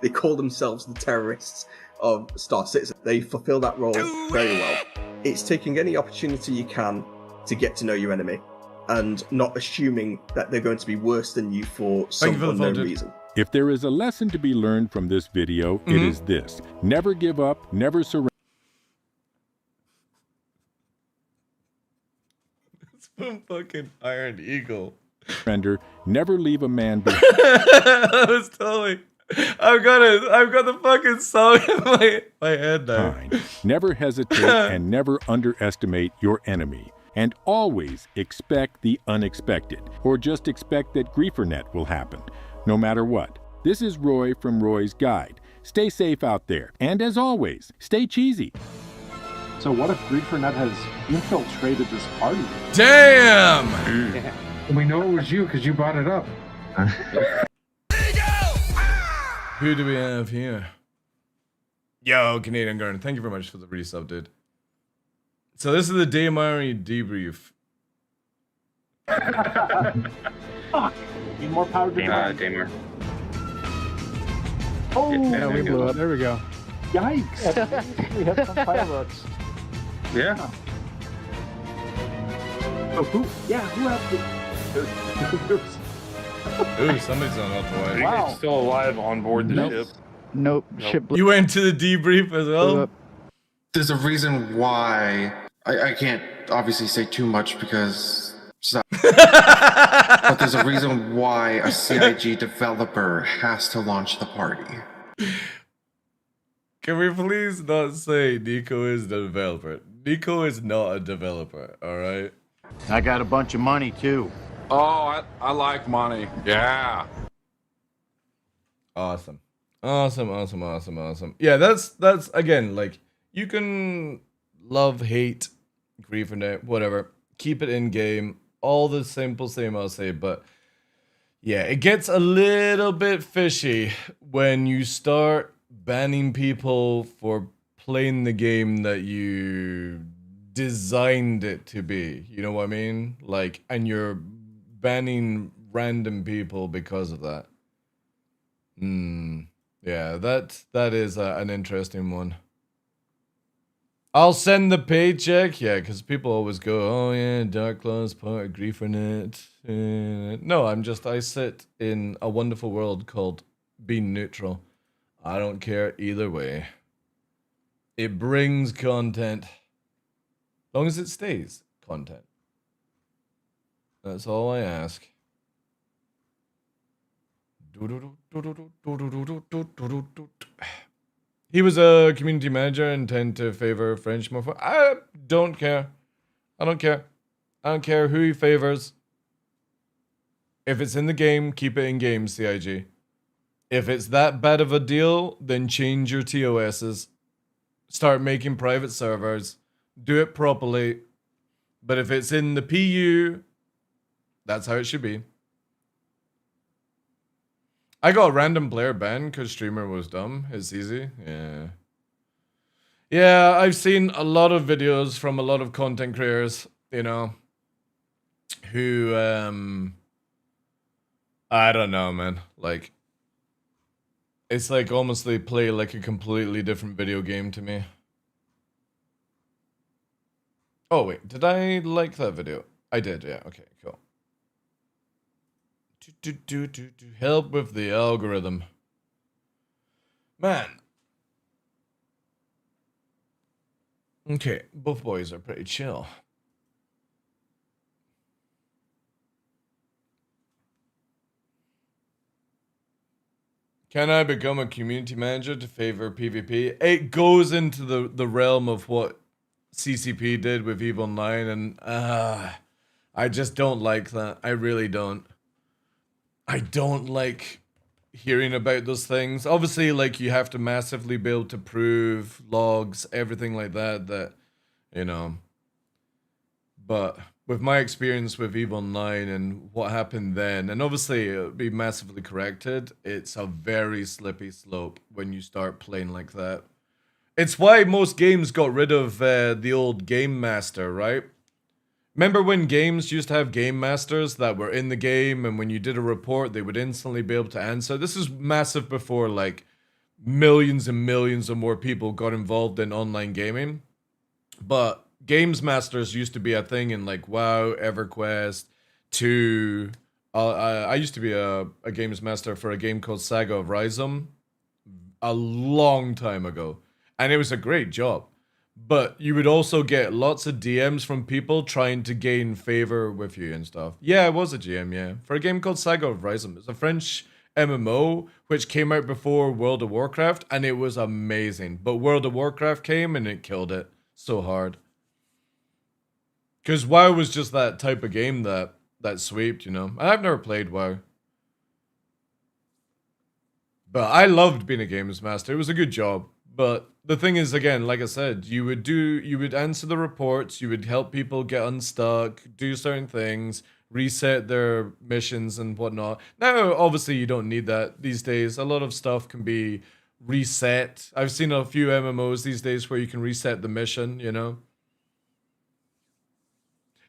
They call themselves the terrorists of Star Citizen. They fulfill that role very well. It's taking any opportunity you can to get to know your enemy, and not assuming that they're going to be worse than you for some unknown reason. If there is a lesson to be learned from this video, it is this. Never give up, never surrender. It's from fucking Iron Eagle. Never leave a man behind. That was totally. I've got the fucking song in my head now. Never hesitate and never underestimate your enemy. And always expect the unexpected, or just expect that GrieferNet will happen, no matter what. This is Roy from Roy's Guide. Stay safe out there, and as always, stay cheesy. So what if GrieferNet has infiltrated this party? Damn! Yeah. We know it was you because you brought it up. Who do we have here? Yo, Canadian Garden, thank you very much for the resub, dude. So this is the Daymari debrief. Fuck! Need more power to Daymar. Oh, yeah, we blew up. There we go. Yikes! We have some fireworks. Yeah. Oh, who? Yeah, who has the... Ooh, somebody's on out the way. Wow. It's still alive on board the ship. Nope. Ship blew. You went to the debrief as well? There's a reason why I can't obviously say too much because but there's a reason why a CIG developer has to launch the party. Can we please not say Nico is the developer? Nico is not a developer, alright? I got a bunch of money too. Oh, I like money. Yeah. Awesome. Awesome. Yeah, that's again, like, you can love, hate, GrieferNet, whatever. Keep it in game. All the simple same I'll say, but yeah, it gets a little bit fishy when you start banning people for playing the game that you designed it to be. You know what I mean? Like, and you're banning random people because of that. Yeah, that is an interesting one. I'll send the paycheck. Yeah, because people always go, oh yeah, DarkLaw is part of GrieferNet. No, I sit in a wonderful world called being neutral. I don't care either way. It brings content. As long as it stays content. That's all I ask. He was a community manager and tend to favor French more. I don't care. I don't care who he favors. If it's in the game, keep it in game, CIG. If it's that bad of a deal, then change your TOSs. Start making private servers. Do it properly. But if it's in the PU, that's how it should be. I got a random player banned because streamer was dumb. It's easy. Yeah. Yeah, I've seen a lot of videos from a lot of content creators, you know, who, I don't know, man. Like, it's like almost they play like a completely different video game to me. Oh, wait. Did I like that video? I did, yeah. Okay, cool. Help with the algorithm. Man. Okay, both boys are pretty chill. Can I become a community manager to favor PvP? It goes into the realm of what CCP did with EVE Online, and I just don't like that. I really don't. I don't like hearing about those things. Obviously, like, you have to massively be able to prove logs, everything like that, you know. But with my experience with EVE Online and what happened then, and obviously it'll be massively corrected, it's a very slippy slope when you start playing like that. It's why most games got rid of the old Game Master, right? Remember when games used to have Game Masters that were in the game, and when you did a report, they would instantly be able to answer? This is massive before, like, millions and millions of more people got involved in online gaming. But Games Masters used to be a thing in, like, WoW, EverQuest, 2, I used to be a games master for a game called Saga of Rhizome a long time ago, and it was a great job. But you would also get lots of DMs from people trying to gain favor with you and stuff. Yeah, I was a GM, yeah. For a game called Saga of Rhizome. It's a French MMO which came out before World of Warcraft, and it was amazing. But World of Warcraft came and it killed it so hard. Because WoW was just that type of game that swept, you know. And I've never played WoW. But I loved being a games master. It was a good job. But the thing is, again, like I said, you would answer the reports, you would help people get unstuck, do certain things, reset their missions and whatnot. Now, obviously, you don't need that these days. A lot of stuff can be reset. I've seen a few MMOs these days where you can reset the mission, you know?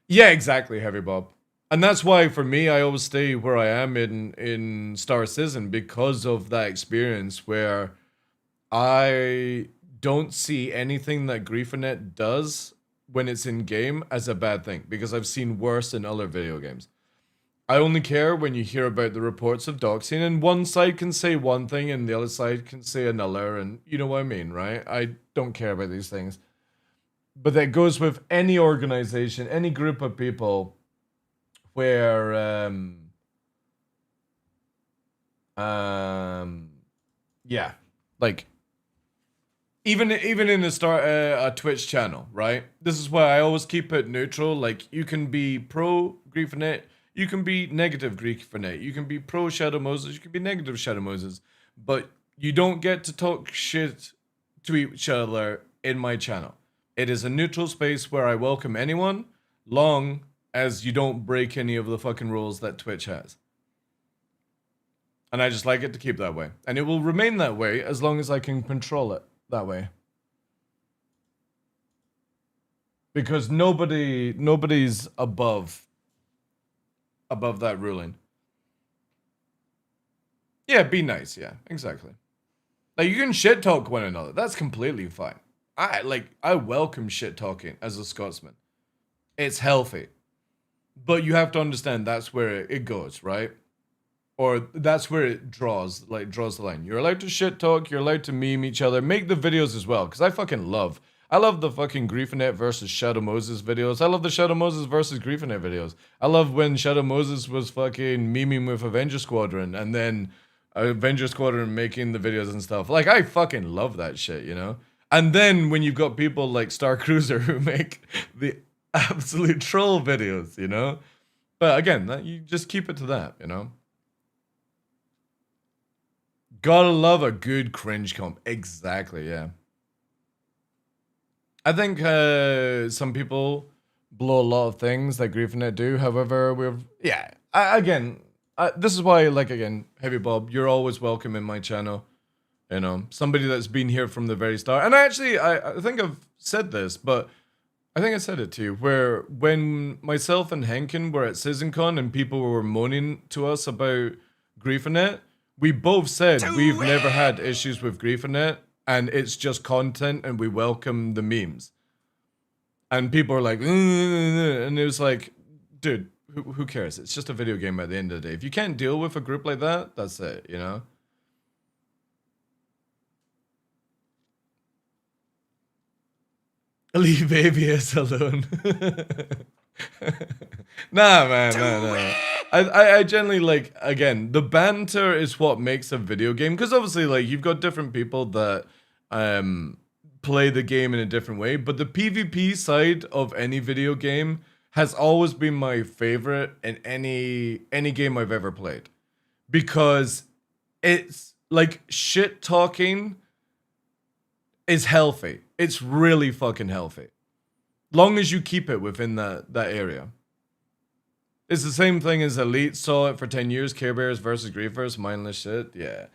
Yeah, exactly, Heavy Bob. And that's why, for me, I always stay where I am in Star Citizen, because of that experience where I don't see anything that Griefernet does when it's in game as a bad thing, because I've seen worse in other video games. I only care when you hear about the reports of doxing, and one side can say one thing and the other side can say another, and you know what I mean, right? I don't care about these things. But that goes with any organization, any group of people where yeah, like even in a Twitch channel, right? This is why I always keep it neutral. Like, you can be pro Griefernet, you can be negative Griefernet, you can be pro Shadow Moses, you can be negative Shadow Moses, but you don't get to talk shit to each other in my channel. It is a neutral space where I welcome anyone, long as you don't break any of the fucking rules that Twitch has. And I just like it to keep that way. And it will remain that way as long as I can control it that way. Because nobody's above that ruling. Yeah, be nice, yeah, exactly. Like, you can shit talk one another. That's completely fine. I welcome shit talking as a Scotsman. It's healthy. But you have to understand that's where it goes, right? Or that's where it draws the line. You're allowed to shit talk, you're allowed to meme each other, make the videos as well, because I love the fucking Griefernet versus Shadow Moses videos. I love the Shadow Moses versus Griefernet videos. I love when Shadow Moses was fucking memeing with Avenger Squadron, and then Avenger Squadron making the videos and stuff. Like, I fucking love that shit, you know? And then when you've got people like Star Cruiser who make the absolute troll videos, you know? But again, you just keep it to that, you know? Gotta love a good cringe comp. Exactly, yeah. I think some people blow a lot of things that Griefernet do. However, this is why, like, again, Heavy Bob, you're always welcome in my channel. You know, somebody that's been here from the very start. And I think I've said this, but I think I said it to you, where when myself and Henkin were at CitizenCon and people were moaning to us about Griefernet, we both said we've never had issues with Griefernet, and it's just content, and we welcome the memes. And people are like, and it was like, dude, who cares? It's just a video game at the end of the day. If you can't deal with a group like that, that's it, you know? Leave ABS alone. Nah, man, nah. I generally, like, again, the banter is what makes a video game, because obviously, like, you've got different people that play the game in a different way, but the PvP side of any video game has always been my favorite in any game I've ever played, because it's like shit talking is healthy. It's really fucking healthy. Long as you keep it within that area. It's the same thing as Elite saw it for 10 years, Care Bears versus Griefers, mindless shit, yeah.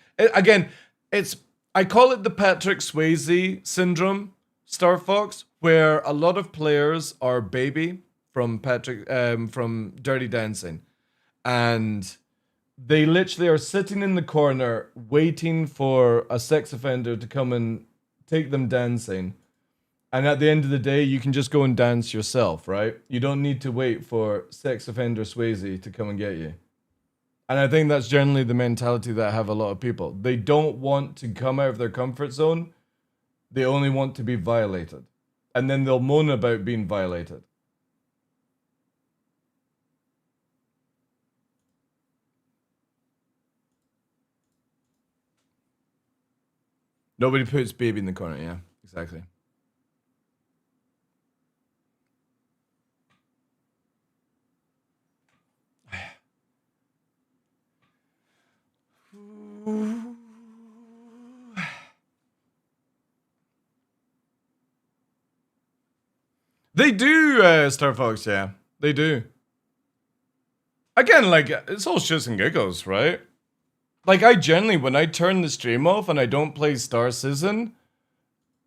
I call it the Patrick Swayze syndrome, Star Fox, where a lot of players are Baby from from Dirty Dancing. And they literally are sitting in the corner waiting for a sex offender to come and take them dancing. And at the end of the day, you can just go and dance yourself, right? You don't need to wait for sex offender Swayze to come and get you. And I think that's generally the mentality that have a lot of people. They don't want to come out of their comfort zone. They only want to be violated. And then they'll moan about being violated. Nobody puts baby in the corner, yeah, exactly. They do, Star Fox, yeah. They do. Again, like, it's all shits and giggles, right? Like, I generally, when I turn the stream off and I don't play Star Citizen,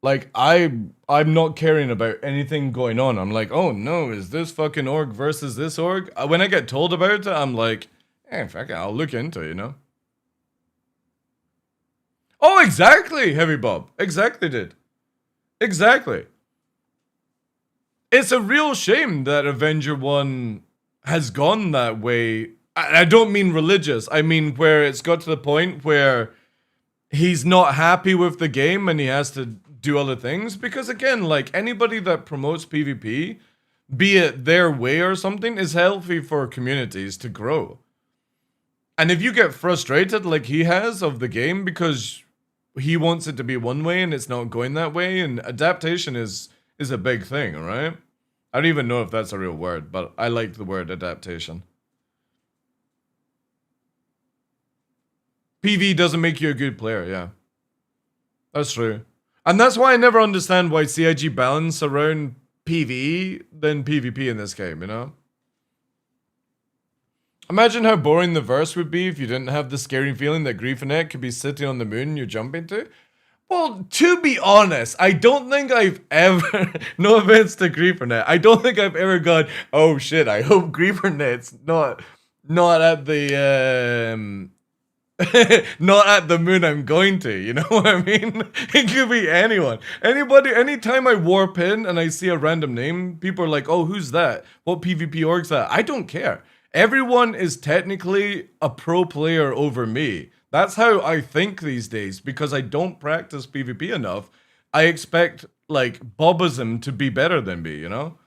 like, I'm not caring about anything going on. I'm like, oh no, is this fucking org versus this org? When I get told about it, I'm like, eh, fuck it, I'll look into it, you know? Oh, exactly, Heavy Bob. Exactly, dude. Exactly. It's a real shame that Avenger 1 has gone that way. I don't mean religious. I mean where it's got to the point where he's not happy with the game and he has to do other things. Because again, like anybody that promotes PvP, be it their way or something, is healthy for communities to grow. And if you get frustrated like he has of the game because he wants it to be one way and it's not going that way, and adaptation is a big thing, right? I don't even know if that's a real word, but I like the word adaptation. PV doesn't make you a good player, yeah. That's true. And that's why I never understand why CIG balance around PvE than PvP in this game, you know? Imagine how boring the verse would be if you didn't have the scary feeling that Griefernet could be sitting on the moon you're jumping to. Well, to be honest, I don't think I've ever, no offense to Griefernet, I don't think I've ever gone, oh shit, I hope Griefernet's not at the, not at the moon I'm going to, you know what I mean? It could be anyone. Anybody, anytime I warp in and I see a random name, people are like, oh, who's that? What PvP org's that? I don't care. Everyone is technically a pro player over me. That's how I think these days, because I don't practice PvP enough. I expect, like, Bobism to be better than me, you know?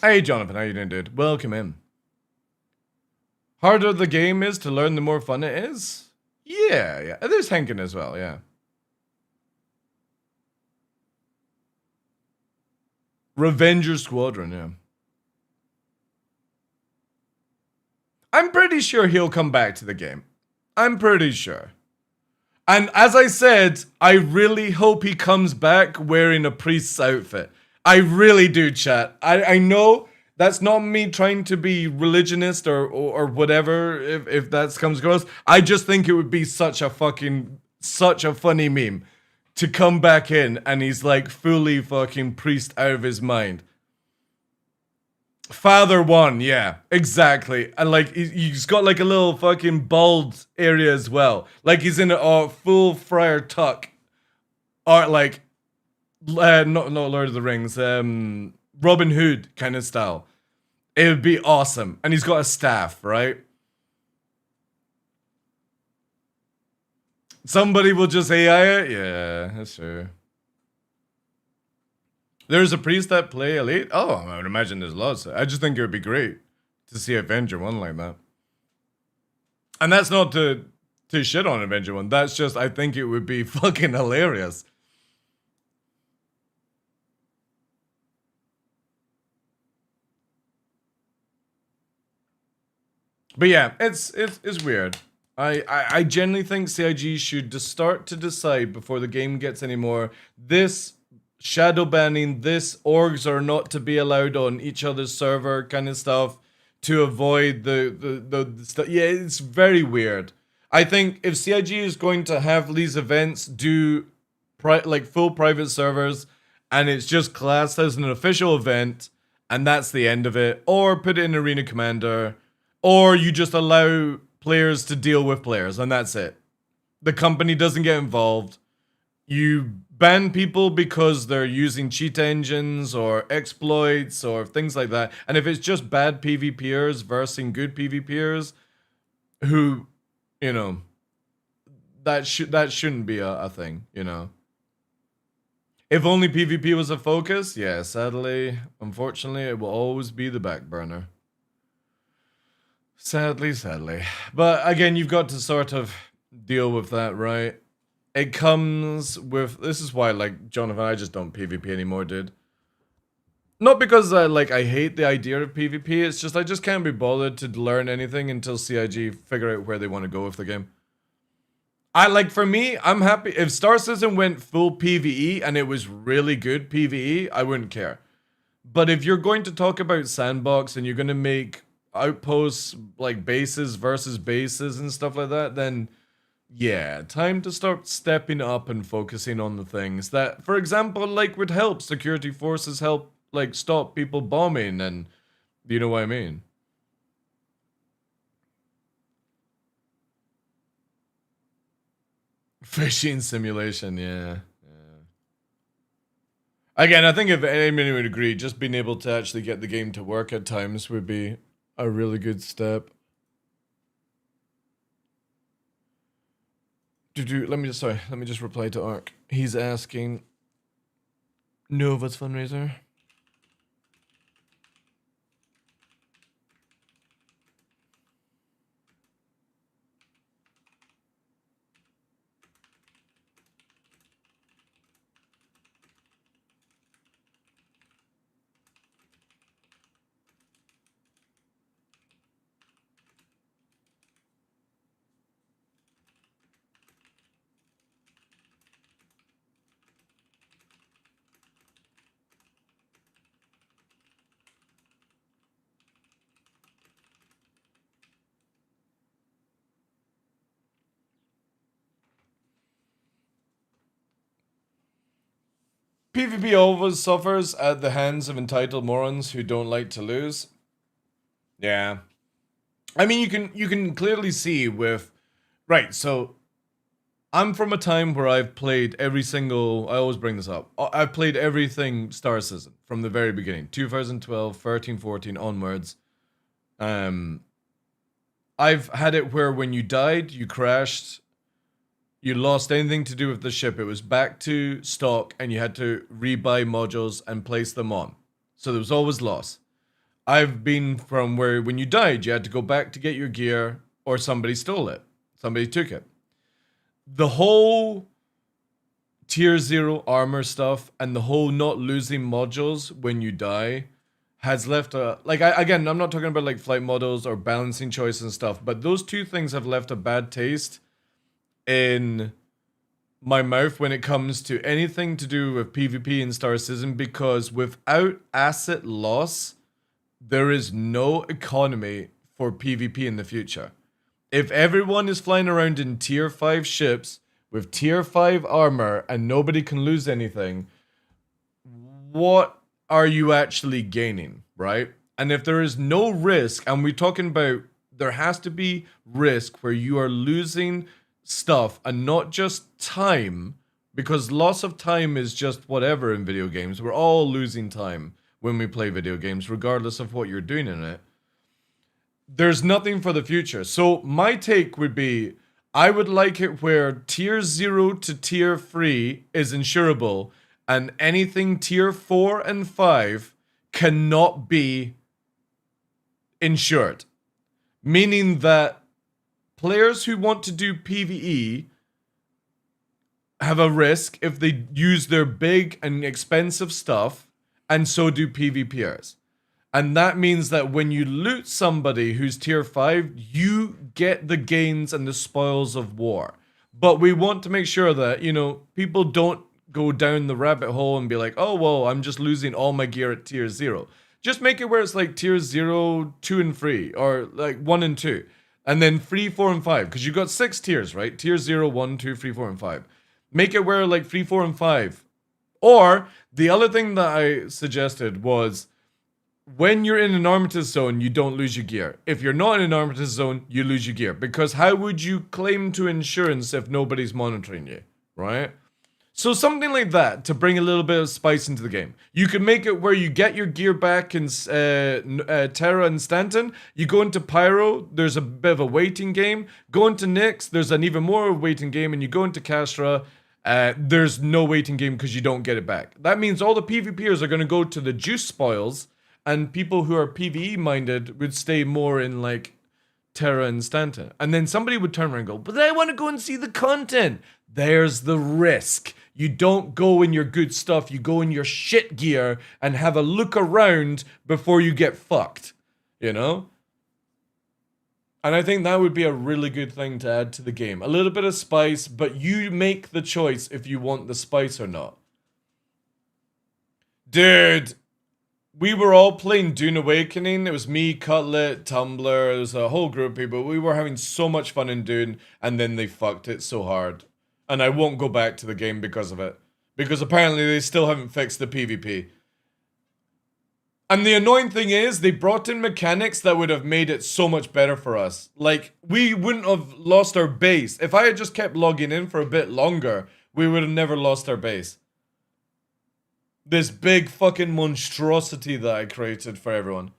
Hey, Jonathan, how you doing, dude? Welcome in. Harder the game is to learn, the more fun it is? Yeah. There's Henkin as well, yeah. Revenger Squadron, yeah. I'm pretty sure he'll come back to the game. I'm pretty sure. And as I said, I really hope he comes back wearing a priest's outfit. I really do, chat. I know that's not me trying to be religionist or whatever, if that comes across. I just think it would be such a funny meme to come back in and he's like fully fucking priest out of his mind. Father one, yeah, exactly. And like he's got like a little fucking bald area as well. Like he's in a full friar tuck. Or like not Lord of the Rings, Robin Hood kind of style. It would be awesome. And he's got a staff, right? Somebody will just AI it? Yeah, that's true. There's a priest that play Elite? Oh, I would imagine there's lots. I just think it would be great to see Avenger 1 like that. And that's not to shit on Avenger 1. That's just, I think it would be fucking hilarious. But yeah, it's weird. I genuinely think CIG should start to decide before the game gets any more. This shadow banning, this orgs are not to be allowed on each other's server kind of stuff to avoid the stuff. Yeah, it's very weird. I think if CIG is going to have these events do like full private servers and it's just classed as an official event and that's the end of it, or put it in Arena Commander, or you just allow players to deal with players and that's it. The company doesn't get involved. You ban people because they're using cheat engines or exploits or things like that. And if it's just bad PvPers versus good PvPers, who, you know, that shouldn't be a thing, you know. If only PvP was a focus, yeah, sadly, unfortunately, it will always be the back burner. Sadly. But again, you've got to sort of deal with that, right? It comes with, this is why, like, Jonathan, I just don't PvP anymore, dude. Not because I hate the idea of PvP, it's just I just can't be bothered to learn anything until CIG figure out where they want to go with the game. For me, I'm happy if Star Citizen went full PvE and it was really good PvE, I wouldn't care. But if you're going to talk about sandbox and you're going to make outposts like bases versus bases and stuff like that, then yeah, time to start stepping up and focusing on the things that, for example, like would help security forces help like stop people bombing, and you know what I mean. Fishing simulation, yeah. Again, I think if anybody would agree, just being able to actually get the game to work at times would be a really good step. Let me just reply to Ark. He's asking Nova's fundraiser. PvP always suffers at the hands of entitled morons who don't like to lose. Yeah. I mean, you can clearly see with... Right, so... I'm from a time where I've played every single... I always bring this up. I've played everything Star Citizen from the very beginning. 2012, 13, 14 onwards. I've had it where when you died, you crashed... You lost anything to do with the ship. It was back to stock and you had to rebuy modules and place them on. So there was always loss. I've been from where when you died, you had to go back to get your gear or somebody stole it. Somebody took it. The whole tier 0 armor stuff and the whole not losing modules when you die has left a... Again, I'm not talking about like flight models or balancing choice and stuff, but those two things have left a bad taste in my mouth when it comes to anything to do with PvP and Star Citizen, because without asset loss, there is no economy for PvP in the future. If everyone is flying around in tier 5 ships with tier 5 armor and nobody can lose anything, what are you actually gaining, right? And if there is no risk, and we're talking about there has to be risk where you are losing stuff and not just time, because loss of time is just whatever in video games. We're all losing time when we play video games, regardless of what you're doing in it. There's nothing for the future. So my take would be, I would like it where tier 0 to tier 3 is insurable and anything tier 4 and 5 cannot be insured. Meaning that players who want to do PvE have a risk if they use their big and expensive stuff, and so do PvPers. And that means that when you loot somebody who's tier 5, you get the gains and the spoils of war. But we want to make sure that, you know, people don't go down the rabbit hole and be like, oh, well, I'm just losing all my gear at tier 0. Just make it where it's like tier 0, 2, and 3, or like 1 and 2. And then 3, 4, and 5, because you've got 6 tiers, right? Tier 0, 1, 2, 3, 4, and 5. Make it where like 3, 4, and 5. Or the other thing that I suggested was when you're in an armistice zone, you don't lose your gear. If you're not in an armistice zone, you lose your gear. Because how would you claim to insurance if nobody's monitoring you, right? So something like that to bring a little bit of spice into the game. You could make it where you get your gear back in Terra and Stanton. You go into Pyro, there's a bit of a waiting game. Go into Nyx, there's an even more waiting game. And you go into Castra, there's no waiting game because you don't get it back. That means all the PvPers are going to go to the juice spoils, and people who are PvE minded would stay more in like Terra and Stanton. And then somebody would turn around and go, but I want to go and see the content. There's the risk. You don't go in your good stuff, you go in your shit gear and have a look around before you get fucked, you know? And I think that would be a really good thing to add to the game. A little bit of spice, but you make the choice if you want the spice or not. Dude, we were all playing Dune Awakening. It was me, Cutlet, Tumblr, there was a whole group of people. We were having so much fun in Dune, and then they fucked it so hard. And I won't go back to the game because of it. Because apparently they still haven't fixed the PvP. And the annoying thing is, they brought in mechanics that would have made it so much better for us. Like, we wouldn't have lost our base. If I had just kept logging in for a bit longer, we would have never lost our base. This big fucking monstrosity that I created for everyone.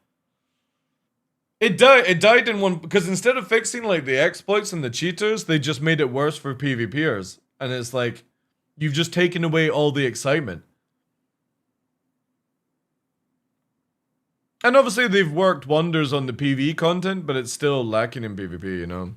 It died in one, because instead of fixing like the exploits and the cheaters, they just made it worse for PvPers. And it's like, you've just taken away all the excitement. And obviously they've worked wonders on the PvE content, but it's still lacking in PvP, you know?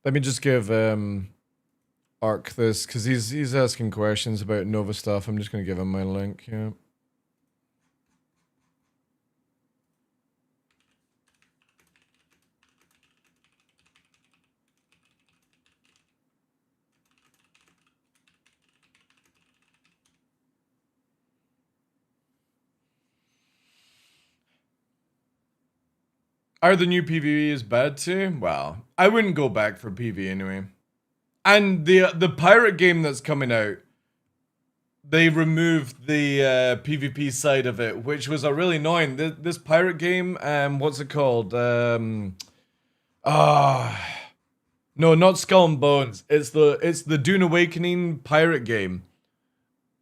Let me just give Ark this, because he's asking questions about Nova stuff. I'm just going to give him my link, yeah. Are the new PvE is bad too? Well, I wouldn't go back for PvE anyway. And the pirate game that's coming out, they removed the PvP side of it, which was a really annoying. This pirate game, what's it called? No, not Skull and Bones. It's the Dune Awakening pirate game,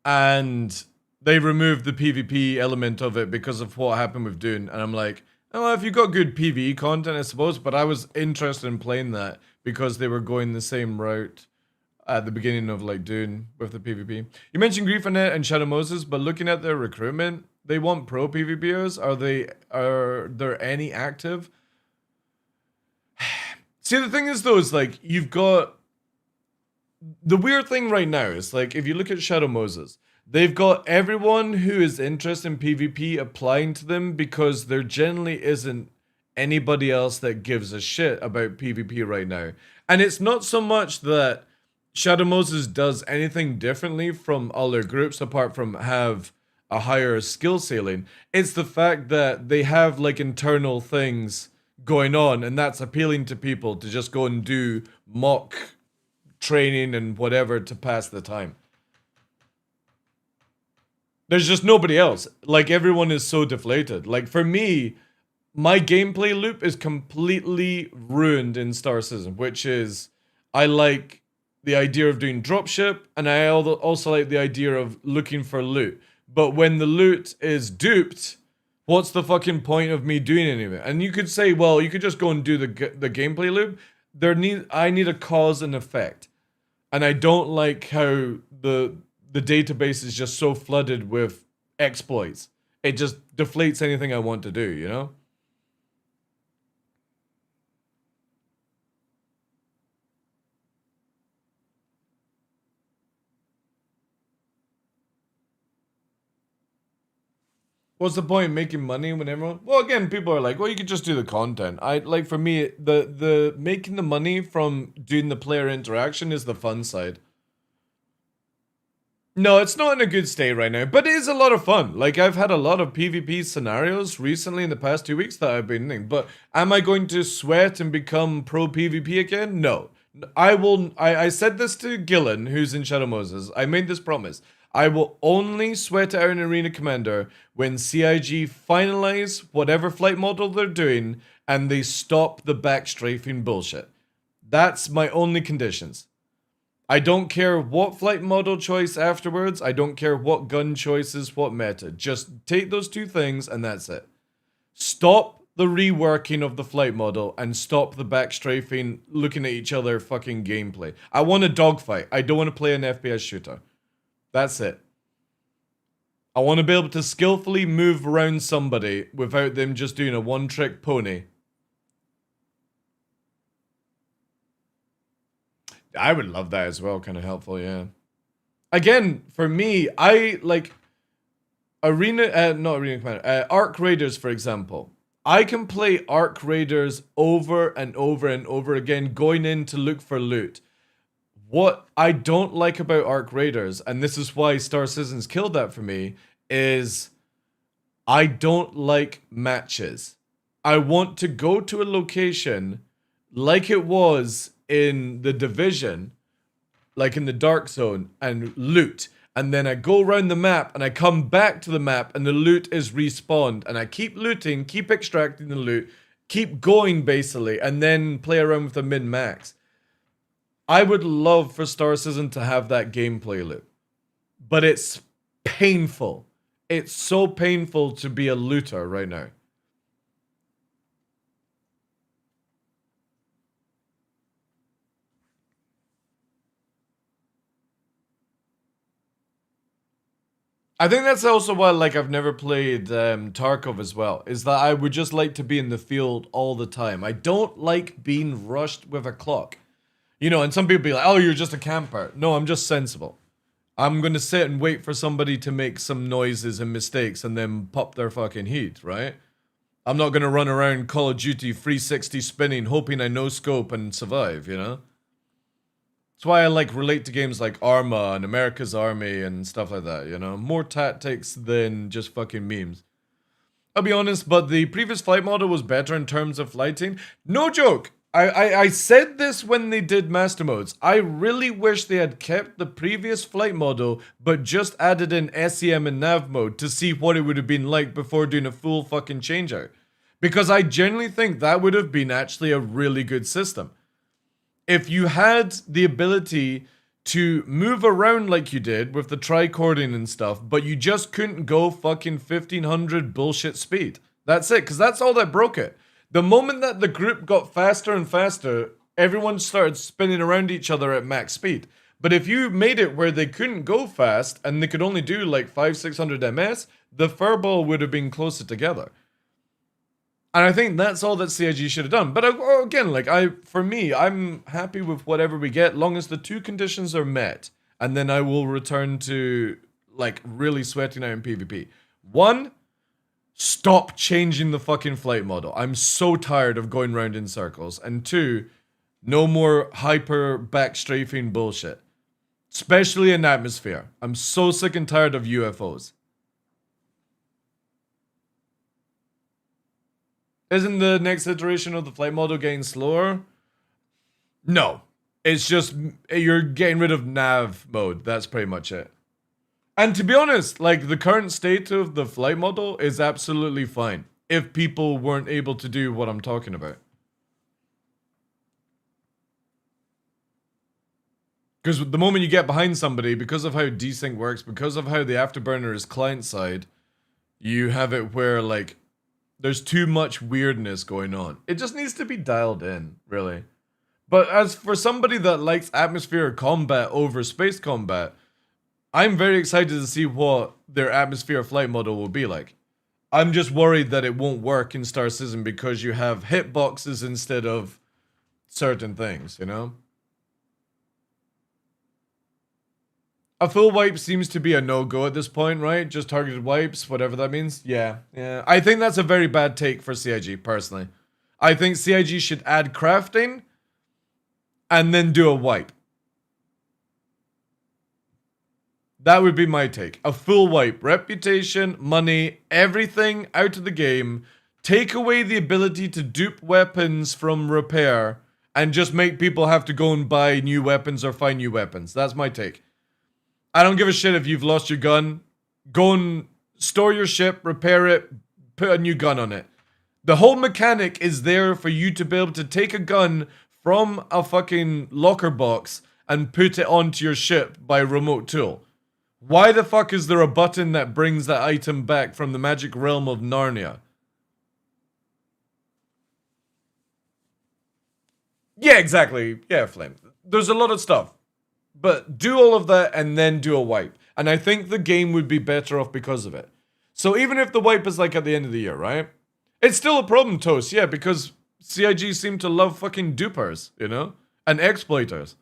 and they removed the PvP element of it because of what happened with Dune. And I'm like, oh, if you got good PvE content, I suppose, but I was interested in playing that because they were going the same route at the beginning of like Dune with the PvP. You mentioned Griefernet and Shadow Moses, but looking at their recruitment, they want pro PvPers. Are there any active? See, the thing is though, is like you've got the weird thing right now is like if you look at Shadow Moses, they've got everyone who is interested in PvP applying to them because there generally isn't anybody else that gives a shit about PvP right now. And it's not so much that Shadow Moses does anything differently from other groups apart from have a higher skill ceiling. It's the fact that they have like internal things going on, and that's appealing to people to just go and do mock training and whatever to pass the time. There's just nobody else. Like, everyone is so deflated. Like, for me, my gameplay loop is completely ruined in Star Citizen, which is, I like the idea of doing dropship, and I also like the idea of looking for loot. But when the loot is duped, what's the fucking point of me doing any of it? And you could say, well, you could just go and do the gameplay loop. I need a cause and effect. And I don't like how the database is just so flooded with exploits. It just deflates anything I want to do, you know? What's the point in making money when everyone... Well, again, people are like, well, you could just do the content. Like, for me, the making the money from doing the player interaction is the fun side. No, it's not in a good state right now, but it is a lot of fun. Like, I've had a lot of PvP scenarios recently in the past 2 weeks that I've been in. But am I going to sweat and become pro PvP again? No. I said this to Gillen, who's in Shadow Moses. I made this promise. I will only sweat out an Arena Commander when CIG finalize whatever flight model they're doing and they stop the backstrafing bullshit. That's my only conditions. I don't care what flight model choice afterwards. I don't care what gun choices, what meta. Just take those two things and that's it. Stop the reworking of the flight model and stop the backstrafing, looking at each other fucking gameplay. I want a dogfight. I don't want to play an FPS shooter. That's it. I want to be able to skillfully move around somebody without them just doing a one-trick pony. I would love that as well, kind of helpful, yeah. Again, for me, I like not Arena Commander, Arc Raiders, for example. I can play Arc Raiders over and over and over again, going in to look for loot. What I don't like about Arc Raiders, and this is why Star Citizens killed that for me, is I don't like matches. I want to go to a location like it was in the Division, like in the Dark Zone, and loot. And then I go around the map and I come back to the map and the loot is respawned. And I keep looting, keep extracting the loot, keep going basically, and then play around with the min-max. I would love for Star Citizen to have that gameplay loop. But it's painful. It's so painful to be a looter right now. I think that's also why, like, I've never played Tarkov as well, is that I would just like to be in the field all the time. I don't like being rushed with a clock. You know, and some people be like, oh, you're just a camper. No, I'm just sensible. I'm going to sit and wait for somebody to make some noises and mistakes and then pop their fucking heat, right? I'm not going to run around Call of Duty 360 spinning, hoping I no-scope and survive, you know? That's why I like relate to games like Arma and America's Army and stuff like that, you know? More tactics than just fucking memes. I'll be honest, but the previous flight model was better in terms of flighting. No joke! I said this when they did Master Modes. I really wish they had kept the previous flight model, but just added in SEM and Nav mode to see what it would have been like before doing a full fucking changeout. Because I genuinely think that would have been actually a really good system. If you had the ability to move around like you did with the tricording and stuff, but you just couldn't go fucking 1500 bullshit speed. That's it, because that's all that broke it. The moment that the group got faster and faster, everyone started spinning around each other at max speed. But if you made it where they couldn't go fast and they could only do like 500-600 ms, the furball would have been closer together. And I think that's all that CIG should have done. But again, like for me, I'm happy with whatever we get, long as the two conditions are met. And then I will return to like really sweating out in PvP. One, stop changing the fucking flight model. I'm so tired of going round in circles. And two, no more hyper backstrafing bullshit. Especially in atmosphere. I'm so sick and tired of UFOs. Isn't the next iteration of the flight model getting slower? No. It's just, you're getting rid of nav mode. That's pretty much it. And to be honest, like, the current state of the flight model is absolutely fine. If people weren't able to do what I'm talking about. Because the moment you get behind somebody, because of how desync works, because of how the afterburner is client-side, you have it where, like, there's too much weirdness going on. It just needs to be dialed in, really. But as for somebody that likes atmospheric combat over space combat, I'm very excited to see what their atmosphere flight model will be like. I'm just worried that it won't work in Star Citizen because you have hitboxes instead of certain things, you know? A full wipe seems to be a no-go at this point, right? Just targeted wipes, whatever that means. Yeah. I think that's a very bad take for CIG, personally. I think CIG should add crafting and then do a wipe. That would be my take. A full wipe. Reputation, money, everything out of the game. Take away the ability to dupe weapons from repair and just make people have to go and buy new weapons or find new weapons. That's my take. I don't give a shit if you've lost your gun. Go and store your ship, repair it, put a new gun on it. The whole mechanic is there for you to be able to take a gun from a fucking locker box and put it onto your ship by remote tool. Why the fuck is there a button that brings that item back from the magic realm of Narnia? Yeah, exactly. Yeah, Flame. There's a lot of stuff. But do all of that and then do a wipe. And I think the game would be better off because of it. So even if the wipe is like at the end of the year, right? It's still a problem, Toast, yeah, because CIG seem to love fucking dupers, you know? And exploiters.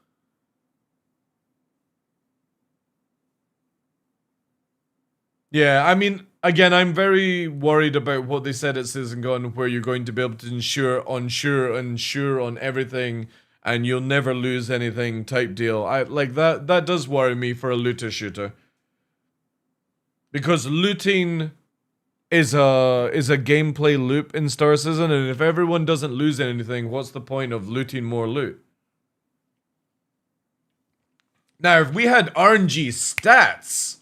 Yeah, I mean, again, I'm very worried about what they said at CitizenCon, where you're going to be able to ensure on everything, and you'll never lose anything type deal. That does worry me for a looter shooter. Because looting is a gameplay loop in Star Citizen, and if everyone doesn't lose anything, what's the point of looting more loot? Now, if we had RNG stats,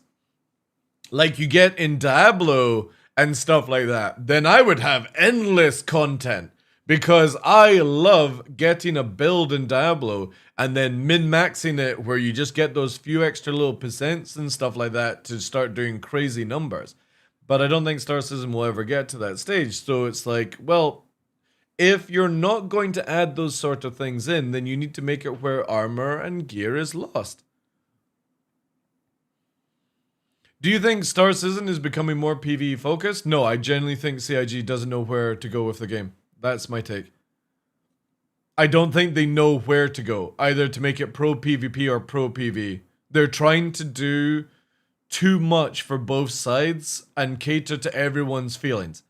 like you get in Diablo and stuff like that, then I would have endless content. Because I love getting a build in Diablo and then min-maxing it where you just get those few extra little percents and stuff like that to start doing crazy numbers. But I don't think Star Citizen will ever get to that stage. So it's like, well, if you're not going to add those sort of things in, then you need to make it where armor and gear is lost. Do you think Star Citizen is becoming more PvE focused? No, I genuinely think CIG doesn't know where to go with the game. That's my take. I don't think they know where to go, either to make it pro PvP or pro PvE. They're trying to do too much for both sides and cater to everyone's feelings.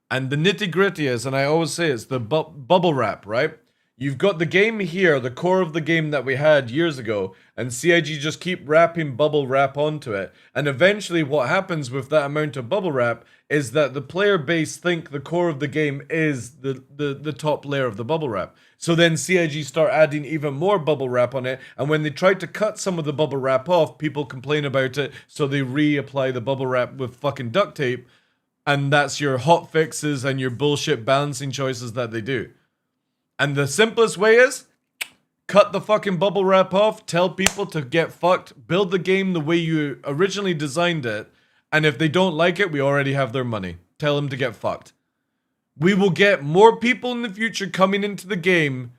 And the nitty gritty is, and I always say it's the bubble wrap, right? You've got the game here, the core of the game that we had years ago, and CIG just keep wrapping bubble wrap onto it. And eventually what happens with that amount of bubble wrap is that the player base think the core of the game is the top layer of the bubble wrap. So then CIG start adding even more bubble wrap on it, and when they try to cut some of the bubble wrap off, people complain about it, so they reapply the bubble wrap with fucking duct tape, and that's your hot fixes and your bullshit balancing choices that they do. And the simplest way is, cut the fucking bubble wrap off, tell people to get fucked, build the game the way you originally designed it, and if they don't like it, we already have their money. Tell them to get fucked. We will get more people in the future coming into the game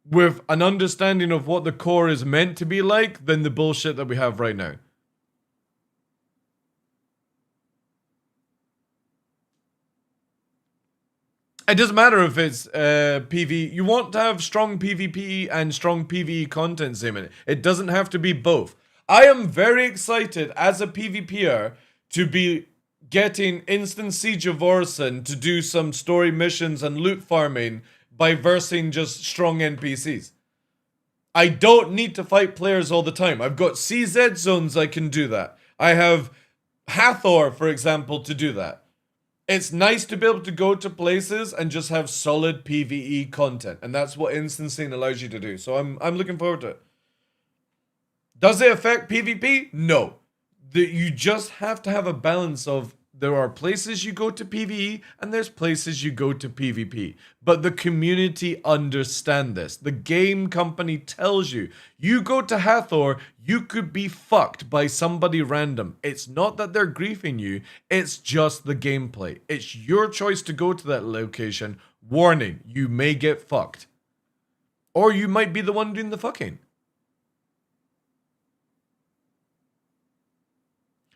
with an understanding of what the core is meant to be like than the bullshit that we have right now. It doesn't matter if it's PvE. You want to have strong PvP and strong PvE content, Simon. It doesn't have to be both. I am very excited as a PvPer to be getting Instant Siege of Orison to do some story missions and loot farming by versing just strong NPCs. I don't need to fight players all the time. I've got CZ zones I can do that. I have Hathor, for example, to do that. It's nice to be able to go to places and just have solid PvE content. And that's what instancing allows you to do. So I'm looking forward to it. Does it affect PvP? No. You just have to have a balance of there are places you go to PvE and there's places you go to PvP. But the community understand this. The game company tells you, you go to Hathor, you could be fucked by somebody random. It's not that they're griefing you, it's just the gameplay. It's your choice to go to that location. Warning, you may get fucked. Or you might be the one doing the fucking.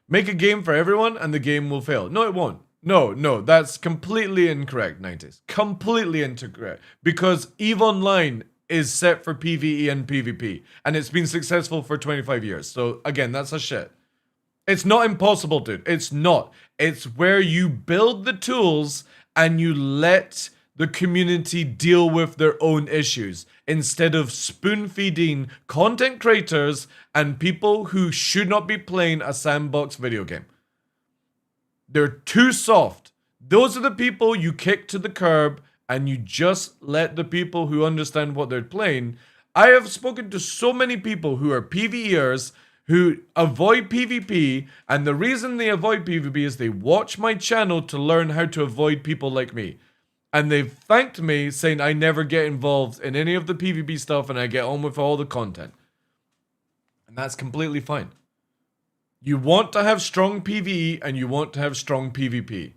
Make a game for everyone and the game will fail. No, it won't. No, that's completely incorrect, 90s. Completely incorrect. Because EVE Online is set for PvE and PvP. And it's been successful for 25 years. So, again, that's a shit. It's not impossible, dude. It's not. It's where you build the tools and you let the community deal with their own issues. instead of spoon feeding content creators and people who should not be playing a sandbox video game. They're too soft. Those are the people you kick to the curb and you just let the people who understand what they're playing. I have spoken to so many people who are PvEers who avoid PvP, and the reason they avoid PvP is they watch my channel to learn how to avoid people like me. And they've thanked me saying I never get involved in any of the PvP stuff and I get on with all the content. And that's completely fine. You want to have strong PvE and you want to have strong PvP.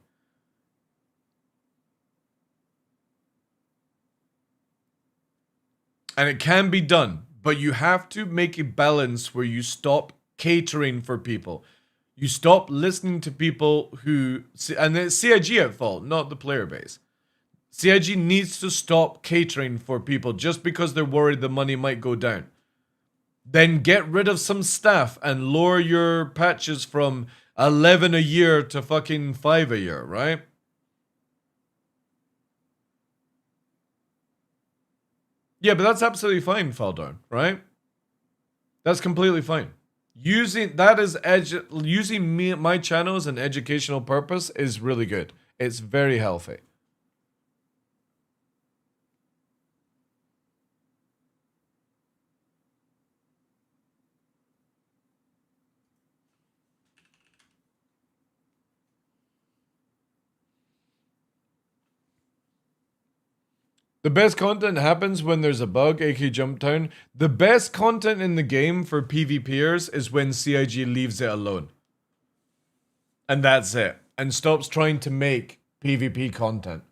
And it can be done, but you have to make a balance where you stop catering for people. You stop listening to people who, and it's CIG at fault, not the player base. CIG needs to stop catering for people just because they're worried the money might go down. Then get rid of some staff and lower your patches from 11 a year to fucking 5 a year, right? Yeah, but that's absolutely fine, Faldorn, right? That's completely fine. Using my channel as an educational purpose is really good. It's very healthy. The best content happens when there's a bug, aka Jump Town. The best content in the game for PvPers is when CIG leaves it alone. And that's it. And stops trying to make PvP content.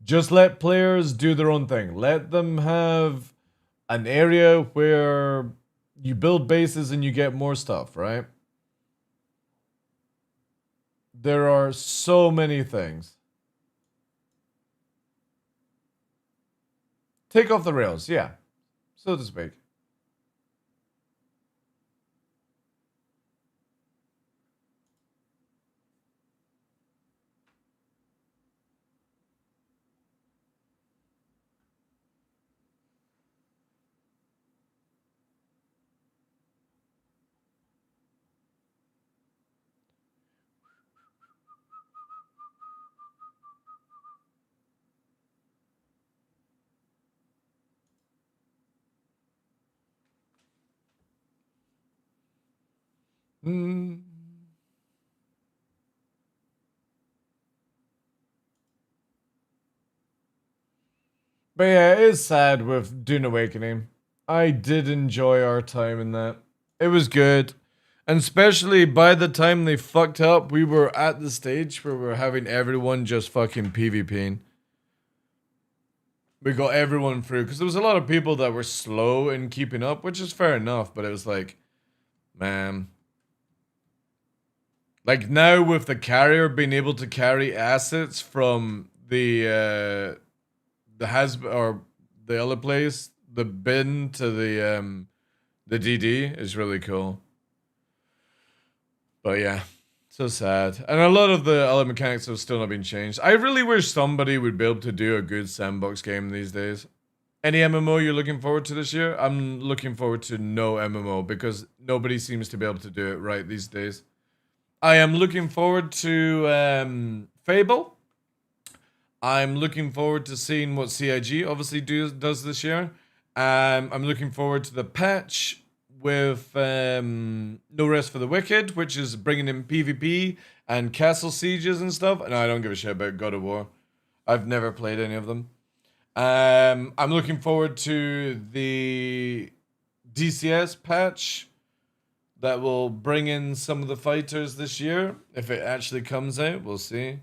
Just let players do their own thing. Let them have an area where you build bases and you get more stuff, right? There are so many things. Take off the rails, yeah, so to speak. But yeah, it is sad with Dune Awakening. I did enjoy our time in that. It was good. And especially by the time they fucked up, we were at the stage where we were having everyone just fucking PvPing. We got everyone through, because there was a lot of people that were slow in keeping up, which is fair enough, but it was like, man. Like now with the carrier being able to carry assets from the other place, the bin to the DD is really cool. But yeah, so sad. And a lot of the other mechanics have still not been changed. I really wish somebody would be able to do a good sandbox game these days. Any MMO you're looking forward to this year? I'm looking forward to no MMO because nobody seems to be able to do it right these days. I am looking forward to Fable. I'm looking forward to seeing what CIG obviously does this year. I'm looking forward to the patch with No Rest for the Wicked, which is bringing in PvP and castle sieges and stuff. And I don't give a shit about God of War. I've never played any of them. I'm looking forward to the DCS patch that will bring in some of the fighters this year. If it actually comes out, we'll see.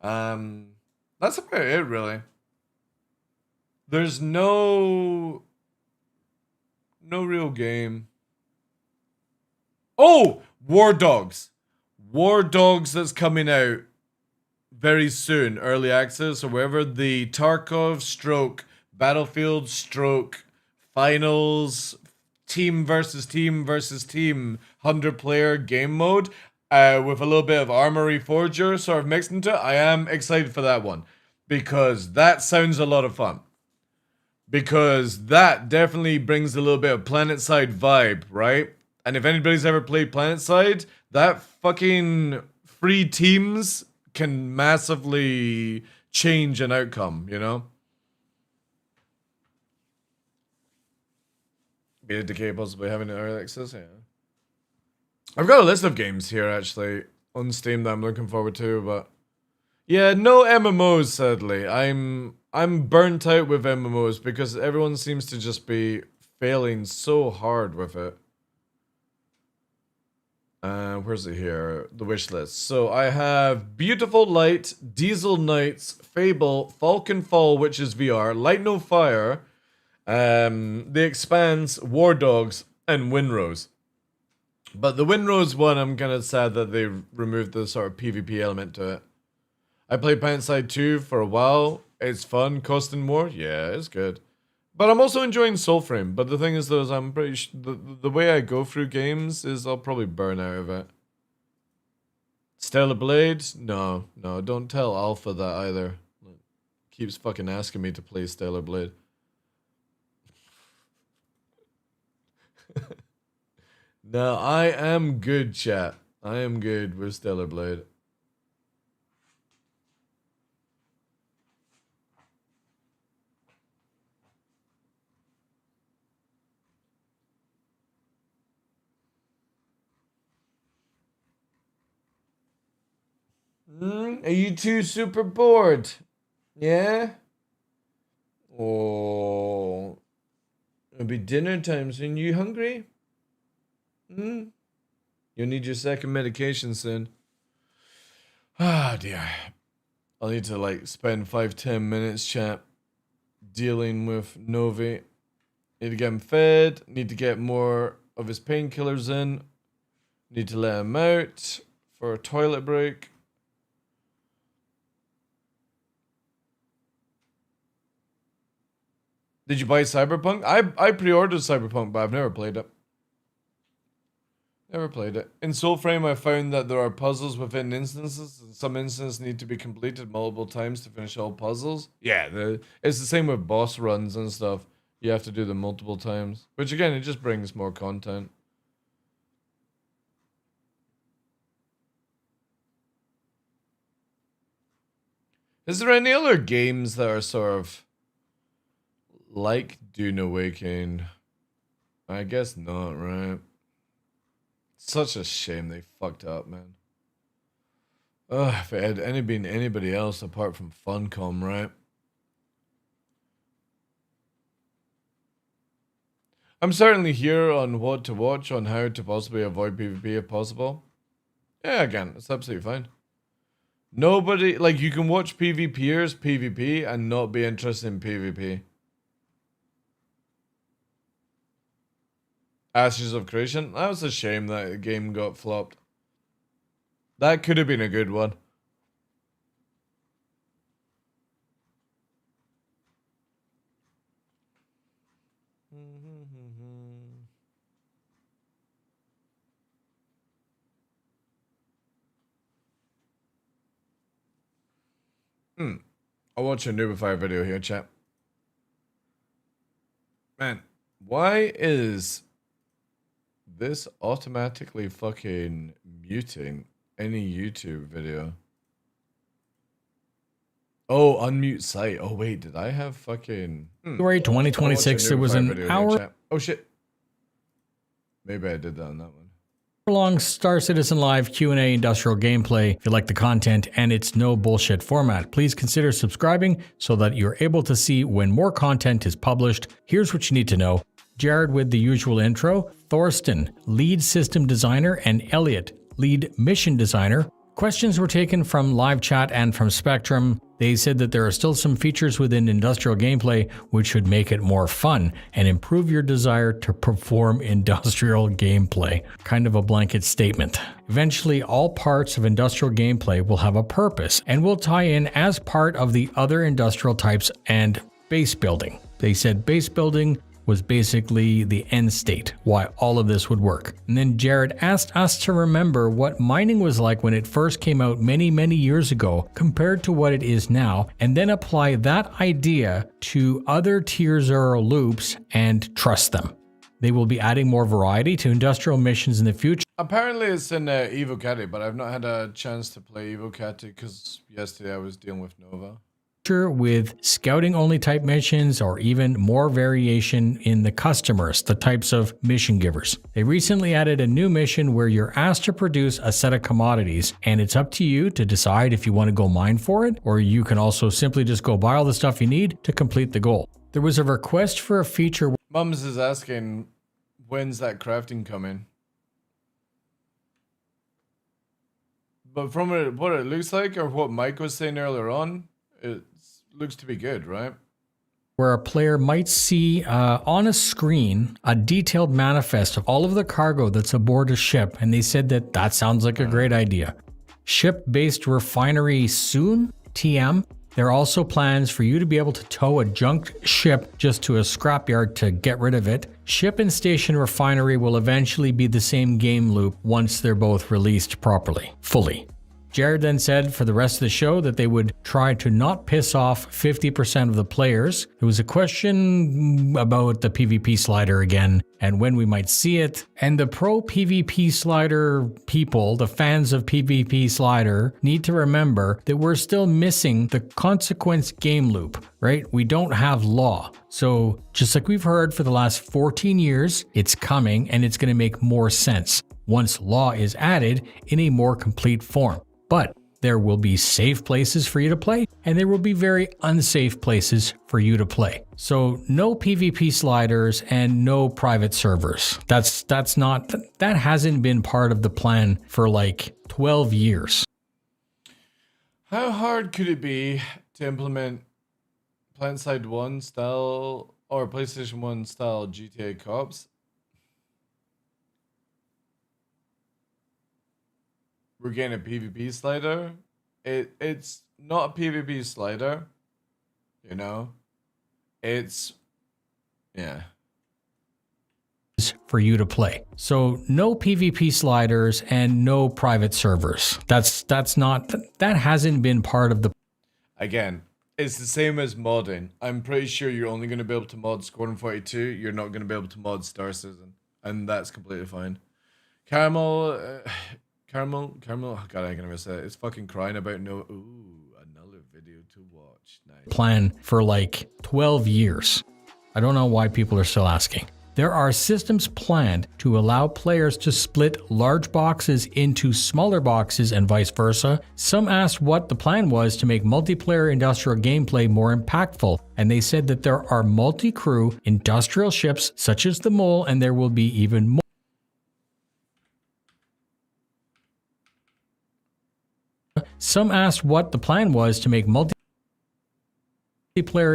That's about it, really. There's no real game. Oh, War Dogs. War Dogs that's coming out very soon, early access or wherever. The Tarkov stroke Battlefield stroke finals team versus team 100-player game mode with a little bit of Armory Forger sort of mixed into it. I am excited for that one because that sounds a lot of fun. because that definitely brings a little bit of PlanetSide vibe, right? And if anybody's ever played PlanetSide, that fucking free teams can massively change an outcome, you know? Beta Decay possibly having early access, yeah. I've got a list of games here, actually, on Steam that I'm looking forward to, but... Yeah, no MMOs, sadly. I'm burnt out with MMOs because everyone seems to just be failing so hard with it. Where's it here? The wish list. So I have Beautiful Light, Diesel Knights, Fable, Falcon Fall, which is VR, Light No Fire, The Expanse, War Dogs, and Winrose. But the Winrose one, I'm kind of sad that they removed the sort of PvP element to it. I played PlanetSide 2 for a while. It's fun, costing more. Yeah, it's good. But I'm also enjoying Soulframe. But the thing is, though, is I'm pretty the way I go through games is I'll probably burn out of it. Stellar Blade? No, don't tell Alpha that either. Keeps fucking asking me to play Stellar Blade. No, I am good, chat. I am good with Stellar Blade. Are you two super bored? Yeah? Oh. It'll be dinner time soon. You hungry? You'll need your second medication soon. Ah, dear. I'll need to, like, spend 5-10 minutes, chat, dealing with Novi. Need to get him fed. Need to get more of his painkillers in. Need to let him out for a toilet break. Did you buy Cyberpunk? I pre-ordered Cyberpunk, but I've never played it. Never played it. In Soulframe, I found that there are puzzles within instances, and some instances need to be completed multiple times to finish all puzzles. Yeah, it's the same with boss runs and stuff. You have to do them multiple times. Which again, it just brings more content. Is there any other games that are sort of like Dune Awakening? I guess not, right? Such a shame they fucked up, man. Ugh, if it had been anybody else apart from Funcom, right? I'm certainly here on what to watch, on how to possibly avoid PvP if possible. Yeah, again, it's absolutely fine. Nobody, like, you can watch PvPers PvP and not be interested in PvP. Ashes of Creation? That was a shame that the game got flopped. That could have been a good one. I'll watch a Noobify video here, chat. Man, why is this automatically fucking muting any YouTube video? Oh, unmute site. Oh, wait, did I have fucking... February 2026, there was an hour... Oh, shit. Maybe I did that on that one. Long Star Citizen Live Q&A industrial gameplay. If you like the content and it's no bullshit format, please consider subscribing so that you're able to see when more content is published. Here's what you need to know. Jared with the usual intro, Thorsten, lead system designer, and Elliot, lead mission designer. Questions were taken from live chat and from Spectrum. They said that there are still some features within industrial gameplay which should make it more fun and improve your desire to perform industrial gameplay. Kind of a blanket statement. Eventually, all parts of industrial gameplay will have a purpose and will tie in as part of the other industrial types and base building. They said base building was basically the end state, why all of this would work. And then Jared asked us to remember what mining was like when it first came out many, many years ago compared to what it is now, and then apply that idea to other Tier 0 loops and trust them. They will be adding more variety to industrial missions in the future. Apparently it's in Evo Caddy, but I've not had a chance to play Evo Caddy because yesterday I was dealing with Nova. With scouting only type missions or even more variation in the customers, the types of mission givers. They recently added a new mission where you're asked to produce a set of commodities, and it's up to you to decide if you want to go mine for it, or you can also simply just go buy all the stuff you need to complete the goal. There was a request for a feature. Mums is asking, when's that crafting coming? But from what it looks like, or what Mike was saying earlier on, it looks to be good, right? Where a player might see on a screen a detailed manifest of all of the cargo that's aboard a ship, and they said that sounds like a great idea. Ship-based refinery soon, TM. There are also plans for you to be able to tow a junked ship just to a scrapyard to get rid of it. Ship and station refinery will eventually be the same game loop once they're both released properly, fully. Jared then said for the rest of the show that they would try to not piss off 50% of the players. There was a question about the PvP slider again and when we might see it. And the pro PvP slider people, the fans of PvP slider, need to remember that we're still missing the consequence game loop, right? We don't have law. So just like we've heard for the last 14 years, it's coming and it's going to make more sense once law is added in a more complete form. But there will be safe places for you to play, and there will be very unsafe places for you to play. So no PvP sliders and no private servers. That hasn't been part of the plan for like 12 years. How hard could it be to implement PlanetSide 1 style or PlayStation 1 style GTA cops? We're getting a PvP slider. It's not a PvP slider, you know. It's for you to play. So no PvP sliders and no private servers. That hasn't been part of the. Again, it's the same as modding. I'm pretty sure you're only going to be able to mod Squadron 42. You're not going to be able to mod Star Citizen, and that's completely fine. Caramel, oh God, I can never say it. It's fucking crying about no. Ooh, another video to watch. Nice. Plan for like 12 years. I don't know why people are still asking. There are systems planned to allow players to split large boxes into smaller boxes and vice versa. Some asked what the plan was to make multiplayer industrial gameplay more impactful, and they said that there are multi-crew industrial ships such as the Mole, and there will be even more. Some asked what the plan was to make multiplayer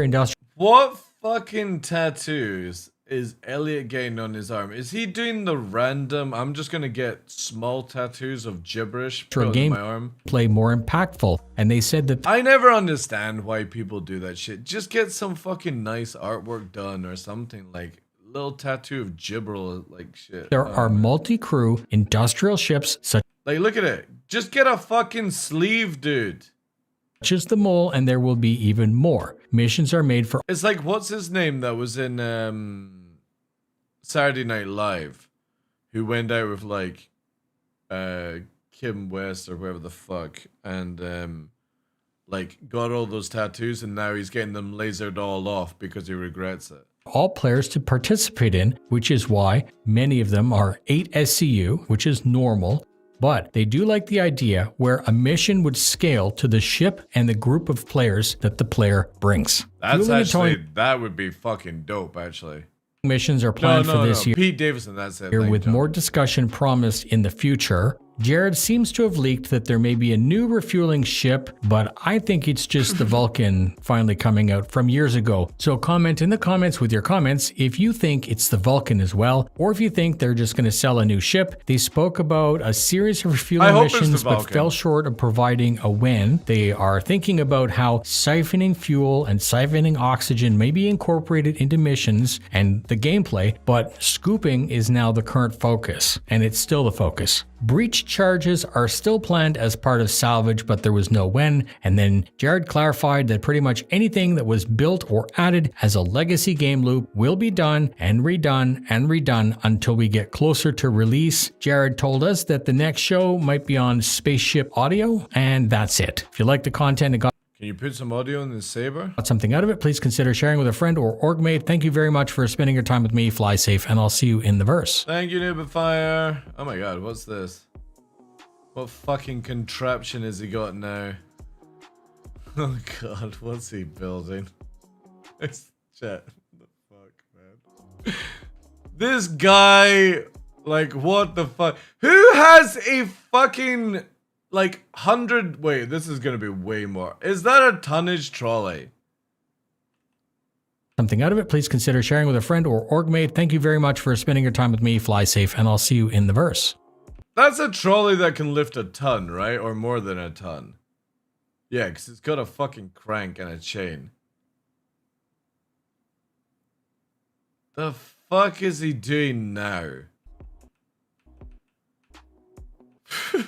industrial. What fucking tattoos is Elliot getting on his arm? Is he doing the random, I'm just gonna get small tattoos of gibberish put on my arm? Play more impactful, and they said that I never understand why people do that shit. Just get some fucking nice artwork done or something, like little tattoo of gibberel, like shit. There are multi-crew industrial ships such. Like, look at it. Just get a fucking sleeve, dude. Such as the Mole, and there will be even more. Missions are made for. It's like, what's his name that was in Saturday Night Live, who went out with like Kim West or whatever the fuck, and like got all those tattoos, and now he's getting them lasered all off because he regrets it. All players to participate in, which is why many of them are 8 SCU, which is normal. But they do like the idea where a mission would scale to the ship and the group of players that the player brings. That's actually, that would be fucking dope, actually. Missions are planned for this year. Pete Davidson, that's it. With more discussion promised in the future. Jared seems to have leaked that there may be a new refueling ship, but I think it's just the Vulcan finally coming out from years ago. So comment in the comments with your comments if you think it's the Vulcan as well, or if you think they're just going to sell a new ship. They spoke about a series of refueling missions, but fell short of providing a when. They are thinking about how siphoning fuel and siphoning oxygen may be incorporated into missions and the gameplay, but scooping is now the current focus, and it's still the focus. Breach charges are still planned as part of salvage, but there was no when. And then Jared clarified that pretty much anything that was built or added as a legacy game loop will be done and redone until we get closer to release. Jared told us that the next show might be on Spaceship Audio, and that's it. If you like the content and got Can you put some audio in the saber? something out of it, please consider sharing with a friend or orgmate. Thank you very much for spending your time with me. Fly safe, and I'll see you in the verse. Thank you, Nubifier. Oh my god, what's this? What fucking contraption has he got now? Oh god, what's he building? It's chat. What the fuck, man? This guy, like, what the fuck? Who has a fucking, like, 100... Wait, this is gonna be way more. Is that a tonnage trolley? Something out of it, please consider sharing with a friend or orgmate. Thank you very much for spending your time with me. Fly safe, and I'll see you in the verse. That's a trolley that can lift a ton, right? Or more than a ton. Yeah, because it's got a fucking crank and a chain. The fuck is he doing now? Who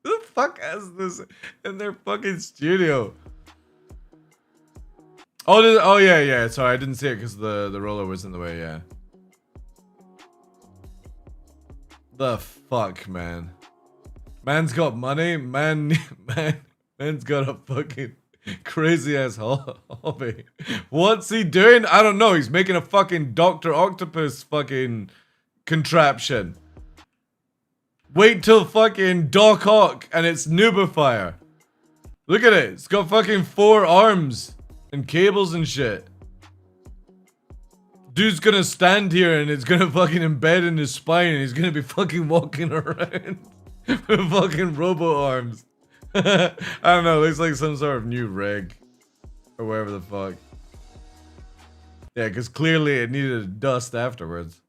the fuck has this in their fucking studio? Oh, yeah. Sorry, I didn't see it because the roller was in the way, yeah. The fuck, man. Man's got money. Man's got a fucking crazy ass hobby. What's he doing? I don't know. He's making a fucking Dr. Octopus fucking contraption. Wait till fucking Doc Ock and it's Nubifier. Look at it. It's got fucking 4 arms and cables and shit. Dude's gonna stand here and it's gonna fucking embed in his spine and he's gonna be fucking walking around with fucking robo arms. I don't know, looks like some sort of new rig. Or whatever the fuck. Yeah, because clearly it needed dust afterwards.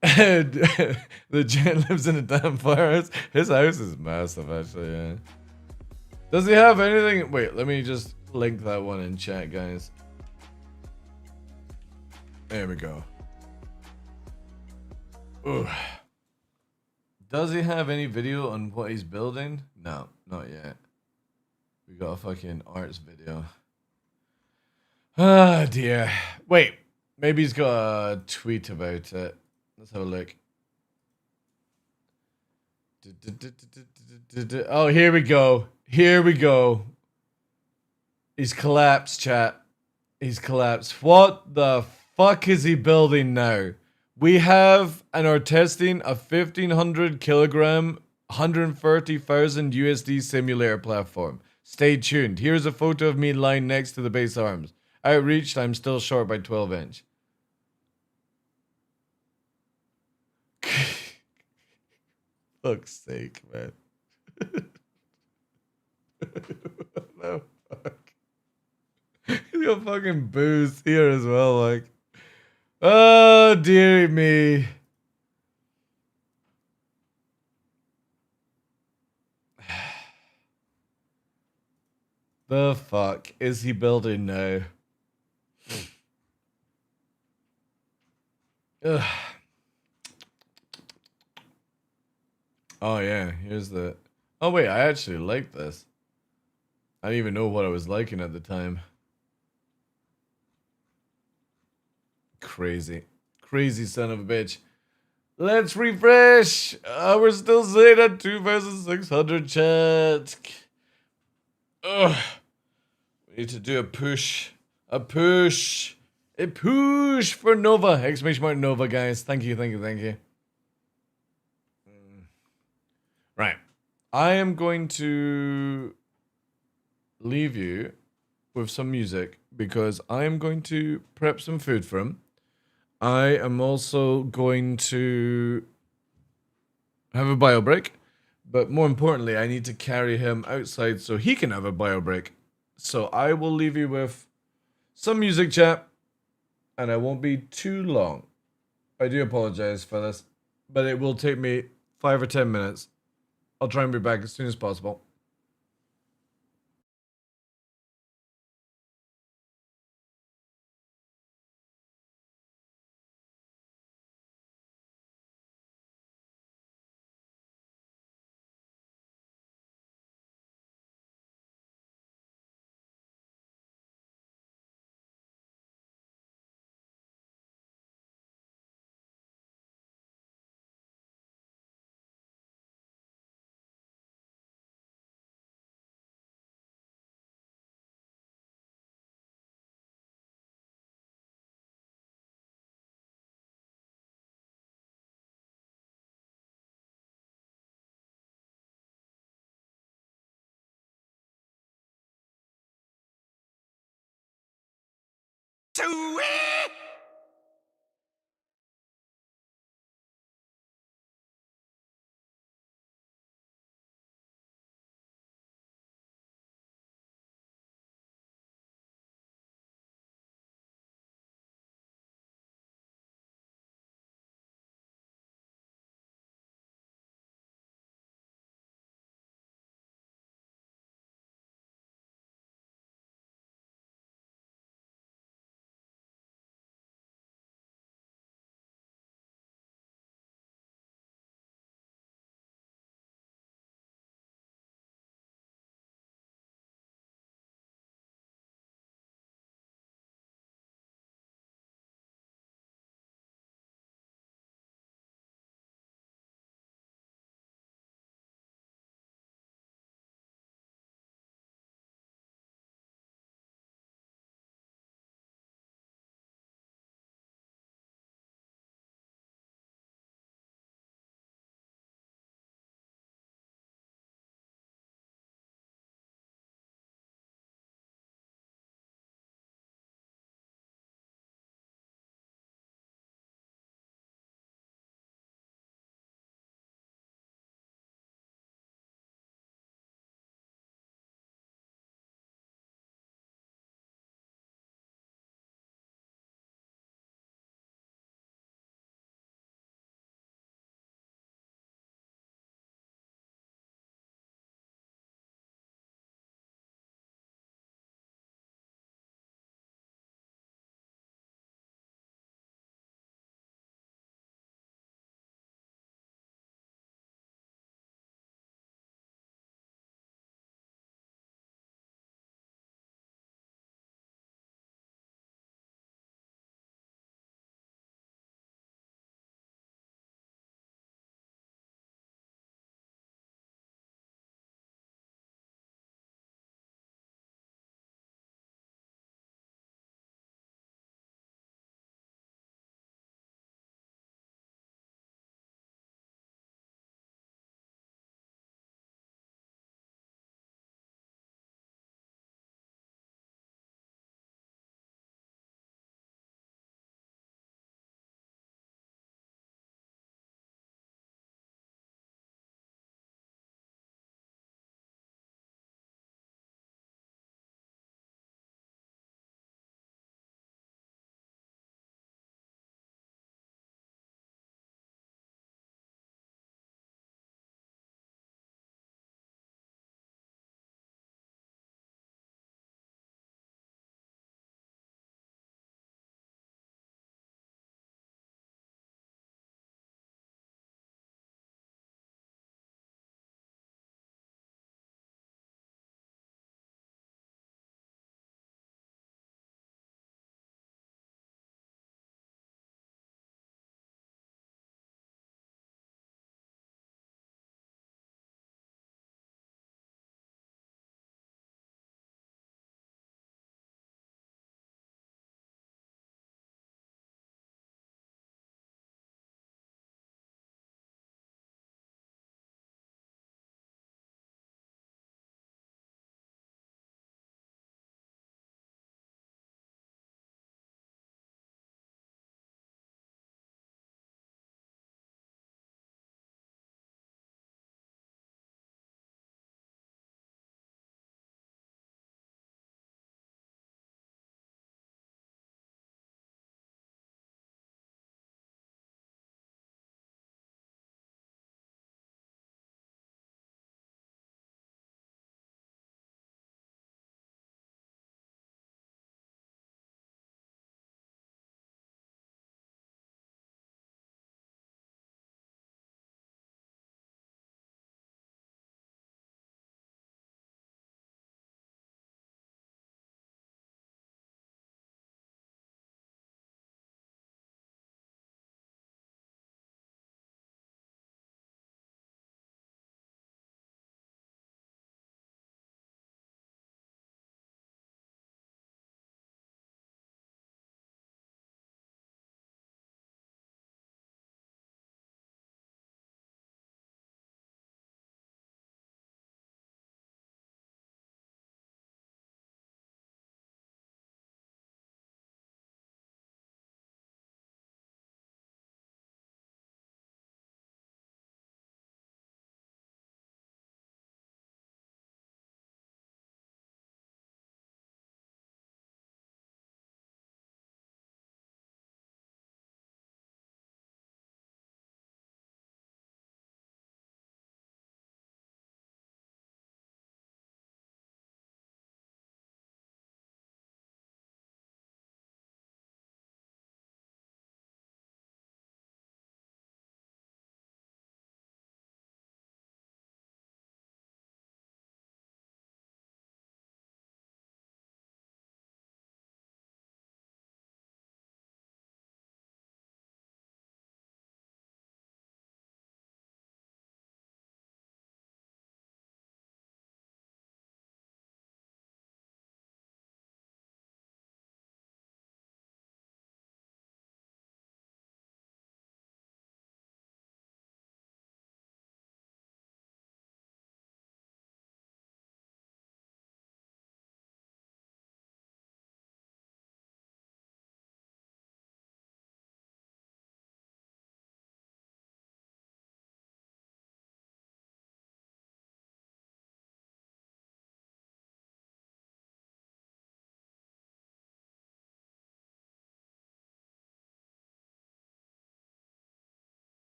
The gent lives in a damn firehouse. His house is massive, actually, yeah. Does he have anything? Wait, let me just link that one in chat, guys. There we go. Ugh. Does he have any video on what he's building? No, not yet. We got a fucking arts video. Ah, dear. Wait, maybe he's got a tweet about it. Let's have a look. Oh, here we go. Here we go. He's collapsed, chat. He's collapsed. What the fuck is he building now? We have and are testing a 1,500 kilogram, 130,000 USD simulator platform. Stay tuned. Here's a photo of me lying next to the base arms. Outreached, I'm still short by 12 inch. Fuck's sake, man. No, fuck. He's got fucking booze here as well, like. Oh, dearie me. The fuck is he building now? Ugh. Oh yeah, here's the... Oh wait, I actually like this. I didn't even know what I was liking at the time. Crazy. Crazy son of a bitch. Let's refresh! We're still sitting at 2,600 chat. Ugh. We need to do a push. A push. A push for Nova. Exclamation mark Nova, guys. Thank you, thank you, thank you. Right. I am going to leave you with some music because I am going to prep some food for him. I am also going to have a bio break, but more importantly, I need to carry him outside so he can have a bio break. So I will leave you with some music, chat, and I won't be too long. I do apologize for this, but it will take me 5 or 10 minutes. I'll try and be back as soon as possible.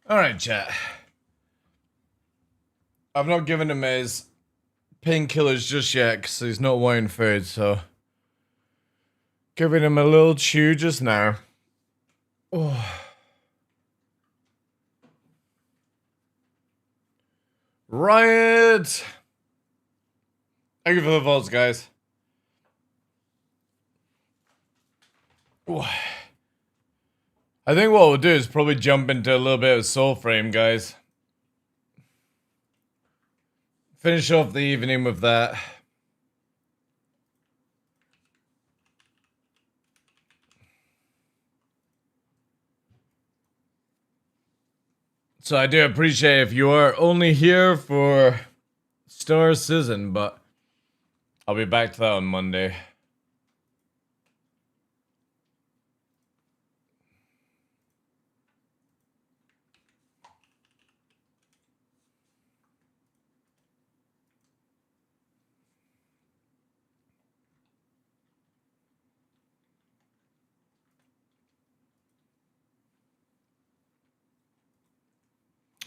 Alright, chat. I've not given him his painkillers just yet because he's not wanting food, so giving him a little chew just now. Oh. Riot! Thank you for the votes, guys. Oh. I think what we'll do is probably jump into a little bit of Soul Frame, guys. Finish off the evening with that. So I do appreciate if you are only here for Star Citizen, but I'll be back to that on Monday.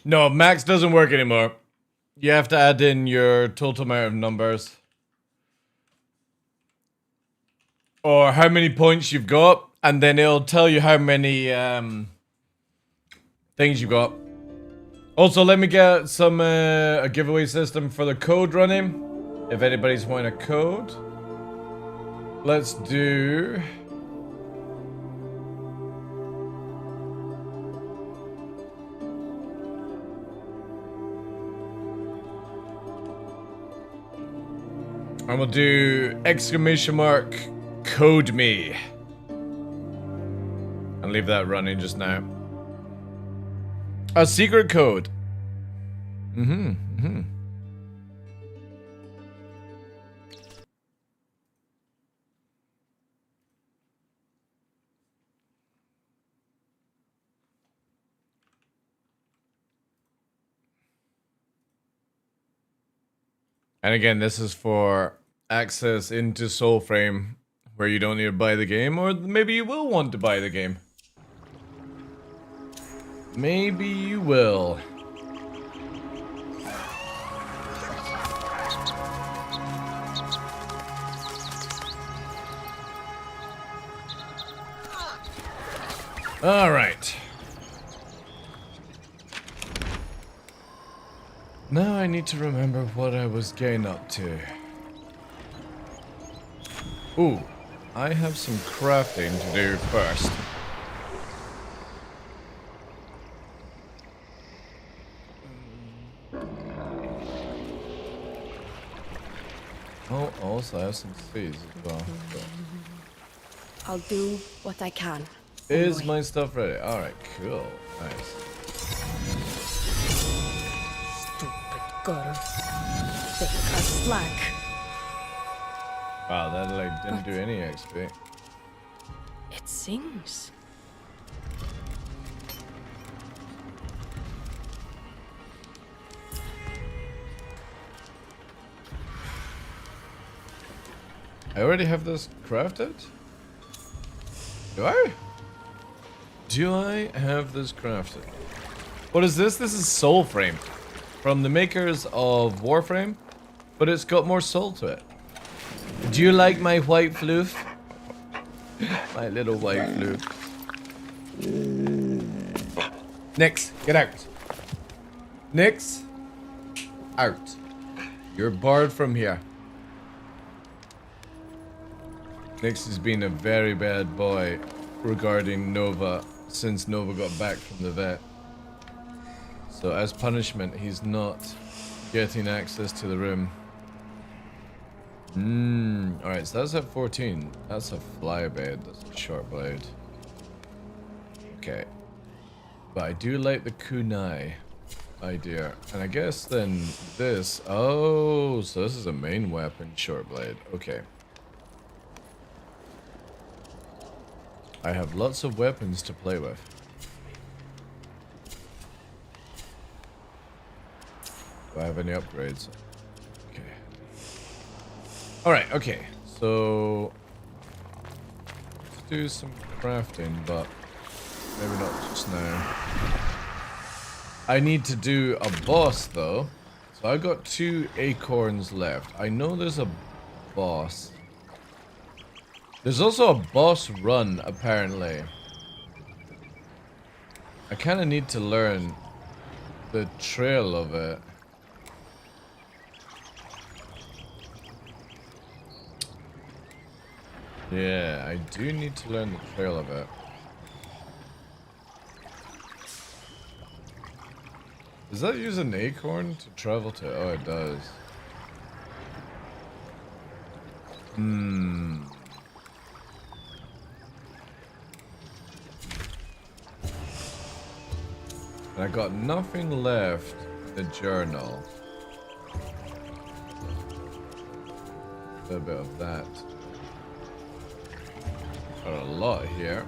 No, max doesn't work anymore. You have to add in your total amount of numbers. Or how many points you've got, and then it'll tell you how many things you've got. Also, let me get some a giveaway system for the code running. If anybody's wanting a code. Let's do... And we'll do exclamation mark code me. And leave that running just now. A secret code. And again, this is for access into Soulframe, where you don't need to buy the game, or maybe you will want to buy the game. Maybe you will. All right. Now I need to remember what I was getting up to. Ooh, I have some crafting to do first. Oh, also I have some seeds as well. I'll do what I can. Is my stuff ready? Alright, cool. Nice. Girl, thick as slack. Wow, that like didn't do any XP. It sings. I already have this crafted? Do I? Do I have this crafted? What is this? This is Soulframe. From the makers of Warframe, but it's got more soul to it. Do you like my white floof? My little white floof. Nix, get out. Nix, out. You're barred from here. Nix has been a very bad boy regarding Nova since Nova got back from the vet. So as punishment, he's not getting access to the room. Alright, so that's at 14. That's a fly blade, that's a short blade. Okay. But I do like the kunai idea. And I guess then this... Oh, so this is a main weapon, short blade. Okay. I have lots of weapons to play with. Do I have any upgrades? Okay. Alright, okay. So... let's do some crafting, but maybe not just now. I need to do a boss though. So I got 2 acorns left. I know there's a boss. There's also a boss run apparently. I kind of need to learn the trail of it. Yeah, I do need to learn the trail of it. Does that use an acorn to travel to? Oh, it does. And I got nothing left in the journal. A little bit of that. Got a lot here.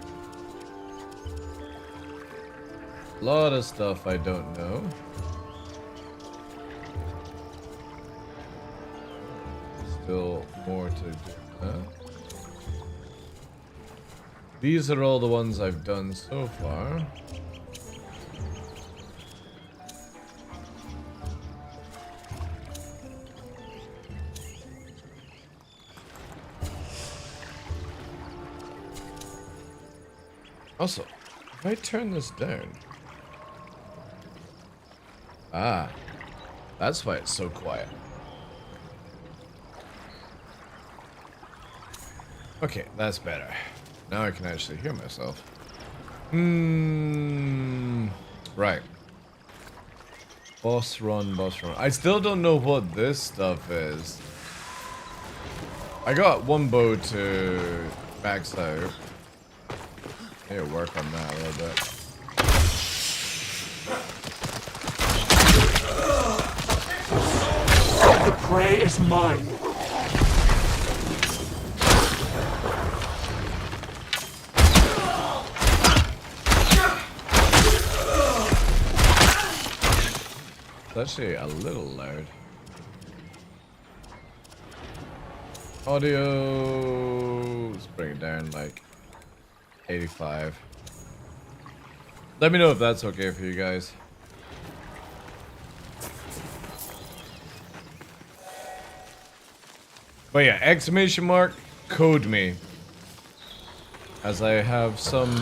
A lot of stuff I don't know. Still more to do. Huh? These are all the ones I've done so far. Also, if I turn this down... Ah, that's why it's so quiet. Okay, that's better. Now I can actually hear myself. Right. Boss run, boss run. I still don't know what this stuff is. I got one bow to max out. I need to work on that a little bit. The prey is mine. It's actually a little loud. Audio. Let's bring it down like 85. Let me know if that's okay for you guys. But yeah, exclamation mark, code me. As I have some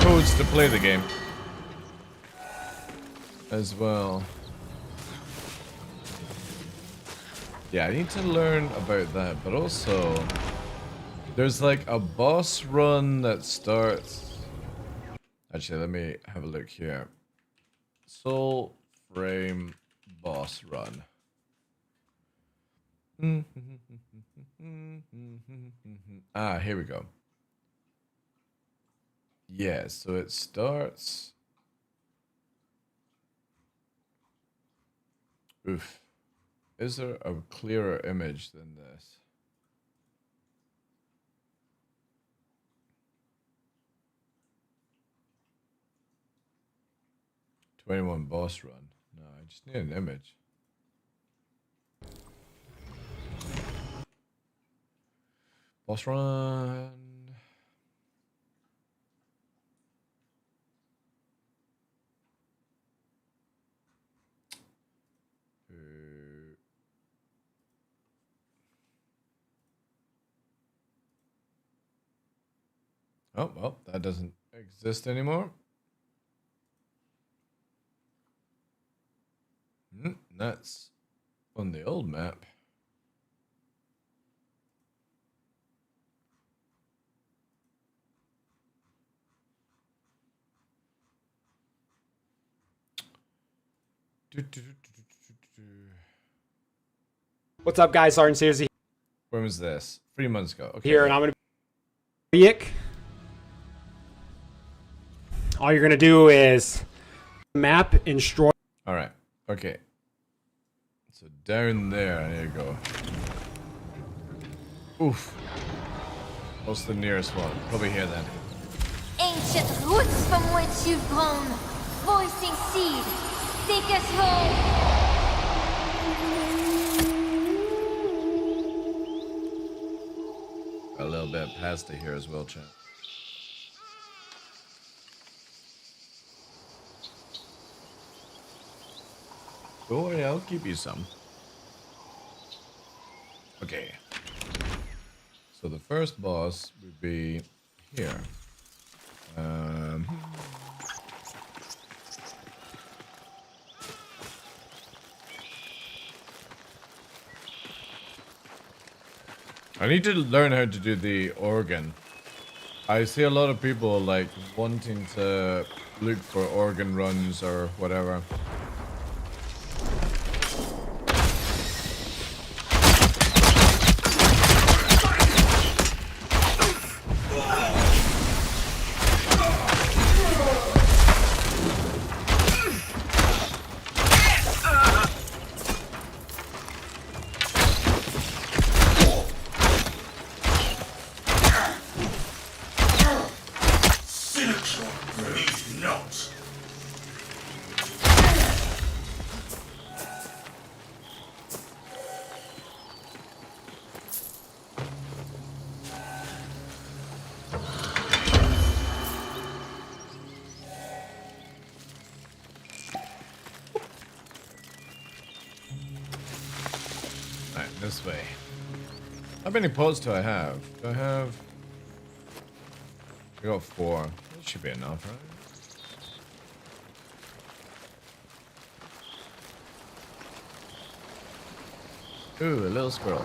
codes to play the game. As well. Yeah, I need to learn about that, but also there's like a boss run that starts. Actually, let me have a look here. Soul Frame boss run. Ah, here we go. Yeah, so it starts. Oof. Is there a clearer image than this? "21 boss run." No, I just need an image. Boss run. Oh, well, that doesn't exist anymore. That's on the old map. What's up, guys? Sergeant Susie When was this? 3 months ago. Okay. here, and I'm gonna be Yick. All you're gonna do is map and destroy. All right. Okay. So down there, I need to go. Oof. What's the nearest one? Probably here then. Ancient roots from which you've grown, voicing seed, take us home. A little bit past it here as well, chat. Don't worry, I'll give you some. Okay. So the first boss would be here. I need to learn how to do the organ. I see a lot of people like wanting to look for organ runs or whatever. This way. How many pots do I have? Do I have... I got 4. That should be enough, right? Ooh, a little squirrel.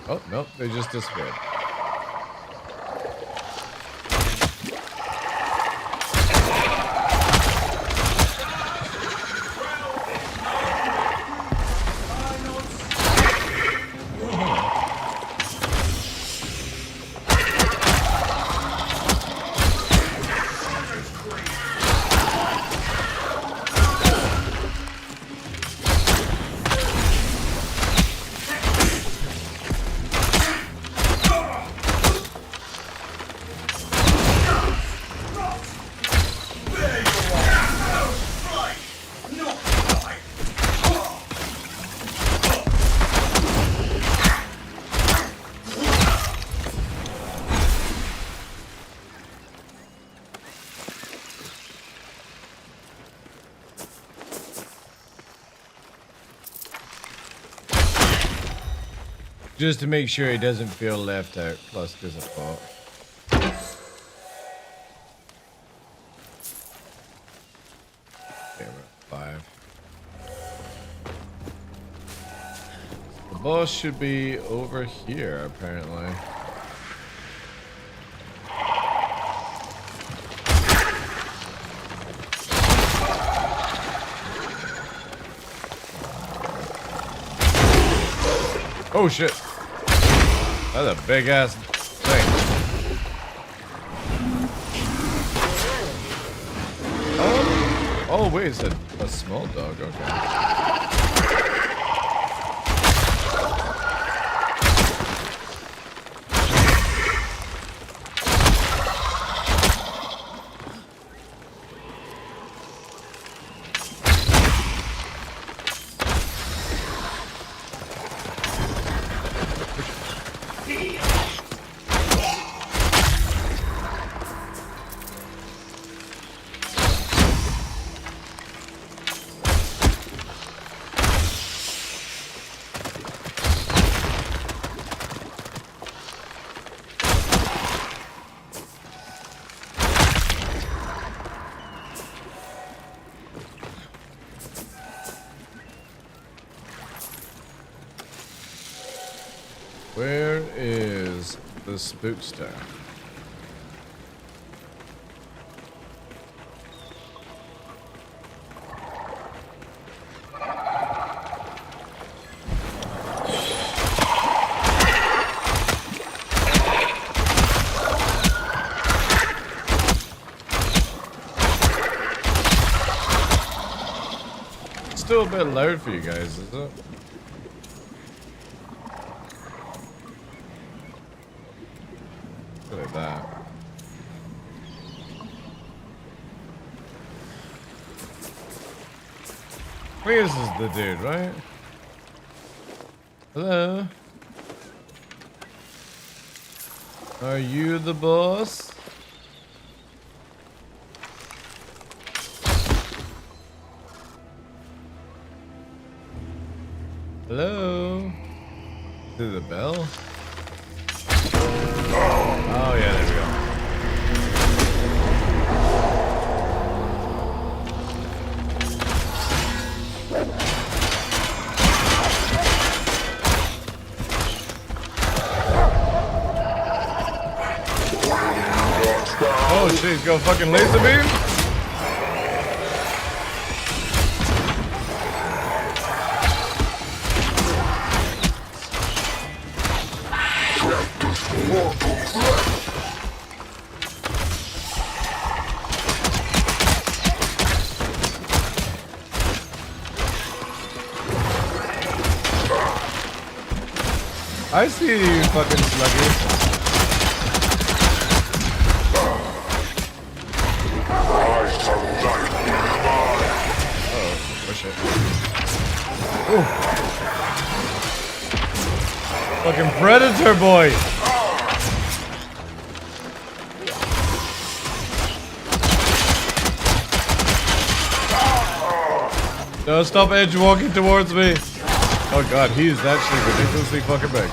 Oh, nope, they just disappeared. Just to make sure he doesn't feel left out, plus there's a pot. Okay, we're at 5. The boss should be over here, apparently. Oh shit! That's a big ass thing. Oh wait, it's a small dog, okay. Where is the spookster? It's still a bit loud for you guys, is it? Like that. I think this is the dude, right? Hello? Are you the boss? Hello? Is it the bell? Oh yeah, there we go. Oh shit, he's got a fucking laser beam? I see you, fucking sluggy. Oh shit. Ooh. Fucking predator boy. No, stop edge walking towards me. Oh god, he is actually ridiculously fucking big.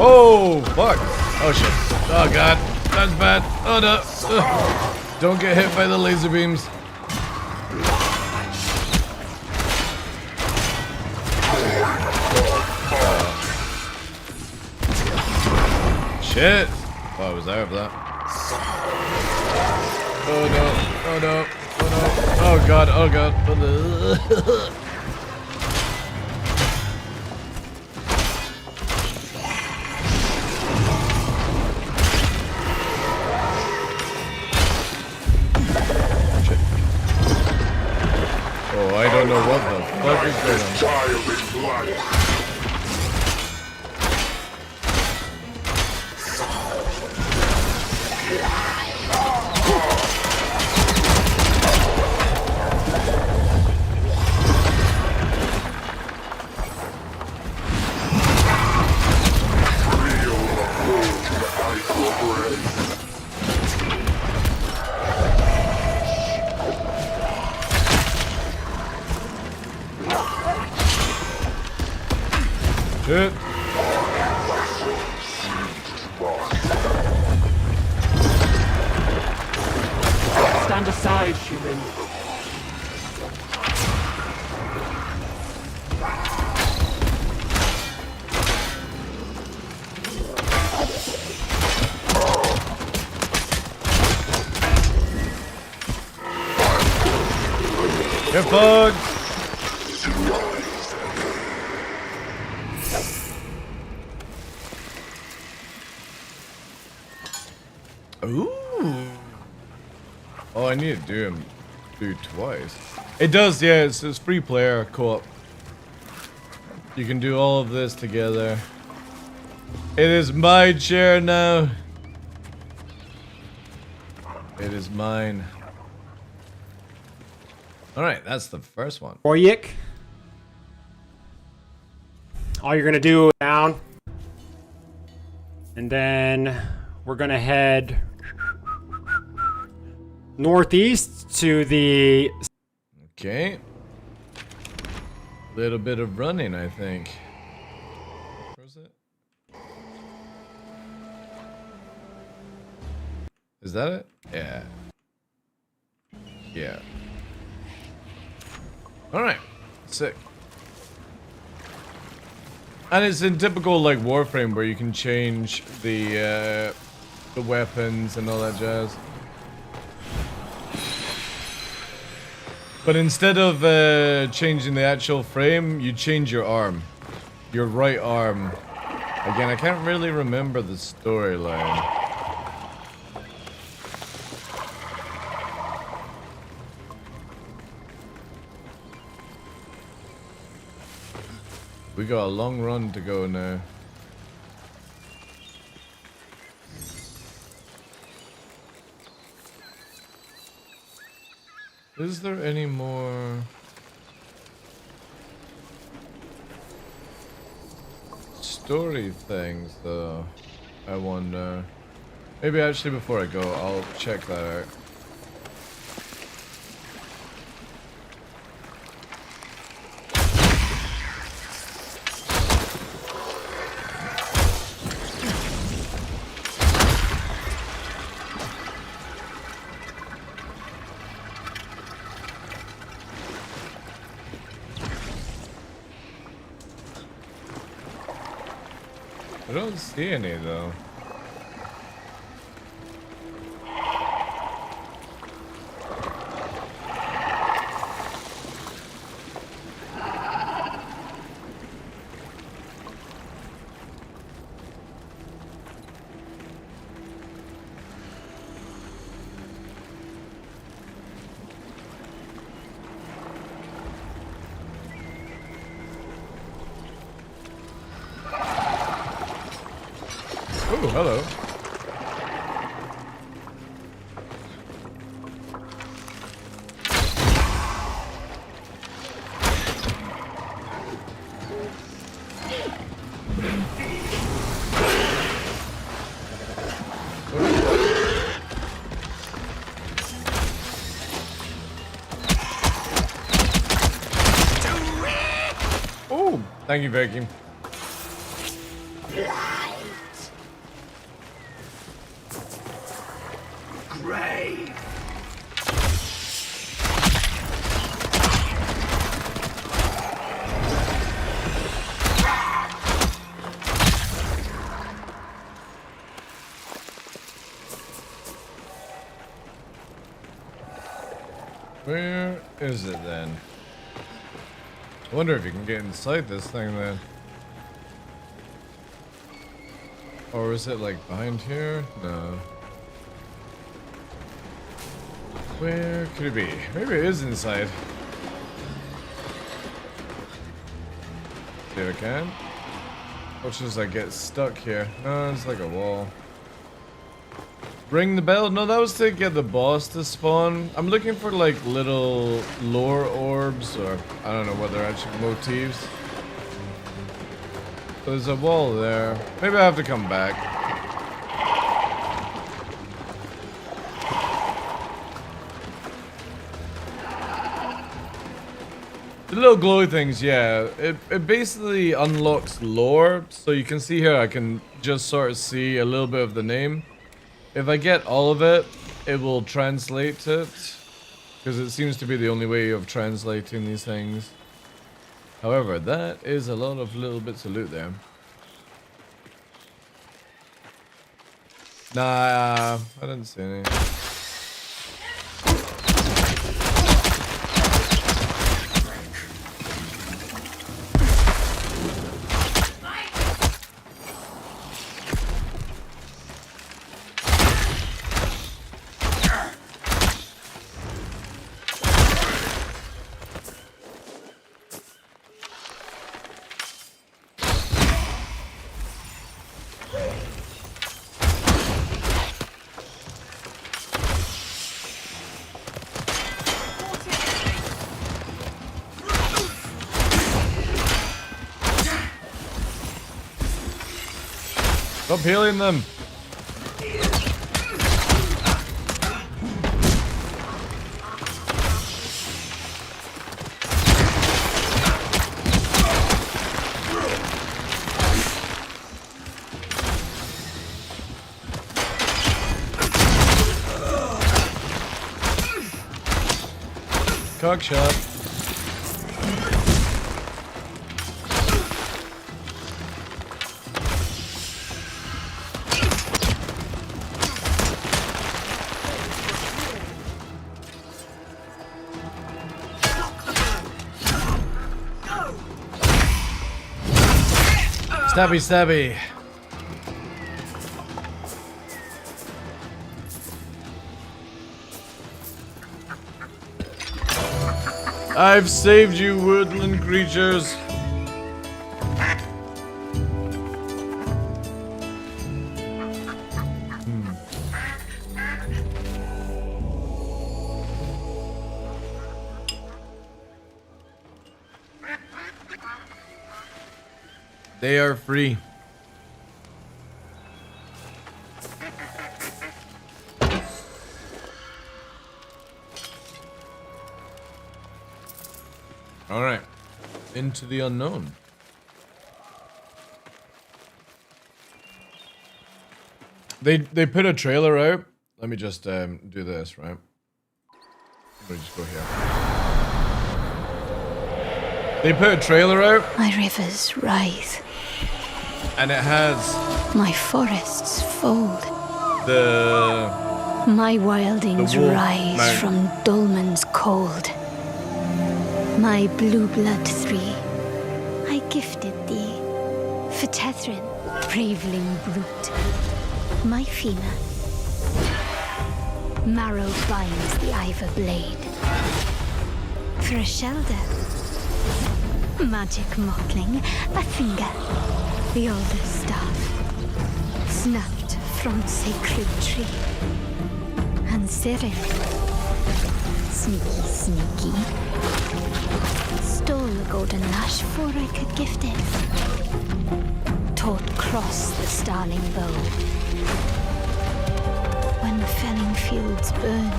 Oh, fuck. Oh, shit. Oh, God. That's bad. Oh, no. Ugh. Don't get hit by the laser beams. Shit. Oh, I was out of that. Oh, no. Oh, no. Oh, no. Oh, God. Oh, God. Oh, no. Oh, I don't know what the fuck is going on. Shit. Stand aside, human. Get fucked. Ooh. Oh, I need to do twice. It does, yeah, it's free player co-op. You can do all of this together. It is my chair now. It is mine. Alright, that's the first one. Boyik. All you're gonna do is down. And then we're gonna head northeast to the... Okay. Little bit of running, I think. Where's it? Is that it? Yeah. Yeah. Alright. Sick. And it's in typical like Warframe where you can change the weapons and all that jazz. But instead of changing the actual frame, you change your arm. Your right arm. Again, I can't really remember the storyline. We got a long run to go now. Is there any more story things though? I wonder. Maybe actually before I go, I'll check that out. I don't see any though. Oh, hello. Oh, thank you, Vicky. Grave. Where is it then? I wonder if you can get inside this thing then. Or is it like behind here? No. Where could it be? Maybe it is inside. See if I can. Watch as I get stuck here. No, it's like a wall. Ring the bell? No, that was to get the boss to spawn. I'm looking for like little lore orbs, or I don't know what they're actually motifs. There's a wall there. Maybe I have to come back. The little glowy things, yeah. It basically unlocks lore. So you can see here, I can just sort of see a little bit of the name. If I get all of it, it will translate it. Because it seems to be the only way of translating these things. However, that is a lot of little bits of loot there. Nah, I didn't see any. Stop healing them. Cock shot. Stabby, stabby. I've saved you, woodland creatures. They are free. All right, into the unknown. They put a trailer out. Let me just do this, right? Let me just go here. They put a trailer out. My rivers rise. And it has my forests fold. My wildings rise from Dolmen's cold. My blue blood 3, I gifted thee. For Tethrin, braveling brute. My Fina. Marrow binds the Ivor blade. For a shelter. Magic mottling, a finger. The older staff. Snapped from sacred tree. And Sirin. Sneaky, sneaky. Stole a golden lash before I could gift it. Taught cross the starling bow. When the felling fields burned,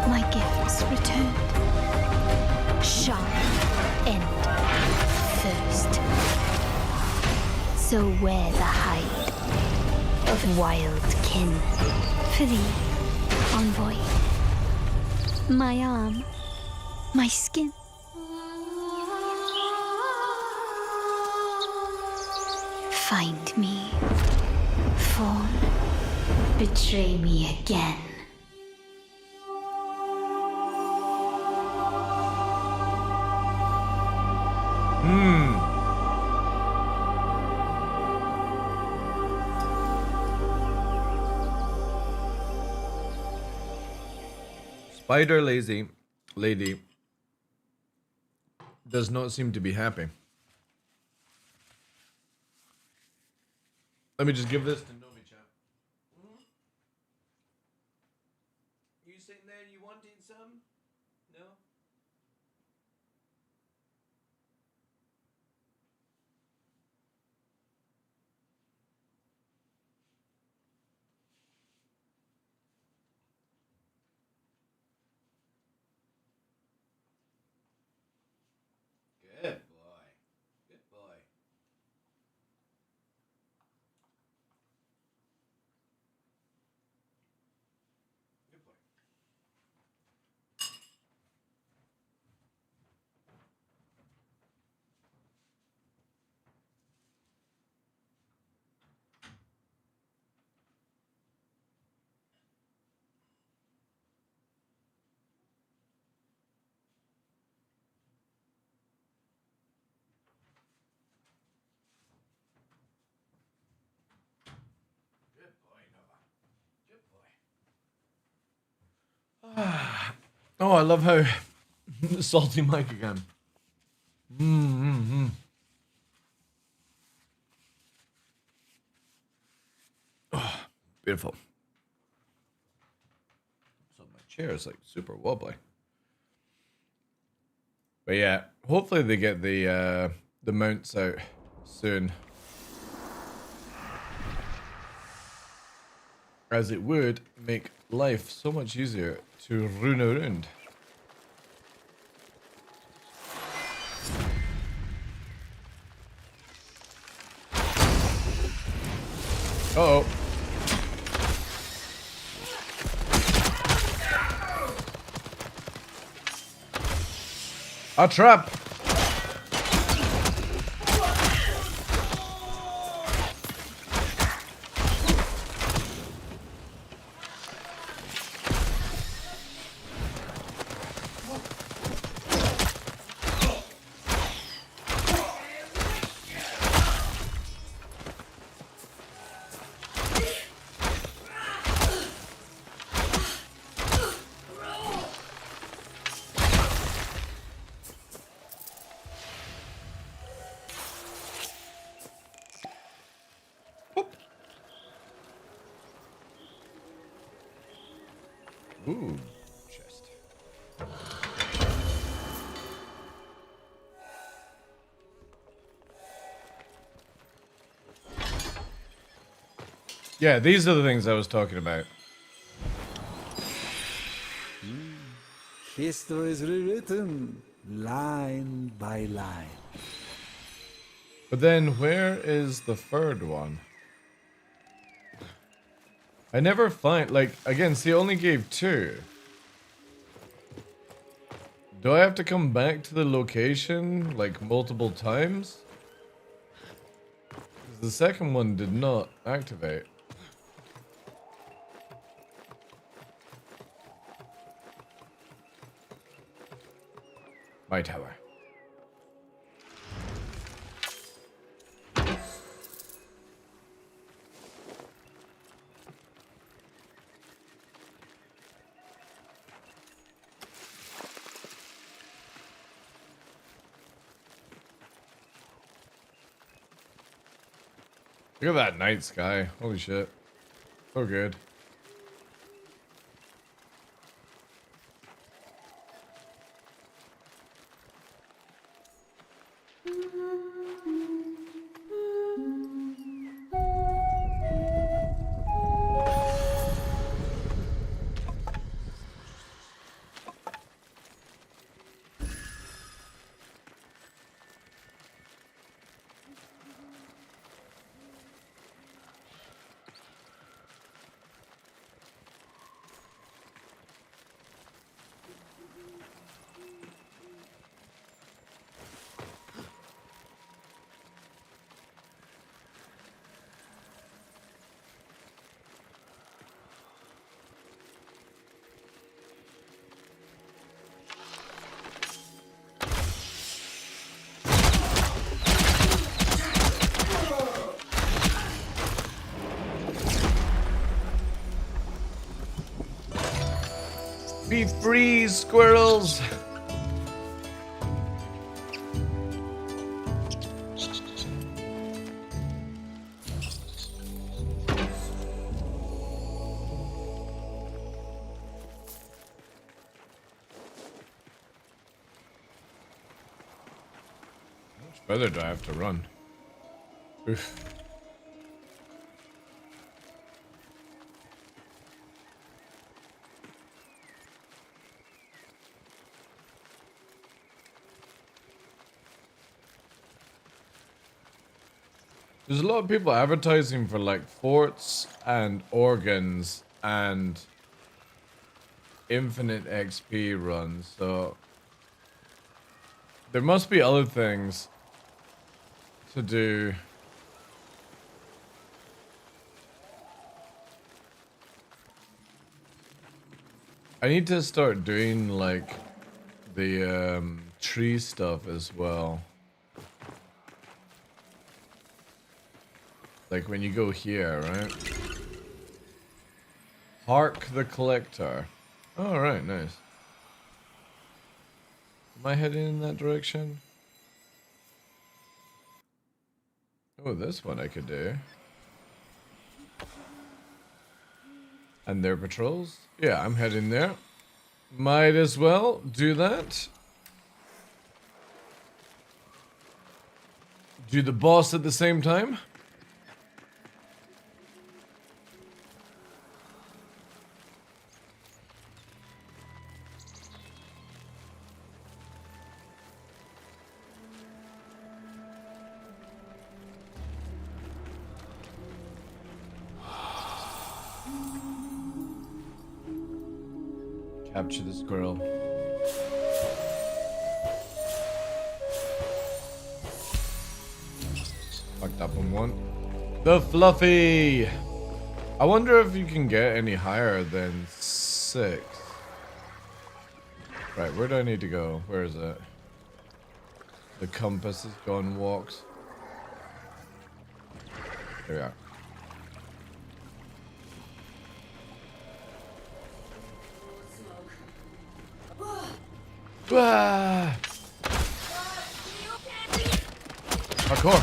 my gifts returned. Sharp end first. So wear the hide of wild kin for thee, envoy. My arm, my skin. Find me, fawn. Betray me again. Spider lady does not seem to be happy. Let me just give this to Nomi chat. You sitting there and you wanting some? No? Good boy. Good boy. Oh, I love how salty Mike again. Oh, beautiful. So my chair is like super wobbly. But yeah, hopefully they get the mounts out soon. As it would make life so much easier to run around. Uh-oh. A trap! Ooh, chest. Yeah, these are the things I was talking about. History is rewritten line by line. But then where is the third one? I never find, like, again, see, I only gave 2. Do I have to come back to the location, like, multiple times? 'Cause the second one did not activate. My tower. Look at that night sky. Holy shit. So good. Be free, squirrels! How much further do I have to run? Oof. There's a lot of people advertising for like forts and organs and infinite XP runs, so there must be other things to do. I need to start doing like the tree stuff as well. Like when you go here, right? Hark the Collector. All right, nice. Am I heading in that direction? Oh, this one I could do. And their patrols? Yeah, I'm heading there. Might as well do that. Do the boss at the same time. Capture the squirrel. Fucked up on one. The Fluffy! I wonder if you can get any higher than 6. Right, where do I need to go? Where is it? The compass is going walks. There we are. Ah! Parkour.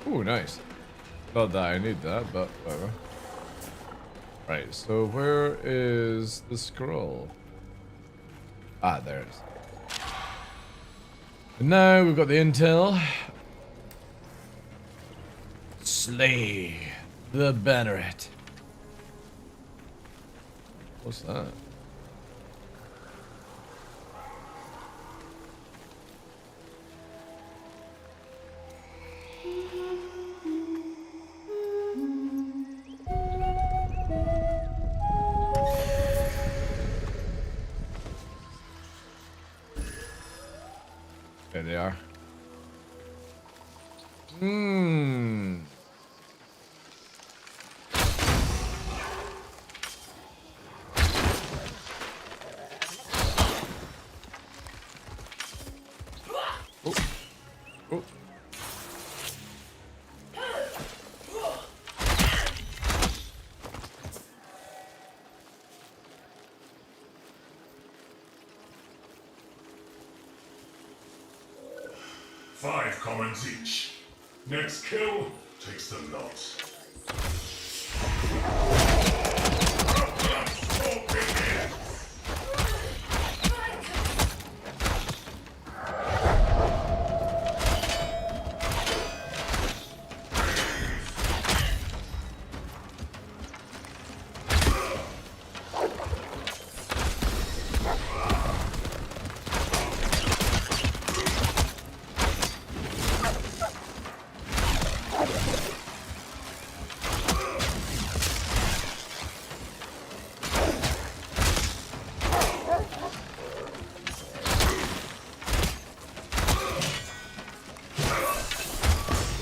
Ooh, nice. Not that I need that, but whatever. Right, so where is the scroll? Ah, there it is. And now we've got the intel. Slay the Banneret. What's that? There they are. Hmm. Oh. Oh. Five commons each. Next kill takes the lot.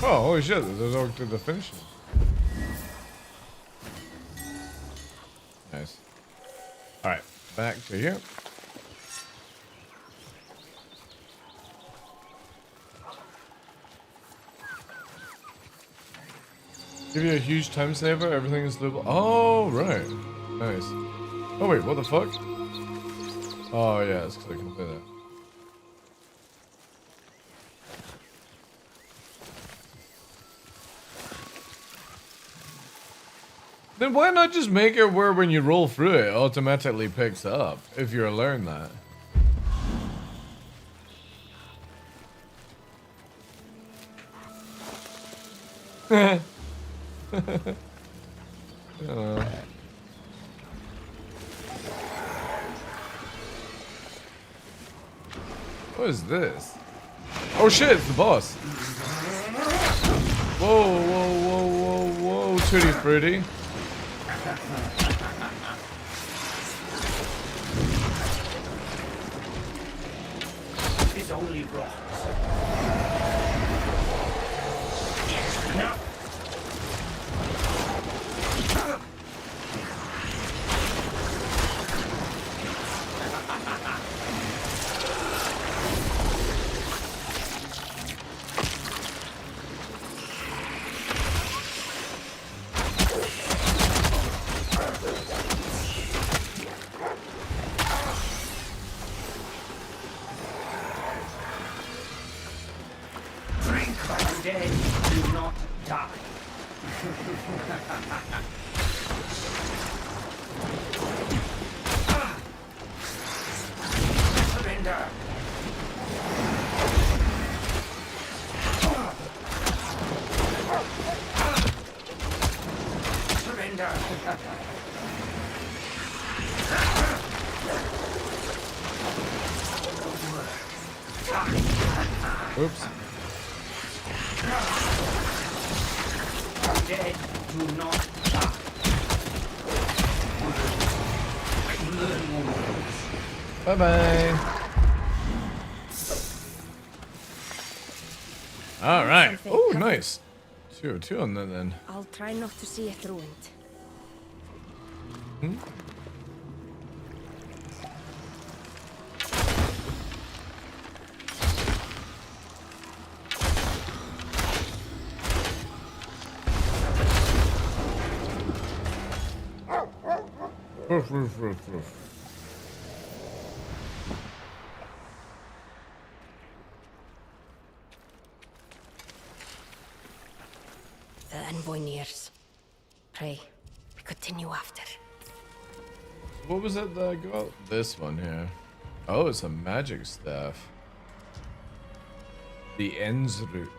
Oh, holy shit, there's all to the finish. Nice. Alright, back to here. Give you a huge time saver, everything is livable. Oh, right. Nice. Oh, wait, what the fuck? Oh, yeah, it's because I can play that. Then why not just make it where when you roll through it automatically picks up, if you're learning that? What is this? Oh shit, it's the boss. Whoa, whoa, whoa, whoa, whoa, Tutti Frutti. It's only rocks. Dead, do not die. Surrender. Surrender. Oops. Dead, do not die. Bye bye. All right. Oh, nice. Two on that then. I'll try not to see it ruined. Hmm? Roof, roof, roof, roof. The envoy nears. Pray, we continue after. What was it that I got? This one here. Oh, it's a magic staff. The ends route.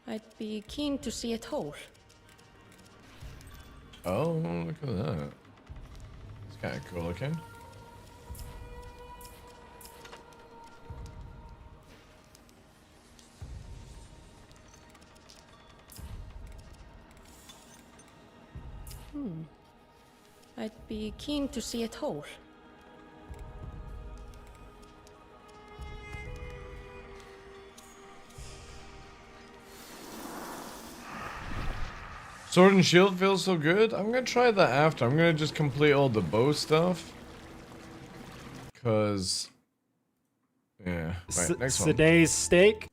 I'd be keen to see it whole. Oh, look at that. It's kind of cool looking. I'd be keen to see it whole. Sword and shield feels so good. I'm gonna try that after. I'm gonna just complete all the bow stuff. Cause yeah. Right, next one. Today's stake.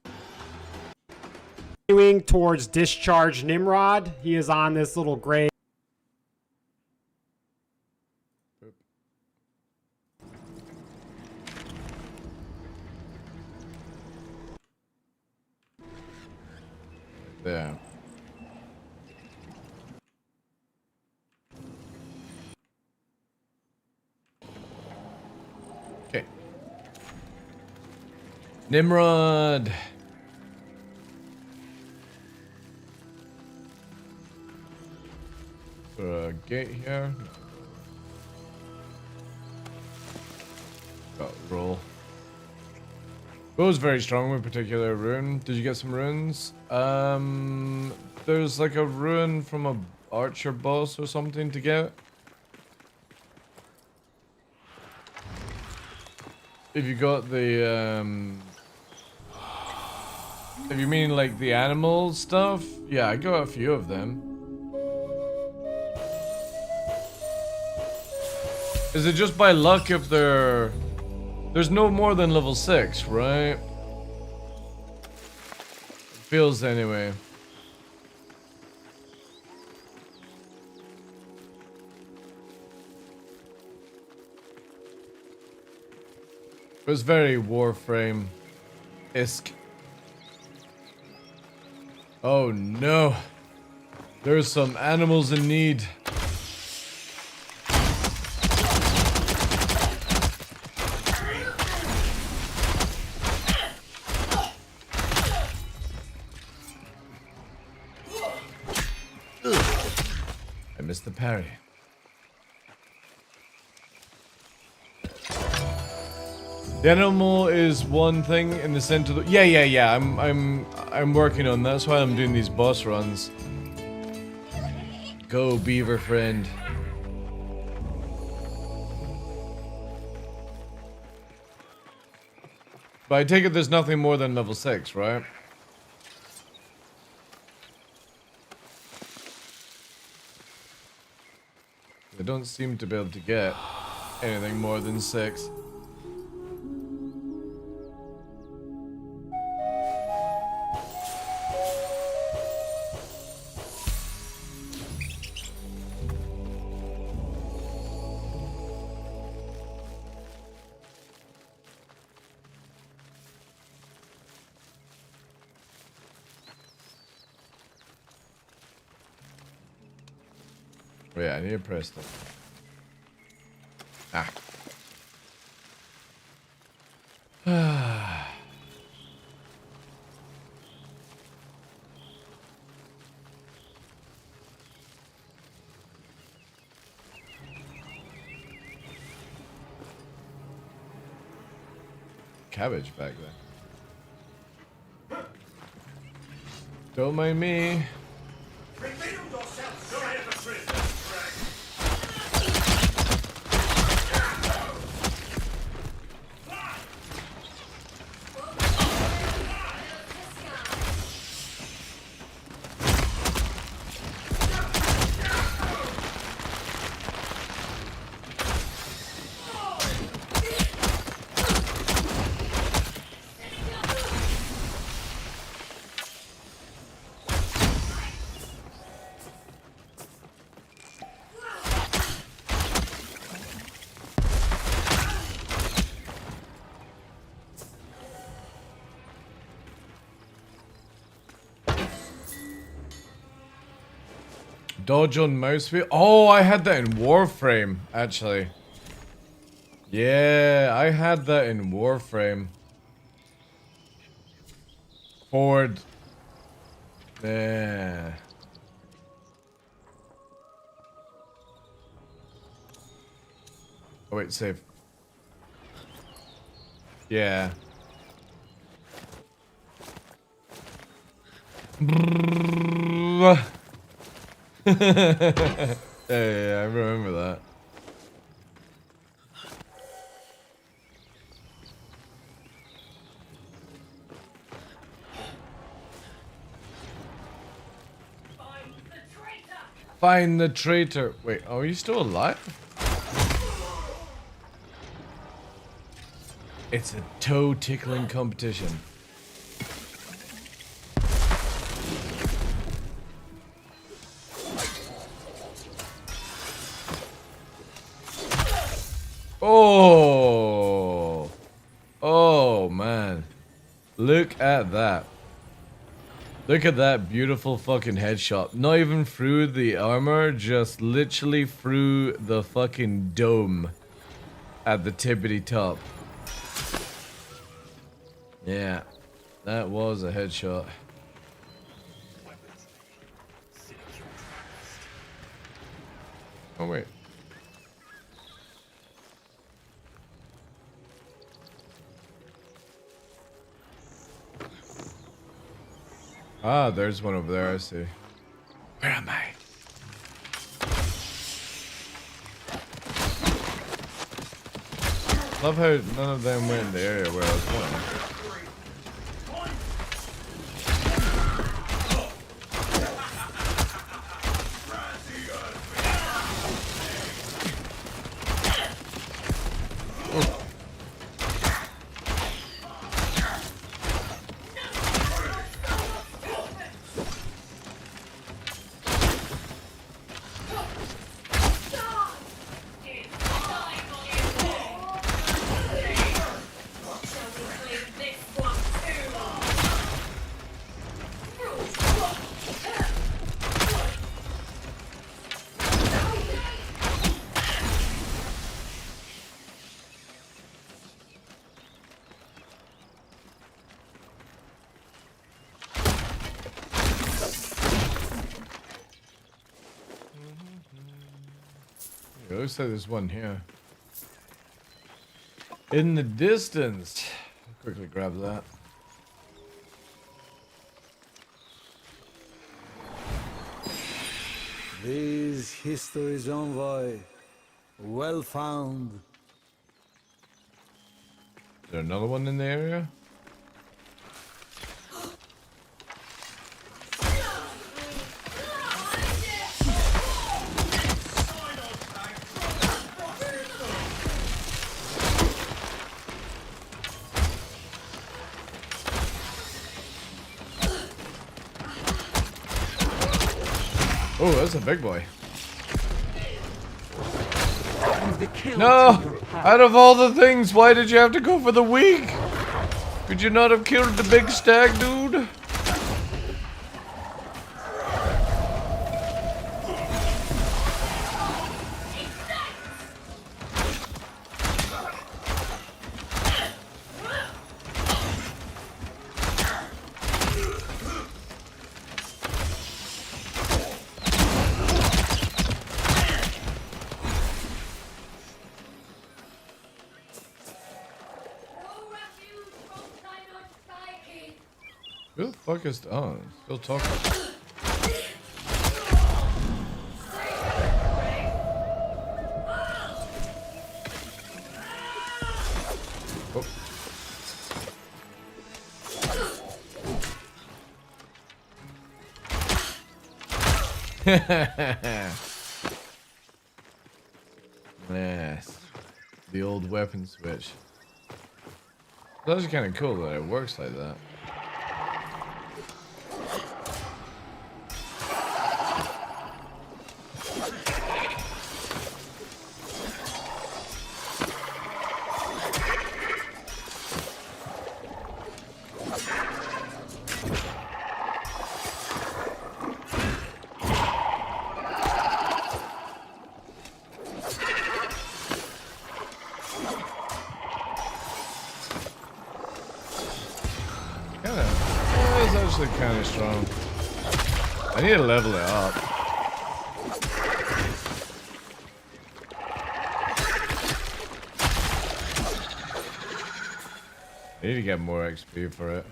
Continuing towards Discharge Nimrod. He is on this little gray. There. Okay. Nimrod. Gate here. Got roll. Bow's very strong with particular rune. Did you get some runes? There's like a rune from a archer boss or something to get. If you got the if you mean like the animal stuff, yeah, I got a few of them. Is it just by luck if they're... There's no more than level 6, right? It feels anyway. It was very Warframe-esque. Oh no. There's some animals in need. The parry. The animal is one thing in the center of the... Yeah. I'm working on that. That's why I'm doing these boss runs. Go, beaver friend. But I take it there's nothing more than level 6, right? I don't seem to be able to get anything more than 6. Oh yeah, I need to press them. Ah. Cabbage back there. Don't mind me. Dodge on mouse wheel. Oh, I had that in Warframe, actually. Yeah, I had that in Warframe. Forward. Yeah. Oh wait, save. Yeah. Yeah, I remember that. Find the traitor. Wait, are you still alive? It's a toe tickling competition. Oh, oh man, look at that. Look at that beautiful fucking headshot. Not even through the armor, just literally through the fucking dome at the tippity top. Yeah, that was a headshot. Oh wait. Ah, there's one over there, I see. Where am I? Love how none of them went in the area where I was going. It looks like there's one here. In the distance. I'll quickly grab that. This history's envoy, well found. Is there another one in the area? Oh, that's a big boy. No! Out of all the things, why did you have to go for the weak? Could you not have killed the big stag, dude? Who the fuck is... Oh, still talking. Yes. The old weapon switch. That's actually kind of cool that it works like that. strong. I need to level it up. I need to get more XP for it.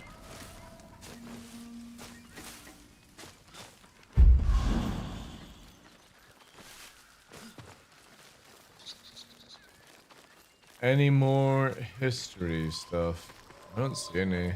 Any more history stuff? I don't see any.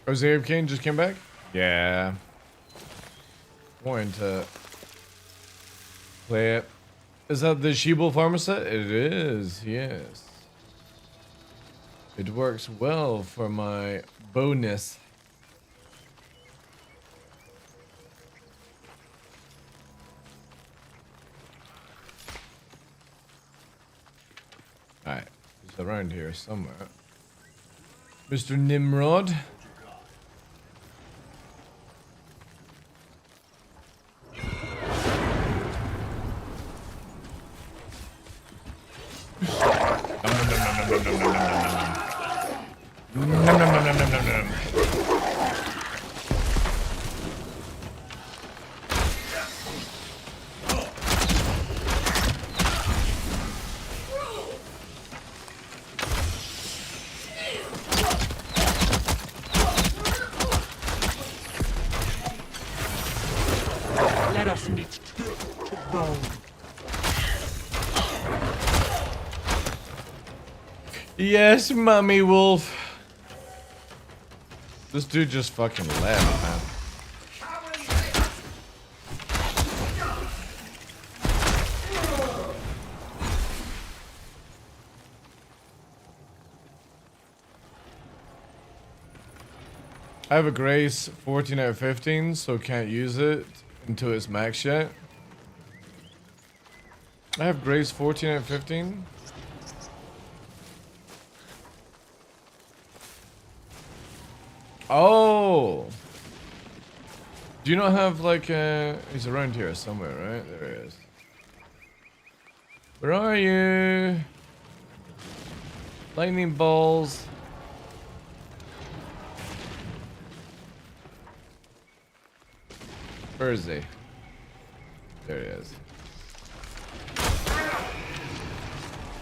Jose Kane just came back? Yeah. Wanting to play it. Is that the Sheeple Farmer set? It is, yes. It works well for my bonus. Alright, it's around here somewhere. Mr. Nimrod. Let us meet the bone. Yes, Mummy Wolf. This dude just fucking left, man. I have a Grace 14 out of 15, so can't use it until it's max yet. I have Grace 14 out of 15. Oh! Do you not have like he's around here somewhere, right? There he is. Where are you? Lightning balls. Where is he? There he is.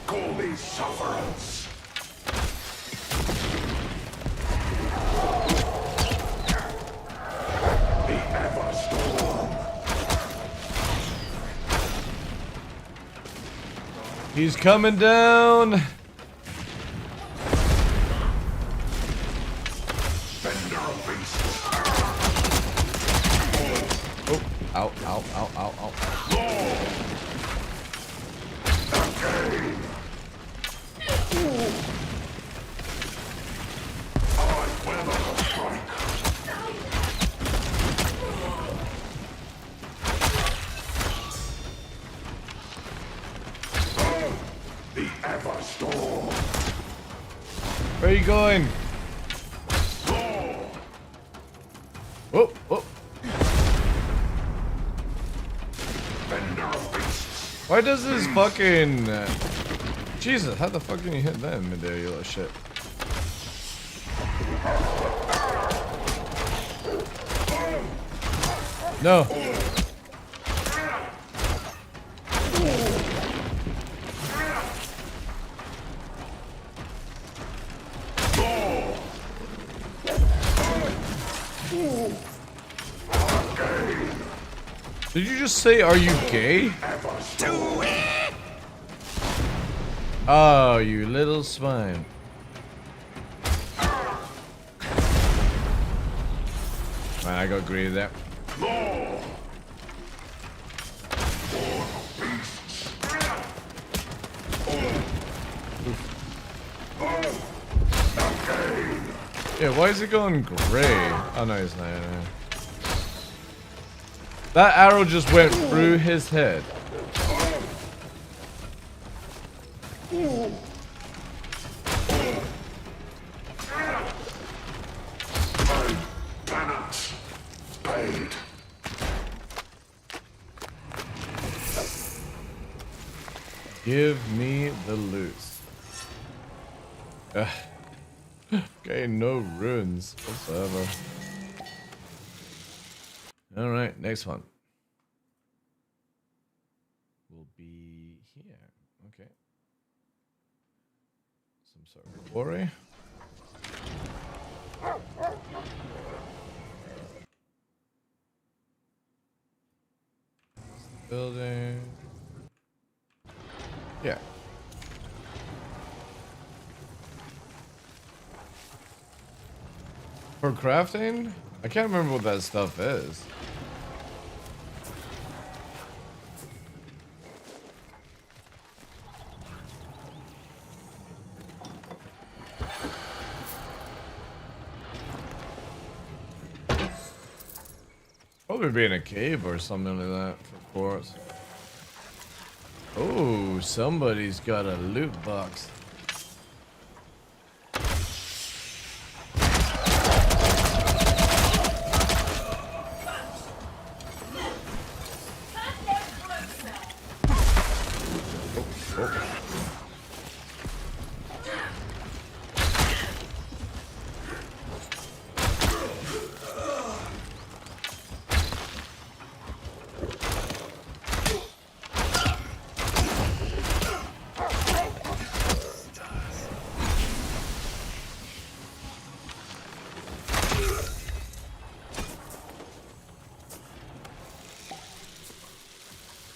Call me sufferance. He's coming down. Oh, ow, ow, ow, ow, ow. Where are you going? Oh, oh. Why does this fucking... Jesus, how the fuck can you hit that in midair, you little shit? No. Did you just say, are you gay? Oh, you little swine. Man, I got greedy there. Yeah, why is it going gray? Oh no, it's not. No. That arrow just went through his head. Give me the loot. Okay, no runes whatsoever. Alright, next one. Will be here. Okay. Some sort of quarry. Building. Yeah. For crafting? I can't remember what that stuff is. Probably be in a cave or something like that for quartz. Oh, somebody's got a loot box.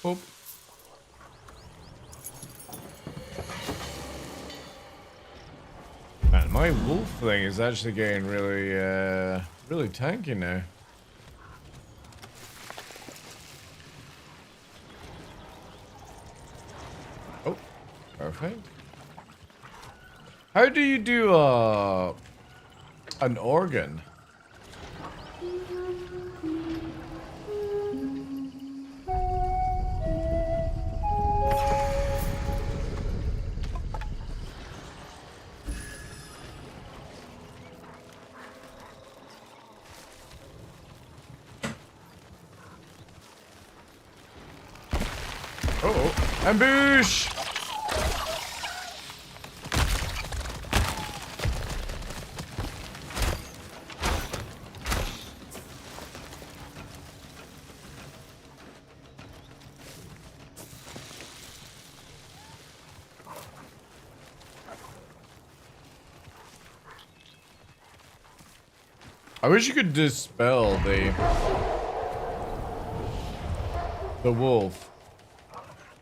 Oh. Man, my wolf thing is actually getting really, really tanky now. Oh, perfect. How do you do, an organ? Uh-oh. Ambush! I wish you could dispel the wolf,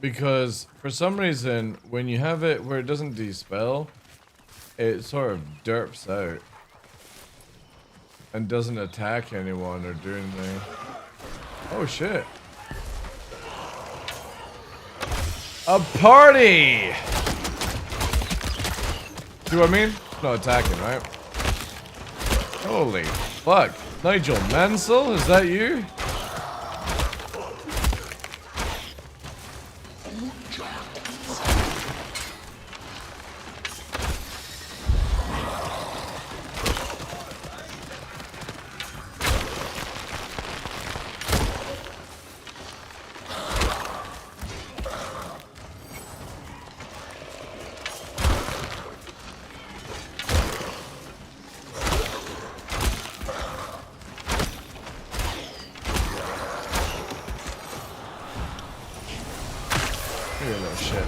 because for some reason when you have it where it doesn't dispel, it sort of derps out and doesn't attack anyone or do anything. Oh shit. A party! See what I mean? No attacking, right? Holy fuck. Nigel Mansell, is that you? You're a little shit.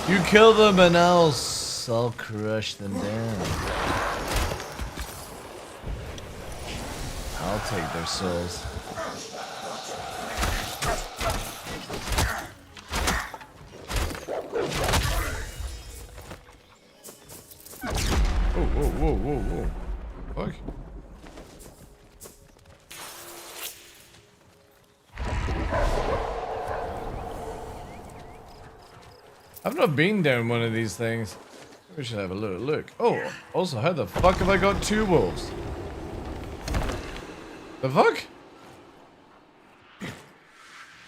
You kill them and I'll crush them down. I'll take their souls. Whoa. Fuck. I've not been down one of these things. We should have a little look. Oh, also, how the fuck have I got 2 wolves? The fuck?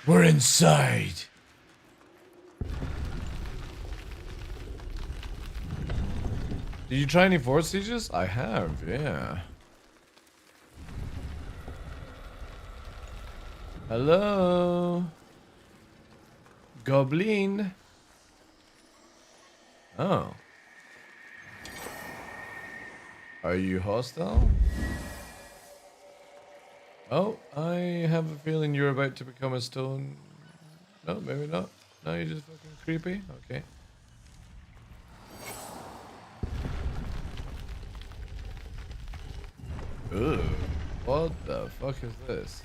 We're inside. Did you try any Force Sieges? I have, yeah. Hello? Goblin? Oh. Are you hostile? Oh, I have a feeling you're about to become a stone. No, maybe not. No, you're just fucking creepy? Okay. Ooh, what the fuck is this?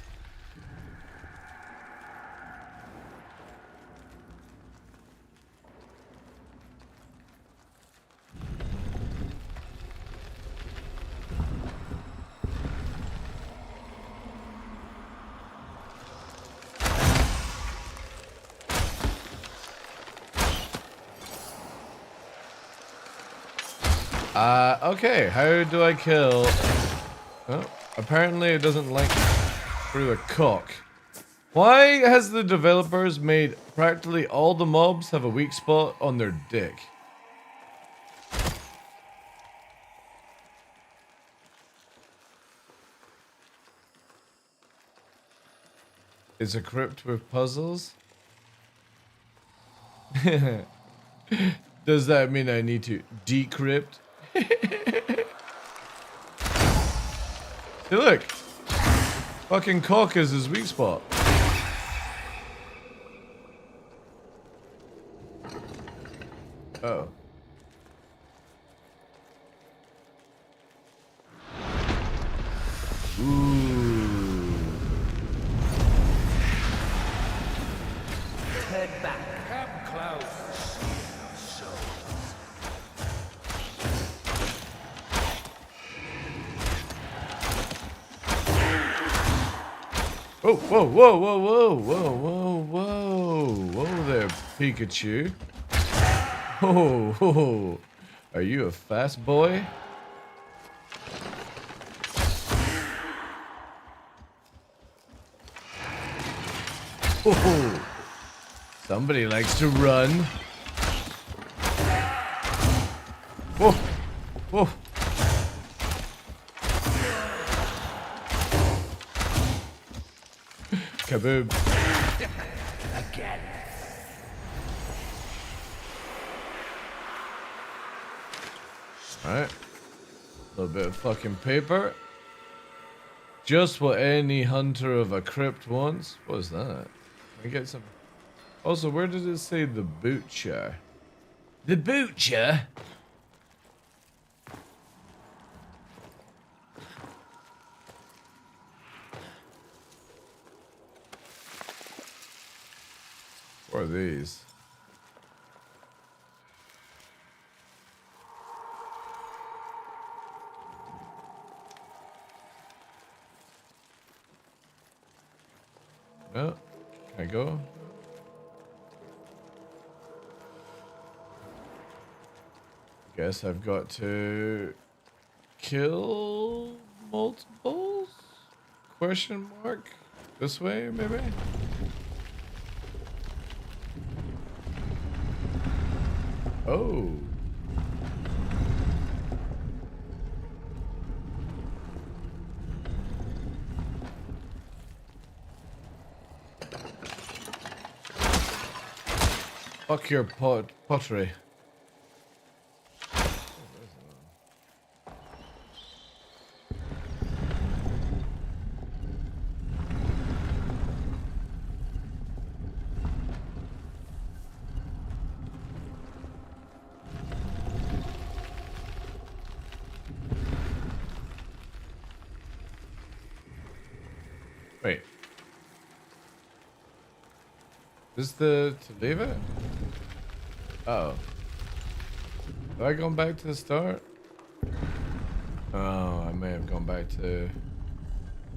Okay, how do I kill? Oh, apparently it doesn't link through the cock. Why has the developers made practically all the mobs have a weak spot on their dick? Is a crypt with puzzles? Does that mean I need to decrypt? Hey, look! Fucking cock is his weak spot. Oh. Ooh. Head back. Come close. Oh, whoa, whoa, whoa, whoa, whoa, whoa, whoa, whoa there, Pikachu. Oh, oh, are you a fast boy? Oh, somebody likes to run. Whoa, whoa. Kaboom. Again. Alright. A little bit of fucking paper. Just what any hunter of a crypt wants. What is that? Can I get some? Also, where did it say the butcher? The butcher? What are these? No. Can I go? Guess I've got to kill multiples? Question mark? This way, maybe? Oh. Fuck your pottery. Wait. Is the to leave it? Oh. Have I gone back to the start? Oh, I may have gone back to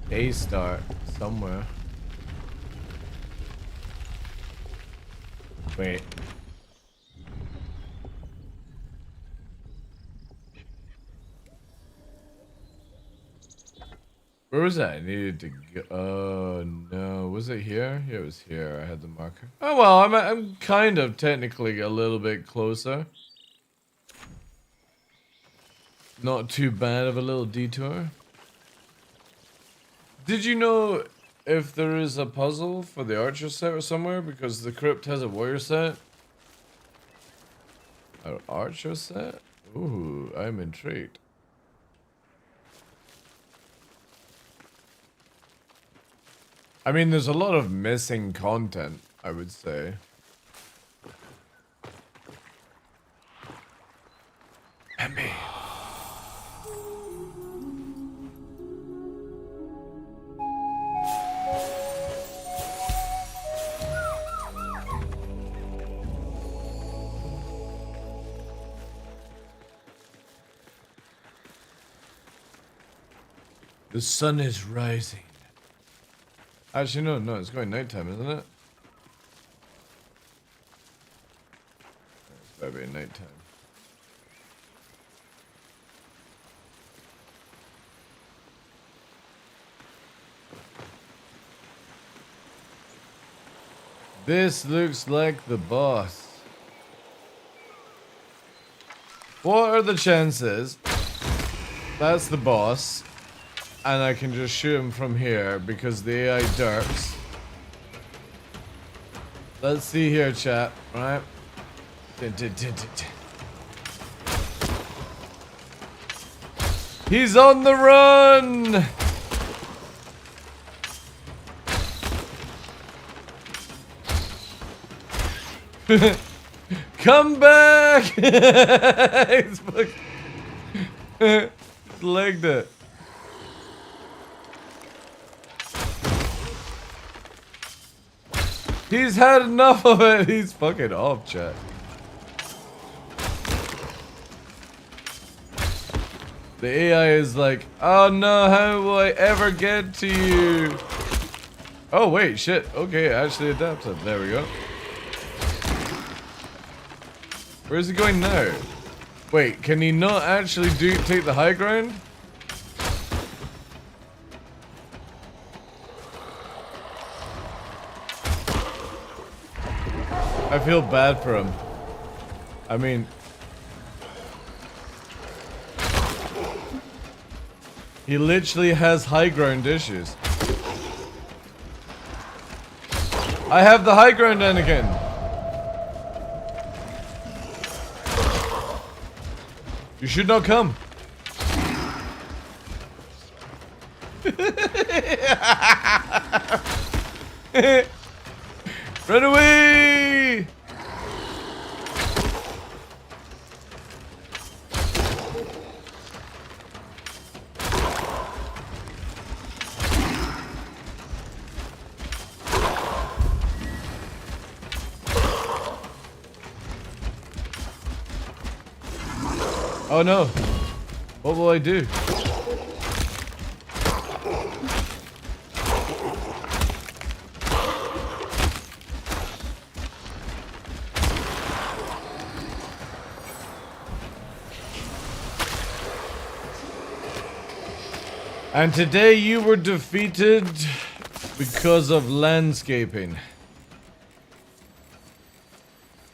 a start somewhere. Where was that? I needed to go. Oh no, was it here? Yeah, it was here. I had the marker. Oh well, I'm kind of technically a little bit closer. Not too bad of a little detour. Did you know if there is a puzzle for the archer set or somewhere? Because the crypt has a warrior set. An archer set? Ooh, I'm intrigued. I mean, there's a lot of missing content, I would say. Emmy. The sun is rising. Actually, no, it's going nighttime, isn't it? It's gotta be nighttime. This looks like the boss. What are the chances that's the boss and I can just shoot him from here because the AI darks? Let's see here, chat, right? He's on the run! Come back! He's legged it. He's had enough of it. He's fucking off, chat. The AI is like, oh no, how will I ever get to you? Oh wait, shit. Okay, actually adapted. There we go. Where's he going now? Wait, can he not actually take the high ground? I feel bad for him. I mean, he literally has high ground issues. I have the high ground, Anakin. You should not come. Run away! Oh no. What will I do? And today you were defeated because of landscaping.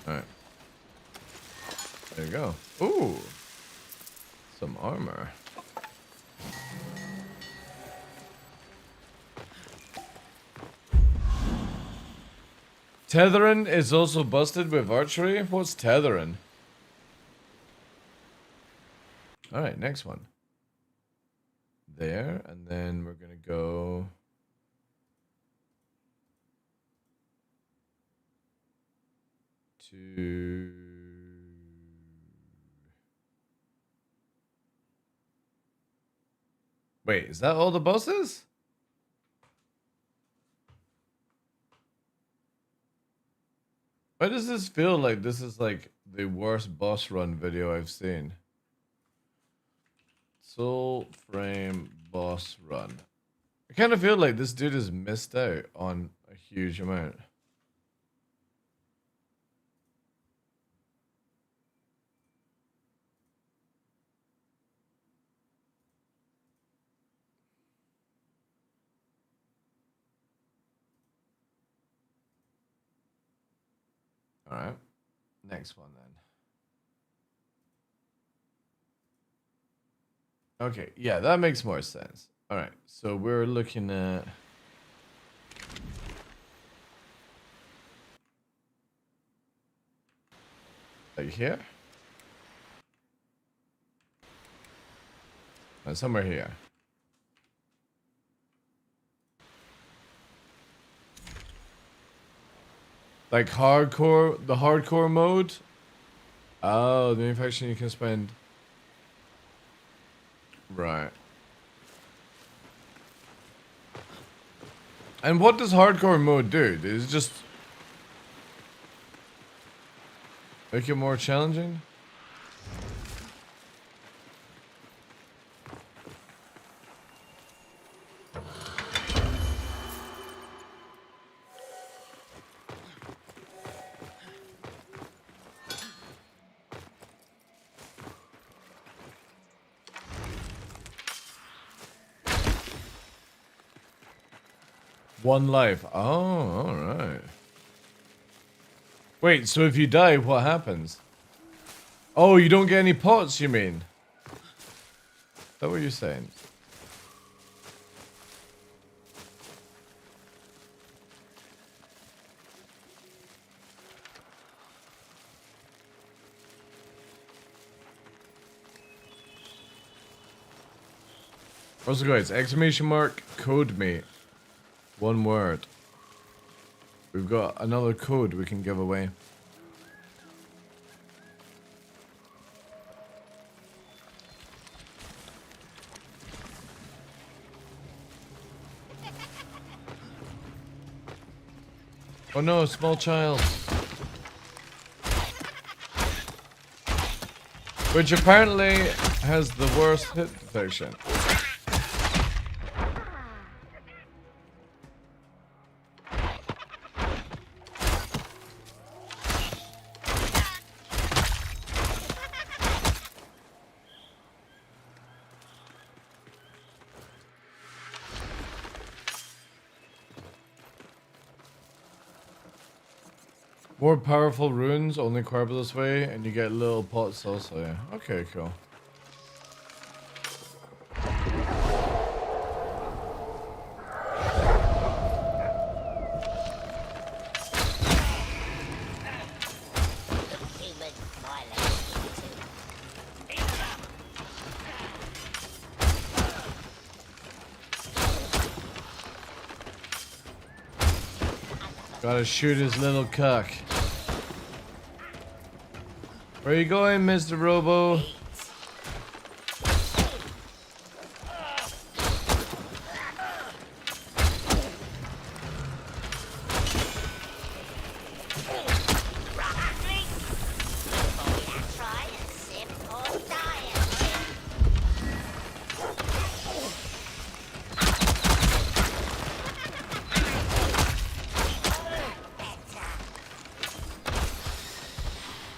Alright. There you go. Ooh. Some armor. Tethering is also busted with archery? What's tethering? Alright, next one. There, and then we're gonna go to wait, is that all the bosses? Why does this feel like this is like the worst boss run video I've seen? Soul Frame boss run. I kind of feel like this dude has missed out on a huge amount. Alright. Next one then. Okay, yeah, that makes more sense. Alright, so we're looking at... like here? Somewhere here. Like hardcore, the hardcore mode? Oh, the manufacturing you can spend. Right. And what does hardcore mode do? Does it just make it more challenging? One life. Oh, alright. Wait, so if you die, what happens? Oh, you don't get any pots, you mean? Is that what you're saying? Also guys, exclamation mark, code me. One word. We've got another code we can give away. Oh no, small child. Which apparently has the worst hit detection. More powerful runes only acquirable this way, and you get little pots also, yeah. Okay, cool. Gotta shoot his little cock. Where you going, Mr. Robo?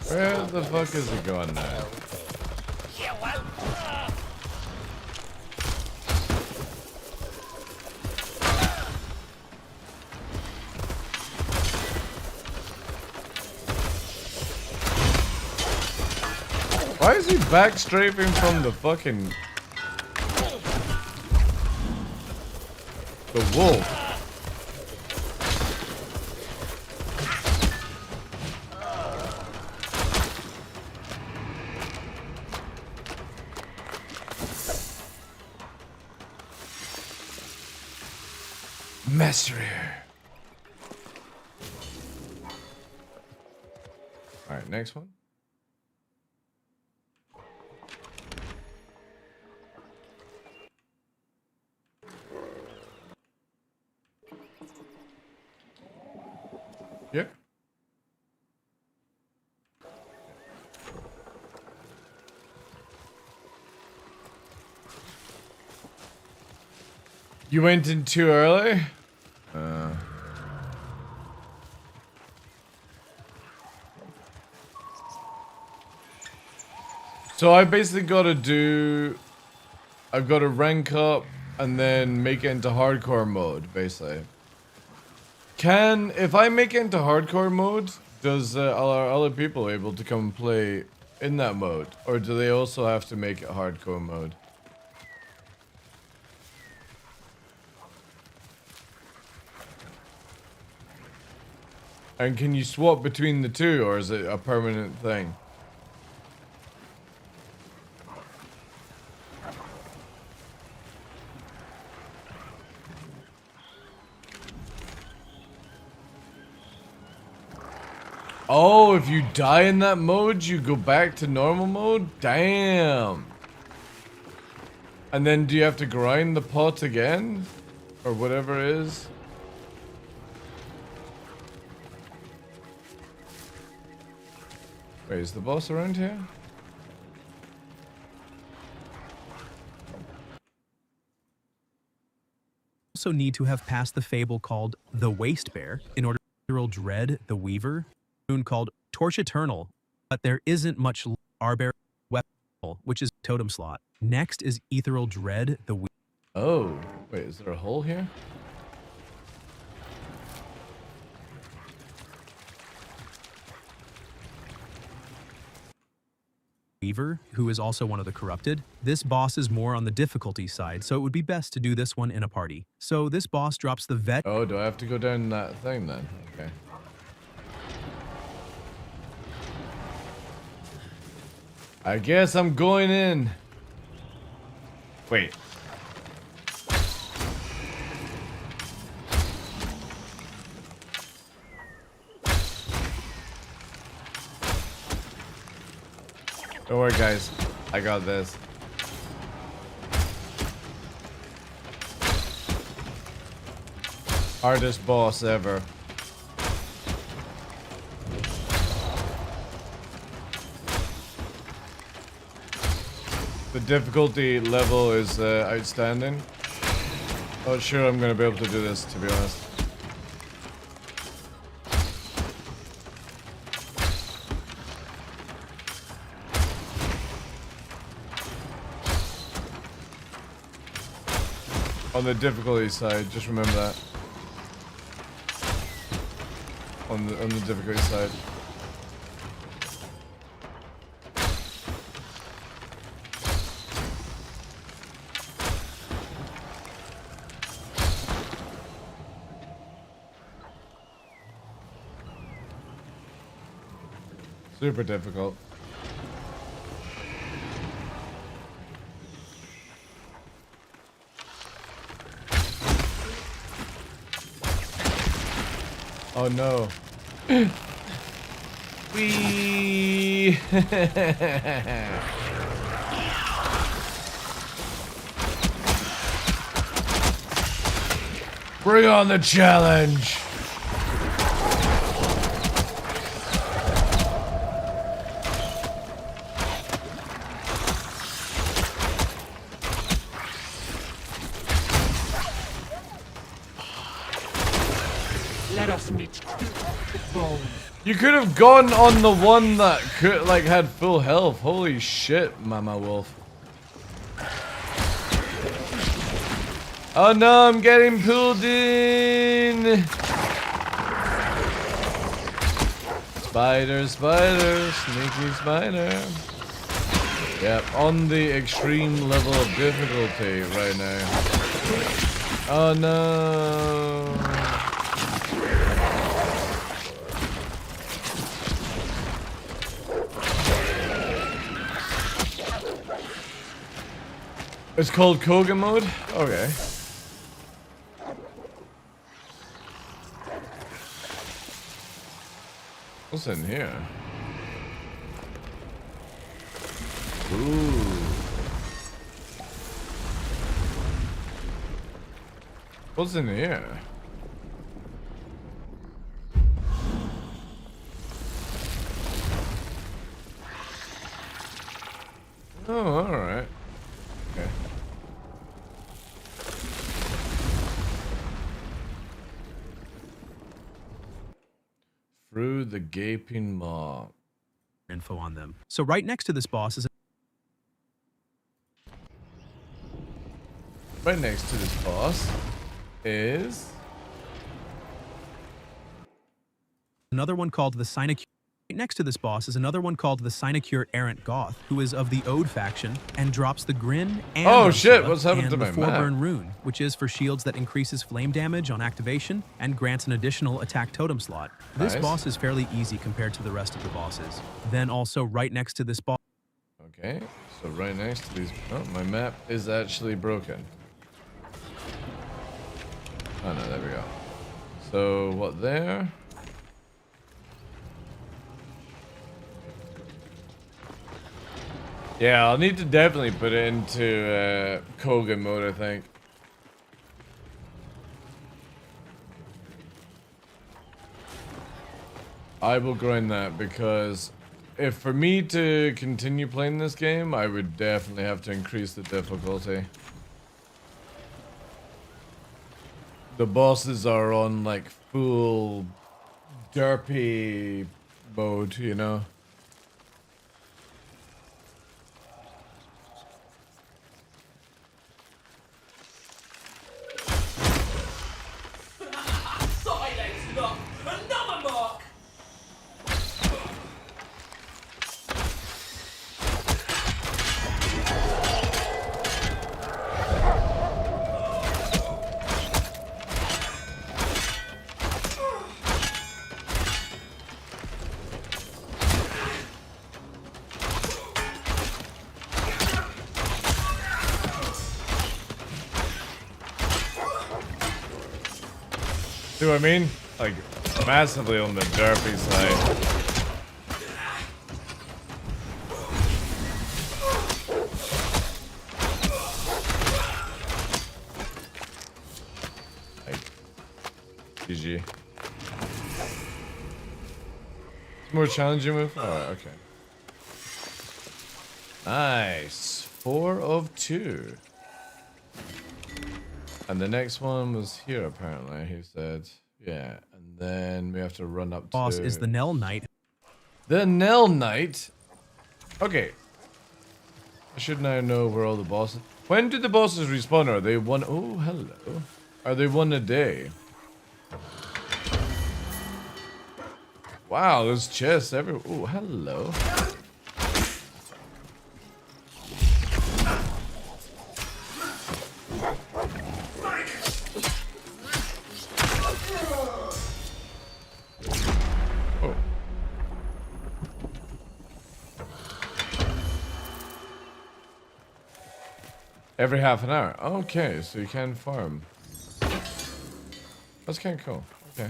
Where the fuck is it going now? Why is he backstrafing from the fucking... the wolf? Messenger. Alright, next one. Yeah. You went in too early? So I basically gotta do... I've got to rank up and then make it into hardcore mode, basically. If I make it into hardcore mode, Are other people able to come and play in that mode, or do they also have to make it hardcore mode? And can you swap between the two, or is it a permanent thing? Oh, if you die in that mode, you go back to normal mode? Damn. And then do you have to grind the pot again? Or whatever it is? Wait, is the boss around here? Also need to have passed the fable called the Waste Bear in order to dread the Weaver, called Torch Eternal, but there isn't much Arbear weapon, which is totem slot. Next is Ethereal Dread the Weaver. Oh, wait, is there a hole here? Weaver, who is also one of the corrupted. This boss is more on the difficulty side, so it would be best to do this one in a party. So this boss drops the vet. Oh, do I have to go down that thing then? Okay. I guess I'm going in. Wait. Don't worry, guys. I got this. Hardest boss ever. The difficulty level is outstanding. Not sure I'm gonna be able to do this, to be honest. On the difficulty side, just remember that. On the difficulty side. Super difficult. Oh no. Wee. Bring on the challenge. Let us meet. You could have gone on the one that could, like, had full health. Holy shit, Mama Wolf. Oh no, I'm getting pulled in. Spider, spider, sneaky spider. Yep, on the extreme level of difficulty right now. Oh no. It's called Koga mode? Okay. What's in here? Ooh. What's in here? Oh, alright. Okay. Through the gaping maw. Info on them. So right next to this boss is right next to this boss is another one called the Sinecure. Right next to this boss is another one called the Sinecure Errant Goth, who is of the Ode faction and drops the Grin and Oh shit, Ursula what's happened and to the my Foreburn map? Rune, which is for shields that increases flame damage on activation and grants an additional attack totem slot. This Nice. boss is fairly easy compared to the rest of the bosses. Then also right next to this boss. Okay, so right next to these. Oh, my map is actually broken. Oh no, there we go. So what there? Yeah, I'll need to definitely put it into Kogan mode, I think. I will grind that because if for me to continue playing this game, I would definitely have to increase the difficulty. The bosses are on like full derpy mode, you know? See what I mean? Like, massively on the derpy side. Like, GG. It's more challenging move? Oh, okay. Nice. 4 of 2. And the next one was here, apparently, he said. Yeah, and then we have to run up to... Boss is the Nell Knight. The Nell Knight? Okay. I should now know where all the bosses... When do the bosses respawn? Are they one... Oh, hello. Are they one a day? Wow, there's chests everywhere. Oh, hello. Every half an hour. Okay, so you can farm. That's kind of cool. Okay.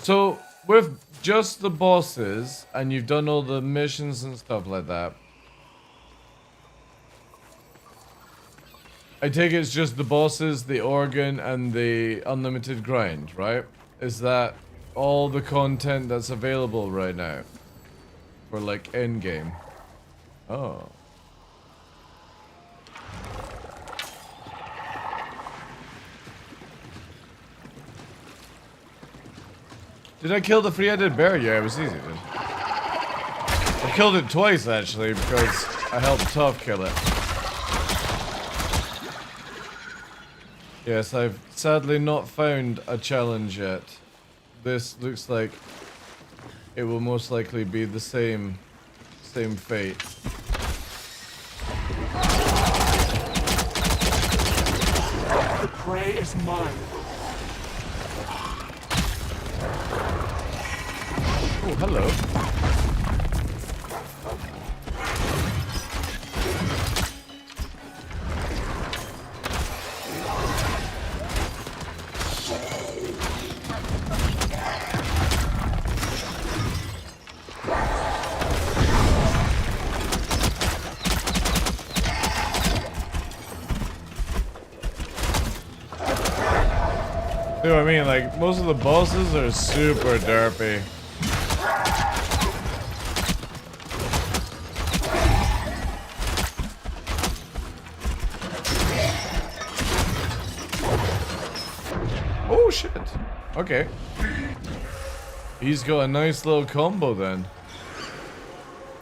So, with just the bosses, and you've done all the missions and stuff like that, I take it it's just the bosses, the organ, and the unlimited grind, right? Is that all the content that's available right now? For like endgame? Oh. Did I kill the three-headed bear? Yeah, it was easy, dude. I killed it twice, actually, because I helped Tough kill it. Yes, I've sadly not found a challenge yet. This looks like it will most likely be the same fate. The prey is mine. Oh, hello. See what I mean? Like, most of the bosses are super derpy. Oh shit. Okay. He's got a nice little combo then.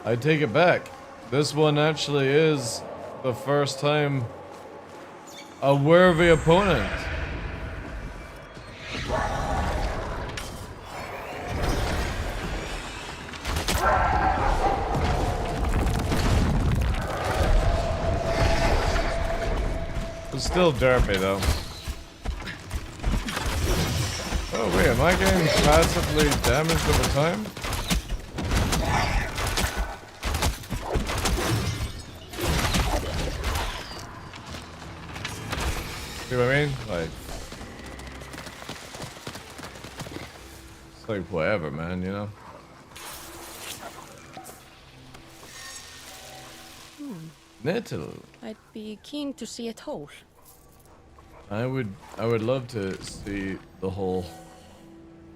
I take it back. This one actually is the first time A worthy opponent. It's still derpy though. Oh wait, am I getting passively damaged over time? See what I mean? Like, it's like whatever, man, you know? Nettle. I'd be keen to see it whole. I would love to see the whole.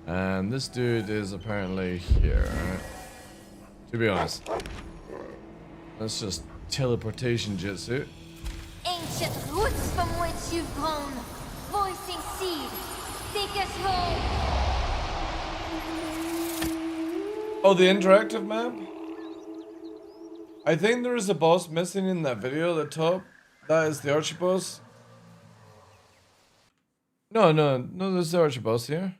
And this dude is apparently here, right? To be honest. That's just teleportation jutsu. Ancient roots from which you've grown, voicing seed, take us home. Oh, the interactive map? I think there is a boss missing in that video at the top. That is the Archie boss. No, there's the Archie boss here.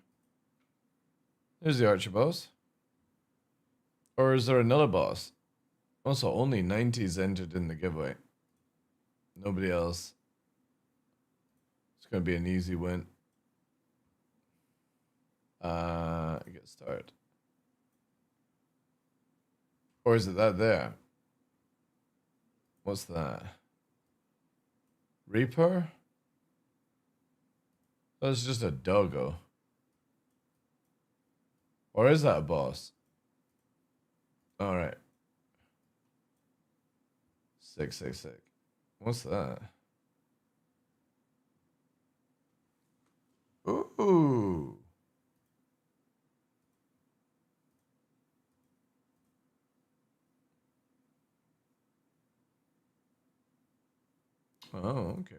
There's the Archie boss. Or is there another boss? Also, only 90s entered in the giveaway. Nobody else. It's gonna be an easy win. Get started. Or is it that there? What's that? Reaper? That's just a doggo. Or is that a boss? Alright. Sick. What's that? Ooh. Oh, okay.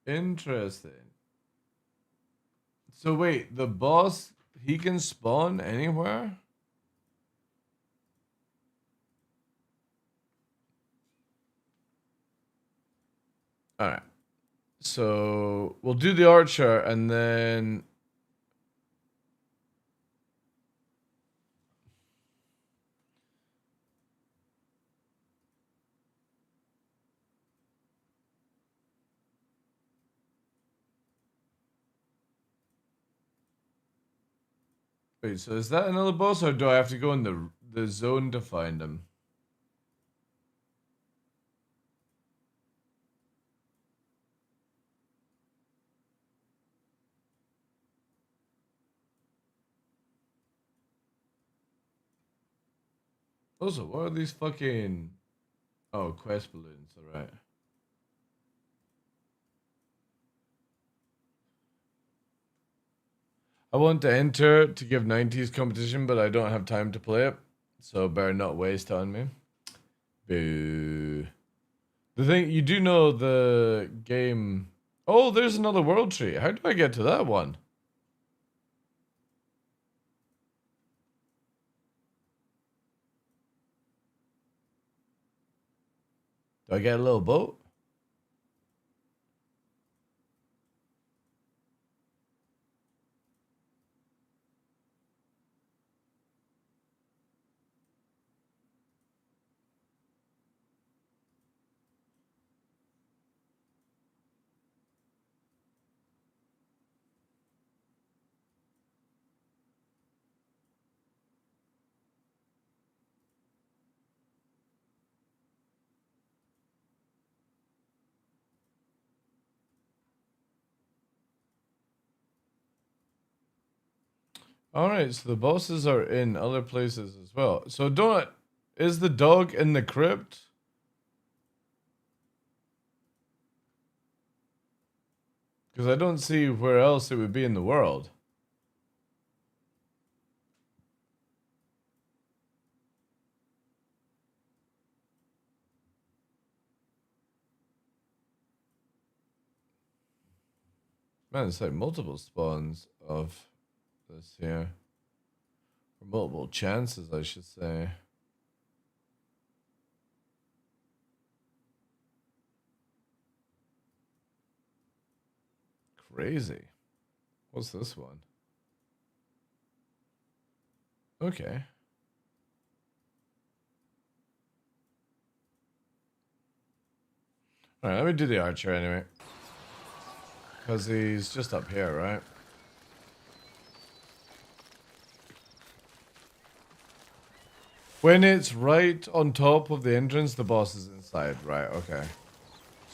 Interesting. So wait, the boss, he can spawn anywhere? Alright. So we'll do the archer and then... Wait, so is that another boss or do I have to go in the zone to find him? Also, what are these fucking... Oh, quest balloons, alright. I want to enter to give 90s competition, but I don't have time to play it. So better not waste on me. Boo. The thing, you do know the game... Oh, there's another world tree. How do I get to that one? Do I get a little boat? Alright, so the bosses are in other places as well. So don't... Is the dog in the crypt? Because I don't see where else it would be in the world. Man, it's like multiple spawns of this here. Or multiple chances, I should say. Crazy. What's this one? Okay. Alright, let me do the archer anyway. Because he's just up here, right? When it's right on top of the entrance, the boss is inside. Right, okay.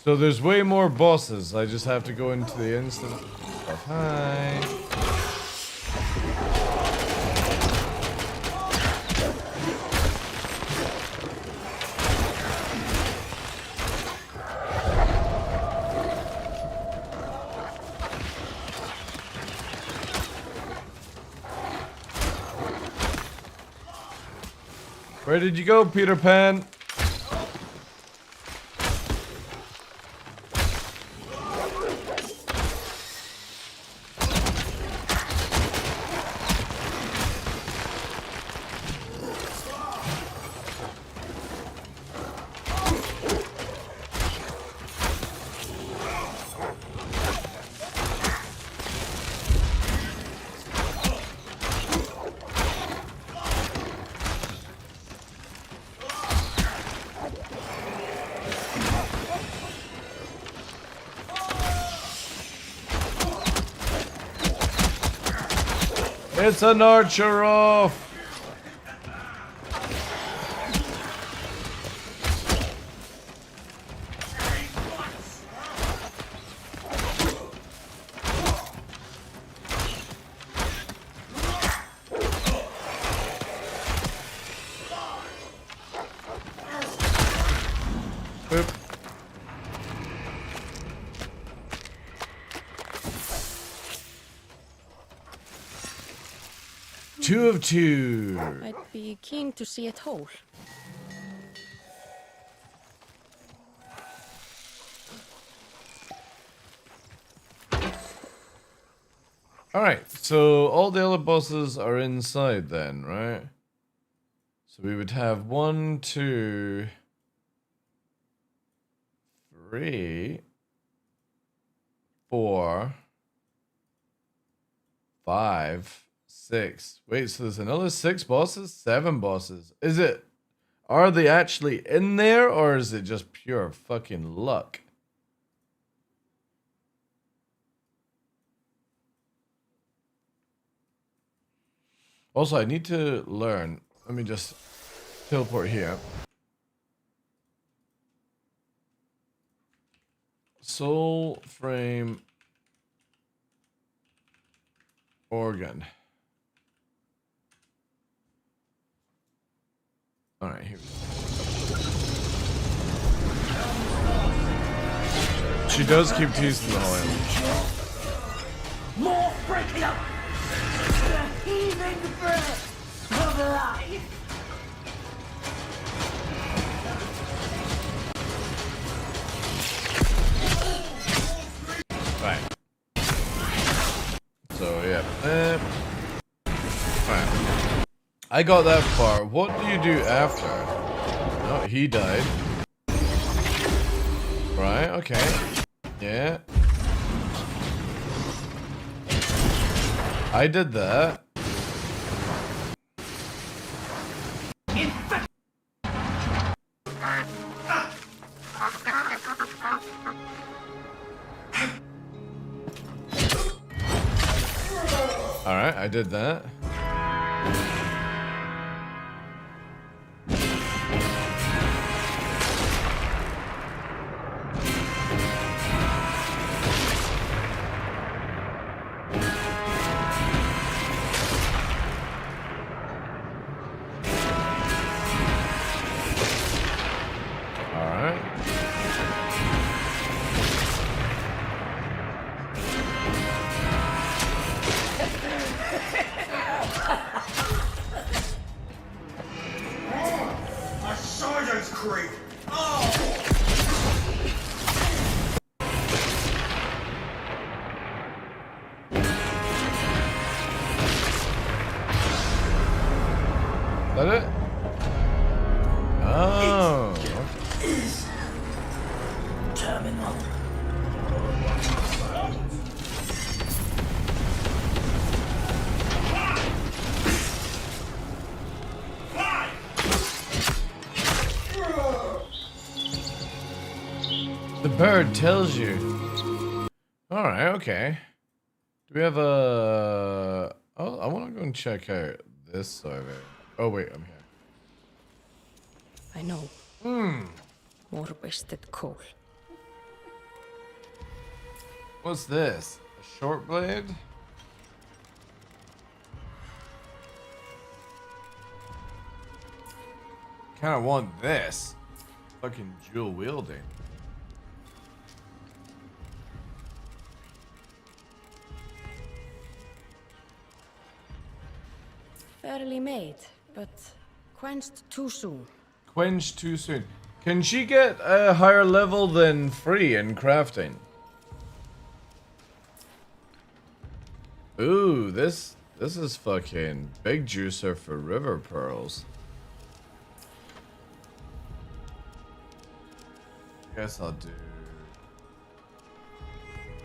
So there's way more bosses. I just have to go into the instant stuff. Hi. Where did you go, Peter Pan? It's an archer off. Boop. Two of two. I'd be keen to see it whole. Alright, so all the other bosses are inside then, right? So we would have 1, 2, 3, 4, 5, 6. Wait, so there's another 6 bosses? 7 bosses. Are they actually in there, or is it just pure fucking luck? Also, I need to learn. Let me just teleport here. Soul frame organ. Alright, here we go. She does keep teasing the whole More breaking up! The heaving breath of life! Right. So, yeah. Right. I got that far. What do you do after? Oh, he died. Right, okay. Yeah. I did that. Alright, I did that. The bird tells you. Alright, okay. Do we have a... Oh, I want to go and check out this survey. Oh, wait, I'm here. I know. Hmm. More wasted coal. What's this? A short blade? Kinda want this. Fucking dual wielding. Fairly made, but quenched too soon. Quenched too soon. Can she get a higher level than free in crafting? Ooh, this is fucking big juicer for river pearls. Guess I'll do...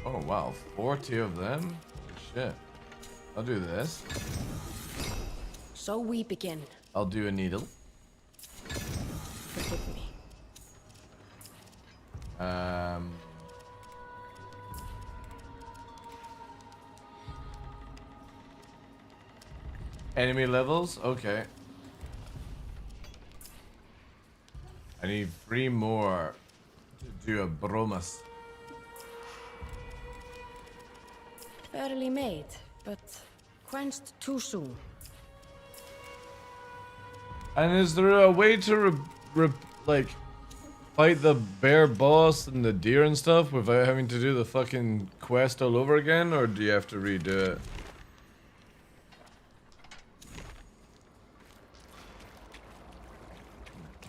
Oh wow, 40 of them? Holy shit. I'll do this. So we begin. I'll do a needle. Forgive me. Enemy levels? Okay. I need 3 more to do a bromus. Fairly made, but quenched too soon. And is there a way to like fight the bear boss and the deer and stuff without having to do the fucking quest all over again, or do you have to redo it?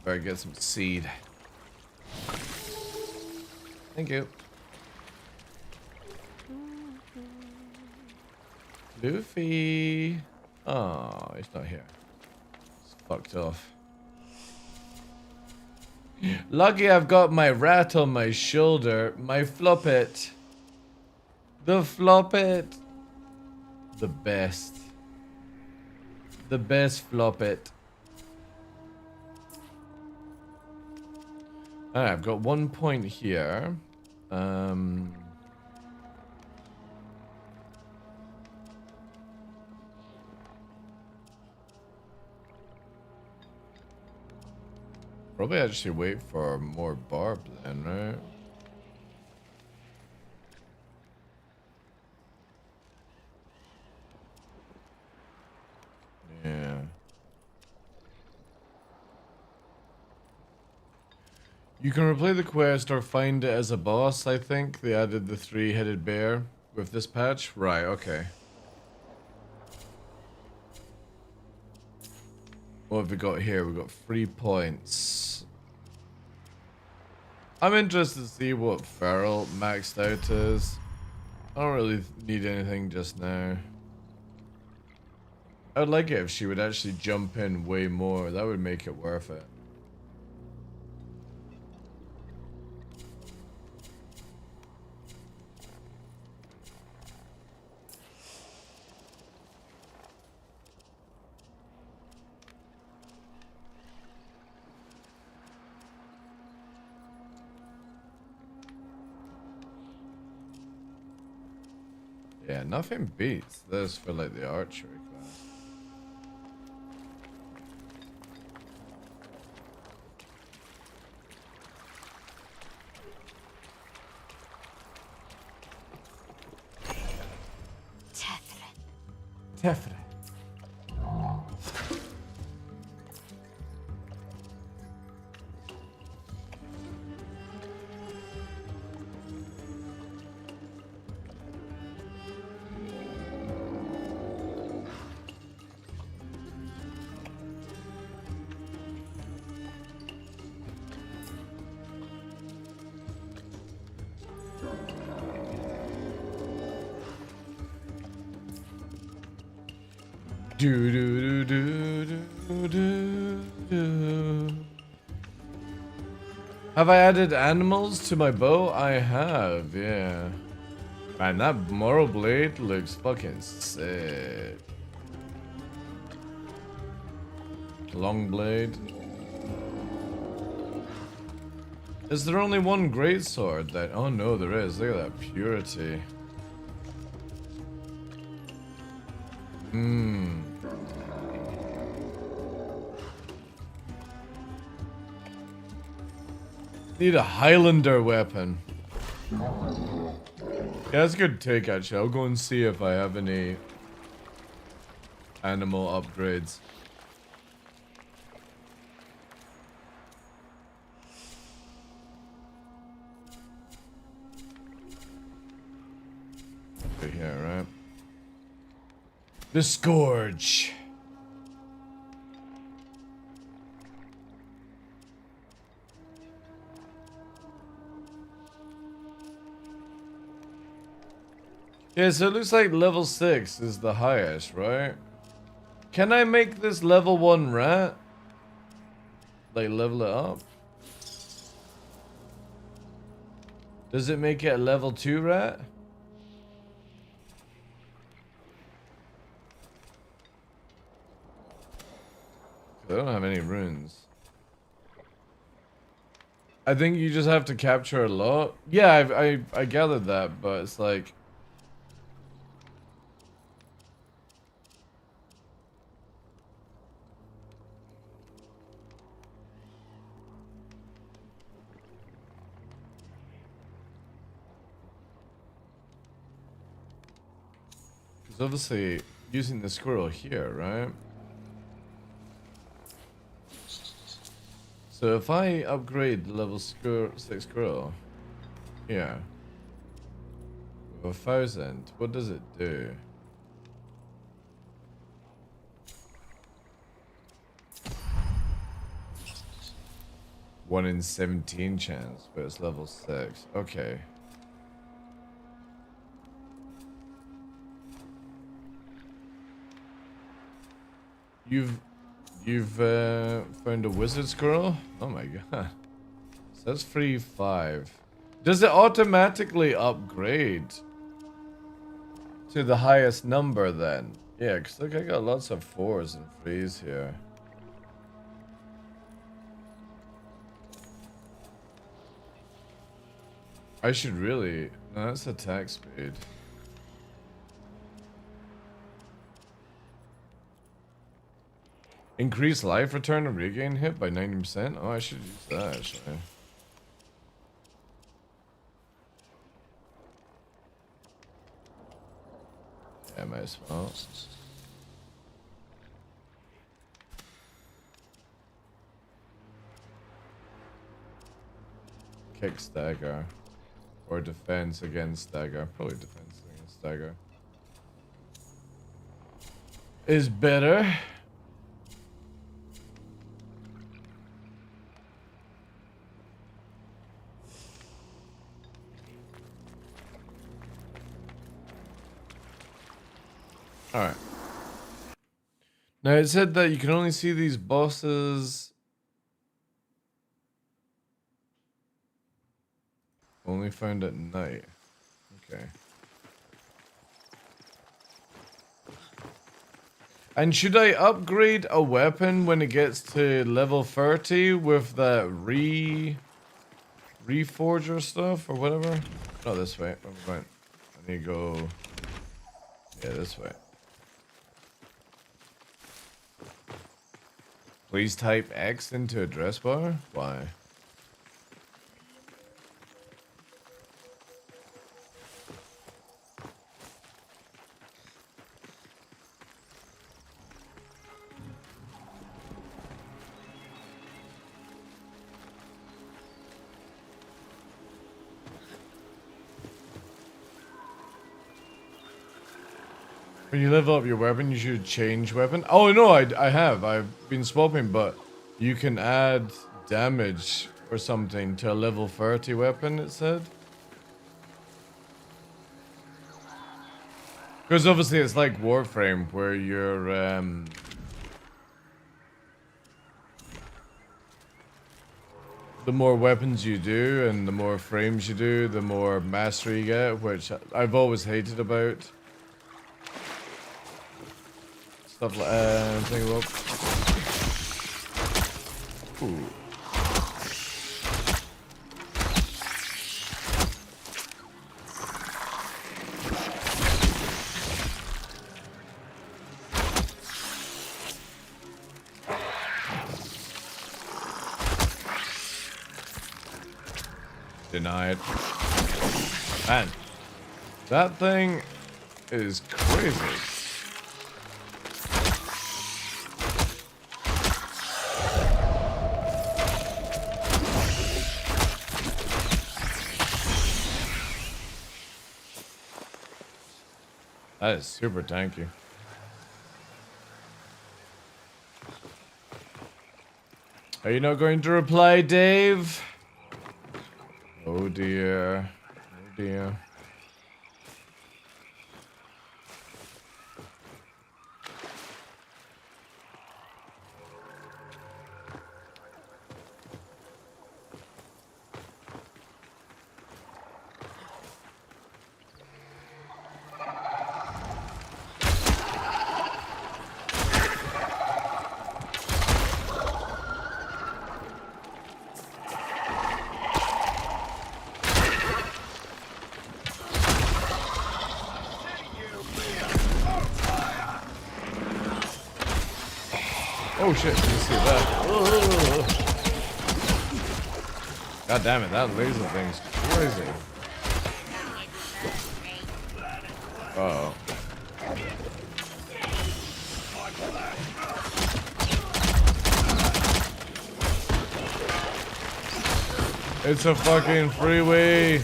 Better get some seed. Thank you. Luffy. Oh, he's not here. He's fucked off. Lucky I've got my rat on my shoulder. My floppet. The floppet. The best. The best floppet. Alright, I've got 1 point here. Probably actually wait for more barb then, right? Yeah. You can replay the quest or find it as a boss, I think. They added the 3-headed bear with this patch. Right, okay. What have we got here? We've got 3 points. I'm interested to see what Feral maxed out is. I don't really need anything just now. I would like it if she would actually jump in way more. That would make it worth it. Yeah, nothing beats this for like the archery class. Tefre. Do do do do do do do. Have I added animals to my bow? I have, yeah. Man, that moral blade looks fucking sick. Long blade. Is there only one greatsword that... Oh no, there is. Look at that purity. Need a Highlander weapon. Yeah, that's a good take actually. I'll go and see if I have any animal upgrades. Right here, right? The Scourge. Yeah, so it looks like level 6 is the highest, right? Can I make this level 1 rat? Like level it up? Does it make it a level 2 rat? I don't have any runes. I think you just have to capture a lot. Yeah, I gathered that, but it's like... Because obviously, using the squirrel here, right? So if I upgrade the level 6 squirrel, here, with 1,000, what does it do? One in 17 chance, but it's level 6. Okay. You've found a wizard squirrel? Oh my god. So that's 3-5. Does it automatically upgrade to the highest number then? Yeah, because look, I got lots of 4s and 3s here. I should really... No, that's attack speed. Increase life return and regain hit by 90%? Oh, I should use that actually. Yeah, might as well. Kick stagger. Or defense against stagger. Probably defense against stagger. Is better. Alright. Now it said that you can only see these bosses only found at night. Okay. And should I upgrade a weapon when it gets to level 30 with that reforger stuff or whatever? No, this way. Right. I need to go. Yeah, this way. Please type X into address bar? Why? When you level up your weapon, you should change weapon. Oh no, I have. I've been swapping, but you can add damage or something to a level 30 weapon, it said. Because obviously it's like Warframe, where you're the more weapons you do and the more frames you do, the more mastery you get, which I've always hated about stuff like thing up. Ooh. Denied. Man, that thing is crazy. That is super tanky. Are you not going to reply, Dave? Oh dear. Oh dear. Oh shit, did you see that? Oh. God damn it, that laser thing's crazy. Uh-oh. It's a fucking freeway.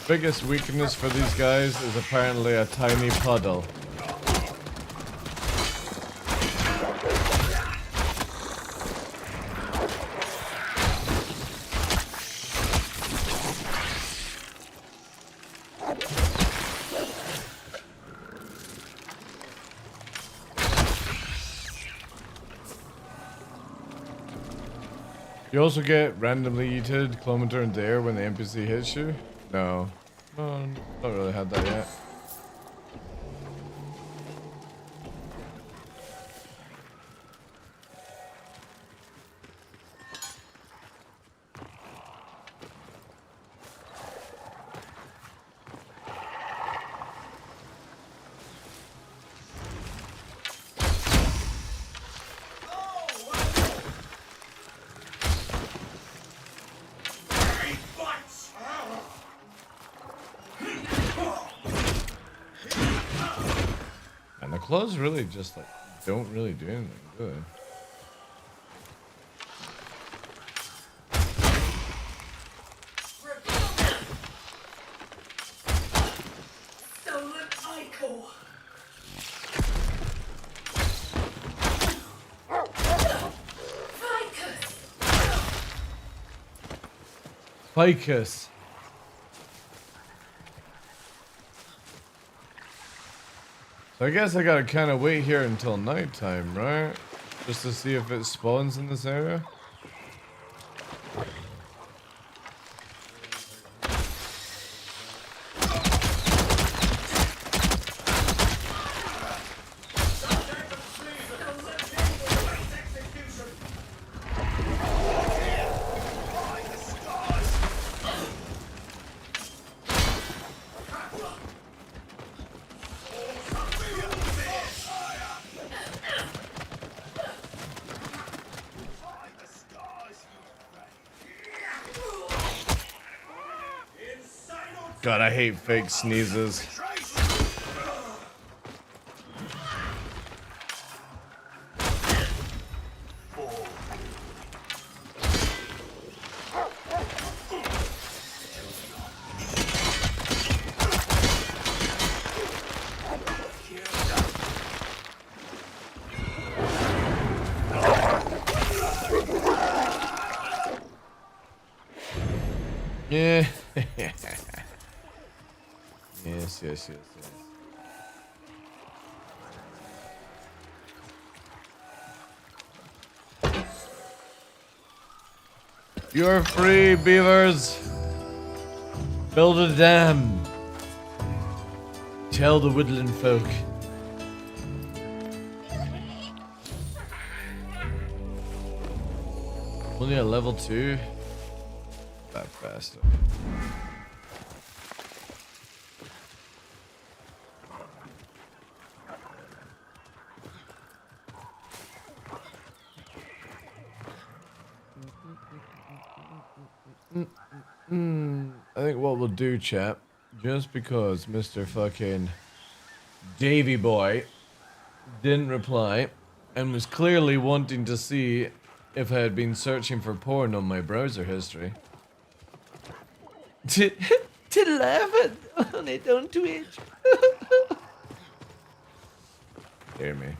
Biggest weakness for these guys is apparently a tiny puddle. You also get randomly yeeted kilometer in the air when the NPC hits you? No. No, not really had that yet. And the claws really just like don't really do anything, do they? Ficus. So I guess I gotta kind of wait here until nighttime, right? Just to see if it spawns in this area. God, I hate fake sneezes. Yeah. Yes. You're free, beavers. Build a dam. Tell the woodland folk. Only at level 2? That bastard. I think what we'll do, chap, just because Mr. fucking Davy Boy didn't reply and was clearly wanting to see if I had been searching for porn on my browser history. To laugh on it on Twitch. Hear me.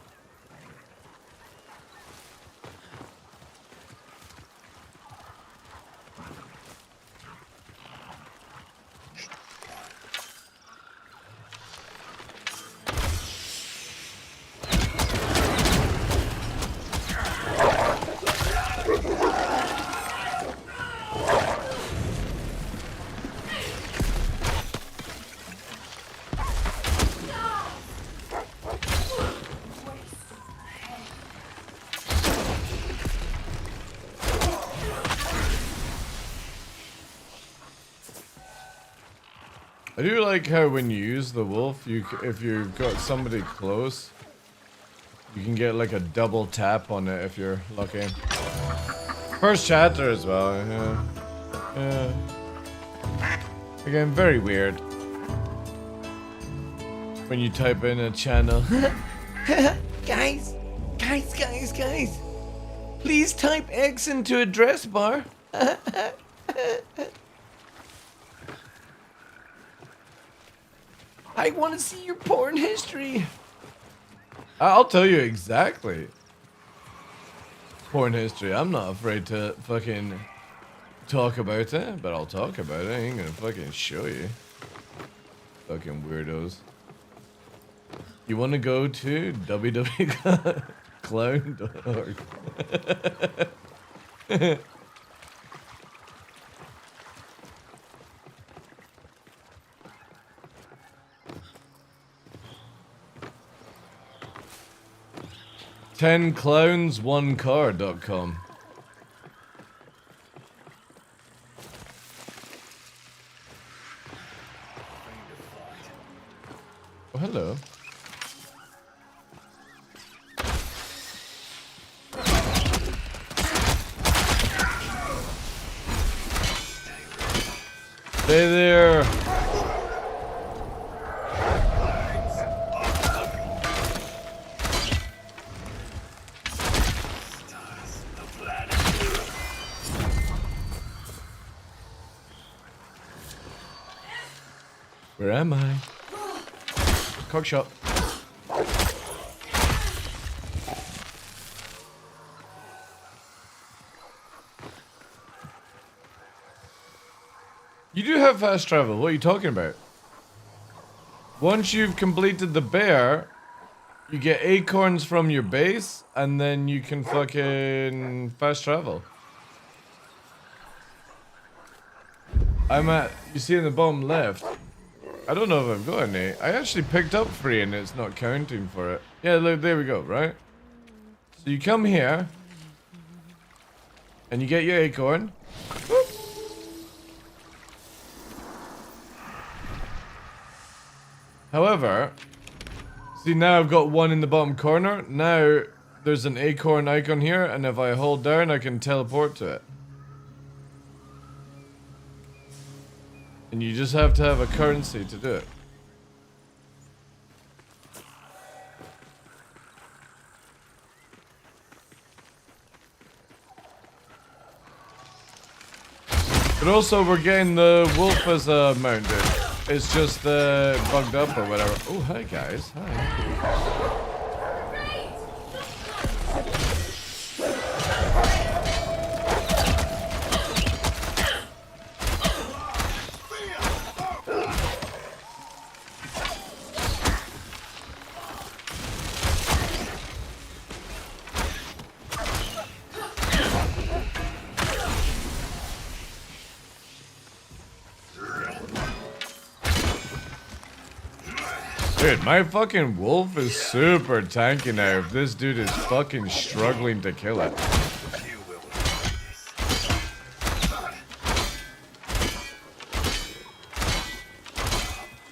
I do like how when you use the wolf, if you've got somebody close, you can get like a double tap on it if you're lucky. First chatter as well, yeah. Again, very weird. When you type in a channel. Guys! Please type X into address bar. I want to see your porn history. I'll tell you exactly. Porn history. I'm not afraid to fucking talk about it, but I'll talk about it. I ain't gonna fucking show you. Fucking weirdos. You want to go to www.clown.org. 10clowns1car.com. Oh, hello. Stay there. Where am I? Cock shot. You do have fast travel. What are you talking about? Once you've completed the bear, you get acorns from your base, and then you can fucking fast travel. I'm at, you see in the bottom left, I don't know if I've got any. I actually picked up 3 and it's not counting for it. Yeah, look, there we go, right? So you come here, and you get your acorn. Whoop. However, see now I've got 1 in the bottom corner. Now there's an acorn icon here, and if I hold down, I can teleport to it. And you just have to have a currency to do it. But also we're getting the wolf as a mounted. It's just bugged up or whatever. Oh, hi guys. Hi. Dude, my fucking wolf is super tanky now if this dude is fucking struggling to kill it.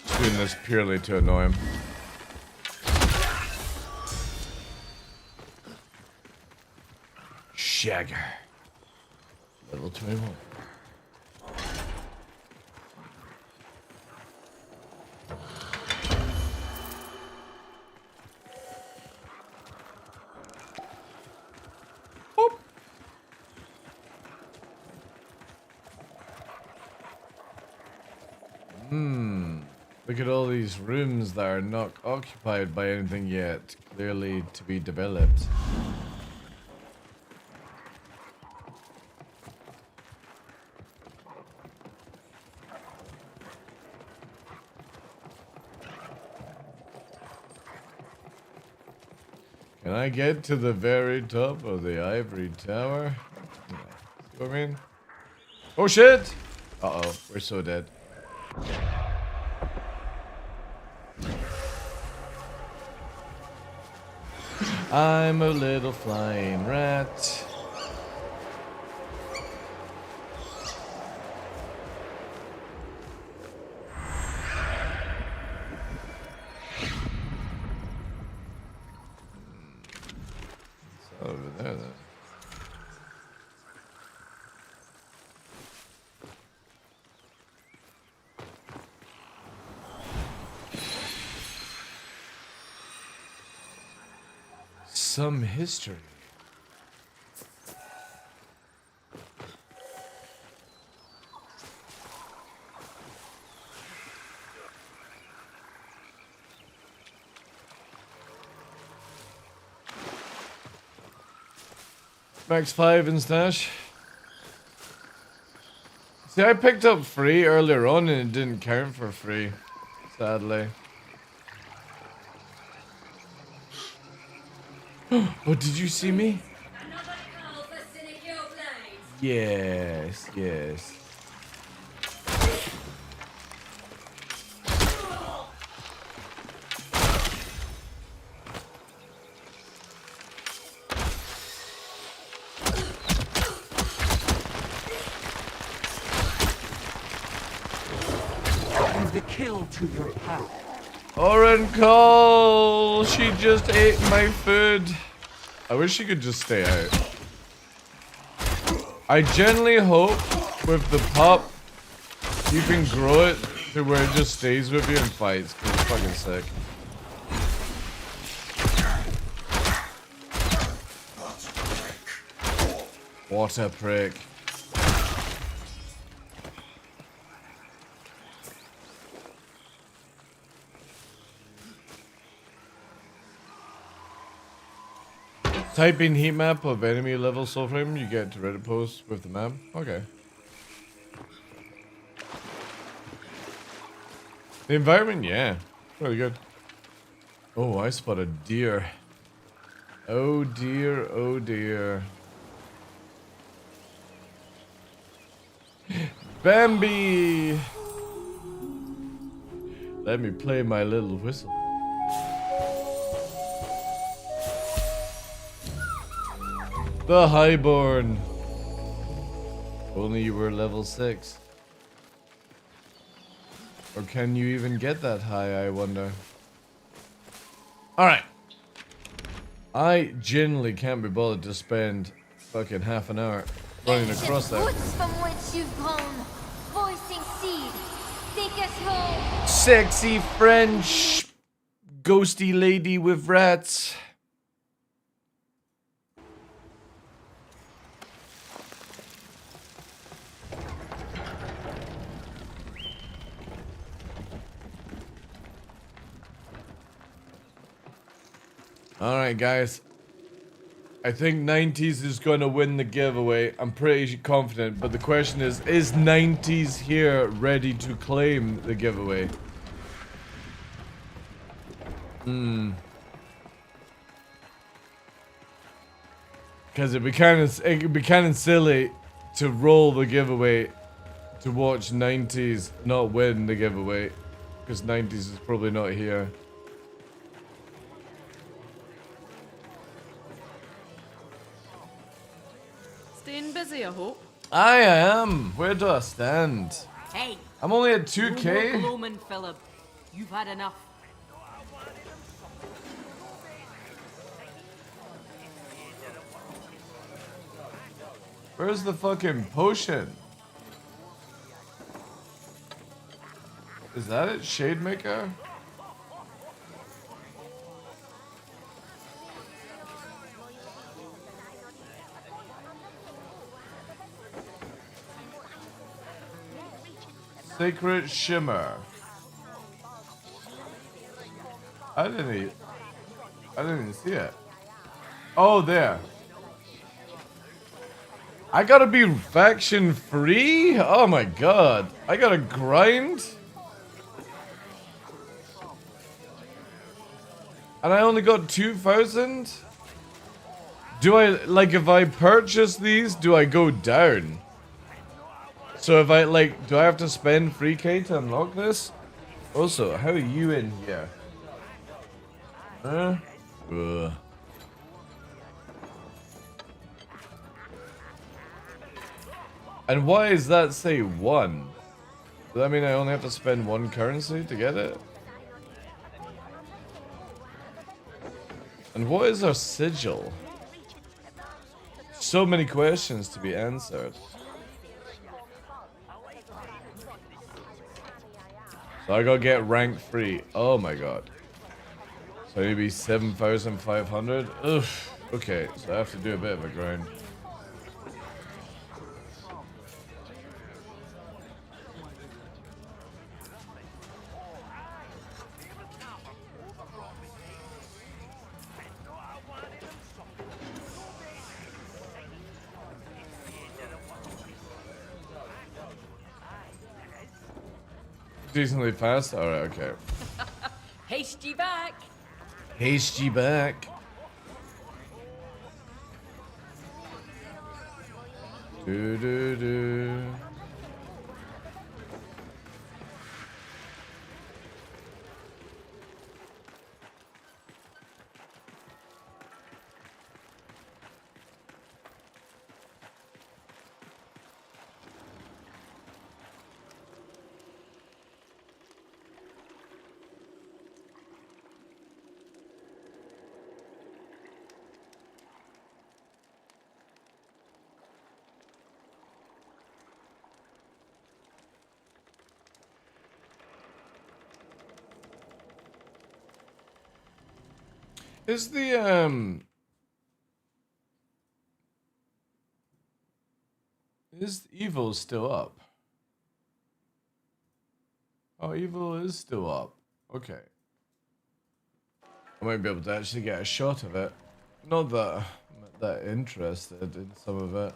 Just doing this purely to annoy him. Shagger. Level 21. Look at all these rooms that are not occupied by anything yet, clearly to be developed. Can I get to the very top of the ivory tower? See what I mean? Oh shit! Uh-oh, we're so dead. I'm a little flying rat. It's over there then. Some history. Max 5 in stash. See, I picked up free earlier on and it didn't count for free, sadly. Oh, did you see me? Yes, yes. The kill to your path. Oren Cole, she just ate my food. I wish she could just stay out. I generally hope with the pup, you can grow it to where it just stays with you and fights, because it's fucking sick. What a prick. Type in heat map of enemy level soul frame, you get to Reddit post with the map. Okay. The environment, yeah. Really good. Oh, I spotted deer. Oh dear, oh dear. Bambi! Let me play my little whistle. The Highborn. Only you were level 6. Or can you even get that high, I wonder? Alright. I genuinely can't be bothered to spend fucking half an hour running across that. Roots from which you've grown, voicing seed. Take us home. Sexy French ghosty lady with rats. Alright guys, I think 90s is gonna win the giveaway. I'm pretty confident, but the question is 90s here ready to claim the giveaway? Because it'd be kind of silly to roll the giveaway to watch 90s not win the giveaway, because 90s is probably not here. Staying busy, I hope. I am. Where do I stand? Hey. I'm only at No 2K. more gloaming, Philip. You've had enough. Where's the fucking potion? Is that it? Shade Maker? Sacred Shimmer. I didn't even see it. Oh, there. I gotta be faction free? Oh my god. I gotta grind? And I only got 2,000? Do I, like, if I purchase these, do I go down? So if I, like, do I have to spend 3K to unlock this? Also, how are you in here? Huh? Ugh. And why does that say 1? Does that mean I only have to spend 1 currency to get it? And what is our sigil? So many questions to be answered. So I gotta get rank 3. Oh my god. So I need to be 7,500? Ugh. Okay, so I have to do a bit of a grind. Decently fast? Alright, okay. Hasty back. Hasty back. Do do do. Is evil still up? Oh, evil is still up. Okay. I might be able to actually get a shot of it. Not that I'm that interested in some of it.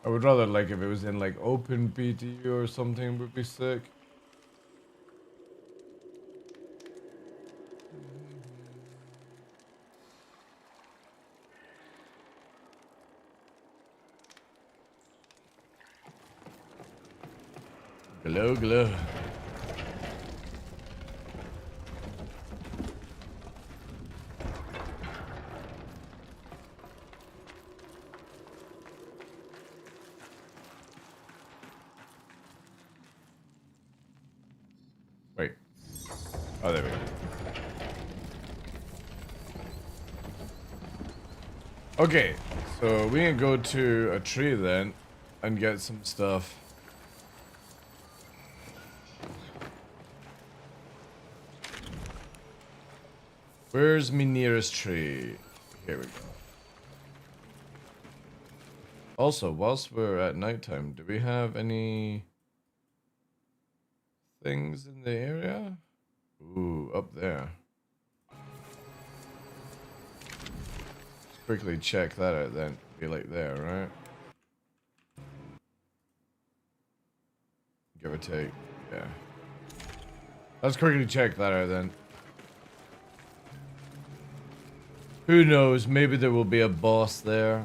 I would rather, like, if it was in, like, open BT or something would be sick. Glow, glow. Wait. Oh, there we go. Okay, so we can go to a tree then and get some stuff. Where's my nearest tree? Here we go. Also, whilst we're at nighttime, do we have any things in the area? Ooh, up there. Let's quickly check that out then. Be like there, right? Give or take. Yeah. Let's quickly check that out then. Who knows? Maybe there will be a boss there.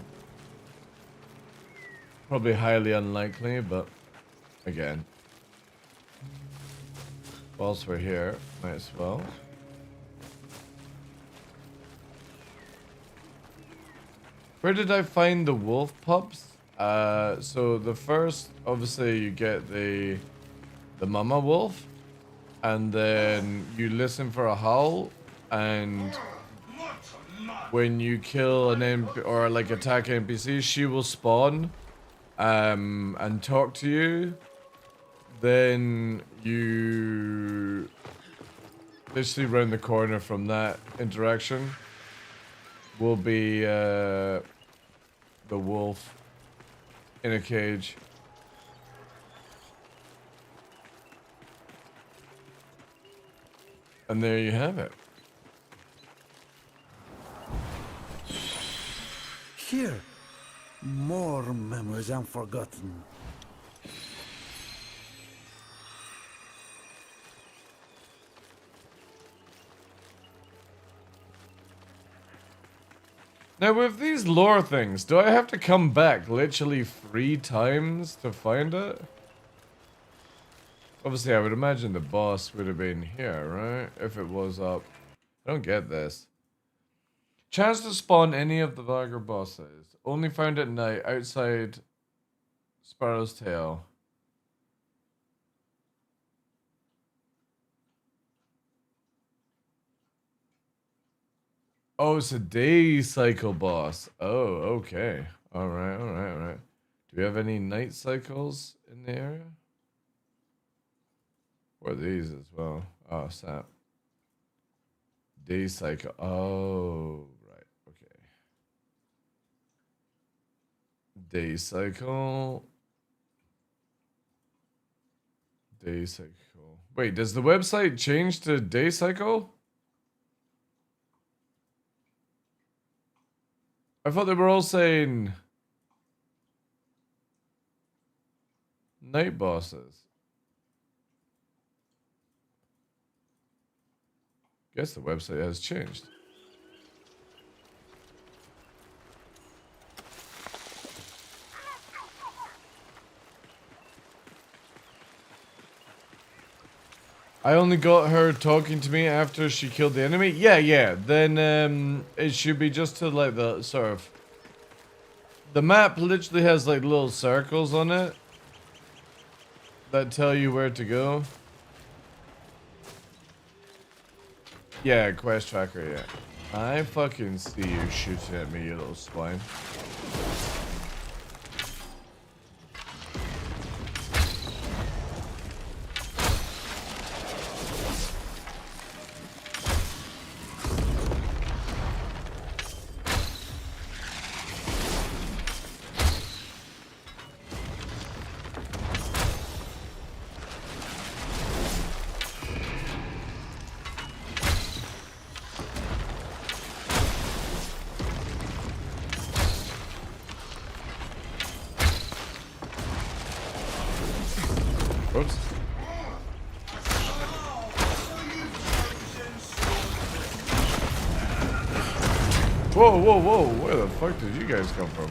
Probably highly unlikely, but again. Whilst we're here, might as well. Where did I find the wolf pups? So the first, obviously, you get the mama wolf, and then you listen for a howl, and when you kill an NPC or like attack NPC, she will spawn, and talk to you. Then you literally round the corner from that interaction will be the wolf in a cage. And there you have it. Here, more memories unforgotten. Now with these lore things, do I have to come back literally 3 times to find it? Obviously, I would imagine the boss would have been here, right? If it was up. I don't get this. Chance to spawn any of the Viger bosses. Only found at night outside Sparrow's Tail. Oh, it's a day cycle boss. Oh, okay. Alright, alright, alright. Do we have any night cycles in the area? Or these as well. Oh, sap. Day cycle. Oh, right. Okay. Day cycle. Day cycle. Wait, does the website change to day cycle? I thought they were all saying night bosses. Guess the website has changed. I only got her talking to me after she killed the enemy? Yeah. Then it should be just to like the sort of... The map literally has like little circles on it that tell you where to go. Yeah, quest tracker, yeah. I fucking see you shooting at me, you little swine. Oops. Whoa. Where the fuck did you guys come from?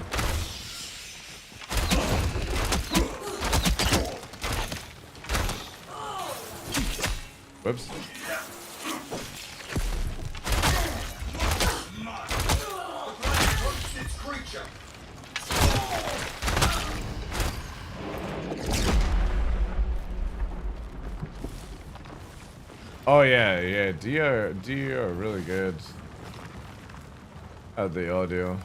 Whoops. Oh yeah. DR are really good at the audio.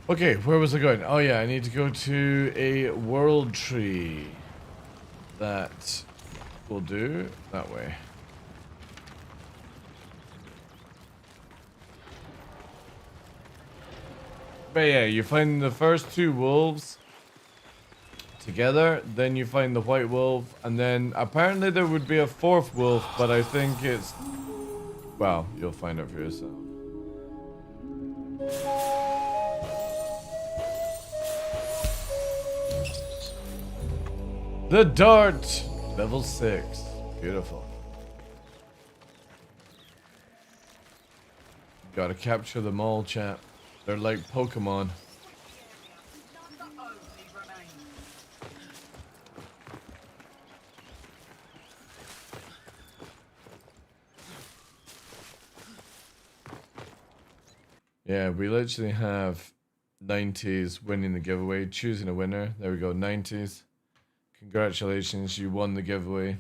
Okay, where was I going? Oh yeah, I need to go to a world tree. That will do that way. But yeah, you find the first 2 wolves together, then you find the white wolf, and then apparently there would be a 4th wolf, but I think it's... Well, you'll find out for yourself. The Dart! Level 6. Beautiful. Gotta capture them all, chat. They're like Pokemon. Yeah, we literally have 90s winning the giveaway, choosing a winner. There we go, 90s. Congratulations, you won the giveaway.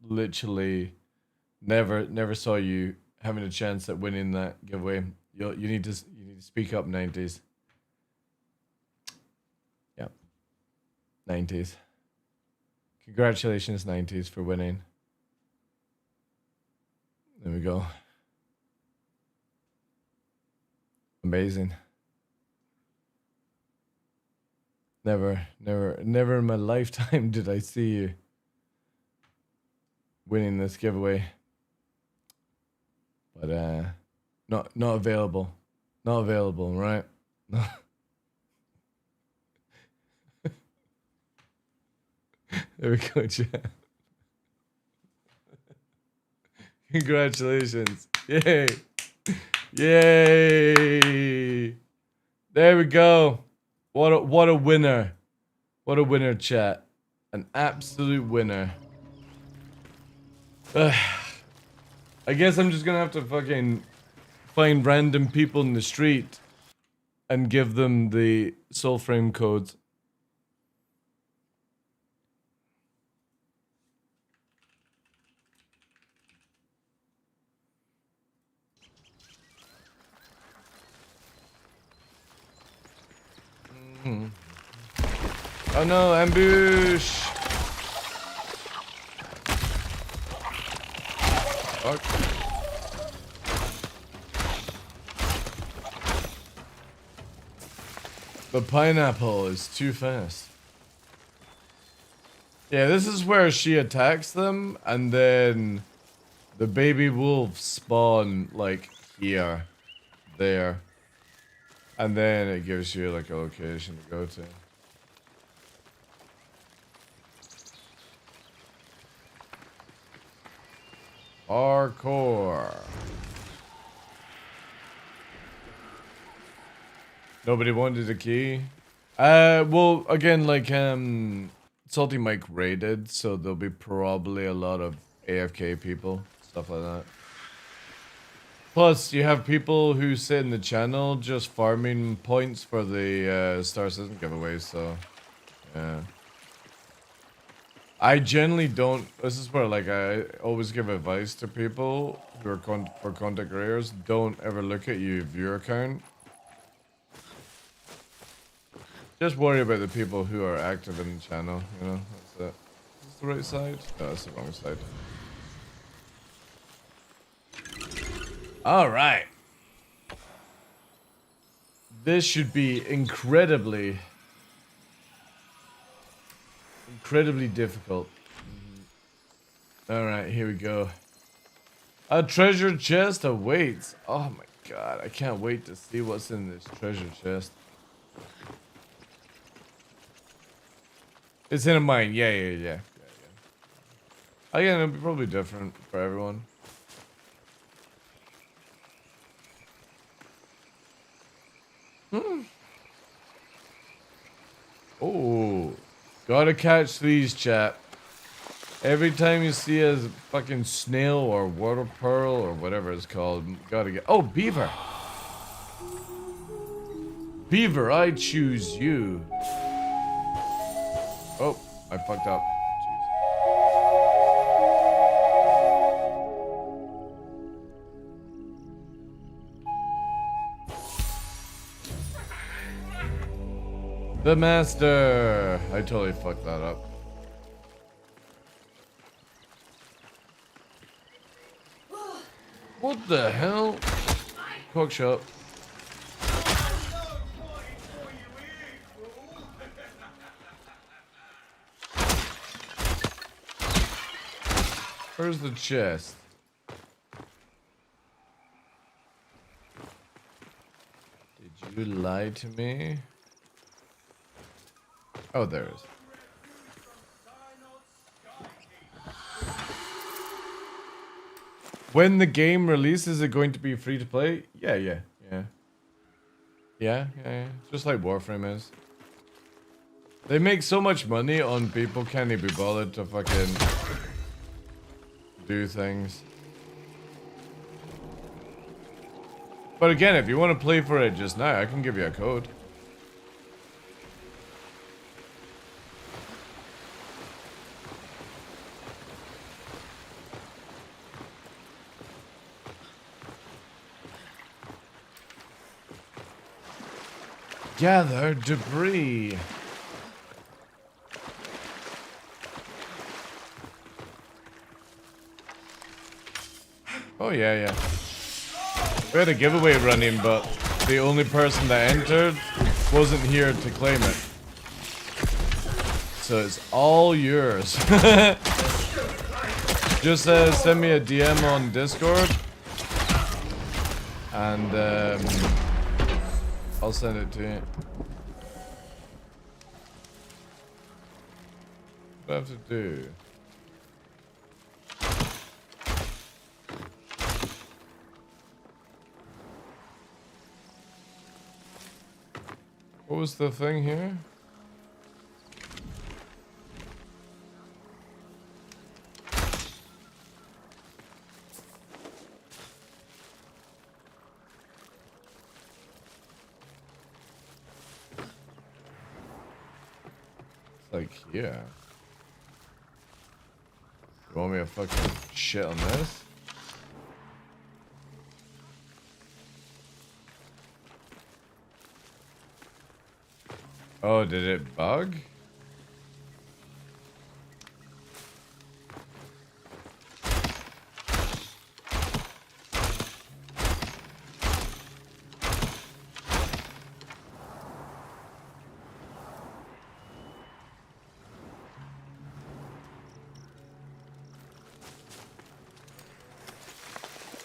Literally never saw you having a chance at winning that giveaway. You need to speak up, 90s. Yeah. 90s. Congratulations, 90s, for winning. There we go. Amazing. Never in my lifetime did I see you winning this giveaway. But not available. Not available, right? There we go, chat. Congratulations. Yay. Yay. There we go. What a winner. What a winner, chat. An absolute winner. I guess I'm just gonna have to fucking find random people in the street and give them the soul frame codes. Oh no, ambush! Fuck. The pineapple is too fast. Yeah, this is where she attacks them, and then the baby wolves spawn like here, there, and then it gives you like a location to go to. Hardcore. Nobody wanted a key. Well, again, like Salty Mike raided, so there'll be probably a lot of AFK people, stuff like that. Plus, you have people who sit in the channel just farming points for the Star Citizen giveaways, so yeah. I generally don't. This is where like I always give advice to people who are for content creators. Don't ever look at your viewer count. Just worry about the people who are active in the channel. You know, that's it. Is this the right side? No, that's the wrong side. All right. This should be incredibly difficult. Alright, here we go. A treasure chest awaits. Oh my god, I can't wait to see what's in this treasure chest. It's in a mine. Yeah. Again, it'll be probably different for everyone. Oh. Gotta catch these, chat. Every time you see a fucking snail or water pearl or whatever it's called, gotta get. Oh, beaver! Beaver, I choose you. Oh, I fucked up. The master! I totally fucked that up. What the hell? Cook shop. Where's the chest? Did you lie to me? Oh, there it is. When the game releases, is it going to be free to play? Yeah. Just like Warframe is. They make so much money on people can't even be bothered to fucking do things. But again, if you want to play for it just now, I can give you a code. Gather debris. Oh yeah. We had a giveaway running, but the only person that entered wasn't here to claim it. So it's all yours. Just send me a DM on Discord, and I'll send it to you. What do I have to do? What was the thing here? It's like here. You want me to fucking shit on this? Oh, did it bug?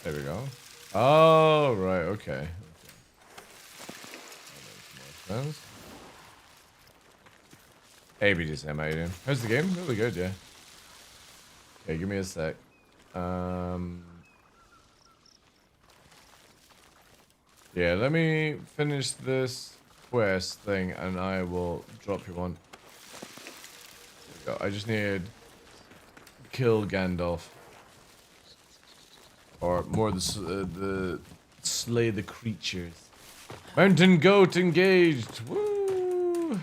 There we go. Oh, right, okay. That makes more sense. Hey, BDSM, how you doing? How's the game? Really good, yeah. Okay, give me a sec. Yeah, let me finish this quest thing and I will drop you one. There we go. I just need to kill Gandalf. Or more the slay the creatures. Mountain goat engaged. Woo!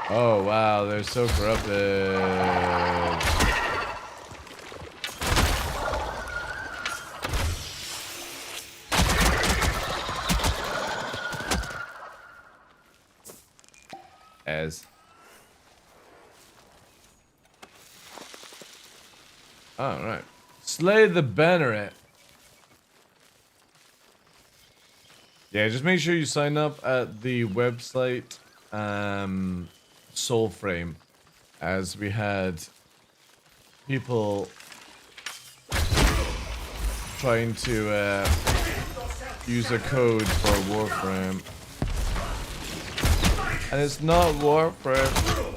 Oh wow, they're so corrupted. As. Oh, right. Slay the banneret. Yeah, just make sure you sign up at the website Soulframe, as we had people trying to use a code for Warframe. And it's not Warframe.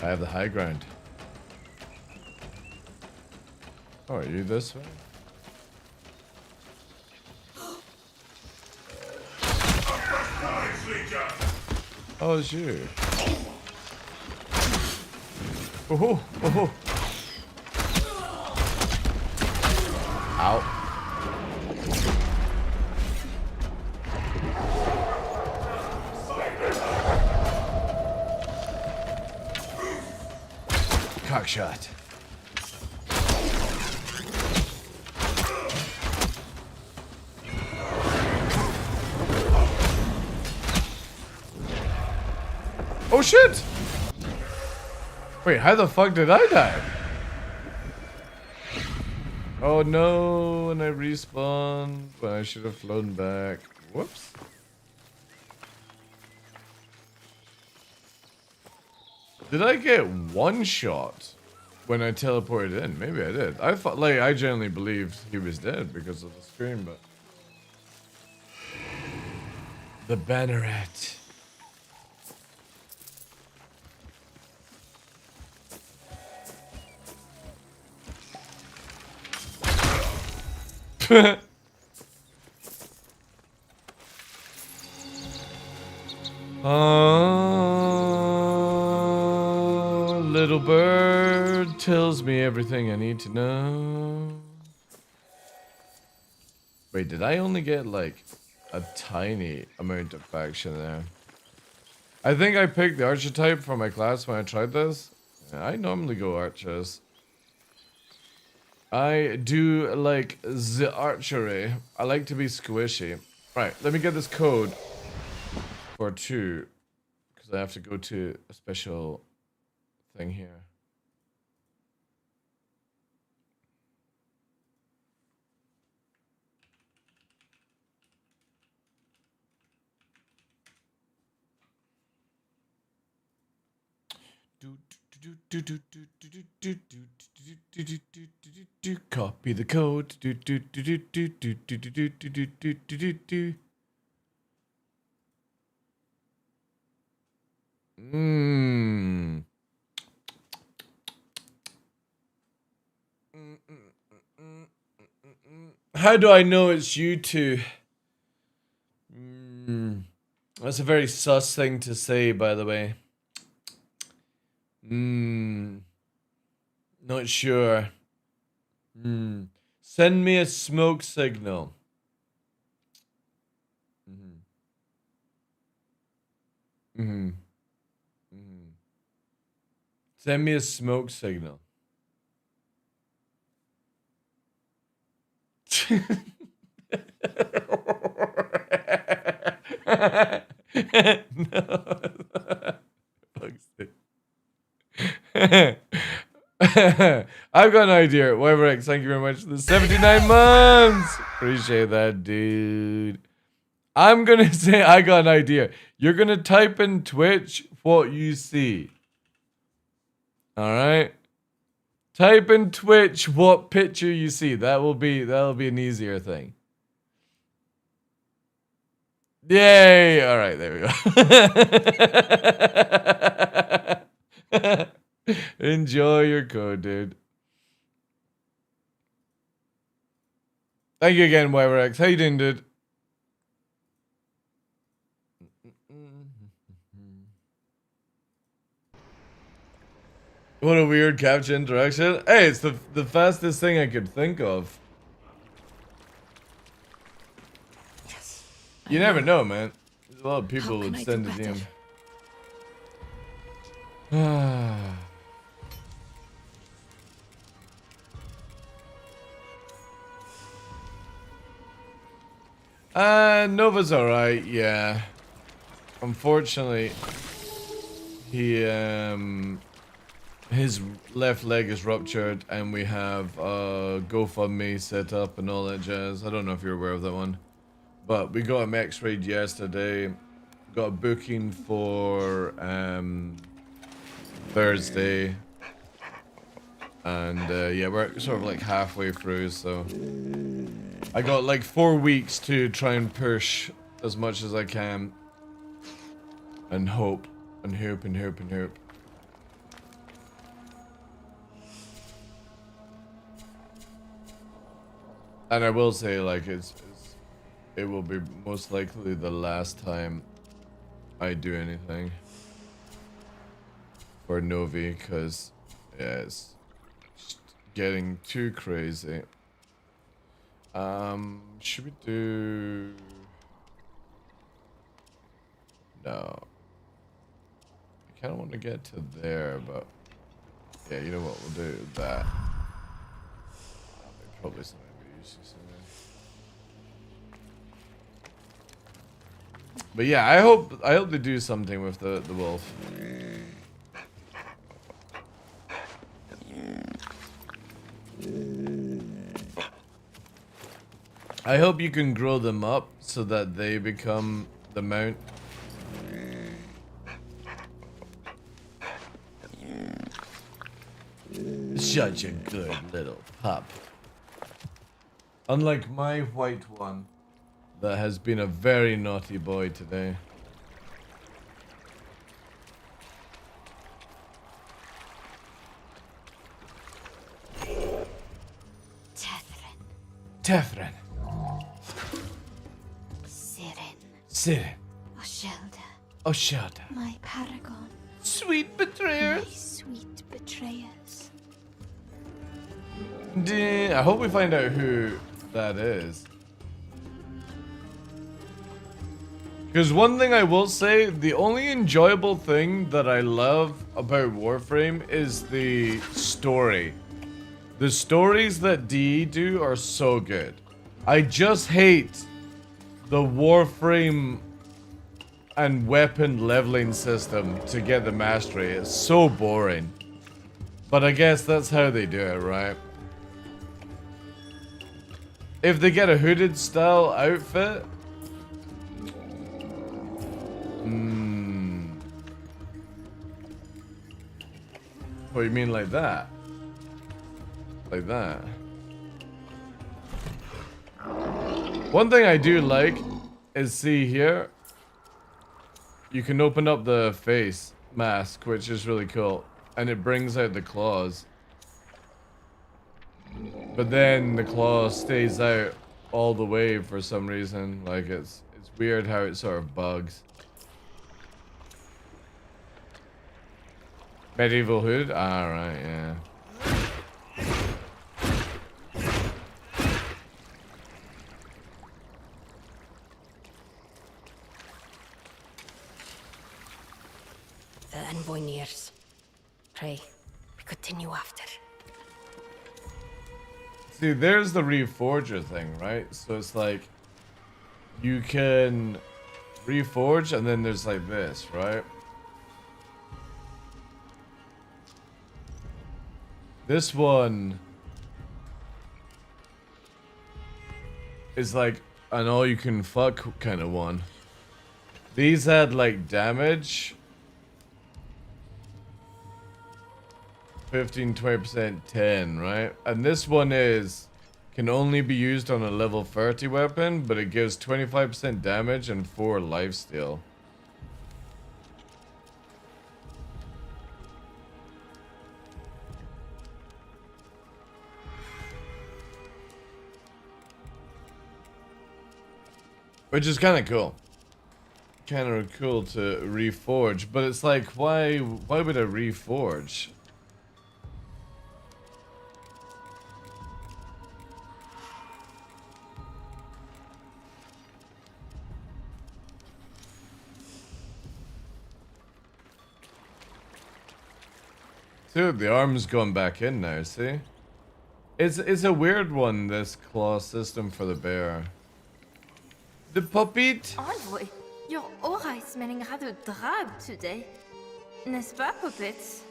I have the high ground. Oh, are you this way? Oh, it's you. Oh, oh, ow. Cock shot. Oh shit! Wait, how the fuck did I die? Oh no, and I respawned, but I should have flown back. Whoops. Did I get one shot when I teleported in? Maybe I did. I thought, like, I genuinely believed he was dead because of the scream, but... The banneret. Oh, little bird tells me everything I need to know. Wait, did I only get like a tiny amount of faction there? I think I picked the archetype for my class when I tried this. I normally go archers. I do like the archery. I like to be squishy. Right, let me get this code for 2. Because I have to go to a special thing here. Copy the code. How do I know it's you two? That's a very sus thing to say, by the way. Not sure. Send me a smoke signal. Send me a smoke signal. I've got an idea. Wyverx, thank you very much for the 79 months. Appreciate that, dude. I'm gonna say I got an idea. You're gonna type in Twitch what you see. Alright? Type in Twitch what picture you see. That'll be an easier thing. Yay! Alright, there we go. Enjoy your code, dude. Thank you again, Wyverx. How you doing, dude? What a weird capture interaction. Hey, it's the fastest thing I could think of. Yes. You never know, man. There's a lot of people who would send it in. Nova's alright, yeah. Unfortunately, he his left leg is ruptured, and we have GoFundMe set up and all that jazz. I don't know if you're aware of that one, but we got him x-rayed yesterday. Got a booking for Thursday, and yeah, we're sort of like halfway through, so I got like 4 weeks to try and push as much as I can, and hope and hope and hope and hope. And I will say, like, it will be most likely the last time I do anything for Novi, because yeah, it's just getting too crazy. Should we do... No. I kind of want to get to there, but yeah, you know what, we'll do that. Probably something we useless in there. But yeah, I hope they do something with the wolf. I hope you can grow them up so that they become the mount. Such a good little pup. Unlike my white one, that has been a very naughty boy today. Tefren. Siren. Oshelda. My paragon. Sweet betrayers. My sweet betrayers. I hope we find out who that is. Because one thing I will say, the only enjoyable thing that I love about Warframe is the story. The stories that DE do are so good. I just hate the Warframe and weapon leveling system to get the mastery. It's so boring. But I guess that's how they do it, right? If they get a hooded style outfit... What do you mean like that? Like that? One thing I do like is, see here, you can open up the face mask, which is really cool, and it brings out the claws. But then the claw stays out all the way for some reason. Like it's weird how it sort of bugs. Medieval hood? Alright, yeah. The envoy nears. Pray, we continue after. See, there's the reforger thing, right? So it's like you can reforge, and then there's like this, right? This one is like an all-you-can-fuck kind of one. These add like damage. 15, 20%, 10, right? And this one can only be used on a level 30 weapon, but it gives 25% damage and 4 lifesteal. Which is kind of cool. Kind of cool to reforge, but it's like, why would I reforge? Dude, the arm's going back in now, see? It's a weird one, this claw system for the bear. The puppet? Envoy, your aura is smelling rather drab today. N'est-ce pas, puppets?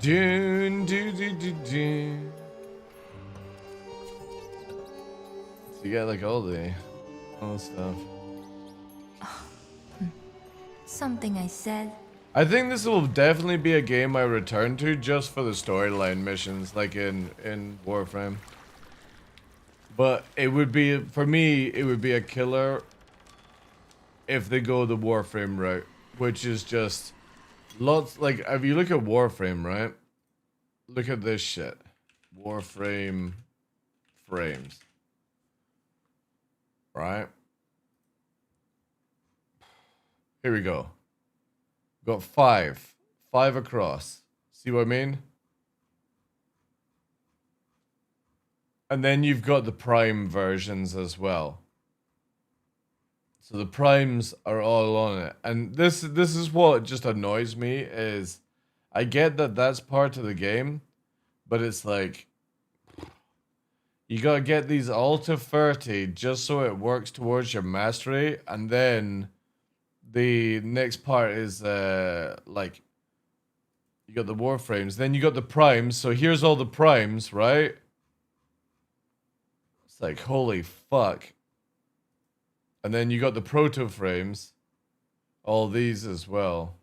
Dun, dun, dun, dun, dun. So you got like all the stuff. Something I said. I think this will definitely be a game I return to just for the storyline missions, like in Warframe. But it would be, for me, it would be a killer if they go the Warframe route, which is just lots, like, if you look at Warframe, right? Look at this shit. Warframe frames. Right? Here we go. Got 5 across. See what I mean? And then you've got the prime versions as well. So the primes are all on it. And this is what just annoys me is I get that that's part of the game, but it's like you got to get these all to 30 just so it works towards your mastery, and then the next part is like you got the warframes, then you got the primes. So here's all the primes, right? It's like holy fuck. And then you got the proto frames, all these as well.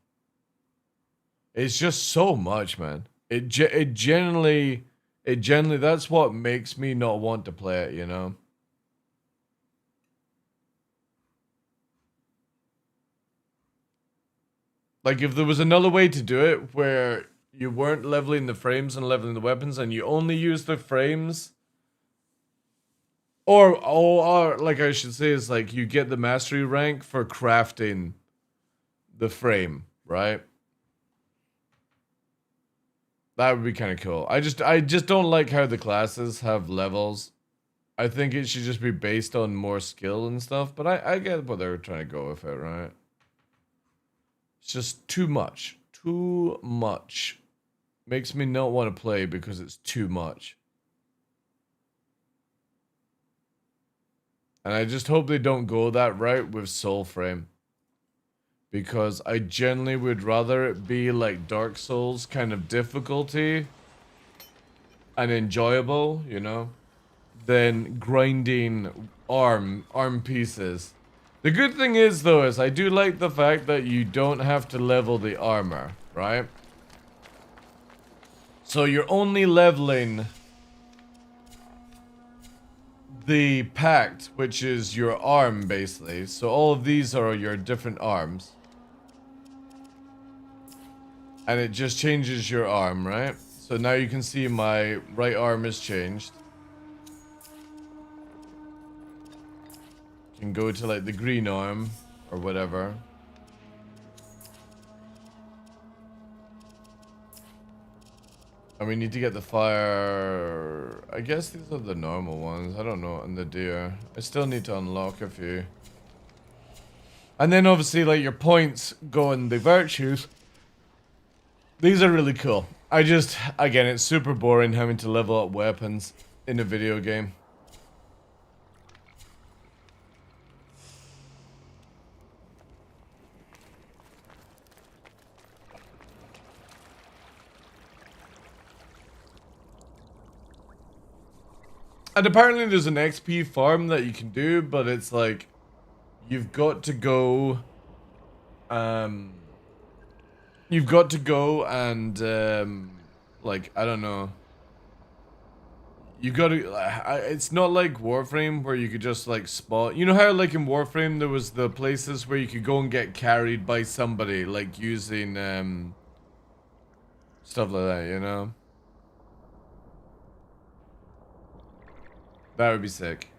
It's just so much, man. It generally that's what makes me not want to play it, you know. Like, if there was another way to do it where you weren't leveling the frames and leveling the weapons, and you only use the frames. Or like I should say is like you get the mastery rank for crafting the frame, right? That would be kind of cool. I just don't like how the classes have levels. I think it should just be based on more skill and stuff, but I get what they're trying to go with it, right? It's just too much. Too much. Makes me not want to play because it's too much. And I just hope they don't go that route with Soulframe. Because I generally would rather it be like Dark Souls kind of difficulty and enjoyable, you know, than grinding arm pieces. The good thing is though is I do like the fact that you don't have to level the armor, right? So you're only leveling the pact, which is your arm basically. So all of these are your different arms. And it just changes your arm, right? So now you can see my right arm is changed. You can go to like the green arm or whatever. And we need to get the fire. I guess these are the normal ones. I don't know. And the deer. I still need to unlock a few. And then obviously like your points go in the virtues. These are really cool. Again, it's super boring having to level up weapons in a video game. And apparently there's an XP farm that you can do, but it's like, you've got to go, and, like, I don't know. You've got to, it's not like Warframe where you could just like spot, you know how like in Warframe there was the places where you could go and get carried by somebody, like using, stuff like that, you know? That would be sick.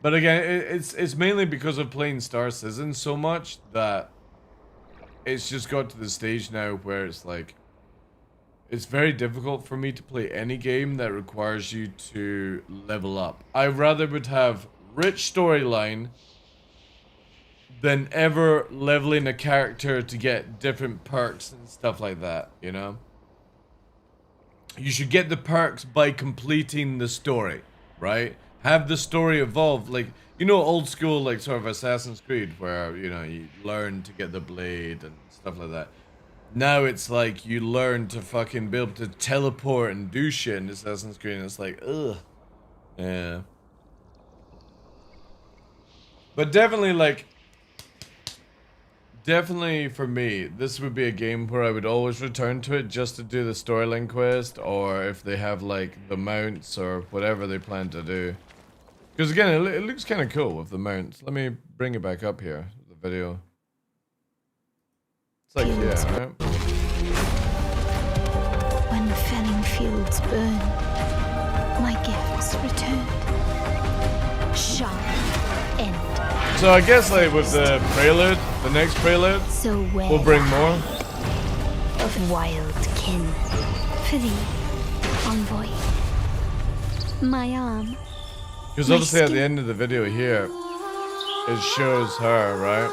But again, it's mainly because of playing Star Citizen so much that it's just got to the stage now where it's like, it's very difficult for me to play any game that requires you to level up. I rather would have rich storyline than ever leveling a character to get different perks and stuff like that, you know? You should get the perks by completing the story, right? Have the story evolve, like, you know, old school, like, sort of Assassin's Creed, where, you know, you learn to get the blade and stuff like that. Now it's like, you learn to fucking be able to teleport and do shit in Assassin's Creed, and it's like, ugh. Yeah. But definitely, like, definitely for me, this would be a game where I would always return to it just to do the storyline quest, or if they have, like, the mounts or whatever they plan to do. Because again, it looks kind of cool with the mounts. Let me bring it back up here, the video. It's like, yeah, right? When the felling fields burn, my gifts returned. Sharp end. So I guess like with the prelude, the next prelude, so we'll bring more. Of wild kin. For thee, envoy. My arm. Because obviously at the end of the video here, it shows her, right?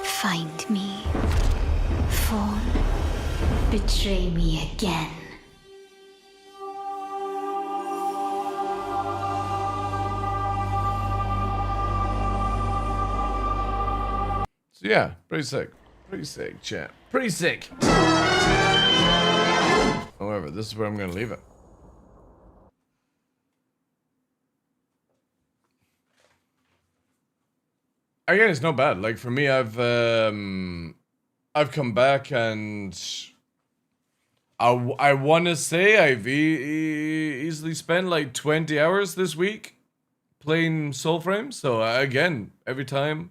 Find me. Form. Betray me again. So yeah, pretty sick. Pretty sick, chat. Pretty sick. However, this is where I'm going to leave it. Again, it's not bad. Like for me, I've come back and I want to say I've easily spent like 20 hours this week playing Soulframe. So again, every time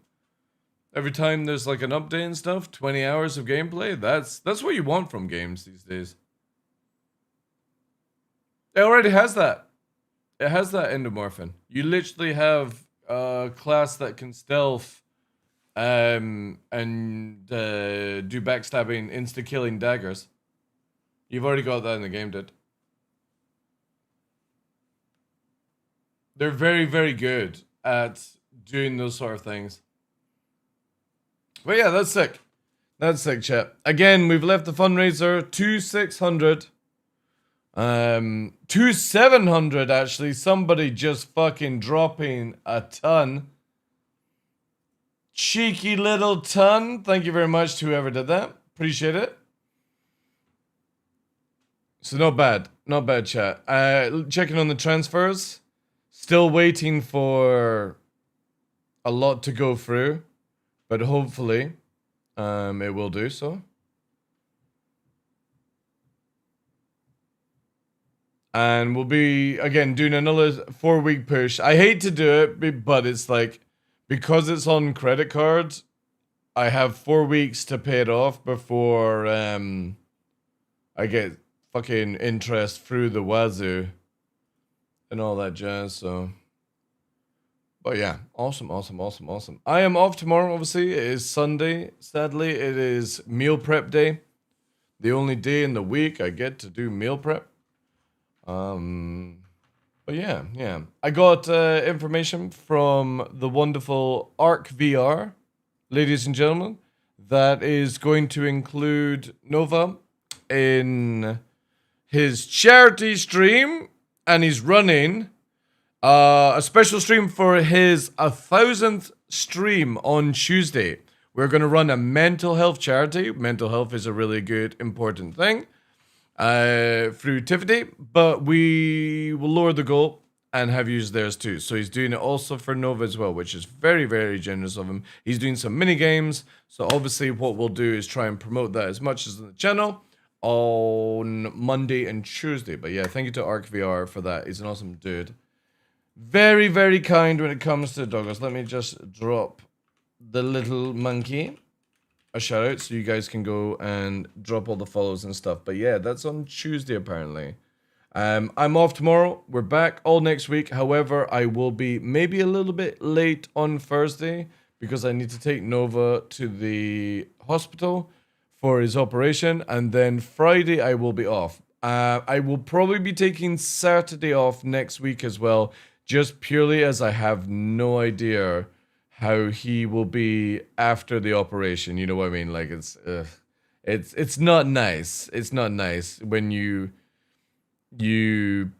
Every time there's like an update and stuff, 20 hours of gameplay. That's what you want from games these days. It already has that. It has that endomorphin. You literally have a class that can stealth and do backstabbing, insta-killing daggers. You've already got that in the game, dude. They're very, very good at doing those sort of things. But yeah, that's sick. That's sick, chat. Again, we've left the fundraiser to 600. To 700 actually. Somebody just fucking dropping a ton. Cheeky little ton. Thank you very much to whoever did that. Appreciate it. So not bad. Not bad, chat. Checking on the transfers. Still waiting for a lot to go through. But hopefully, it will do so. And we'll be, again, doing another 4-week push. I hate to do it, but it's like, because it's on credit cards, I have 4 weeks to pay it off before I get fucking interest through the wazoo and all that jazz, so. But yeah, awesome. I am off tomorrow, obviously. It is Sunday. Sadly, it is meal prep day. The only day in the week I get to do meal prep. But yeah. I got information from the wonderful Arc VR, ladies and gentlemen, that is going to include Nova in his charity stream, and he's running a special stream for his 1,000th stream on Tuesday. We're going to run a mental health charity. Mental health is a really good, important thing. Through Tiffany, but we will lower the goal and have used theirs too. So he's doing it also for Nova as well, which is very, very generous of him. He's doing some mini games, so obviously what we'll do is try and promote that as much as on the channel on Monday and Tuesday. But yeah, thank you to ArcVR for that. He's an awesome dude. Very, very kind when it comes to doggos. Let me just drop the little monkey a shout out so you guys can go and drop all the follows and stuff. But yeah, that's on Tuesday apparently. I'm off tomorrow. We're back all next week. However, I will be maybe a little bit late on Thursday because I need to take Nova to the hospital for his operation, and then Friday I will be off. I will probably be taking Saturday off next week as well, just purely as I have no idea how he will be after the operation. You know what I mean? Like it's not nice. It's not nice when you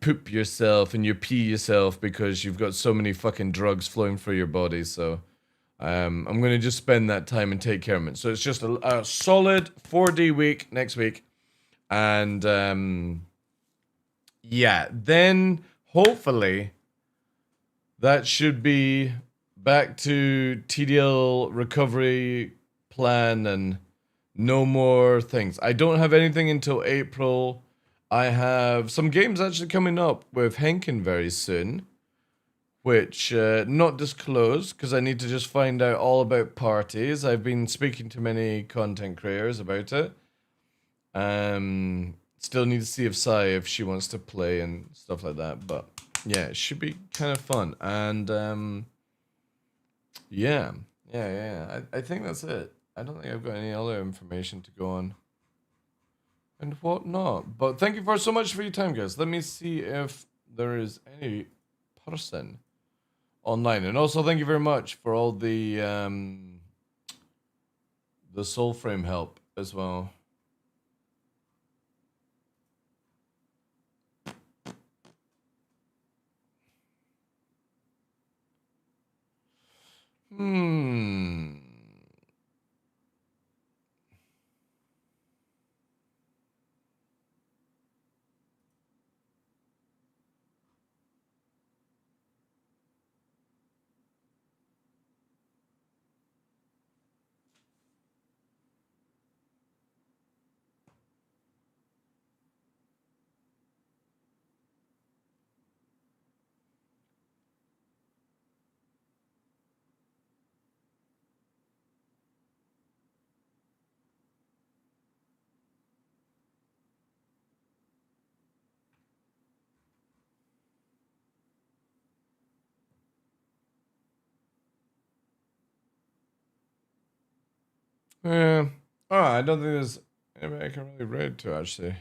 poop yourself and you pee yourself because you've got so many fucking drugs flowing through your body. So I'm gonna just spend that time and take care of it. So it's just a solid 4-day week next week, and yeah, then hopefully that should be back to TDL recovery plan and no more things. I don't have anything until April. I have some games actually coming up with Henkin very soon, which not disclosed because I need to just find out all about parties. I've been speaking to many content creators about it. Still need to see if she wants to play and stuff like that, but yeah, it should be kind of fun. And yeah. I think that's it. I don't think I've got any other information to go on and whatnot. But thank you for so much for your time, guys. Let me see if there is any person online. And also thank you very much for all the soul frame help as well. Yeah. Alright, I don't think there's anybody I can really raid to, actually.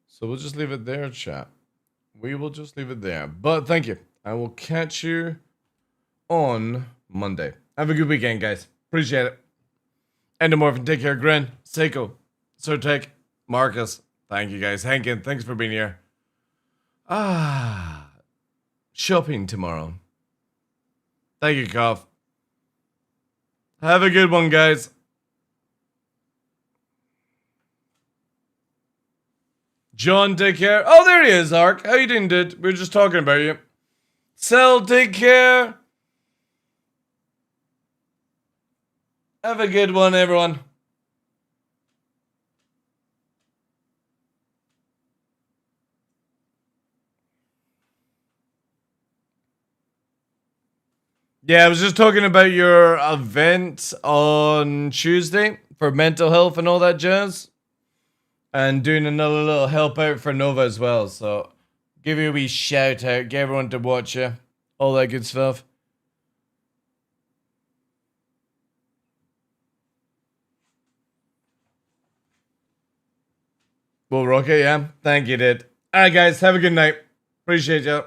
So we'll just leave it there, chat. We will just leave it there. But thank you. I will catch you on Monday. Have a good weekend, guys. Appreciate it. Endomorphin, take care. Grin, Seiko, Surtek, Marcus. Thank you, guys. Hankin, thanks for being here. Shopping tomorrow. Thank you, Koff. Have a good one, guys. John, take care. Oh, there he is, Ark. How you doing, dude? We were just talking about you. Cell, take care. Have a good one, everyone. Yeah, I was just talking about your event on Tuesday for mental health and all that jazz. And doing another little help out for Nova as well. So, give you a wee shout out. Get everyone to watch you. All that good stuff. Well, Rocket, yeah. Thank you, dude. Alright, guys. Have a good night. Appreciate you.